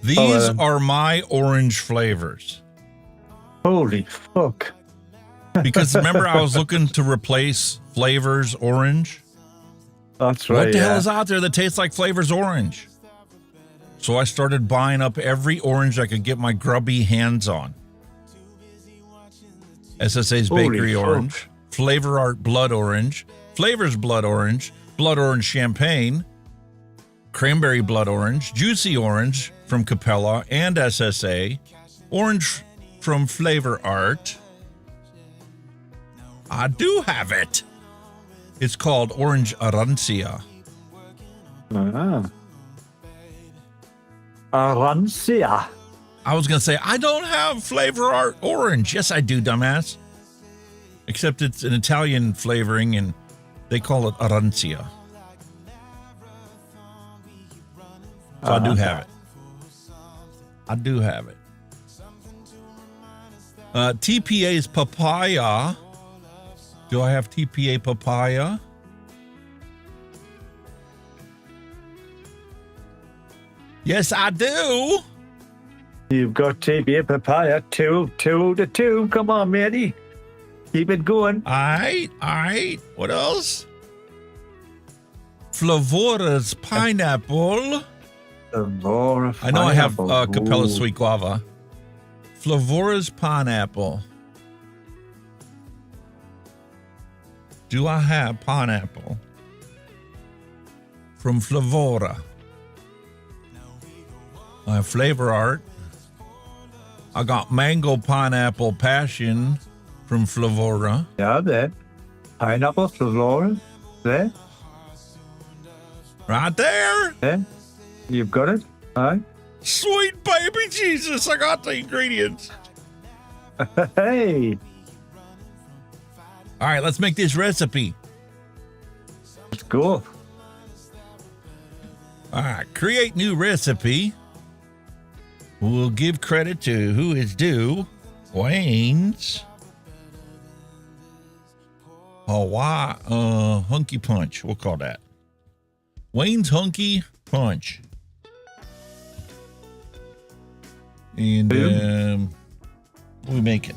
These are my orange flavors. Holy fuck. Because remember, I was looking to replace Flavors Orange. That's right. What the hell is out there that tastes like Flavors Orange? So I started buying up every orange I could get my grubby hands on. SSA's Bakery Orange, Flavor Art Blood Orange, Flavors Blood Orange Champagne, Cranberry Blood Orange, Juicy Orange from Capella and SSA, Orange from Flavor Art. I do have it. It's called Orange Arancia. Arancia. I was going to say, I don't have Flavor Art Orange. Yes, I do, dumbass. Except it's an Italian flavoring, and they call it Arancia. So I do have it. I do have it. TPA's Papaya. Do I have TPA Papaya? Yes, I do. You've got TPA Papaya 2-2. Come on, matey. Keep it going. All right. What else? Flavora's Pineapple. I know I have Capella Sweet Guava. Flavora's Pineapple. Do I have pineapple from Flavora? I have Flavor Art. I got Mango Pineapple Passion from Flavora. Yeah, that. Pineapple Flavora. There. Right there. Yeah. You've got it. All right. Sweet baby Jesus, I got the ingredients. Hey. All right, let's make this recipe. Let's go. All right, create new recipe. We'll give credit to who is due. Wayne's Hunky Punch. We'll call that Wayne's Hunky Punch. And what are we making?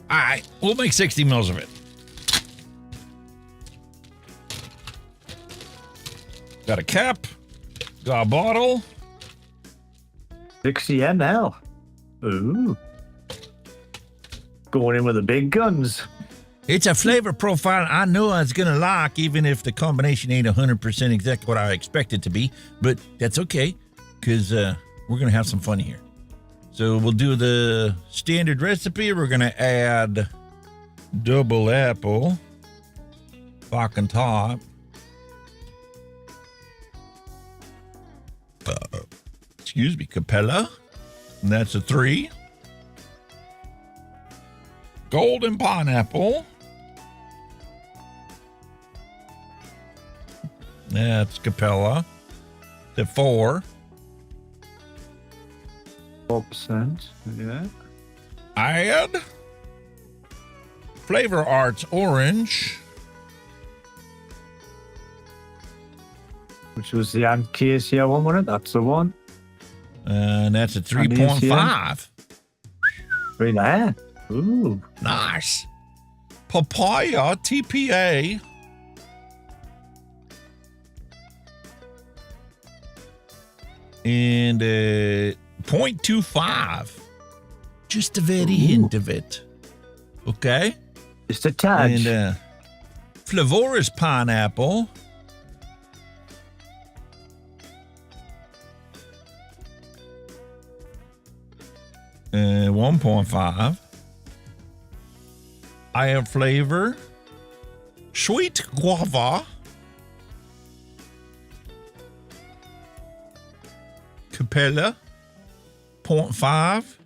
All right, we'll make 60 mils of it. Got a cap, got a bottle. 60 ml. Ooh. Going in with the big guns. It's a flavor profile I know I was going to like, even if the combination ain't 100% exactly what I expect it to be. But that's okay, because we're going to have some fun here. So we'll do the standard recipe. We're going to add double apple, fucking top. excuse me, Capella. And that's a 3. Golden Pineapple. That's Capella. The 4. 4%. Yeah. Add Flavor Arts Orange. Which was the Acacia one, wasn't it? That's the one. And that's a 3.5. Right there. Ooh. Nice. Papaya TPA. And 0.25. Just a very hint of it. Okay. Just a touch. And Flavorist Pineapple. Uh, 1.5. I have flavor. Sweet guava. Capella. 0.5.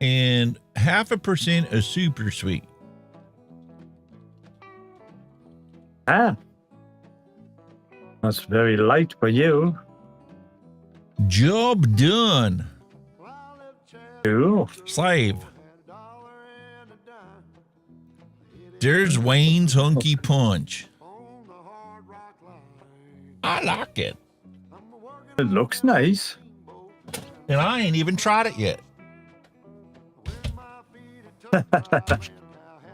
And 0.5% of super sweet. Ah. That's very light for you. Job done. Ooh. Slave. There's Wayne's Hunky Punch. I like it. It looks nice. And I ain't even tried it yet.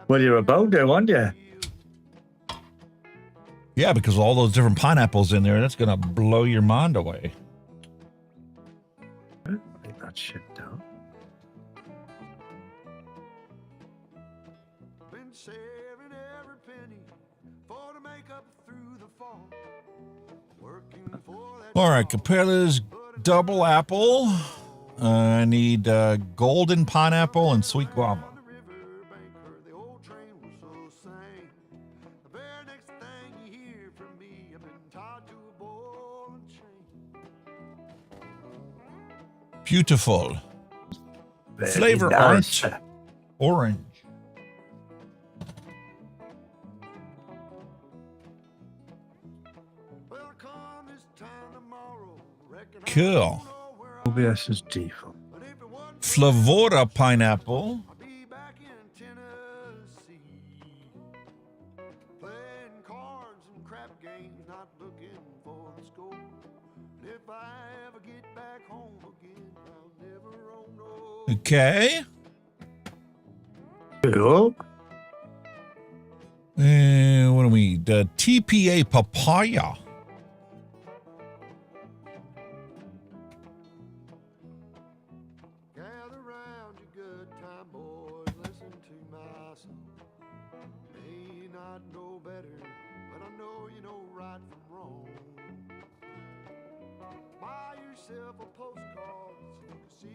Well, you're about to, aren't you? Yeah, because of all those different pineapples in there, that's going to blow your mind away. Write that shit down. All right, Capella's double apple. I need golden pineapple and sweet guava. Beautiful. Very Flavor nice. Arts Orange. Cool. OBS is default. Flavora Pineapple. Okay. Cool. And what do we need? TPA Papaya.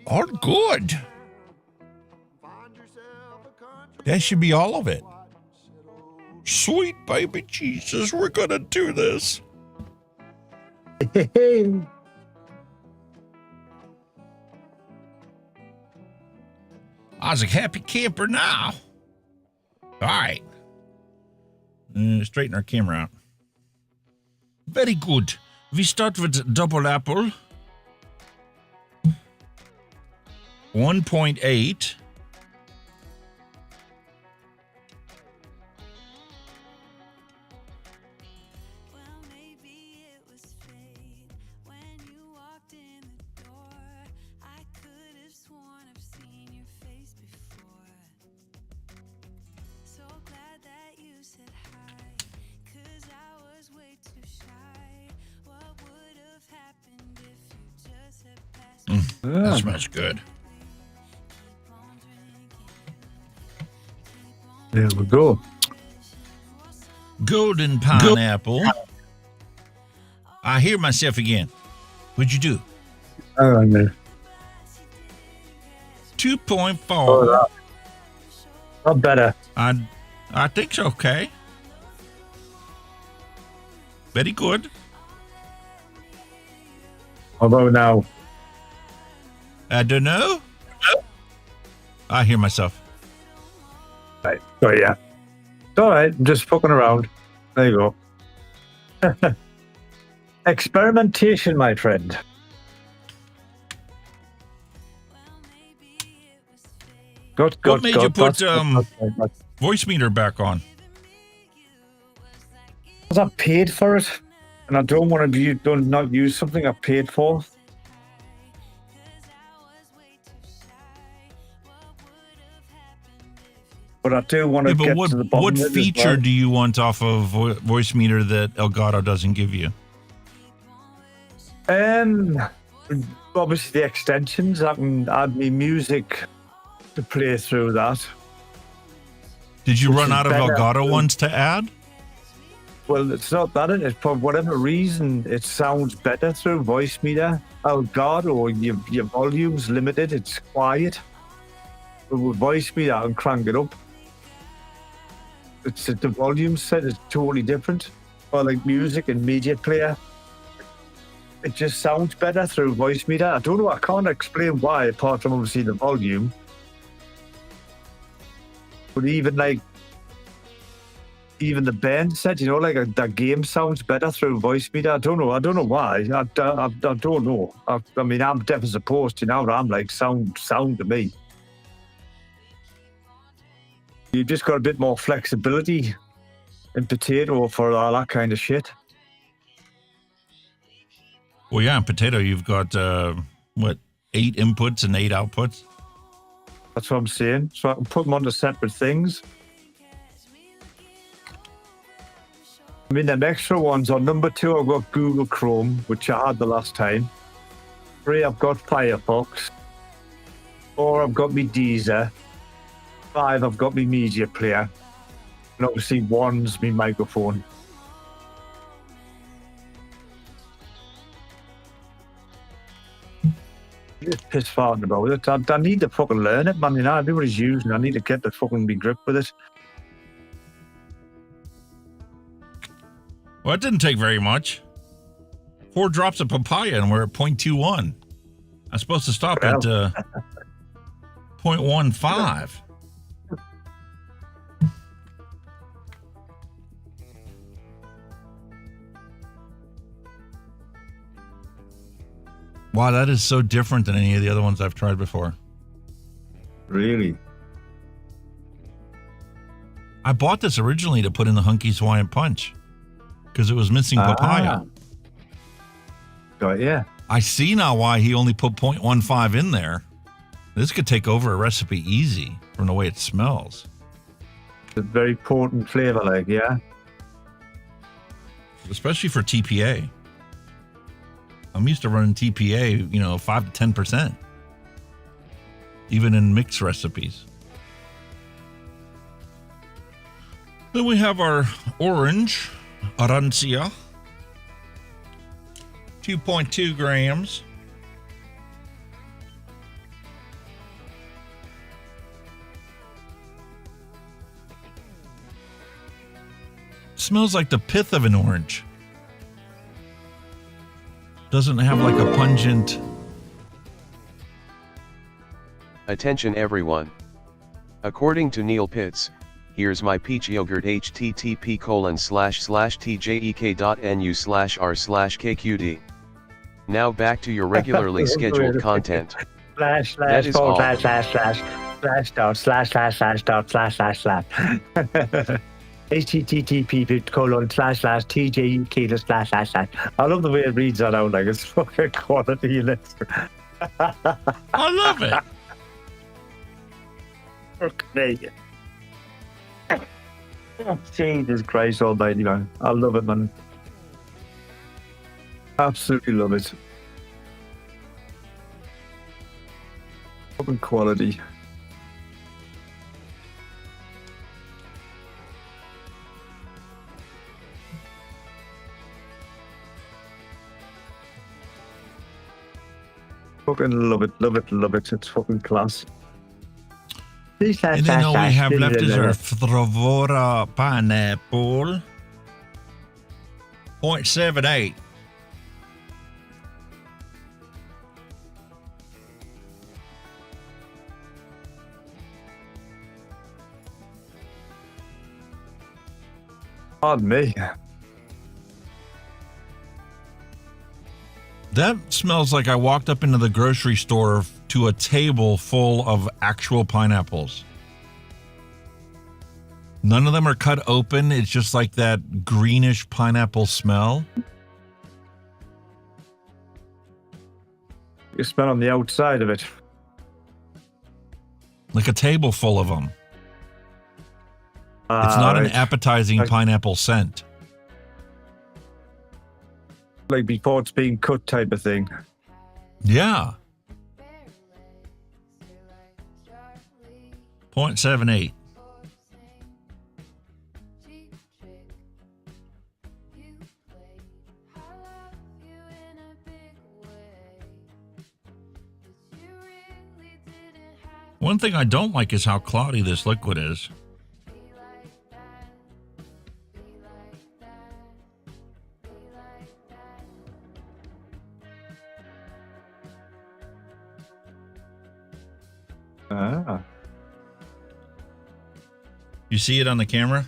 All good. That should be all of it. Sweet baby Jesus, we're gonna do this. I was a happy camper now. All right. Straighten our camera out. Very good. We start with double apple. 1.8. That smells good. There we go. Golden pineapple. I hear myself again. What'd you do? Oh, no. 2.4. Not better. I think so. Okay. Very good. How about now? I don't know. I hear myself. Right. Oh, yeah. It's all right. I'm just fucking around. There you go. Experimentation, my friend. What made you put voice meter back on? Because I paid for it, and I don't want to not use something I paid for. But I do want to get to the bottom what of it as feature well. do you want off of voice meter that Elgato doesn't give you? Obviously the extensions. I can add me music to play through that. Did you Which run is out of better. Elgato ones to add? Well, it's not that. It's for whatever reason, it sounds better through voice meter. Elgato, your volume's limited. It's quiet. But with voice meter, I can crank it up. It's the volume set is totally different. Or like music and media player, it just sounds better through voice meter. I don't know. I can't explain why, apart from obviously the volume. But even the band set, like that game sounds better through voice meter. I don't know why. I don't know. I mean, I'm deaf as a post. I'm like sound to me. You've just got a bit more flexibility in Potato for all that kind of shit. Well, yeah, in Potato, you've got, 8 inputs and 8 outputs? That's what I'm saying. So I can put them onto separate things. I mean, the extra ones on number 2, I've got Google Chrome, which I had the last time. 3, I've got Firefox. 4, I've got me Deezer. 5, I've got me media player. And obviously 1's me microphone. I'm just piss farting about it. I need to fucking learn it, man. Everybody's using it. I need to get the fucking be grip with it. Well, it didn't take very much. 4 drops of papaya and we're at 0.21. I'm supposed to stop at 0.15. Wow, that is so different than any of the other ones I've tried before. Really? I bought this originally to put in the Hunky's Hawaiian Punch because it was missing papaya. Got yeah. I see now why he only put 0.15 in there. This could take over a recipe easy from the way it smells. It's a very potent flavor, yeah. Especially for TPA. I'm used to running TPA, 5 to 10%. Even in mixed recipes. Then we have our orange, Arancia. 2.2 grams. Smells like the pith of an orange. Doesn't have like a pungent. Attention everyone. According to Neil Pitts, here's my peach yogurt http://tjek.nu/r/kqd. Now back to your regularly scheduled content. That is all. http://tjek.//. I love the way it reads that out, like it's fucking quality. I love it. Okay. Oh, Jesus Christ almighty, man. I love it, man. Absolutely love it. Fucking quality. Fucking love it, love it, love it. It's fucking class. And then all we have left is our Flavora pineapple. 0.78. Pardon me. That smells like I walked up into the grocery store to a table full of actual pineapples. None of them are cut open. It's just like that greenish pineapple smell. You smell on the outside of it. Like a table full of them. It's not an Right. appetizing pineapple scent. Like before it's being cut type of thing. Yeah. 0.78. One thing I don't like is how cloudy this liquid is. Ah. You see it on the camera?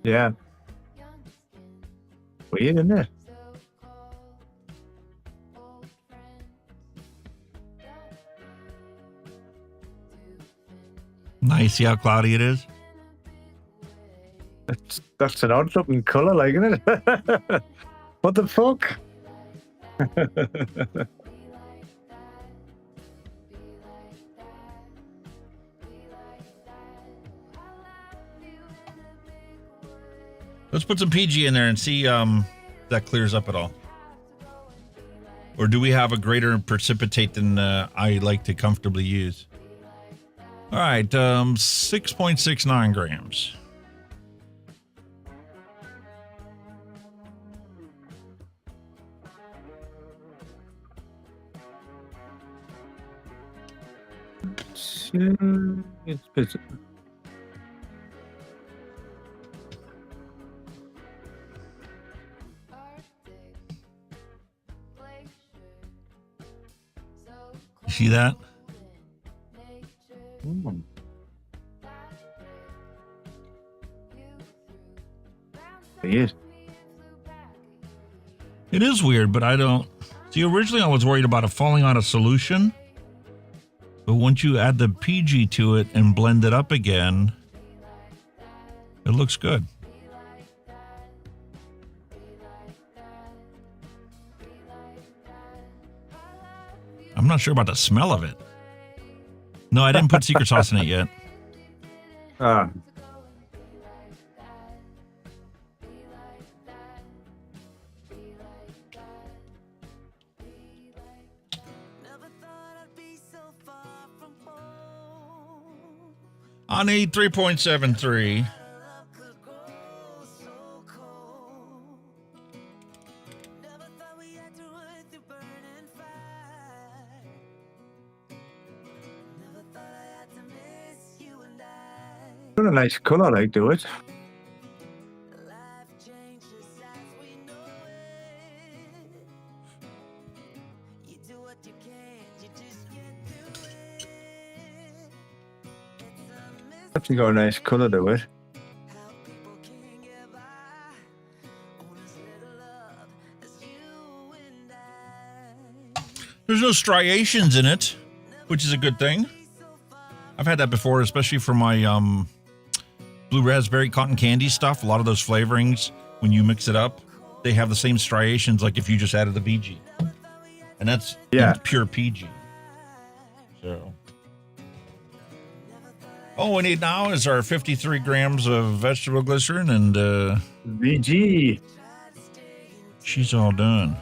Yeah. Weird, isn't it? Nice. See how cloudy it is? That's an odd looking colour, like, isn't it? What the fuck? Let's put some PG in there and see if that clears up at all. Or do we have a greater precipitate than I like to comfortably use? All right, 6.69 grams. It's busy. You see that? Weird. It is weird, but I don't... See, originally I was worried about it falling out of solution. But once you add the PG to it and blend it up again, it looks good. I'm not sure about the smell of it. No, I didn't put secret sauce in it yet. Ah. I need 3.73. Got a nice colour, like, do it. Actually got a nice colour to it. There's no striations in it, which is a good thing. I've had that before, especially for my blue raspberry cotton candy stuff. A lot of those flavorings, when you mix it up, they have the same striations like if you just added the PG. And that's pure PG. So, all we need now is our 53 grams of vegetable glycerin and VG. She's all done.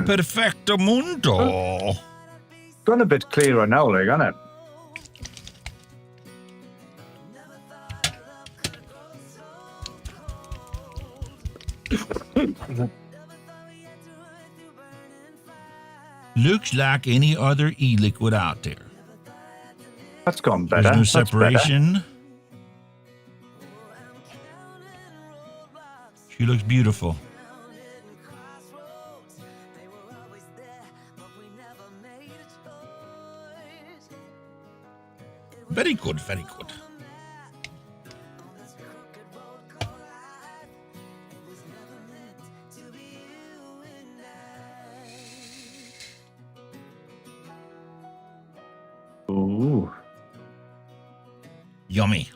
Perfecto mundo. Gone a bit clearer now, like, hasn't it? Looks like any other e-liquid out there. That's gone better. There's no That's better. separation. She looks beautiful. Very good, very good. Ooh. Yummy.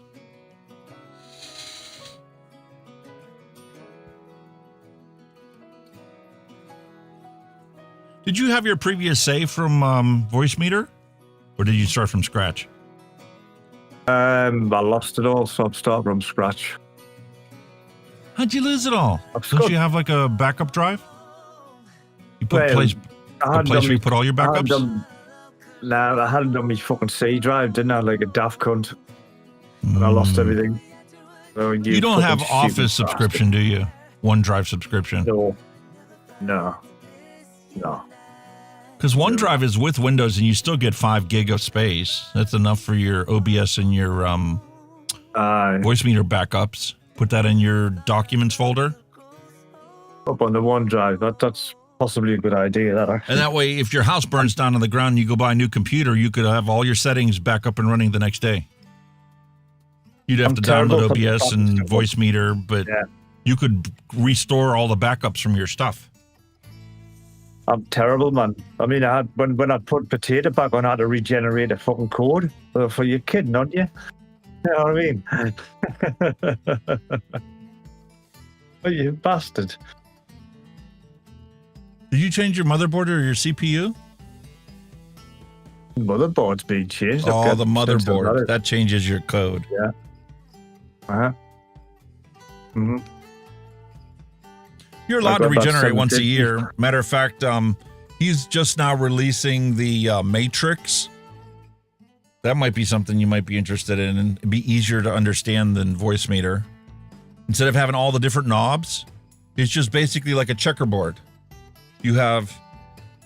Did you have your previous save from Voice Meter? Or did you start from scratch? I lost it all, so I'm starting from scratch. How'd you lose it all? Don't you have like a backup drive? You put a place where you put all your backups? I had it on my fucking C drive, didn't I? Like a daft cunt. And I lost everything. So you don't have Office subscription, do you? OneDrive subscription? No. Because OneDrive is with Windows and you still get 5 gig of space. That's enough for your OBS and your Voice Meter backups. Put that in your Documents folder. Up on the OneDrive. That's possibly a good idea, that actually. And that way, if your house burns down on the ground and you go buy a new computer, you could have all your settings back up and running the next day. You'd have to download OBS and Voice Meter, but you could restore all the backups from your stuff. I'm terrible, man. I mean, I had when I put potato back on, I had to regenerate a fucking code. For your kidding, aren't you? You know what I mean? Oh, you bastard. Did you change your motherboard or your CPU? Motherboard's being changed. Oh, the motherboard. That changes your code. Yeah. Uh-huh. Mm-hmm. You're allowed to regenerate once a year. Matter of fact, he's just now releasing the Matrix. That might be something you might be interested in, and it'd be easier to understand than Voice Meter. Instead of having all the different knobs, it's just basically like a checkerboard. You have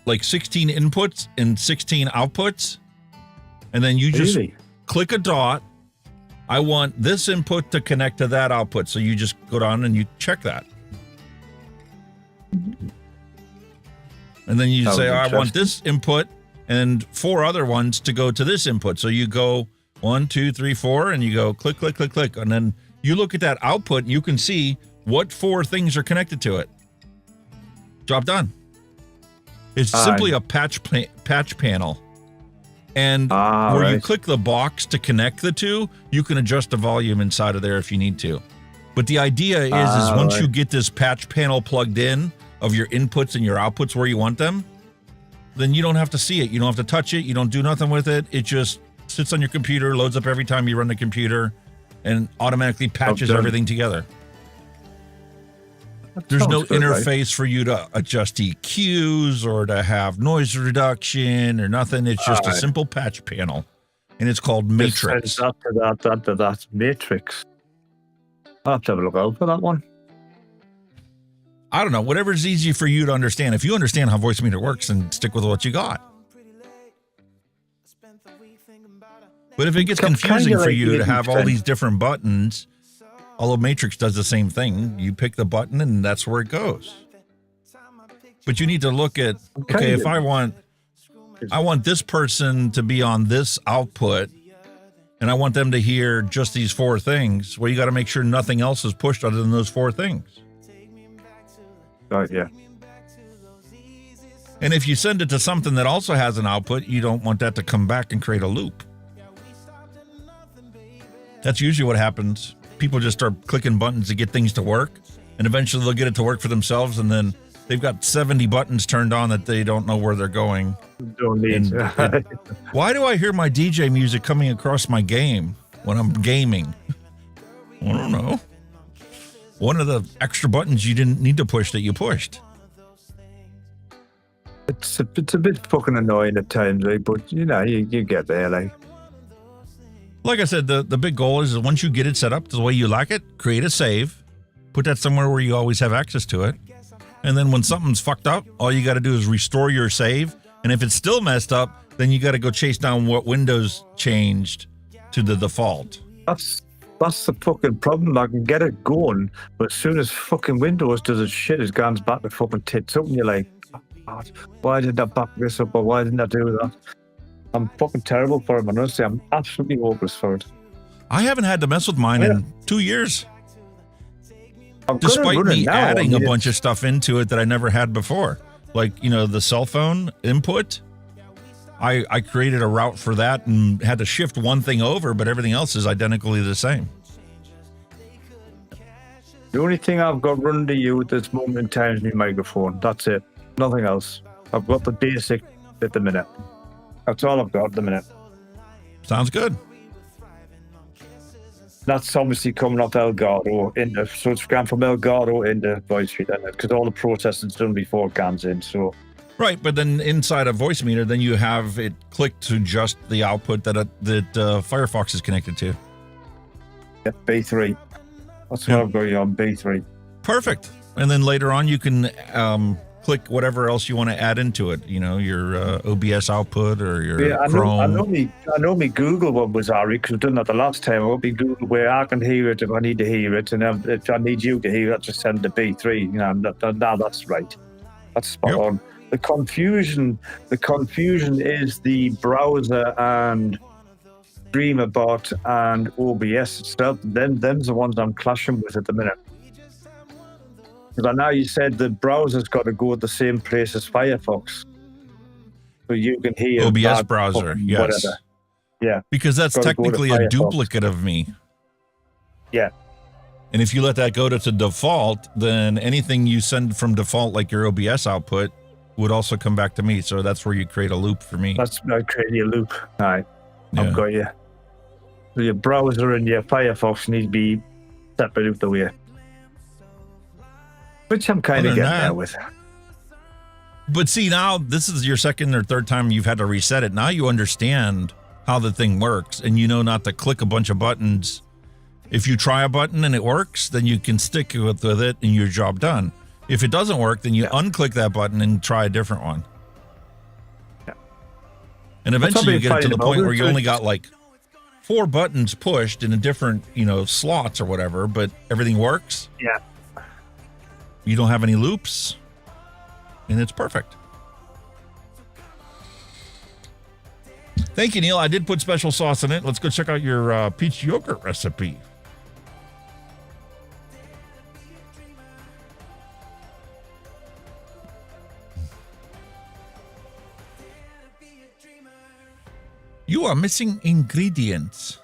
like 16 inputs and 16 outputs, and then you just click a dot. I want this input to connect to that output. So you just go down and you check that. And then you say, I want this input and 4 other ones to go to this input. So you go 1, 2, 3, 4, and you go click, click, click, click. And then you look at that output and you can see what 4 things are connected to it. Job done. It's simply a patch panel. And where you click the box to connect the two, you can adjust the volume inside of there if you need to. But the idea is once you get this patch panel plugged in of your inputs and your outputs where you want them, then you don't have to see it. You don't have to touch it. You don't do nothing with it. It just sits on your computer, loads up every time you run the computer, and automatically patches everything together. There's no interface for you to adjust EQs or to have noise reduction or nothing. It's just a simple patch panel, and it's called Matrix. That's Matrix. I'll have to have a look out for that one. I don't know. Whatever's easy for you to understand. If you understand how Voice Meter works, then stick with what you got. But if it gets confusing for you to have all these different buttons, although Matrix does the same thing, you pick the button and that's where it goes. But you need to look at, okay, if I want this person to be on this output and I want them to hear just these 4 things, well, you got to make sure nothing else is pushed other than those 4 things. Right, yeah. And if you send it to something that also has an output, you don't want that to come back and create a loop. That's usually what happens. People just start clicking buttons to get things to work, and eventually they'll get it to work for themselves, and then they've got 70 buttons turned on that they don't know where they're going. Don't need. Why do I hear my DJ music coming across my game when I'm gaming? I don't know. One of the extra buttons you didn't need to push that you pushed. It's a bit fucking annoying at times, like, but you know, you get there, like. Like I said, the big goal is once you get it set up the way you like it, create a save, put that somewhere where you always have access to it. And then when something's fucked up, all you got to do is restore your save. And if it's still messed up, then you got to go chase down what Windows changed to the default. That's the fucking problem. I can get it going, but as soon as fucking Windows does its shit, it goes back to fucking tits up, and you're like, oh, God, why did I back this up, or why didn't I do that? I'm fucking terrible for it, man. Honestly, I'm absolutely hopeless for it. I haven't had to mess with mine in 2 years. Despite me adding a bunch of stuff into it that I never had before. Like, the cell phone input. I created a route for that and had to shift one thing over, but everything else is identically the same. The only thing I've got running to you at this moment in time is my microphone. That's it. Nothing else. I've got the basic at the minute. That's all I've got at the minute. Sounds good. That's obviously coming off Elgato into, so it's gone from Elgato into Voice Feed, because all the processing's done before it comes in. So, right, but then inside a voice meter, then you have it clicked to just the output that Firefox is connected to. Yeah, B3. That's what I've got you on, B3. Perfect. And then later on, you can click whatever else you want to add into it. Your OBS output or your Chrome. I know me Google one was Ari, because I've done that the last time. I hope me Google where I can hear it if I need to hear it, and if I need you to hear it, just send the B3. Now that's right. That's spot on. The confusion is the browser and StreamerBot and OBS itself. Them's the ones I'm clashing with at the minute. Because I know you said the browser's got to go at the same place as Firefox, so you can hear OBS browser. Yes, whatever. Yeah, because that's technically a duplicate of me. Yeah, and if you let that go to default, then anything you send from default, like your OBS output, would also come back to me. So that's where you create a loop for me. That's not creating a loop. All right, I've got you. So your browser and your Firefox need to be separate out the way. Which I'm kind of getting there with. But see, now this is your second or third time you've had to reset it. Now you understand how the thing works, and you know not to click a bunch of buttons. If you try a button and it works, then you can stick with it and your job done. If it doesn't work, then you unclick that button and try a different one. Yeah. And eventually you get it to the point where you only got like 4 buttons pushed in a different, slots or whatever, but everything works. Yeah. You don't have any loops, and it's perfect. Thank you, Neil. I did put special sauce in it. Let's go check out your peach yogurt recipe. You are missing ingredients.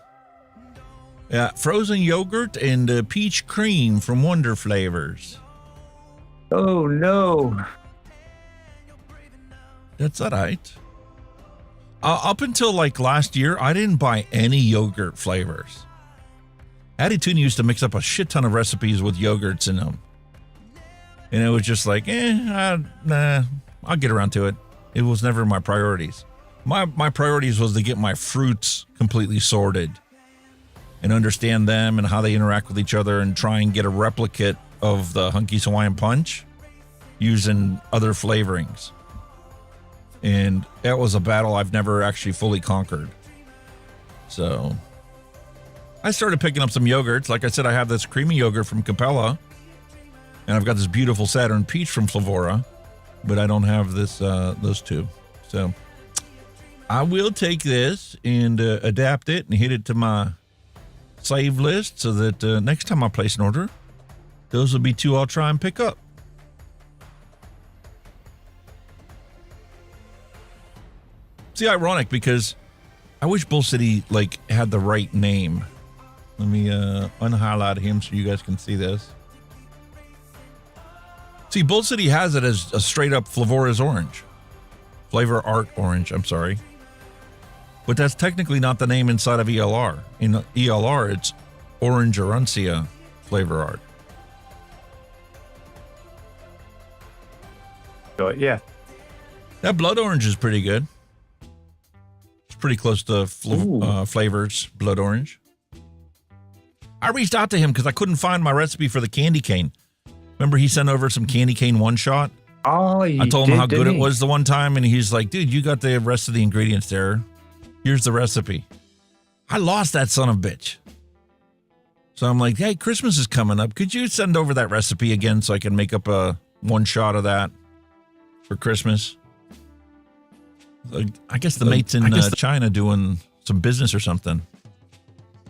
Frozen yogurt and peach cream from Wonder Flavors. Oh, no. That's all right. Up until like last year, I didn't buy any yogurt flavors. Attitude used to mix up a shit ton of recipes with yogurts in them. And it was just like, nah, I'll get around to it. It was never my priorities. My priorities was to get my fruits completely sorted and understand them and how they interact with each other and try and get a replicate of the Hunky's Hawaiian Punch using other flavorings. And that was a battle I've never actually fully conquered. So I started picking up some yogurts. Like I said, I have this creamy yogurt from Capella, and I've got this beautiful Saturn Peach from Flavora, but I don't have this those two. So I will take this and adapt it and hit it to my save list so that next time I place an order, those will be 2 I'll try and pick up. See, ironic, because I wish Bull City had the right name. Let me unhighlight him so you guys can see this. See, Bull City has it as a straight up Flavora's orange. Flavor Art Orange, I'm sorry. But that's technically not the name inside of ELR. In ELR, it's Orange Arancia Flavor Art. Yeah. That blood orange is pretty good. It's pretty close to Flavor's blood orange. I reached out to him because I couldn't find my recipe for the candy cane. Remember he sent over some candy cane one shot? Oh, I told him how good it was the one time, and he's like, dude, you got the rest of the ingredients there. Here's the recipe. I lost that son of a bitch. So I'm like, hey, Christmas is coming up. Could you send over that recipe again so I can make up a one shot of that for Christmas? I guess the mate's in China doing some business or something.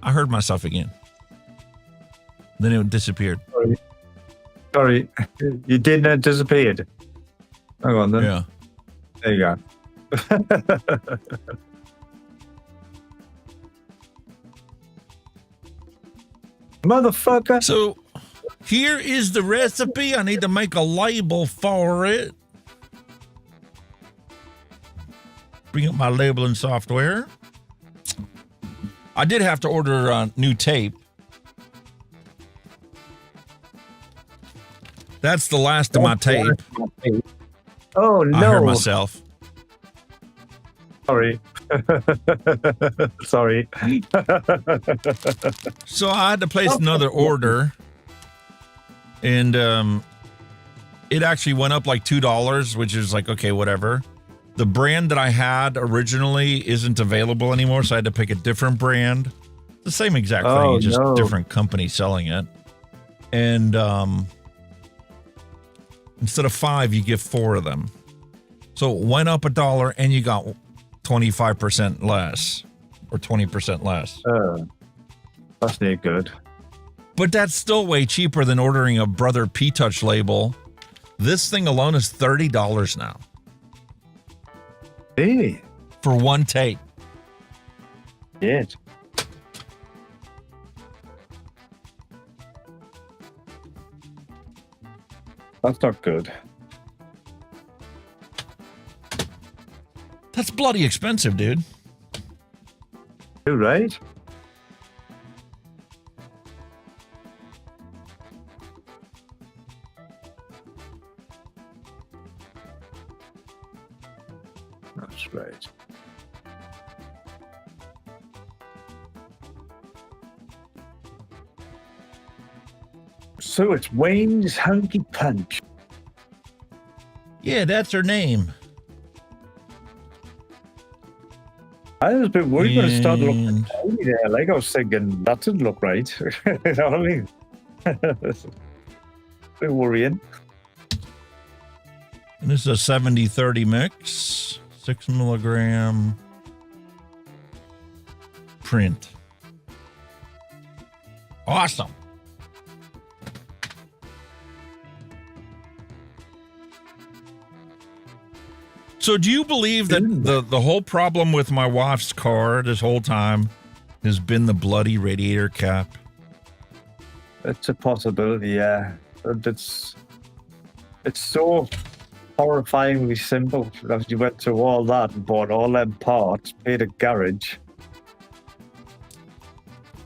I heard myself again. Then it disappeared. Sorry. You didn't disappear. Hang on then. Yeah. There you go. Motherfucker. So here is the recipe. I need to make a label for it. Bring up my labeling software. I did have to order new tape. That's the last of my tape. Oh, no. I heard myself. Sorry. Sorry. So I had to place another order. And it actually went up like $2, which is like, okay, whatever. The brand that I had originally isn't available anymore, so I had to pick a different brand. The same exact thing, just different company selling it. And instead of 5, you get 4 of them. So it went up $1 and you got 25% less or 20% less. That's not good. But that's still way cheaper than ordering a Brother P-Touch label. This thing alone is $30 now. Hey. For one tape. Yes. That's not good. That's bloody expensive, dude. You're right. That's right. So it's Wayne's Hunky Punch. Yeah, that's her name. I was a bit worried when it started looking tiny there. Like I was thinking, that didn't look right. You know what I mean? A bit worrying. And this is a 70-30 mix. 6 milligram print. Awesome. So do you believe that the whole problem with my wife's car this whole time has been the bloody radiator cap? It's a possibility, yeah. It's so horrifyingly simple that you went through all that and bought all them parts, paid a garage.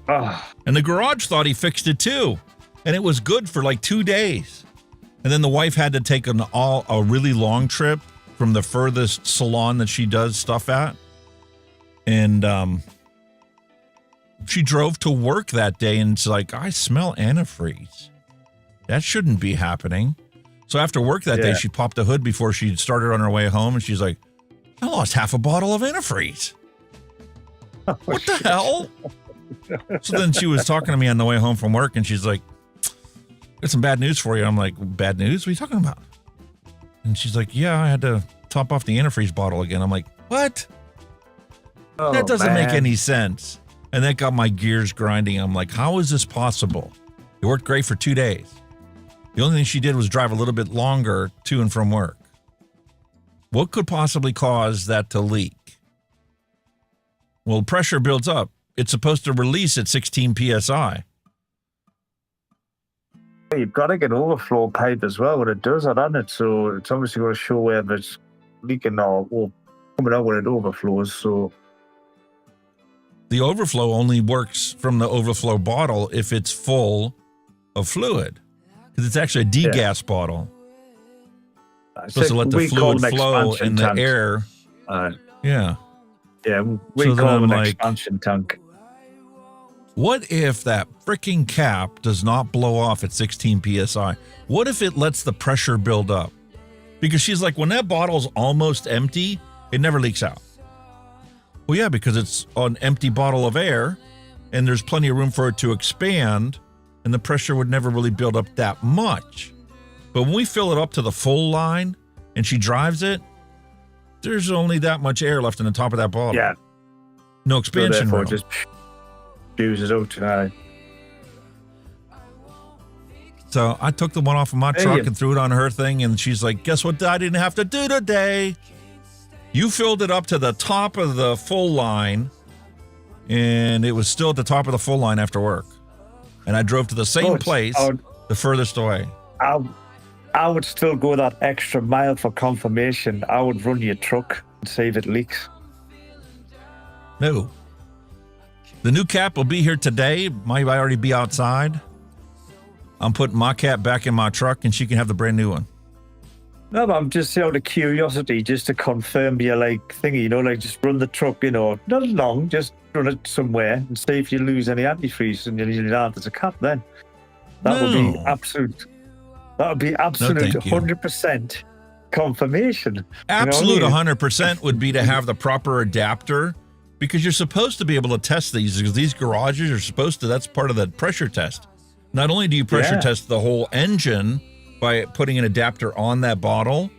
And the garage thought he fixed it too. And it was good for like 2 days. And then the wife had to take a really long trip from the furthest salon that she does stuff at. And she drove to work that day and it's like, I smell antifreeze. That shouldn't be happening. So after work that day, she popped the hood before she started on her way home and she's like, I lost half a bottle of antifreeze. What the hell? So then she was talking to me on the way home from work and she's like, got some bad news for you. I'm like, bad news? What are you talking about? And she's like, yeah, I had to top off the antifreeze bottle again. I'm like, what? That doesn't make any sense. And that got my gears grinding. I'm like, how is this possible? It worked great for 2 days. The only thing she did was drive a little bit longer to and from work. What could possibly cause that to leak? Well, pressure builds up. It's supposed to release at 16 PSI. You've got to get overflow pipe as well when it does that, hasn't it? So it's obviously going to show whether it's leaking or coming out when it overflows. So the overflow only works from the overflow bottle if it's full of fluid, because it's actually a degas bottle. Supposed to let the fluid flow in the air. Yeah. Yeah, we call it an expansion tank. What if that freaking cap does not blow off at 16 PSI? What if it lets the pressure build up? Because she's like, when that bottle's almost empty, it never leaks out. Well, yeah, because it's an empty bottle of air and there's plenty of room for it to expand and the pressure would never really build up that much. But when we fill it up to the full line and she drives it, there's only that much air left in the top of that bottle. Yeah. No expansion room. Just fuses out. So I took the one off of my truck and threw it on her thing, and she's like, guess what I didn't have to do today? You filled it up to the top of the full line, and it was still at the top of the full line after work. And I drove to the same place, the furthest away. I would still go that extra mile for confirmation. I would run your truck and see if it leaks. No. The new cap will be here today. Might already be outside. I'm putting my cap back in my truck, and she can have the brand new one. No, but I'm just out of curiosity, just to confirm your thingy, just run the truck, not long, just run it somewhere and see if you lose any antifreeze and you need there's a cap then. That would be absolute. That would be absolute 100% confirmation. Absolute 100% would be to have the proper adapter, because you're supposed to be able to test these, because these garages are supposed to, that's part of the pressure test. Not only do you pressure test the whole engine by putting an adapter on that bottle,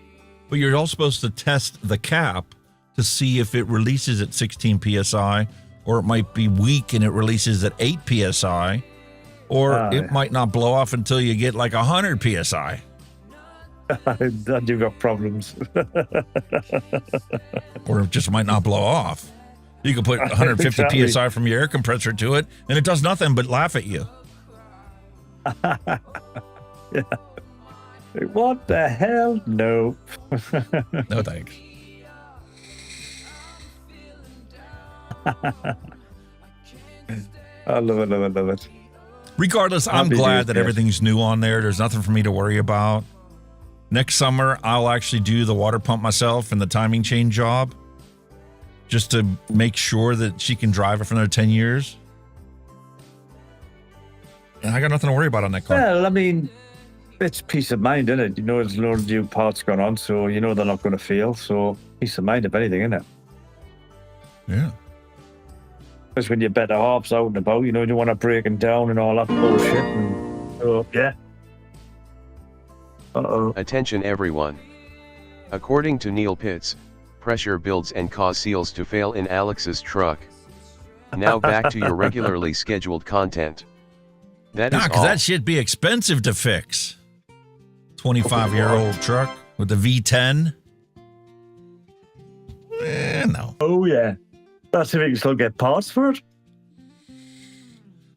but you're also supposed to test the cap to see if it releases at 16 PSI, or it might be weak and it releases at 8 PSI, or it might not blow off until you get like 100 PSI. Then you've got problems. Or it just might not blow off. You can put 150 PSI from your air compressor to it, and it does nothing but laugh at you. Yeah. What the hell? No. No thanks. I love it. Regardless, I'm glad that everything's new on there. There's nothing for me to worry about. Next summer, I'll actually do the water pump myself and the timing chain job, just to make sure that she can drive it for another 10 years. And I got nothing to worry about on that car. Well, I mean, it's peace of mind, isn't it? There's a lot of new parts going on, so they're not going to fail. So peace of mind, if anything, isn't it? Yeah. Because when you're better halves out and about, you don't want to break them down and all that bullshit. And, yeah. Attention everyone. According to Neil Pitts, pressure builds and cause seals to fail in Alex's truck. Now back to your regularly scheduled content. That is all. Because that shit'd be expensive to fix. 25-year-old truck with the V10. No. Oh, yeah. That's if you can still get parts for it.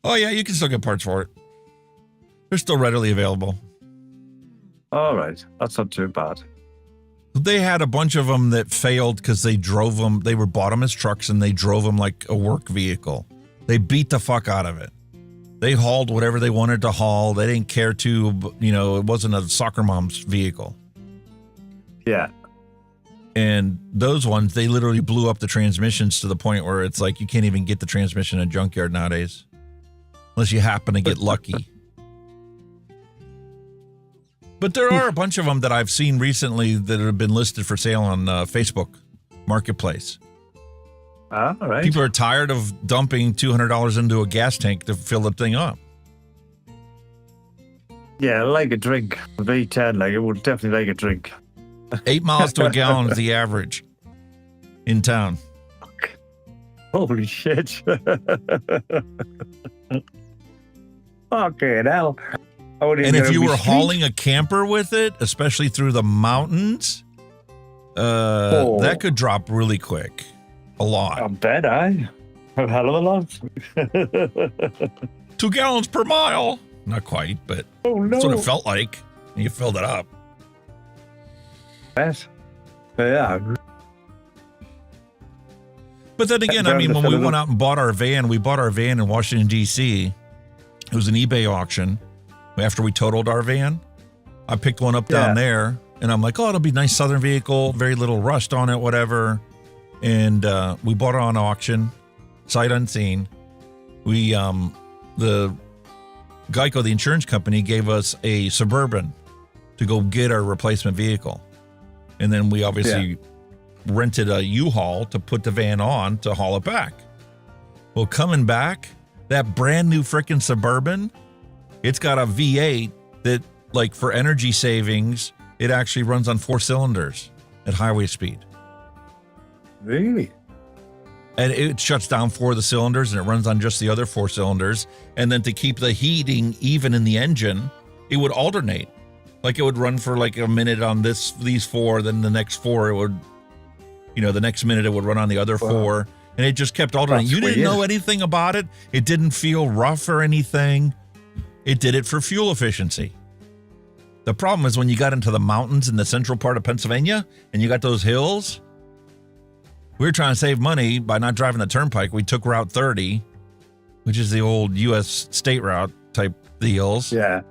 Oh, yeah, you can still get parts for it. They're still readily available. All right. That's not too bad. They had a bunch of them that failed because they drove them. They were bought them as trucks, and they drove them like a work vehicle. They beat the fuck out of it. They hauled whatever they wanted to haul. They didn't care to, it wasn't a soccer mom's vehicle. Yeah. And those ones, they literally blew up the transmissions to the point where it's like you can't even get the transmission in a junkyard nowadays. Unless you happen to get lucky. But there are a bunch of them that I've seen recently that have been listed for sale on Facebook Marketplace. All right. People are tired of dumping $200 into a gas tank to fill the thing up. Yeah, like a drink. V10, it would definitely like a drink. 8 miles to a gallon is the average in town. Holy shit. Okay, now. And if you were hauling a camper with it, especially through the mountains, that could drop really quick. A lot. I bet, a hell of a lot. 2 gallons per mile. Not quite, but that's what it felt like. And you filled it up. Yes. Yeah. But then again, when we went out and bought our van, we bought our van in Washington, D.C. It was an eBay auction. After we totaled our van, I picked one up down there, and I'm like, oh, it'll be a nice Southern vehicle, very little rust on it, whatever. And we bought it on auction, sight unseen. We, the Geico, the insurance company, gave us a Suburban to go get our replacement vehicle. And then we obviously rented a U-Haul to put the van on to haul it back. Well, coming back, that brand new freaking Suburban, it's got a V8 that, like, for energy savings, it actually runs on 4 cylinders at highway speed. Really? And it shuts down 4 of the cylinders and it runs on just the other 4 cylinders. And then to keep the heating even in the engine, it would alternate. Like it would run for like a minute on these 4, then the next 4 it would, the next minute it would run on the other 4, and it just kept alternating. You didn't know anything about it. It didn't feel rough or anything. It did it for fuel efficiency. The problem is when you got into the mountains in the central part of Pennsylvania and you got those hills, we were trying to save money by not driving the turnpike. We took Route 30, which is the old U.S. state route type deals. Yeah.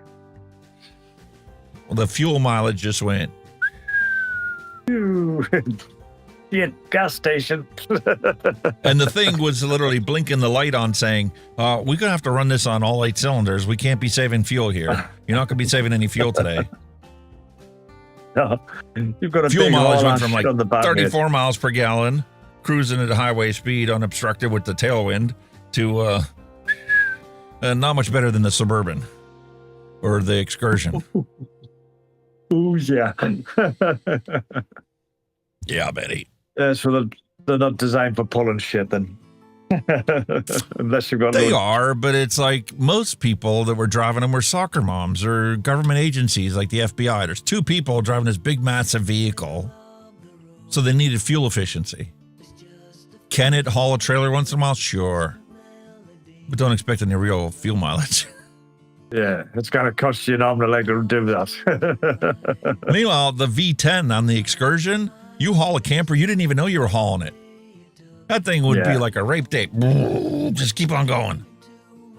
Well, the fuel mileage just went. Gas station. And the thing was literally blinking the light on saying, we're going to have to run this on all 8 cylinders. We can't be saving fuel here. You're not going to be saving any fuel today. No, you've got a fuel big mileage went hole from like 34 head. miles per gallon, cruising at highway speed unobstructed with the tailwind, to not much better than the Suburban or the Excursion. Ooh, yeah. Yeah, Betty. So they're not designed for pulling shit then. Unless you've got. They are, but it's like most people that were driving them were soccer moms or government agencies like the FBI. There's 2 people driving this big, massive vehicle, so they needed fuel efficiency. Can it haul a trailer once in a while? Sure, but don't expect any real fuel mileage. Yeah, it's going to cost you an arm and a leg to do that. Meanwhile, the V10 on the Excursion, you haul a camper, you didn't even know you were hauling it. That thing would be like a rape tape. Just keep on going.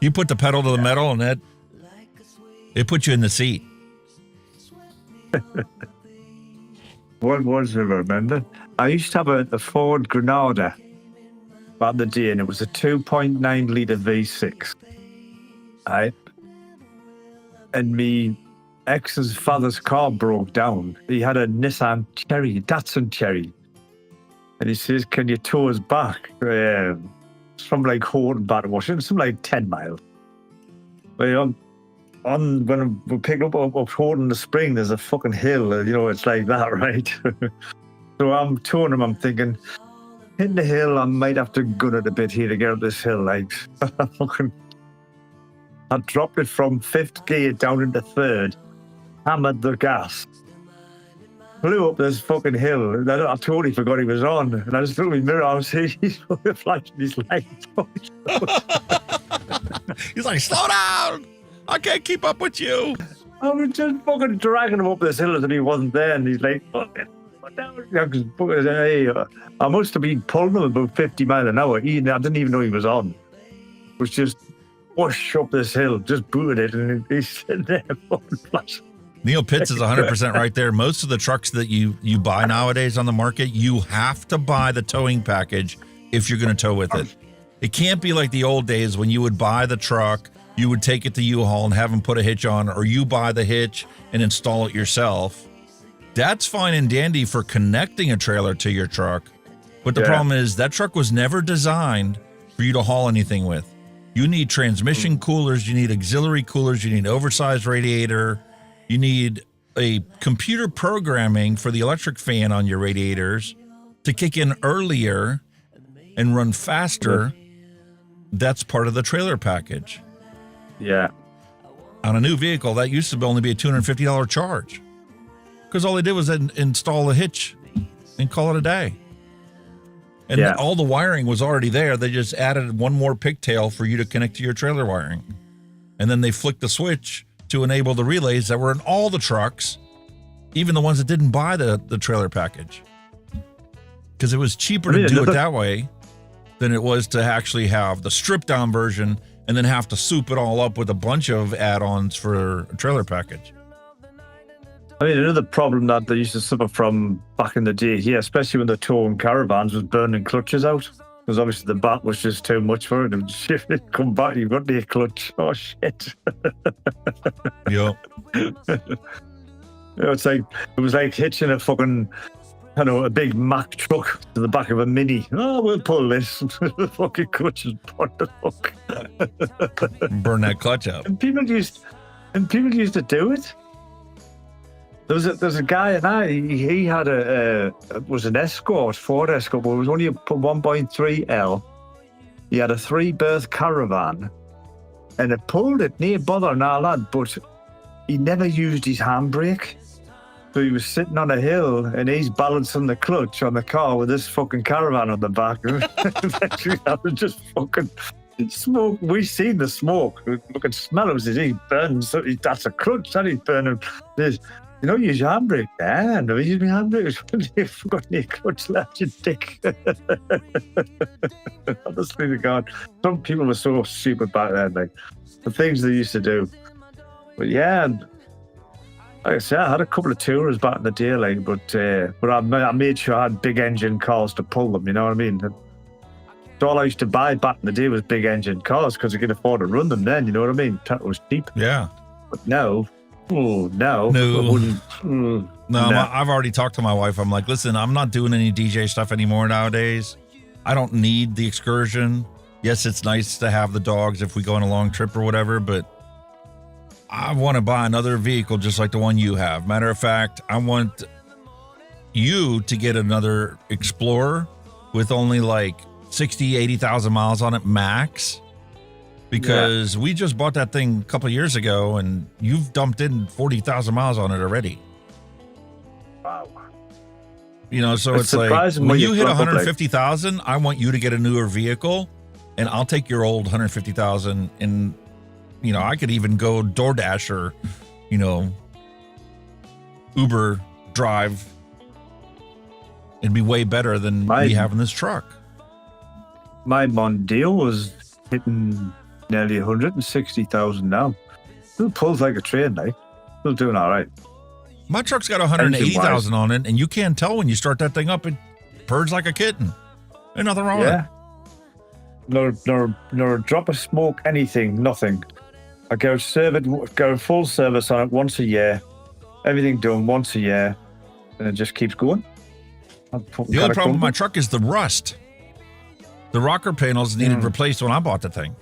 You put the pedal to the metal and it puts you in the seat. What was it, remember? I used to have a Ford Granada back in the day, and it was a 2.9 litre V6. Right? And me ex's father's car broke down. He had a Nissan Cherry, Datsun Cherry. And he says, can you tow us back? It's from like Horde back to Washington, something like 10 miles. But when we picked up Horde in the spring, there's a fucking hill, it's like that, right? So I'm towing him, I'm thinking, hitting the hill, I might have to gun it a bit here to get up this hill. Like, I dropped it from 5th gear down into 3rd, hammered the gas, flew up this fucking hill, and I totally forgot he was on. And I just looked in the mirror, I was seeing he's flashing his lights. He's like, slow down! I can't keep up with you. I was just fucking dragging him up this hill and he wasn't there, and he's like, fucking, I must have been pulling him about 50 miles an hour. I didn't even know he was on. It was just whoosh up this hill, just booted it, and he's sitting there fucking flashing. Neil Pitts is 100% right there. Most of the trucks that you buy nowadays on the market, you have to buy the towing package if you're going to tow with it. It can't be like the old days when you would buy the truck, you would take it to U-Haul and have them put a hitch on, or you buy the hitch and install it yourself. That's fine and dandy for connecting a trailer to your truck. But the problem is that truck was never designed for you to haul anything with. You need transmission coolers, you need auxiliary coolers, you need oversized radiator. You need a computer programming for the electric fan on your radiators to kick in earlier and run faster. That's part of the trailer package. Yeah. On a new vehicle, that used to only be a $250 charge because all they did was install a hitch and call it a day. And all the wiring was already there. They just added one more pigtail for you to connect to your trailer wiring. And then they flicked the switch to enable the relays that were in all the trucks, even the ones that didn't buy the trailer package. Because it was cheaper to do it that way than it was to actually have the stripped down version and then have to soup it all up with a bunch of add-ons for a trailer package. I mean, another problem that they used to suffer from back in the day here, especially when they're towing caravans, was burning clutches out. Because obviously the bat was just too much for it. And shift it, come back, you've got the clutch. Oh, shit. Yeah. It was like hitching a fucking I know, a big Mack truck to the back of a Mini. Oh, we'll pull this. The fucking clutch is burn the fuck. Burn that clutch up. And people used to do it. There's a guy and he had was an Escort, Ford Escort, but it was only a 1.3L. He had a 3-berth caravan, and it pulled it near bother and all that, but he never used his handbrake. So he was sitting on a hill and he's balancing the clutch on the car with this fucking caravan on the back. Eventually, that was just fucking smoke. We seen the smoke. We can smell it. Was he burns? That's a clutch. That he's burning. This, you know, use your handbrake. Yeah, no, use my handbrake. You've forgotten your clutch left, you dick. Honestly to God, some people were so stupid back then. Like the things they used to do. But yeah. Like I said, I had a couple of tours back in the day, like, but I made sure I had big engine cars to pull them. You know what I mean? So all I used to buy back in the day was big engine cars because I could afford to run them then. You know what I mean? It was cheap. Yeah. But no. No. I've already talked to my wife. I'm like, listen, I'm not doing any DJ stuff anymore nowadays. I don't need the excursion. Yes, it's nice to have the dogs if we go on a long trip or whatever, but I want to buy another vehicle just like the one you have. Matter of fact, I want you to get another Explorer with only like 60, 80,000 miles on it max, because we just bought that thing a couple of years ago and you've dumped in 40,000 miles on it already. Wow. You know, so it's like when you hit 150,000, I want you to get a newer vehicle and I'll take your old 150,000 and you know, I could even go DoorDash or, you know, Uber drive. It'd be way better than me having this truck. My Mondeo was hitting nearly 160,000 now. Still pulls like a train, like. Still doing all right. My truck's got 180,000 on it, and you can't tell when you start that thing up. It purrs like a kitten. Ain't nothing wrong with it. Nor a drop of smoke, anything, nothing. I go full service on it once a year, everything done once a year, and it just keeps going. The only problem with my truck is the rust. The rocker panels needed replaced when I bought the thing.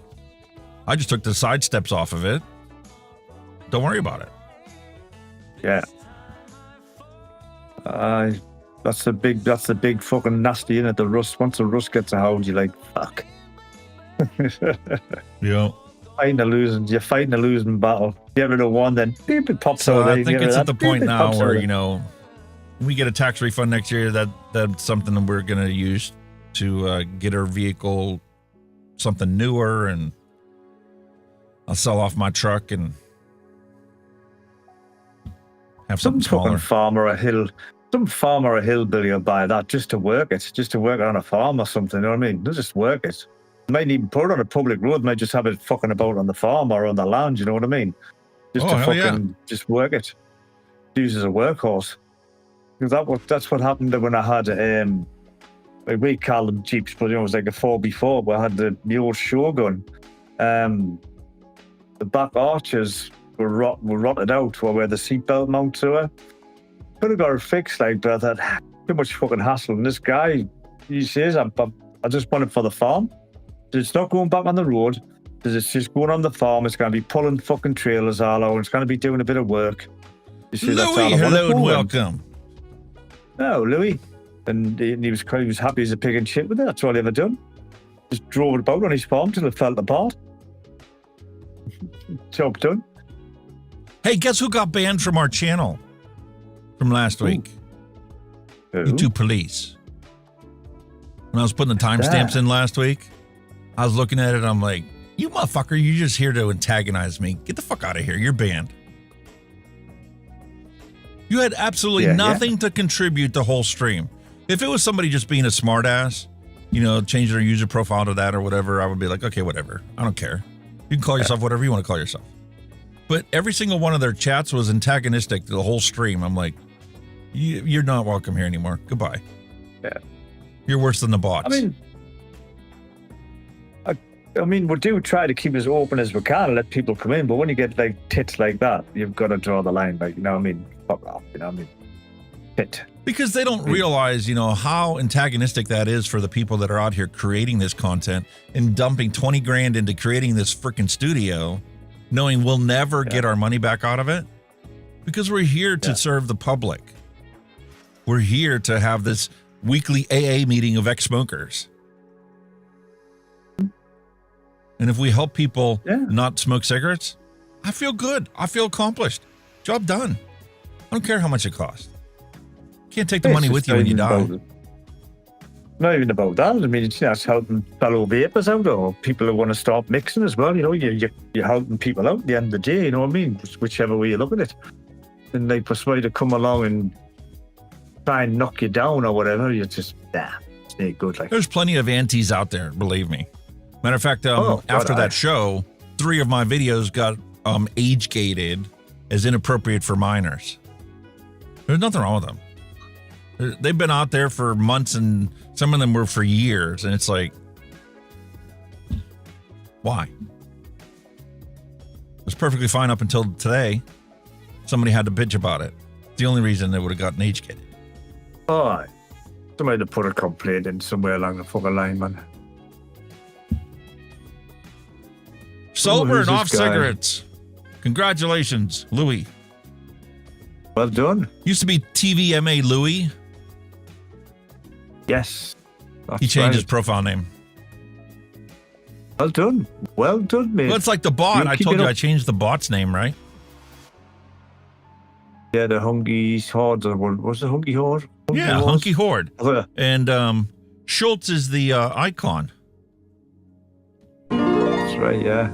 I just took the side steps off of it. Don't worry about it. Yeah. That's the big fucking nasty, innit? The rust. Once the rust gets a hold, you're like, fuck. Yeah. You're fighting a losing battle. Get rid of one, then beep, it pops so over. I think it's at the point now where, you know, we get a tax refund next year. That's something that we're going to use to get our vehicle something newer, and I'll sell off my truck and have something smaller. Some farmer or hillbilly will buy that just to work it on a farm or something. You know what I mean? They'll just work it. Might even put it on a public road, might just have it fucking about on the farm or on the land, you know what I mean? Just work it. Use as a workhorse. Because that's what happened when I had like we call them Jeeps, but it was like a 4x4, where I had the old Shogun. The back arches were rotted out where the seatbelt mounts were. Could have got it fixed, like, but I thought, too much fucking hassle. And this guy, he says, I just want it for the farm. It's not going back on the road. It's just going on the farm. It's going to be pulling fucking trailers all over. It's going to be doing a bit of work. You see, that's Louis, hello and welcome. Oh, Louis. And he was happy as a pig and shit with it. That's all he ever done. Just drove it about on his farm till it fell apart. Job done. Hey, guess who got banned from our channel from last week? You two police. When I was putting the timestamps in last week, I was looking at it, I'm like, you motherfucker, you're just here to antagonize me. Get the fuck out of here. You're banned. You had absolutely nothing to contribute the whole stream. If it was somebody just being a smartass, you know, changing their user profile to that or whatever, I would be like, okay, whatever. I don't care. You can call yourself whatever you want to call yourself. But every single one of their chats was antagonistic to the whole stream. I'm like, you're not welcome here anymore. Goodbye. Yeah. You're worse than the bots. I mean, we do try to keep as open as we can and let people come in, but when you get like tits like that, you've got to draw the line. Like, you know what I mean? Fuck off. You know what I mean? Shit. Because they don't realize, how antagonistic that is for the people that are out here creating this content and dumping 20 grand into creating this freaking studio, knowing we'll never get our money back out of it. Because we're here to serve the public. We're here to have this weekly AA meeting of ex-smokers. And if we help people not smoke cigarettes, I feel good. I feel accomplished. Job done. I don't care how much it costs. Can't take the money with you when you die. Not even about that. I mean, it's helping fellow vapors out or people who want to start mixing as well. You're helping people out at the end of the day, you know what I mean? Whichever way you look at it. And they persuade to come along and try and knock you down or whatever. You're just, it's not good. Like, there's plenty of antis out there, believe me. Matter of fact, after that show, 3 of my videos got age gated as inappropriate for minors. There's nothing wrong with them. They've been out there for months and some of them were for years. And it's like, why? It was perfectly fine up until today. Somebody had to bitch about it. The only reason they would have gotten age gated. Oh, somebody to put a complaint in somewhere along the fucking line, man. Sober and off cigarettes. Congratulations, Louis. Well done. Used to be TVMA Louis. Yes. He changed his profile name. Well done. Well done, mate. Well, it's like the bot. I told you I changed the bot's name, right? Yeah, the Hunky's Horde. What's the Hunky Horde? Hunky Horde. And Schultz is the icon. That's right, yeah.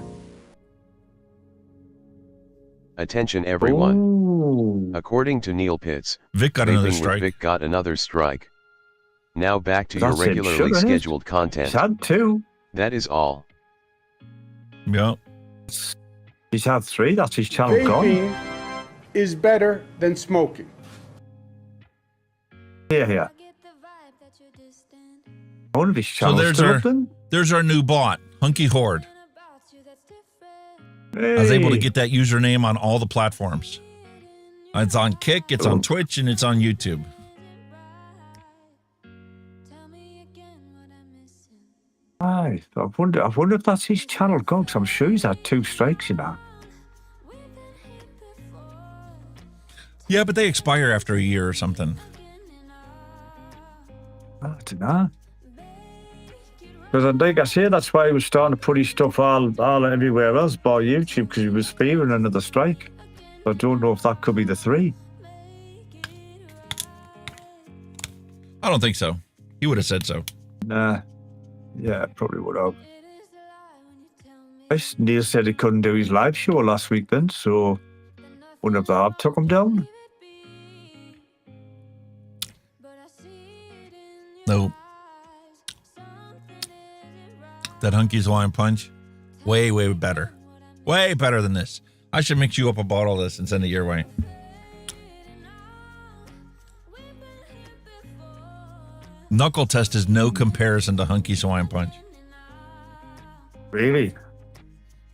Attention everyone. According to Neil Pitts, Vic got another strike. Vic got another strike. Now back to That's your regularly scheduled content. He's had 2. That is all. Yeah. He's had 3. That's his channel Vaping gone. is better than smoking. Yeah. One of his channels there's our new bot, Hunky Horde. I was able to get that username on all the platforms. It's on Kick, it's on Twitch, and it's on YouTube. I wonder if that's his channel gone, 'cause I'm sure he's had 2 strikes, Yeah, but they expire after a year or something. I don't know. Because like I say, that's why he was starting to put his stuff all everywhere else by YouTube, because he was fearing another strike. I don't know if that could be the 3. I don't think so. He would have said so. Nah. Yeah, probably would have. Neil said he couldn't do his live show last week then, so wouldn't have that took him down. No. That Hunky's Hawaiian Punch, way, way better. Way better than this. I should mix you up a bottle of this and send it your way. Knuckle Test is no comparison to Hunky's Hawaiian Punch. Really?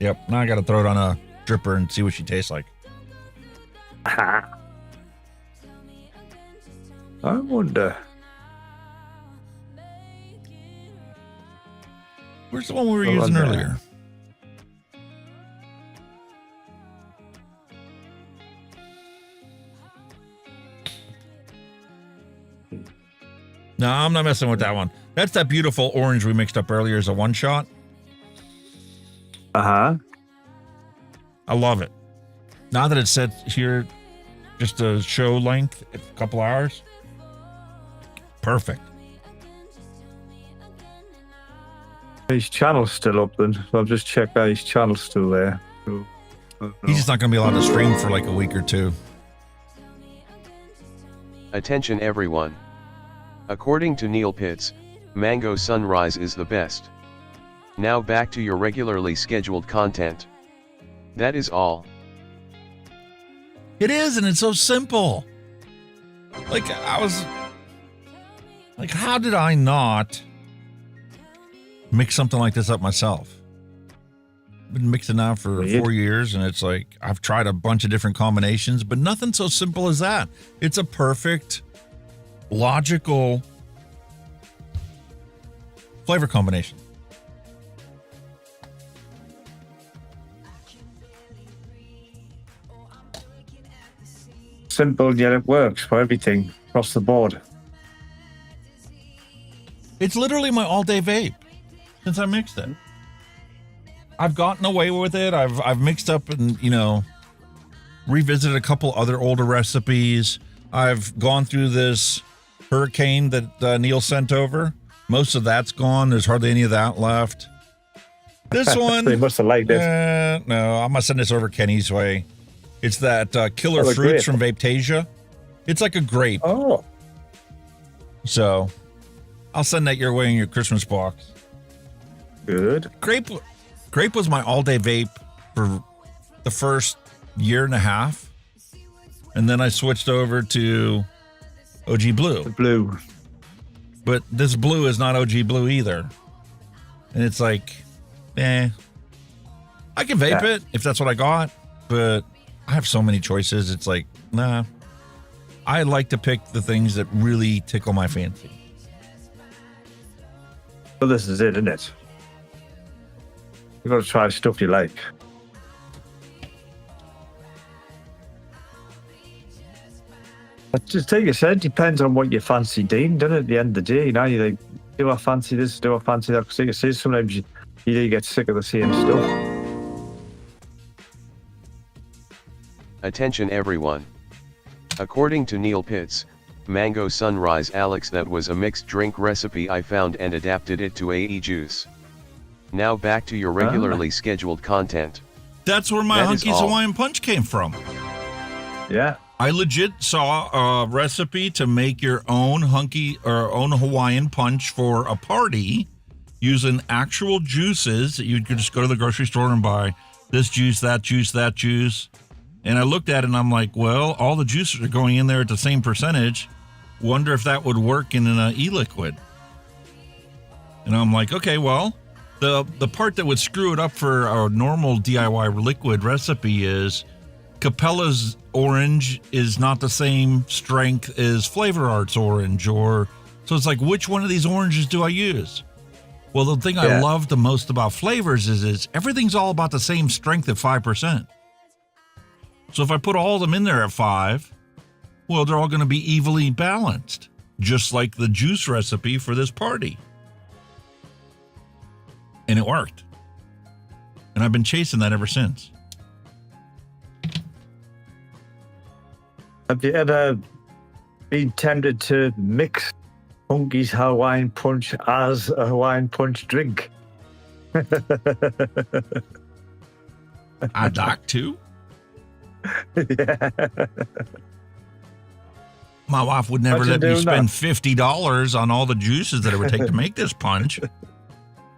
Yep. Now I got to throw it on a dripper and see what she tastes like. I wonder. Where's the one we were using earlier? No, I'm not messing with that one. That's that beautiful orange we mixed up earlier as a one shot. Uh-huh. I love it. Now that it's set here, just a show length, a couple hours. Perfect. His channel's still up then. So I've just checked that his channel's still there. So, he's just not going to be allowed to stream for like a week or 2. Attention everyone. According to Neil Pitts, Mango Sunrise is the best. Now back to your regularly scheduled content. That is all. It is, and it's so simple. Like, I was... Like, how did I not mix something like this up myself? I've been mixing now for 4 years, and it's like, I've tried a bunch of different combinations, but nothing so simple as that. It's a perfect logical flavor combination. Simple, yet it works for everything across the board. It's literally my all-day vape since I mixed it. I've gotten away with it. I've mixed up and, you know, revisited a couple other older recipes. I've gone through this hurricane that Neil sent over. Most of that's gone. There's hardly any of that left. This one, They must have liked it. no, I'm gonna send this over Kenny's way. It's that Killer Oh, Fruits grape. from Vapetasia. It's like a grape. Oh, So I'll send that your way in your Christmas box. good. Grape was my all-day vape for the first year and a half. And then I switched over to OG Blue. Blue. But this blue is not OG Blue either. And it's like, I can vape it if that's what I got, but I have so many choices. It's like, nah. I like to pick the things that really tickle my fancy. Well, this is it, isn't it? You got to try stuff you like. But just like I said, depends on what you fancy doing, doesn't it? At the end of the day, you know, you like, do I fancy this? Do I fancy that? Because like I say, sometimes you do get sick of the same stuff. Attention everyone. According to Neil Pitts, Mango Sunrise Alex, that was a mixed drink recipe I found and adapted it to AE juice. Now back to your regularly scheduled content. That's where my That is Hunky's all. Hawaiian Punch came from. Yeah. I legit saw a recipe to make your own own Hawaiian Punch for a party using actual juices. You could just go to the grocery store and buy this juice, that juice, that juice. And I looked at it and I'm like, well, all the juices are going in there at the same percentage. Wonder if that would work in an e-liquid. And I'm like, okay, well, the part that would screw it up for our normal DIY liquid recipe is Capella's orange is not the same strength as Flavor Arts orange, so it's like, which one of these oranges do I use? Well, the thing I love the most about flavors is everything's all about the same strength at 5%. So if I put all of them in there at 5, well, they're all going to be evenly balanced, just like the juice recipe for this party. And it worked. And I've been chasing that ever since. Have you ever been tempted to mix Hunky's Hawaiian Punch as a Hawaiian Punch drink? I'd like to. Yeah. My wife would never Imagine let me doing spend that. $50 on all the juices that it would take to make this punch.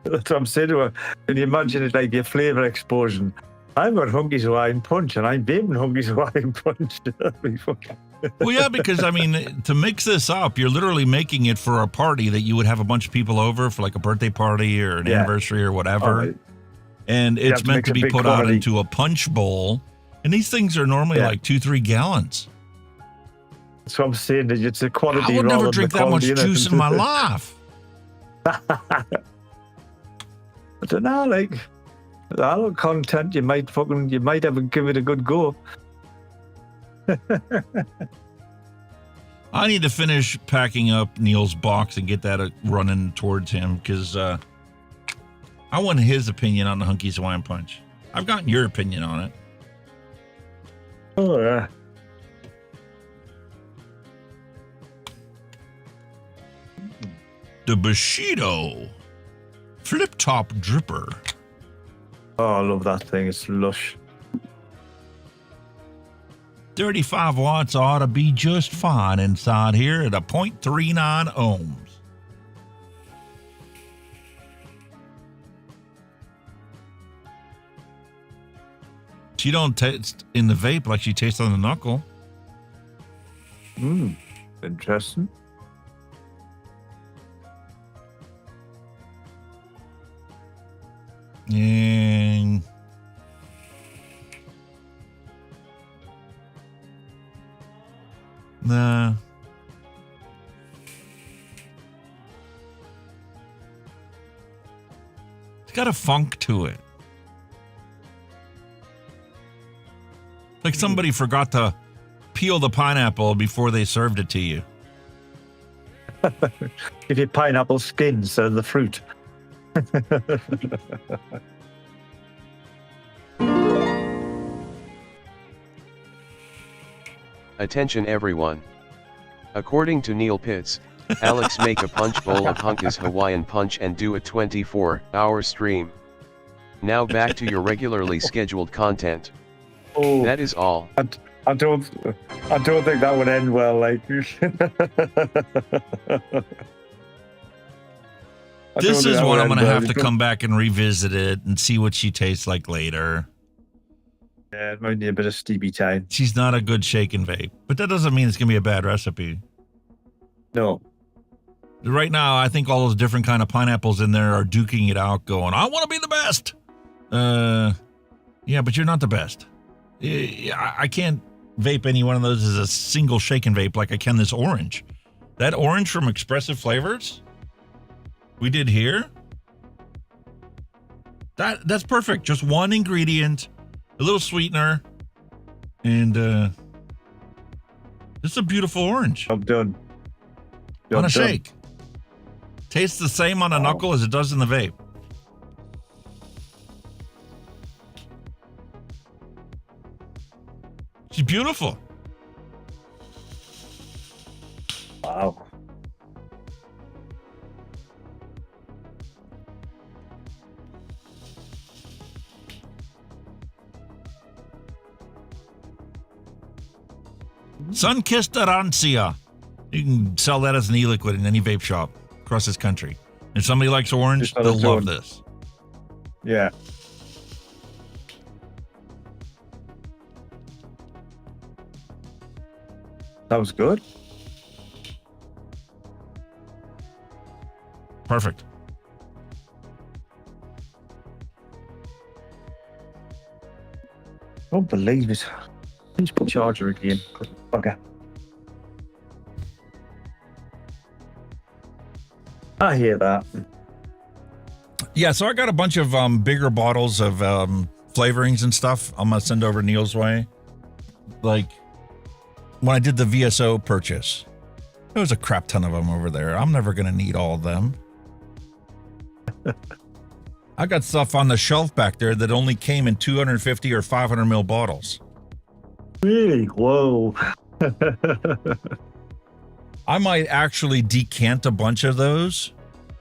That's what I'm saying to her. Can you imagine it like your flavour explosion? I've got Hunky's Hawaiian Punch and I'm vaping Hunky's Hawaiian Punch. That'd be fucking... Well, yeah, because, I mean, to mix this up, you're literally making it for a party that you would have a bunch of people over for, like a birthday party or an anniversary or whatever. Right. And You have it's to meant mix to a be big put out quantity. into a punch bowl. And these things are normally like 2-3 gallons. That's what I'm saying. That it's a quantity. I would rather never than drink the that much quality, innit? juice in my life. I don't know, like a lot of content you might have give it a good go. I need to finish packing up Neil's box and get that running towards him because I want his opinion on the Hunky's Hawaiian Punch. I've gotten your opinion on it. Oh yeah. The Bushido Flip Top Dripper. Oh, I love that thing. It's lush. 35 watts ought to be just fine inside here at a 0.39 ohms. She don't taste in the vape like she tastes on the knuckle. Interesting. And nah. It's got a funk to it. Like somebody forgot to peel the pineapple before they served it to you. Give you pineapple skin instead of the fruit. Attention everyone. According to Neil Pitts, Alex make a punch bowl of Hunky's Hawaiian Punch and do a 24-hour stream. Now back to your regularly scheduled content. Oh, that is all. I don't think that would end well. Like, this is one I'm going to have to come back and revisit it and see what she tastes like later. Yeah, it might need a bit of Stevie time. She's not a good shake and vape, but that doesn't mean it's going to be a bad recipe. No. Right now, I think all those different kind of pineapples in there are duking it out, going, I want to be the best. Yeah, but you're not the best. I can't vape any one of those as a single shake and vape like I can this orange. That orange from Expressive Flavors we did here, that's perfect. Just one ingredient, a little sweetener, and it's a beautiful orange. I'm done. On a shake. Tastes the same on a knuckle as it does in the vape. She's beautiful. Wow. Sun-kissed Arancia. You can sell that as an e-liquid in any vape shop across this country. If somebody likes orange, they'll love this. Yeah. That was good. Perfect. I don't believe it. Please put charger again. Okay. I hear that. Yeah, so I got a bunch of bigger bottles of flavorings and stuff I'm going to send over Neil's way. Like, when I did the VSO purchase, there was a crap ton of them over there. I'm never going to need all of them. I got stuff on the shelf back there that only came in 250 or 500 ml bottles. Really? Whoa. I might actually decant a bunch of those,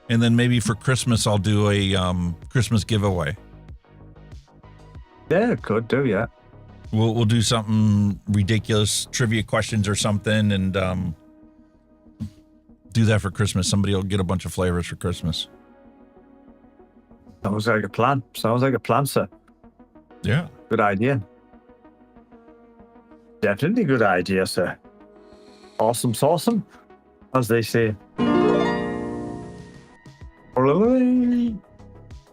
and then maybe for Christmas I'll do a Christmas giveaway. Yeah, could do, yeah. We'll do something ridiculous, trivia questions or something, and do that for Christmas. Somebody will get a bunch of flavors for Christmas. Sounds like a plan. Sounds like a plan, sir. Yeah. Good idea. Definitely good idea, sir. Awesome sauceum, as they say.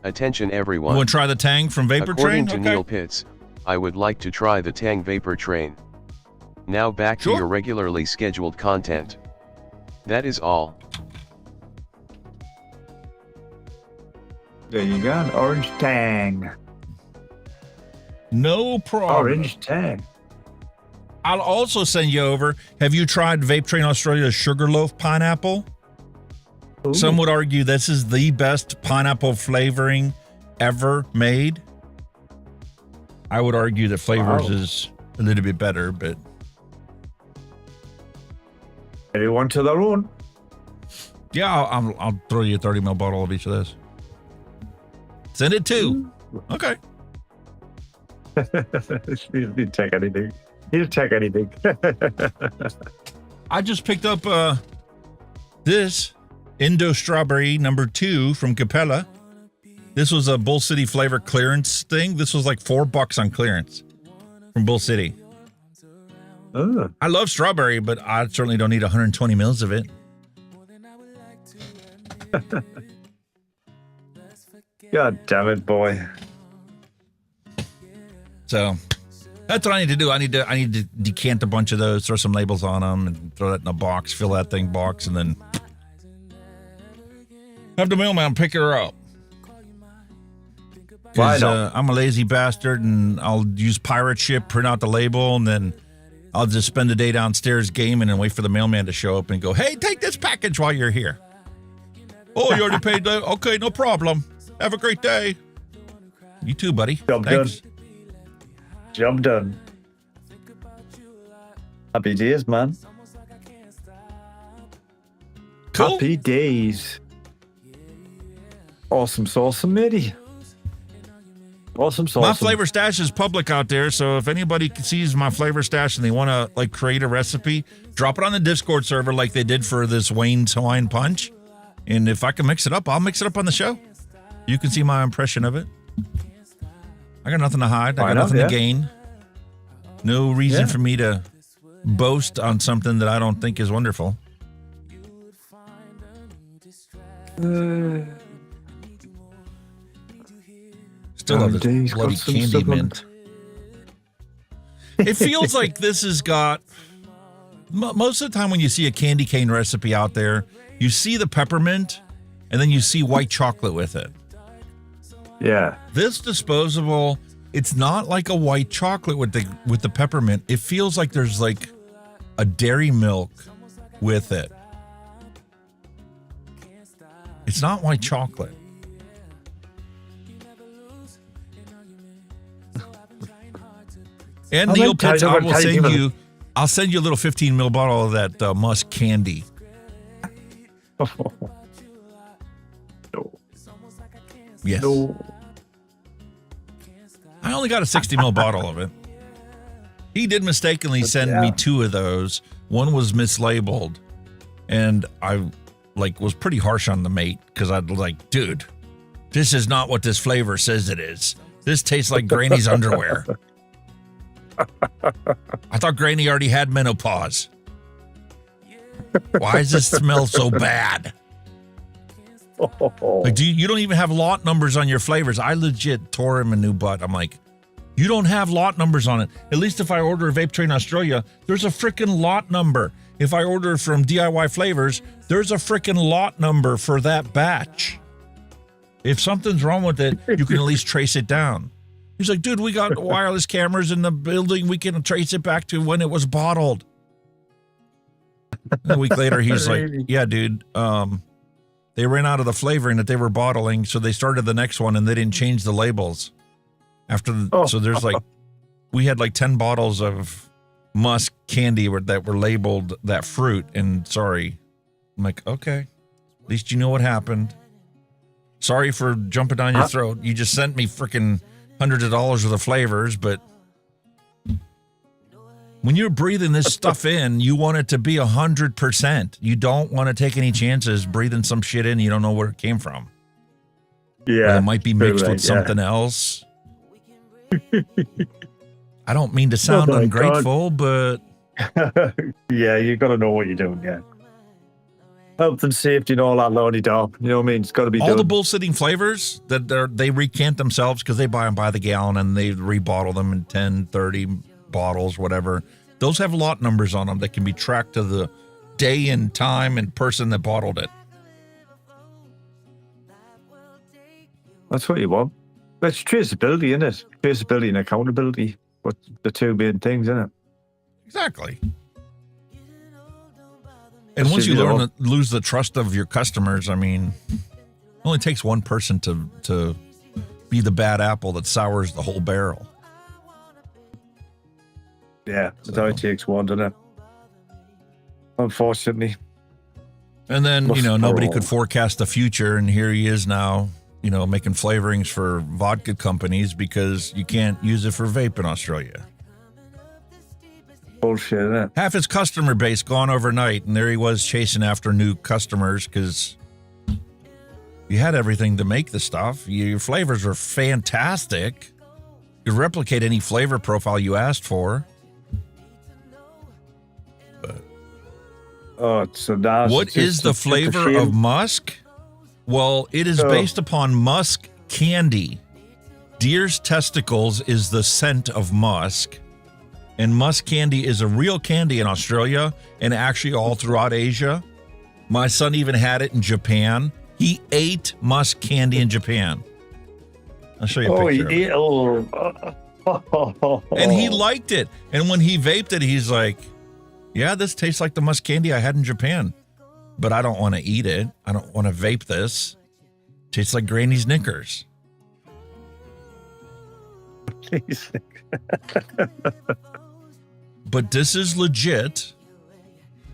Attention everyone. You want to try the Tang from Vapor According Train? to Neil Pitts, I would like to try the Tang Vapor Train. Now back to your regularly scheduled content. That is all. There you go, an orange Tang. No problem. Orange Tang. I'll also send you over. Have you tried Vape Train Australia's Sugarloaf Pineapple? Ooh. Some would argue this is the best pineapple flavoring ever made. I would argue that Flavors is a little bit better, but... Everyone to their own. Yeah, I'll throw you a 30 ml bottle of each of this. Send it too. Okay. He'll take anything. He'll take anything. I just picked up this Indo Strawberry number 2 from Capella. This was a Bull City flavor clearance thing. This was like $4 on clearance from Bull City. Oh. I love strawberry, but I certainly don't need 120 mils of it. God damn it, boy. So that's what I need to do. I need to decant a bunch of those, throw some labels on them, and throw that in a box, fill that thing box, and then have the mailman pick her up. Because I'm a lazy bastard, and I'll use pirate ship, print out the label, and then I'll just spend the day downstairs gaming and wait for the mailman to show up and go, hey, take this package while you're here. Oh, you already paid that? Okay, no problem. Have a great day. You too, buddy. Job Thanks. done. Job done. Happy days, man. Cool. Happy days. Awesome sauce, matey. Awesome sauce. My flavor stash is public out there, so if anybody sees my flavor stash and they want to like create a recipe, drop it on the Discord server like they did for this Wayne's Hawaiian Punch. And if I can mix it up, I'll mix it up on the show. You can see my impression of it. I got nothing to hide. I got nothing to gain. No reason for me to boast on something that I don't think is wonderful. Still love this bloody candy mint. It feels like this has got... Most of the time when you see a candy cane recipe out there, you see the peppermint, and then you see white chocolate with it. Yeah. This disposable, it's not like a white chocolate with the peppermint. It feels like there's like a dairy milk with it. It's not white chocolate. And Neil Pitts, I'll send you a little 15 ml bottle of that musk candy. No. Yes. No. I only got a 60 ml bottle of it. He did mistakenly send me 2 of those. One was mislabeled, and I was pretty harsh on the mate because I'd like, dude, this is not what this flavor says it is. This tastes like Granny's underwear. I thought Granny already had menopause. Why does this smell so bad? Like, you don't even have lot numbers on your flavors. I legit tore him a new butt. I'm like, you don't have lot numbers on it. At least if I order a Vape Train Australia, there's a freaking lot number. If I order from DIY Flavors, there's a freaking lot number for that batch. If something's wrong with it, you can at least trace it down. He's like, dude, we got wireless cameras in the building. We can trace it back to when it was bottled. A week later, he's like, yeah, dude, they ran out of the flavoring that they were bottling, so they started the next one, and they didn't change the labels. So there's we had 10 bottles of musk candy that were labeled that fruit, and sorry. I'm like, okay, at least you know what happened. Sorry for jumping down your throat. You just sent me freaking hundreds of dollars worth of flavors, but when you're breathing this stuff in, you want it to be 100%. You don't want to take any chances breathing some shit in you don't know where it came from. Yeah. Or it might be mixed with something else. I don't mean to sound ungrateful, but... yeah, you got to know what you're doing, yeah. Health and safety and all that loady dog. You know what I mean? It's got to be all done. the bullshitting flavors that they recant themselves because they buy them by the gallon and they rebottle them in 10, 30 bottles, whatever. Those have lot numbers on them that can be tracked to the day and time and person that bottled it. That's what you want. It's traceability, isn't it? Traceability and accountability. What's the two main things, isn't it? Exactly. And once you learn to lose the trust of your customers, I mean, it only takes one person to be the bad apple that sours the whole barrel. Yeah, that's how it takes one, doesn't it? Unfortunately. And then, nobody could forecast the future, and here he is now, making flavorings for vodka companies because you can't use it for vape in Australia. Bullshit, isn't it? Half his customer base gone overnight, and there he was chasing after new customers because you had everything to make the stuff. Your flavors were fantastic. You could replicate any flavor profile you asked for. But so now what is the flavor of musk? Well, it is based upon musk candy. Deer's testicles is the scent of musk. And musk candy is a real candy in Australia and actually all throughout Asia. My son even had it in Japan. He ate musk candy in Japan. I'll show you a picture. And he liked it. And when he vaped it, he's like, yeah, this tastes like the musk candy I had in Japan, but I don't want to eat it. I don't want to vape this. Tastes like Granny's Knickers. But this is legit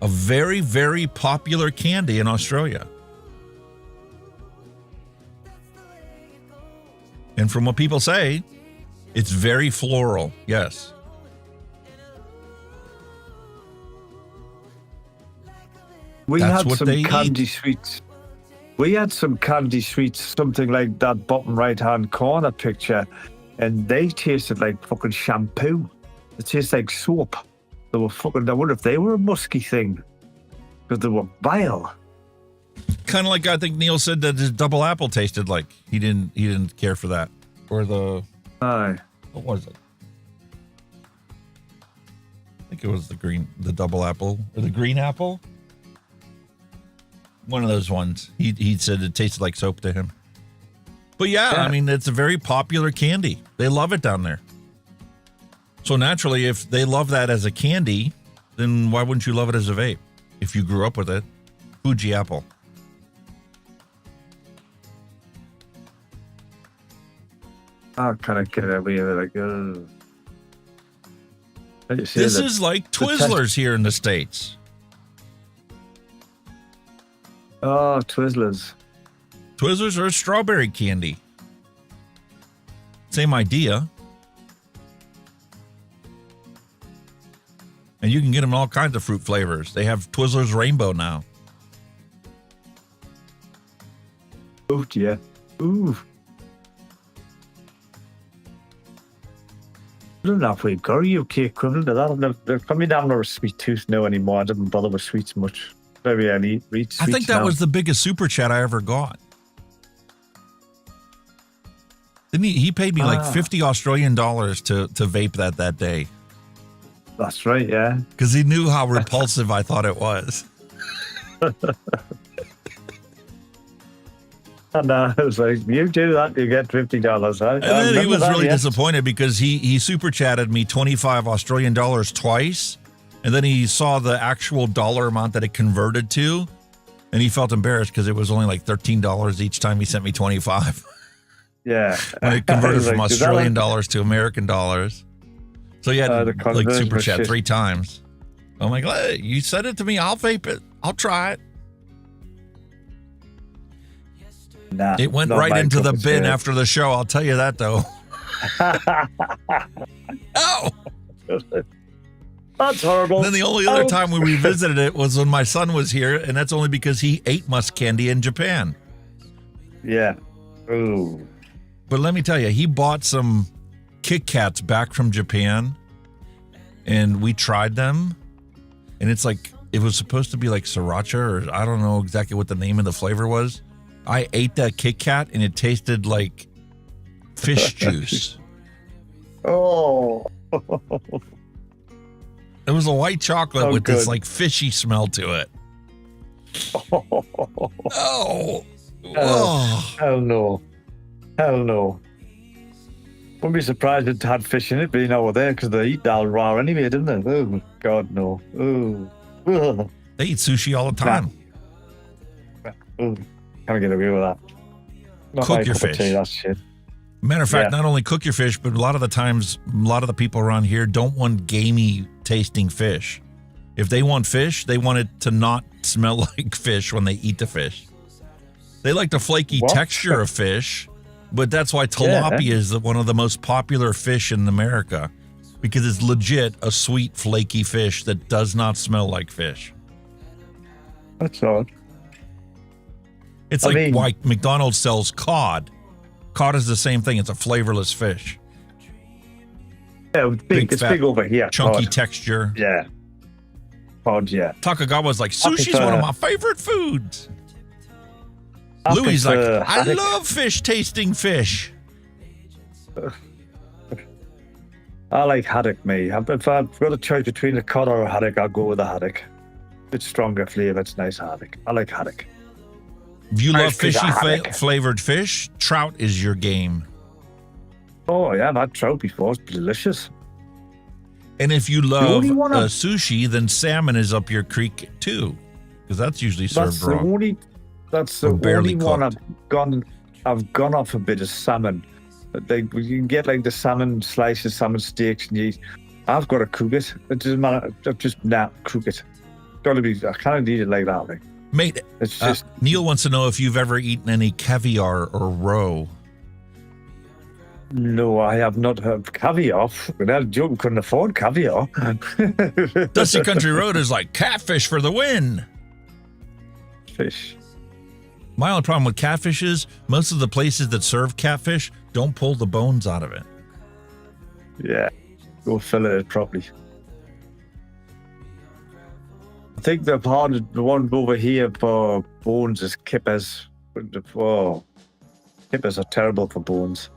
a very, very popular candy in Australia. And from what people say, it's very floral. Yes. We That's had what some they candy eat. sweets. We had some candy sweets, something like that bottom right-hand corner picture, and they tasted like fucking shampoo. They taste like soap. They were fucking. I wonder if they were a musky thing, because they were vile. Kind of like I think Neil said that his double apple tasted like. He didn't care for that. Or the Aye. what was it? I think it was the double apple or the green apple. One of those ones. He said it tasted like soap to him. But yeah, I mean, it's a very popular candy. They love it down there. So naturally, if they love that as a candy, then why wouldn't you love it as a vape? If you grew up with it. Fuji apple. I kind of get away with it, like, This is like Twizzlers here in the States. Oh, Twizzlers. Twizzlers are a strawberry candy. Same idea. And you can get them in all kinds of fruit flavors. They have Twizzlers Rainbow now. Oh, yeah. Ooh. I don't know if we've got a UK equivalent of that. They're coming down to a sweet tooth now anymore. I didn't bother with sweets much. Very early. Read sweets I think that now. was the biggest super chat I ever got. Didn't he paid me like 50 Australian dollars to vape that day. That's right, yeah. Because he knew how repulsive I thought it was. And I was like, you do that, you get $50. And then he was really disappointed because he super chatted me 25 Australian dollars twice. And then he saw the actual dollar amount that it converted to. And he felt embarrassed because it was only like $13 each time he sent me 25. Yeah. When it converted from Like, Australian dollars to American dollars. So he had like super chat shit. 3 times. I'm like, hey, you said it to me. I'll vape it. I'll try it. Nah, It went not right my into cup the of bin tea. after the show. I'll tell you that, though. Oh! That's horrible. And then the only other time we revisited it was when my son was here, and that's only because he ate musk candy in Japan. Yeah. Ooh. But let me tell you, he bought some Kit Kats back from Japan, and we tried them, and it's like, it was supposed to be like sriracha, or I don't know exactly what the name of the flavor was. I ate that Kit Kat, and it tasted like fish juice. Oh. It was a white chocolate with this good. like fishy smell to it. Oh. Hell no. Hell no. Wouldn't be surprised if it had fish in it, but you know, there because they eat that raw anyway, didn't they? Oh, God, no. Oh. Ugh. They eat sushi all the time. Ooh. Can't get away with that. Not my Cook your cup of fish. tea, that's shit. Matter of fact, Yeah. not only cook your fish, but a lot of the times, a lot of the people around here don't want gamey tasting fish. If they want fish, they want it to not smell like fish when they eat the fish. They like the flaky What? texture of fish, but that's why tilapia is one of the most popular fish in America, because it's legit a sweet, flaky fish that does not smell like fish. That's odd. It's I like mean- why McDonald's sells cod. Cod is the same thing. It's a flavorless fish. Yeah, it's big. It's fat, big over here. chunky Cod. texture. Yeah. Cod, yeah. Takagawa's like, sushi's prefer- one of my favorite foods. I Louis like, prefer I haddock. love fish tasting fish. I like haddock, me. If I've got a choice between a cod or a haddock, I'll go with the haddock. It's stronger flavor. It's nice haddock. I like haddock. If you Nice love piece of fishy haddock. flavored fish, trout is your game. Oh, yeah, I've had trout before. It's delicious. And if you love only one I've- sushi, then salmon is up your creek too, because that's usually served raw. That's the only one I've gone off a bit of salmon. Like you can get like the salmon slices, salmon steaks, and I've got to cook it. It doesn't matter. I've just cook it. Gotta be. I can't eat it like that. Like. Mate, it's just Neil wants to know if you've ever eaten any caviar or roe. No, I have not heard caviar. That joke couldn't afford caviar. Dusty Country Road is like catfish for the win. Fish. My only problem with catfish is most of the places that serve catfish don't pull the bones out of it. Yeah, go fillet it properly. I think the one over here for bones is kippers. Oh, kippers are terrible for bones.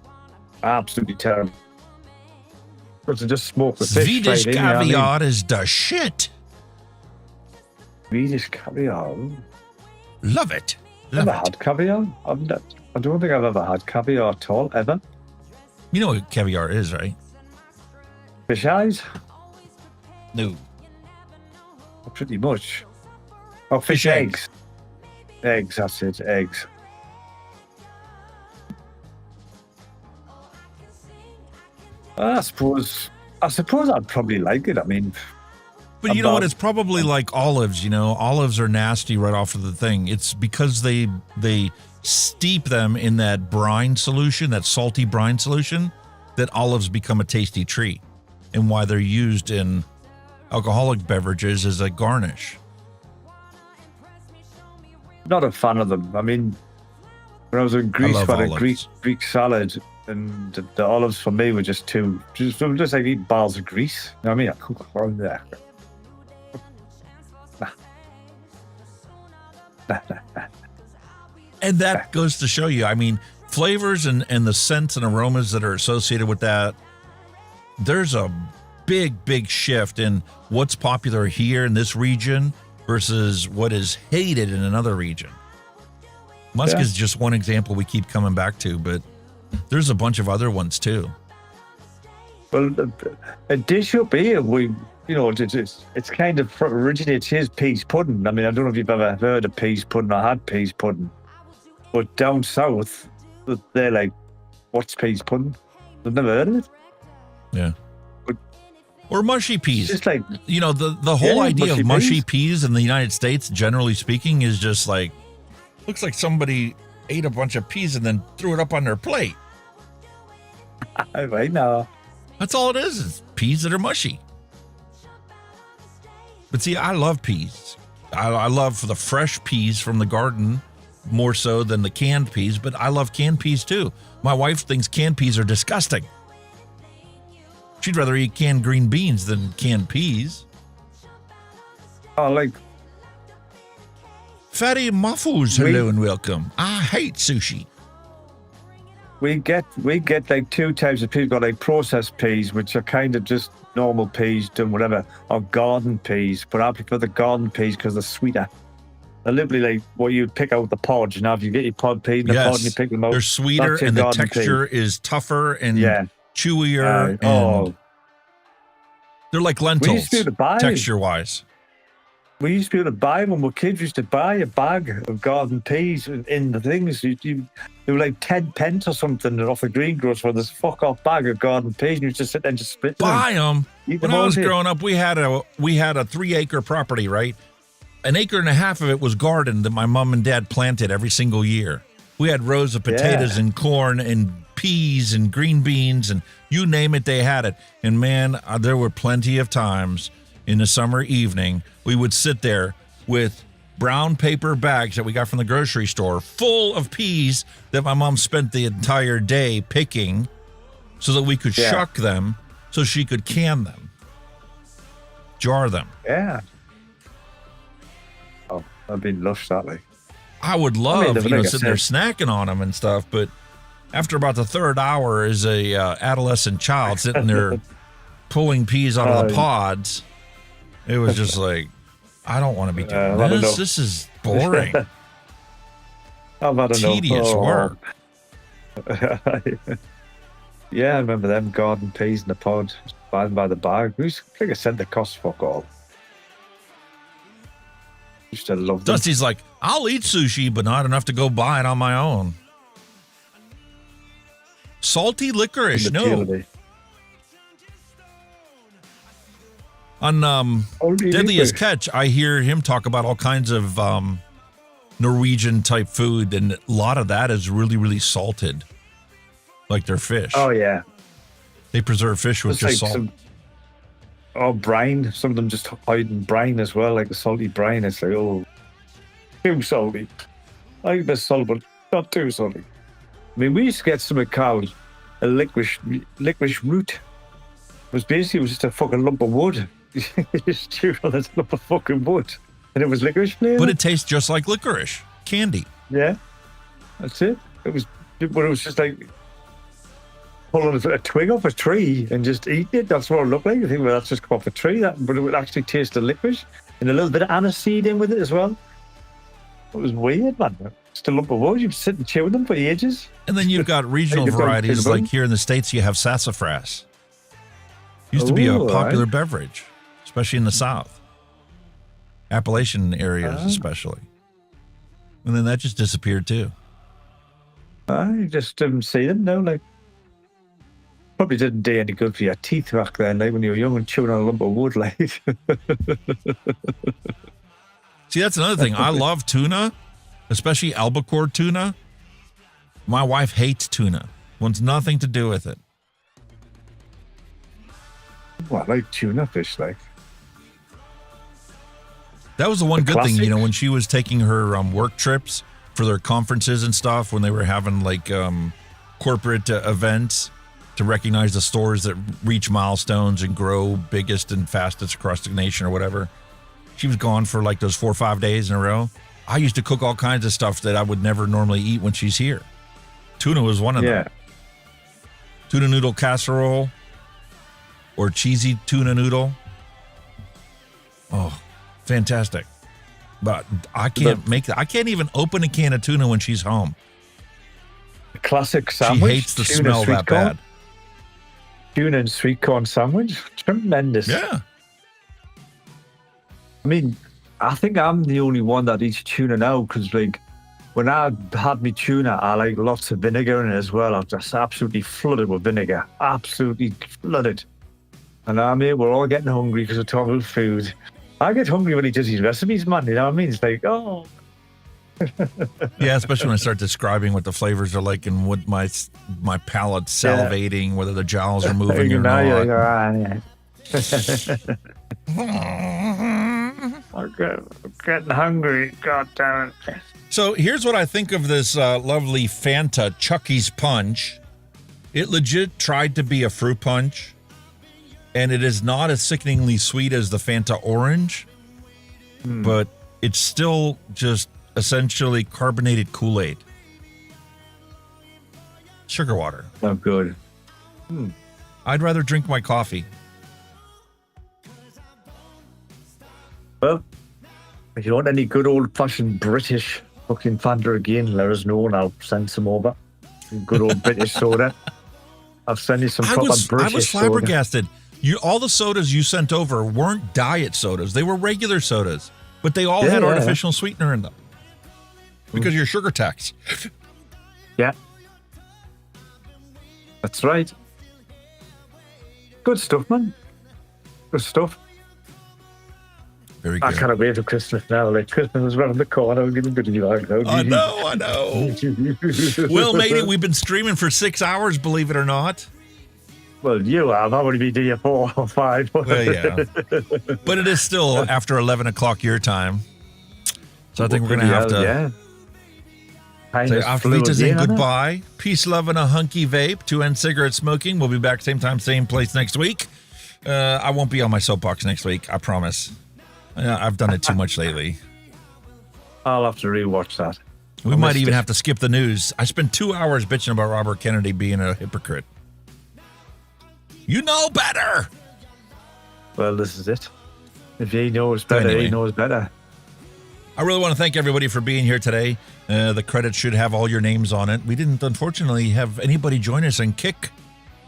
Absolutely terrible. Because they just smoke the fish. Swedish straight in, caviar is the shit. Swedish caviar. Love it. Never had caviar. I don't think I've ever had caviar at all, ever. You know what caviar is, right? Fish eyes? No. Pretty much. Oh, fish eggs. Eggs, that's it, eggs. I suppose I'd probably like it. I mean, but you know what? It's probably like olives. You know, olives are nasty right off of the thing. It's because they steep them in that brine solution, that salty brine solution, that olives become a tasty treat, and why they're used in alcoholic beverages as a garnish. Not a fan of them. I mean, when I was in Greece, I had a Greek salad. And the olives for me were just like eating bars of grease. You know what I mean? I cook around there. And that goes to show you, I mean, flavors and the scents and aromas that are associated with that, there's a big shift in what's popular here in this region versus what is hated in another region. Musk is just one example we keep coming back to, but there's a bunch of other ones too. Well, a dish up here, it's kind of originates here as peas pudding. I mean, I don't know if you've ever heard of peas pudding or had peas pudding, but down south, they're like, "What's peas pudding?" They've never heard of it. Yeah. Or mushy peas. Just like, the whole idea of mushy peas in the United States, generally speaking, is just like, looks like somebody ate a bunch of peas and then threw it up on their plate. Right now. That's all it is peas that are mushy. But see, I love peas. I love the fresh peas from the garden more so than the canned peas, but I love canned peas too. My wife thinks canned peas are disgusting. She'd rather eat canned green beans than canned peas. Oh, like Fatty Muffles, hello and welcome. I hate sushi. We get like two types of peas. We've got like processed peas, which are kind of just normal peas, done whatever, or garden peas. But I prefer the garden peas because they're sweeter. They're literally like what you pick out the pods. You know, if you get your pod peas in the pod and you pick them out, they're sweeter and the texture is tougher and chewier. They're like lentils, texture-wise. We used to be able to buy when we were kids. We used to buy a bag of garden peas in the things. They were like 10 pence or something off the greengrocer for this fuck off bag of garden peas. And you just sit there and just split them. Buy them. When I was growing up, we had a 3-acre property, right? 1.5 acres of it was garden that my mom and dad planted every single year. We had rows of potatoes and corn and peas and green beans and you name it, they had it. And man, there were plenty of times in the summer evening, we would sit there with brown paper bags that we got from the grocery store full of peas that my mom spent the entire day picking so that we could shuck them so she could can them, jar them. Yeah. Oh, I've been lush that way. I would love, sitting there snacking on them and stuff, but after about the third hour as a adolescent child sitting there pulling peas out of the pods, it was just like, I don't want to be doing this. This is boring. I've had tedious work. Yeah, I remember them garden peas in the pod, buy them by the bag. We used to think a cent the cost fuck all. Used to love them. Dusty's like, I'll eat sushi, but not enough to go buy it on my own. Salty licorice, no. On Deadliest Catch, I hear him talk about all kinds of Norwegian type food, and a lot of that is really, really salted, like their fish. Oh yeah, they preserve fish with just salt. Brine. Some of them just hide in brine as well, like the salty brine. It's like, oh, too salty. I like the salt, but not too salty. I mean, we used to get some called a licorice root. It was just a fucking lump of wood. You just chewed on this lump of fucking wood, and it was licorice flavor. But it tastes just like licorice candy. Yeah, that's it. It was just like pulling a twig off a tree and just eating it. That's what it looked like. You think, well, that's just come off a tree. But it would actually taste the licorice and a little bit of aniseed in with it as well. It was weird, man. Just a lump of wood. You'd sit and chew with them for ages. And then you've got regional varieties, like here in the States, you have sassafras. Used to be a popular beverage, especially in the South. Appalachian areas, especially. And then that just disappeared, too. I just didn't see them, no. Like, probably didn't do any good for your teeth back then, like when you were young and chewing on a lump of wood, like. See, that's another thing. I love tuna, especially albacore tuna. My wife hates tuna. Wants nothing to do with it. Well, I like tuna fish, like. That was the one good thing, when she was taking her work trips for their conferences and stuff, when they were having like corporate events to recognize the stores that reach milestones and grow biggest and fastest across the nation or whatever. She was gone for like those 4 or 5 days in a row. I used to cook all kinds of stuff that I would never normally eat when she's here. Tuna was one of them. Tuna noodle casserole or cheesy tuna noodle. Oh, fantastic. But I can't make that. I can't even open a can of tuna when she's home. Classic sandwich. She hates the smell that bad. Tuna and sweet corn sandwich. Tremendous. Yeah. I mean, I think I'm the only one that eats tuna now, because like when I had me tuna, I like lots of vinegar in it as well. I was just absolutely flooded with vinegar. Absolutely flooded. And I mean, we're all getting hungry because we're talking about food. I get hungry when he does these recipes, man. You know what I mean? It's like, oh. Yeah, especially when I start describing what the flavors are like and what my palate's salivating, whether the jowls are moving or not. I'm getting hungry. God damn it. So here's what I think of this lovely Fanta Chucky's Punch. It legit tried to be a fruit punch, and it is not as sickeningly sweet as the Fanta Orange, but it's still just essentially carbonated Kool-Aid. Sugar water. Oh, good. I'd rather drink my coffee. Well, if you want any good old-fashioned British fucking Fanta again, let us know and I'll send some over. Good old British soda. I'll send you some proper British soda. I was flabbergasted. All the sodas you sent over weren't diet sodas. They were regular sodas, but they all had artificial sweetener in them because of your sugar tax. Yeah. That's right. Good stuff, man. Good stuff. Very good. I can't wait for Christmas now. Like, Christmas is around the corner. I'm getting good. I know. Well, matey, we've been streaming for 6 hours, believe it or not. Well, you have. I've only been doing 4 or 5. Well, yeah. But it is still after 11 o'clock your time. So I think we're going to have to say Afterlitas and goodbye. Peace, love, and a hunky vape to end cigarette smoking. We'll be back same time, same place next week. I won't be on my soapbox next week. I promise. I've done it too much lately. I'll have to rewatch that. We might even have to skip the news. I spent 2 hours bitching about Robert Kennedy being a hypocrite. You know better. Well, this is it. If he knows better, he knows better. I really want to thank everybody for being here today. The credits should have all your names on it. We didn't, unfortunately, have anybody join us and kick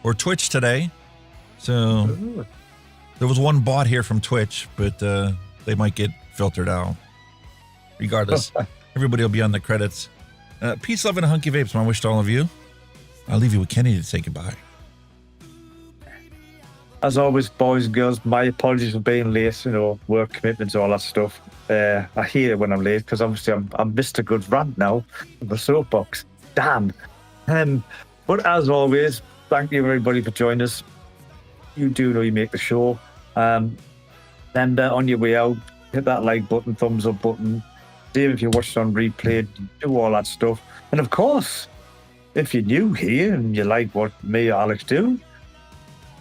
or Twitch today. So there was one bot here from Twitch, but they might get filtered out. Regardless, everybody will be on the credits. Peace, love, and a hunky vapes. My wish to all of you. I'll leave you with Kenny to say goodbye. As always, boys and girls, my apologies for being late, work commitments, all that stuff. I hate it when I'm late because obviously I'm missed a good rant now on the soapbox. Damn. But as always, thank you everybody for joining us. You do know you make the show. And on your way out, hit that like button, thumbs up button. Same if you watched it on replay, do all that stuff. And of course, if you're new here and you like what me or Alex do,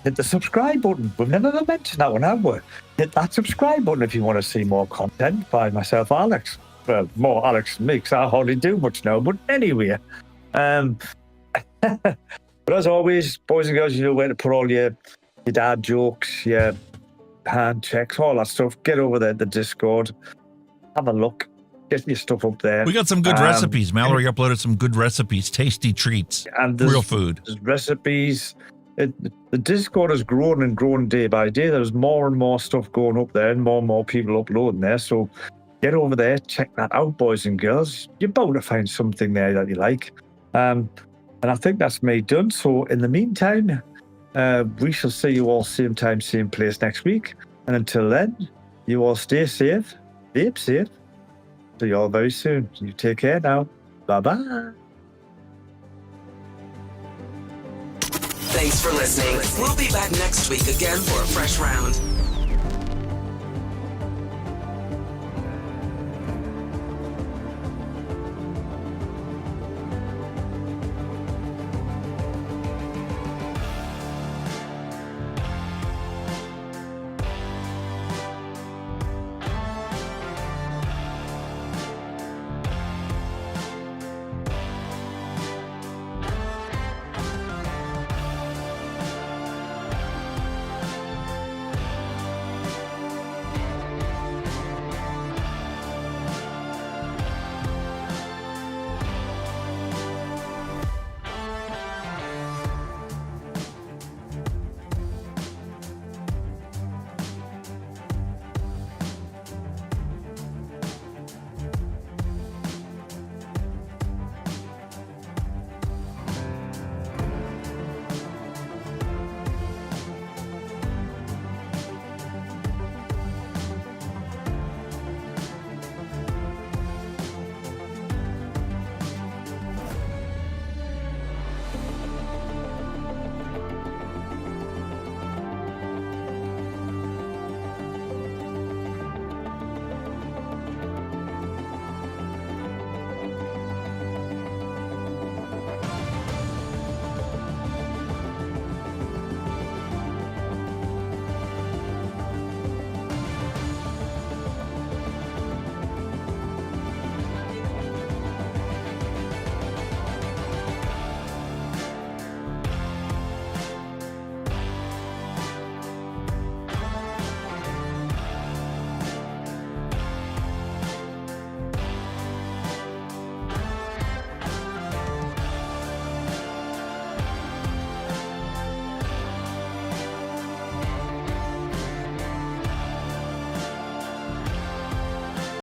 hit the subscribe button. We've never mentioned that one, have we? Hit that subscribe button if you want to see more content by myself, Alex. Well, more Alex Mix. I hardly do much now, but anyway. But as always, boys and girls, you know where to put all your dad jokes, your hand checks, all that stuff. Get over there, the Discord. Have a look. Get your stuff up there. We got some good recipes. Mallory uploaded some good recipes, tasty treats, and real food. There's recipes. The Discord has grown and grown day by day. There's more and more stuff going up there and more people uploading there. So get over there, check that out, boys and girls. You're bound to find something there that you like. And I think that's me done. So in the meantime, we shall see you all same time, same place next week. And until then, you all stay safe, vape safe. See you all very soon. You take care now. Bye-bye. Thanks for listening. We'll be back next week again for a fresh round.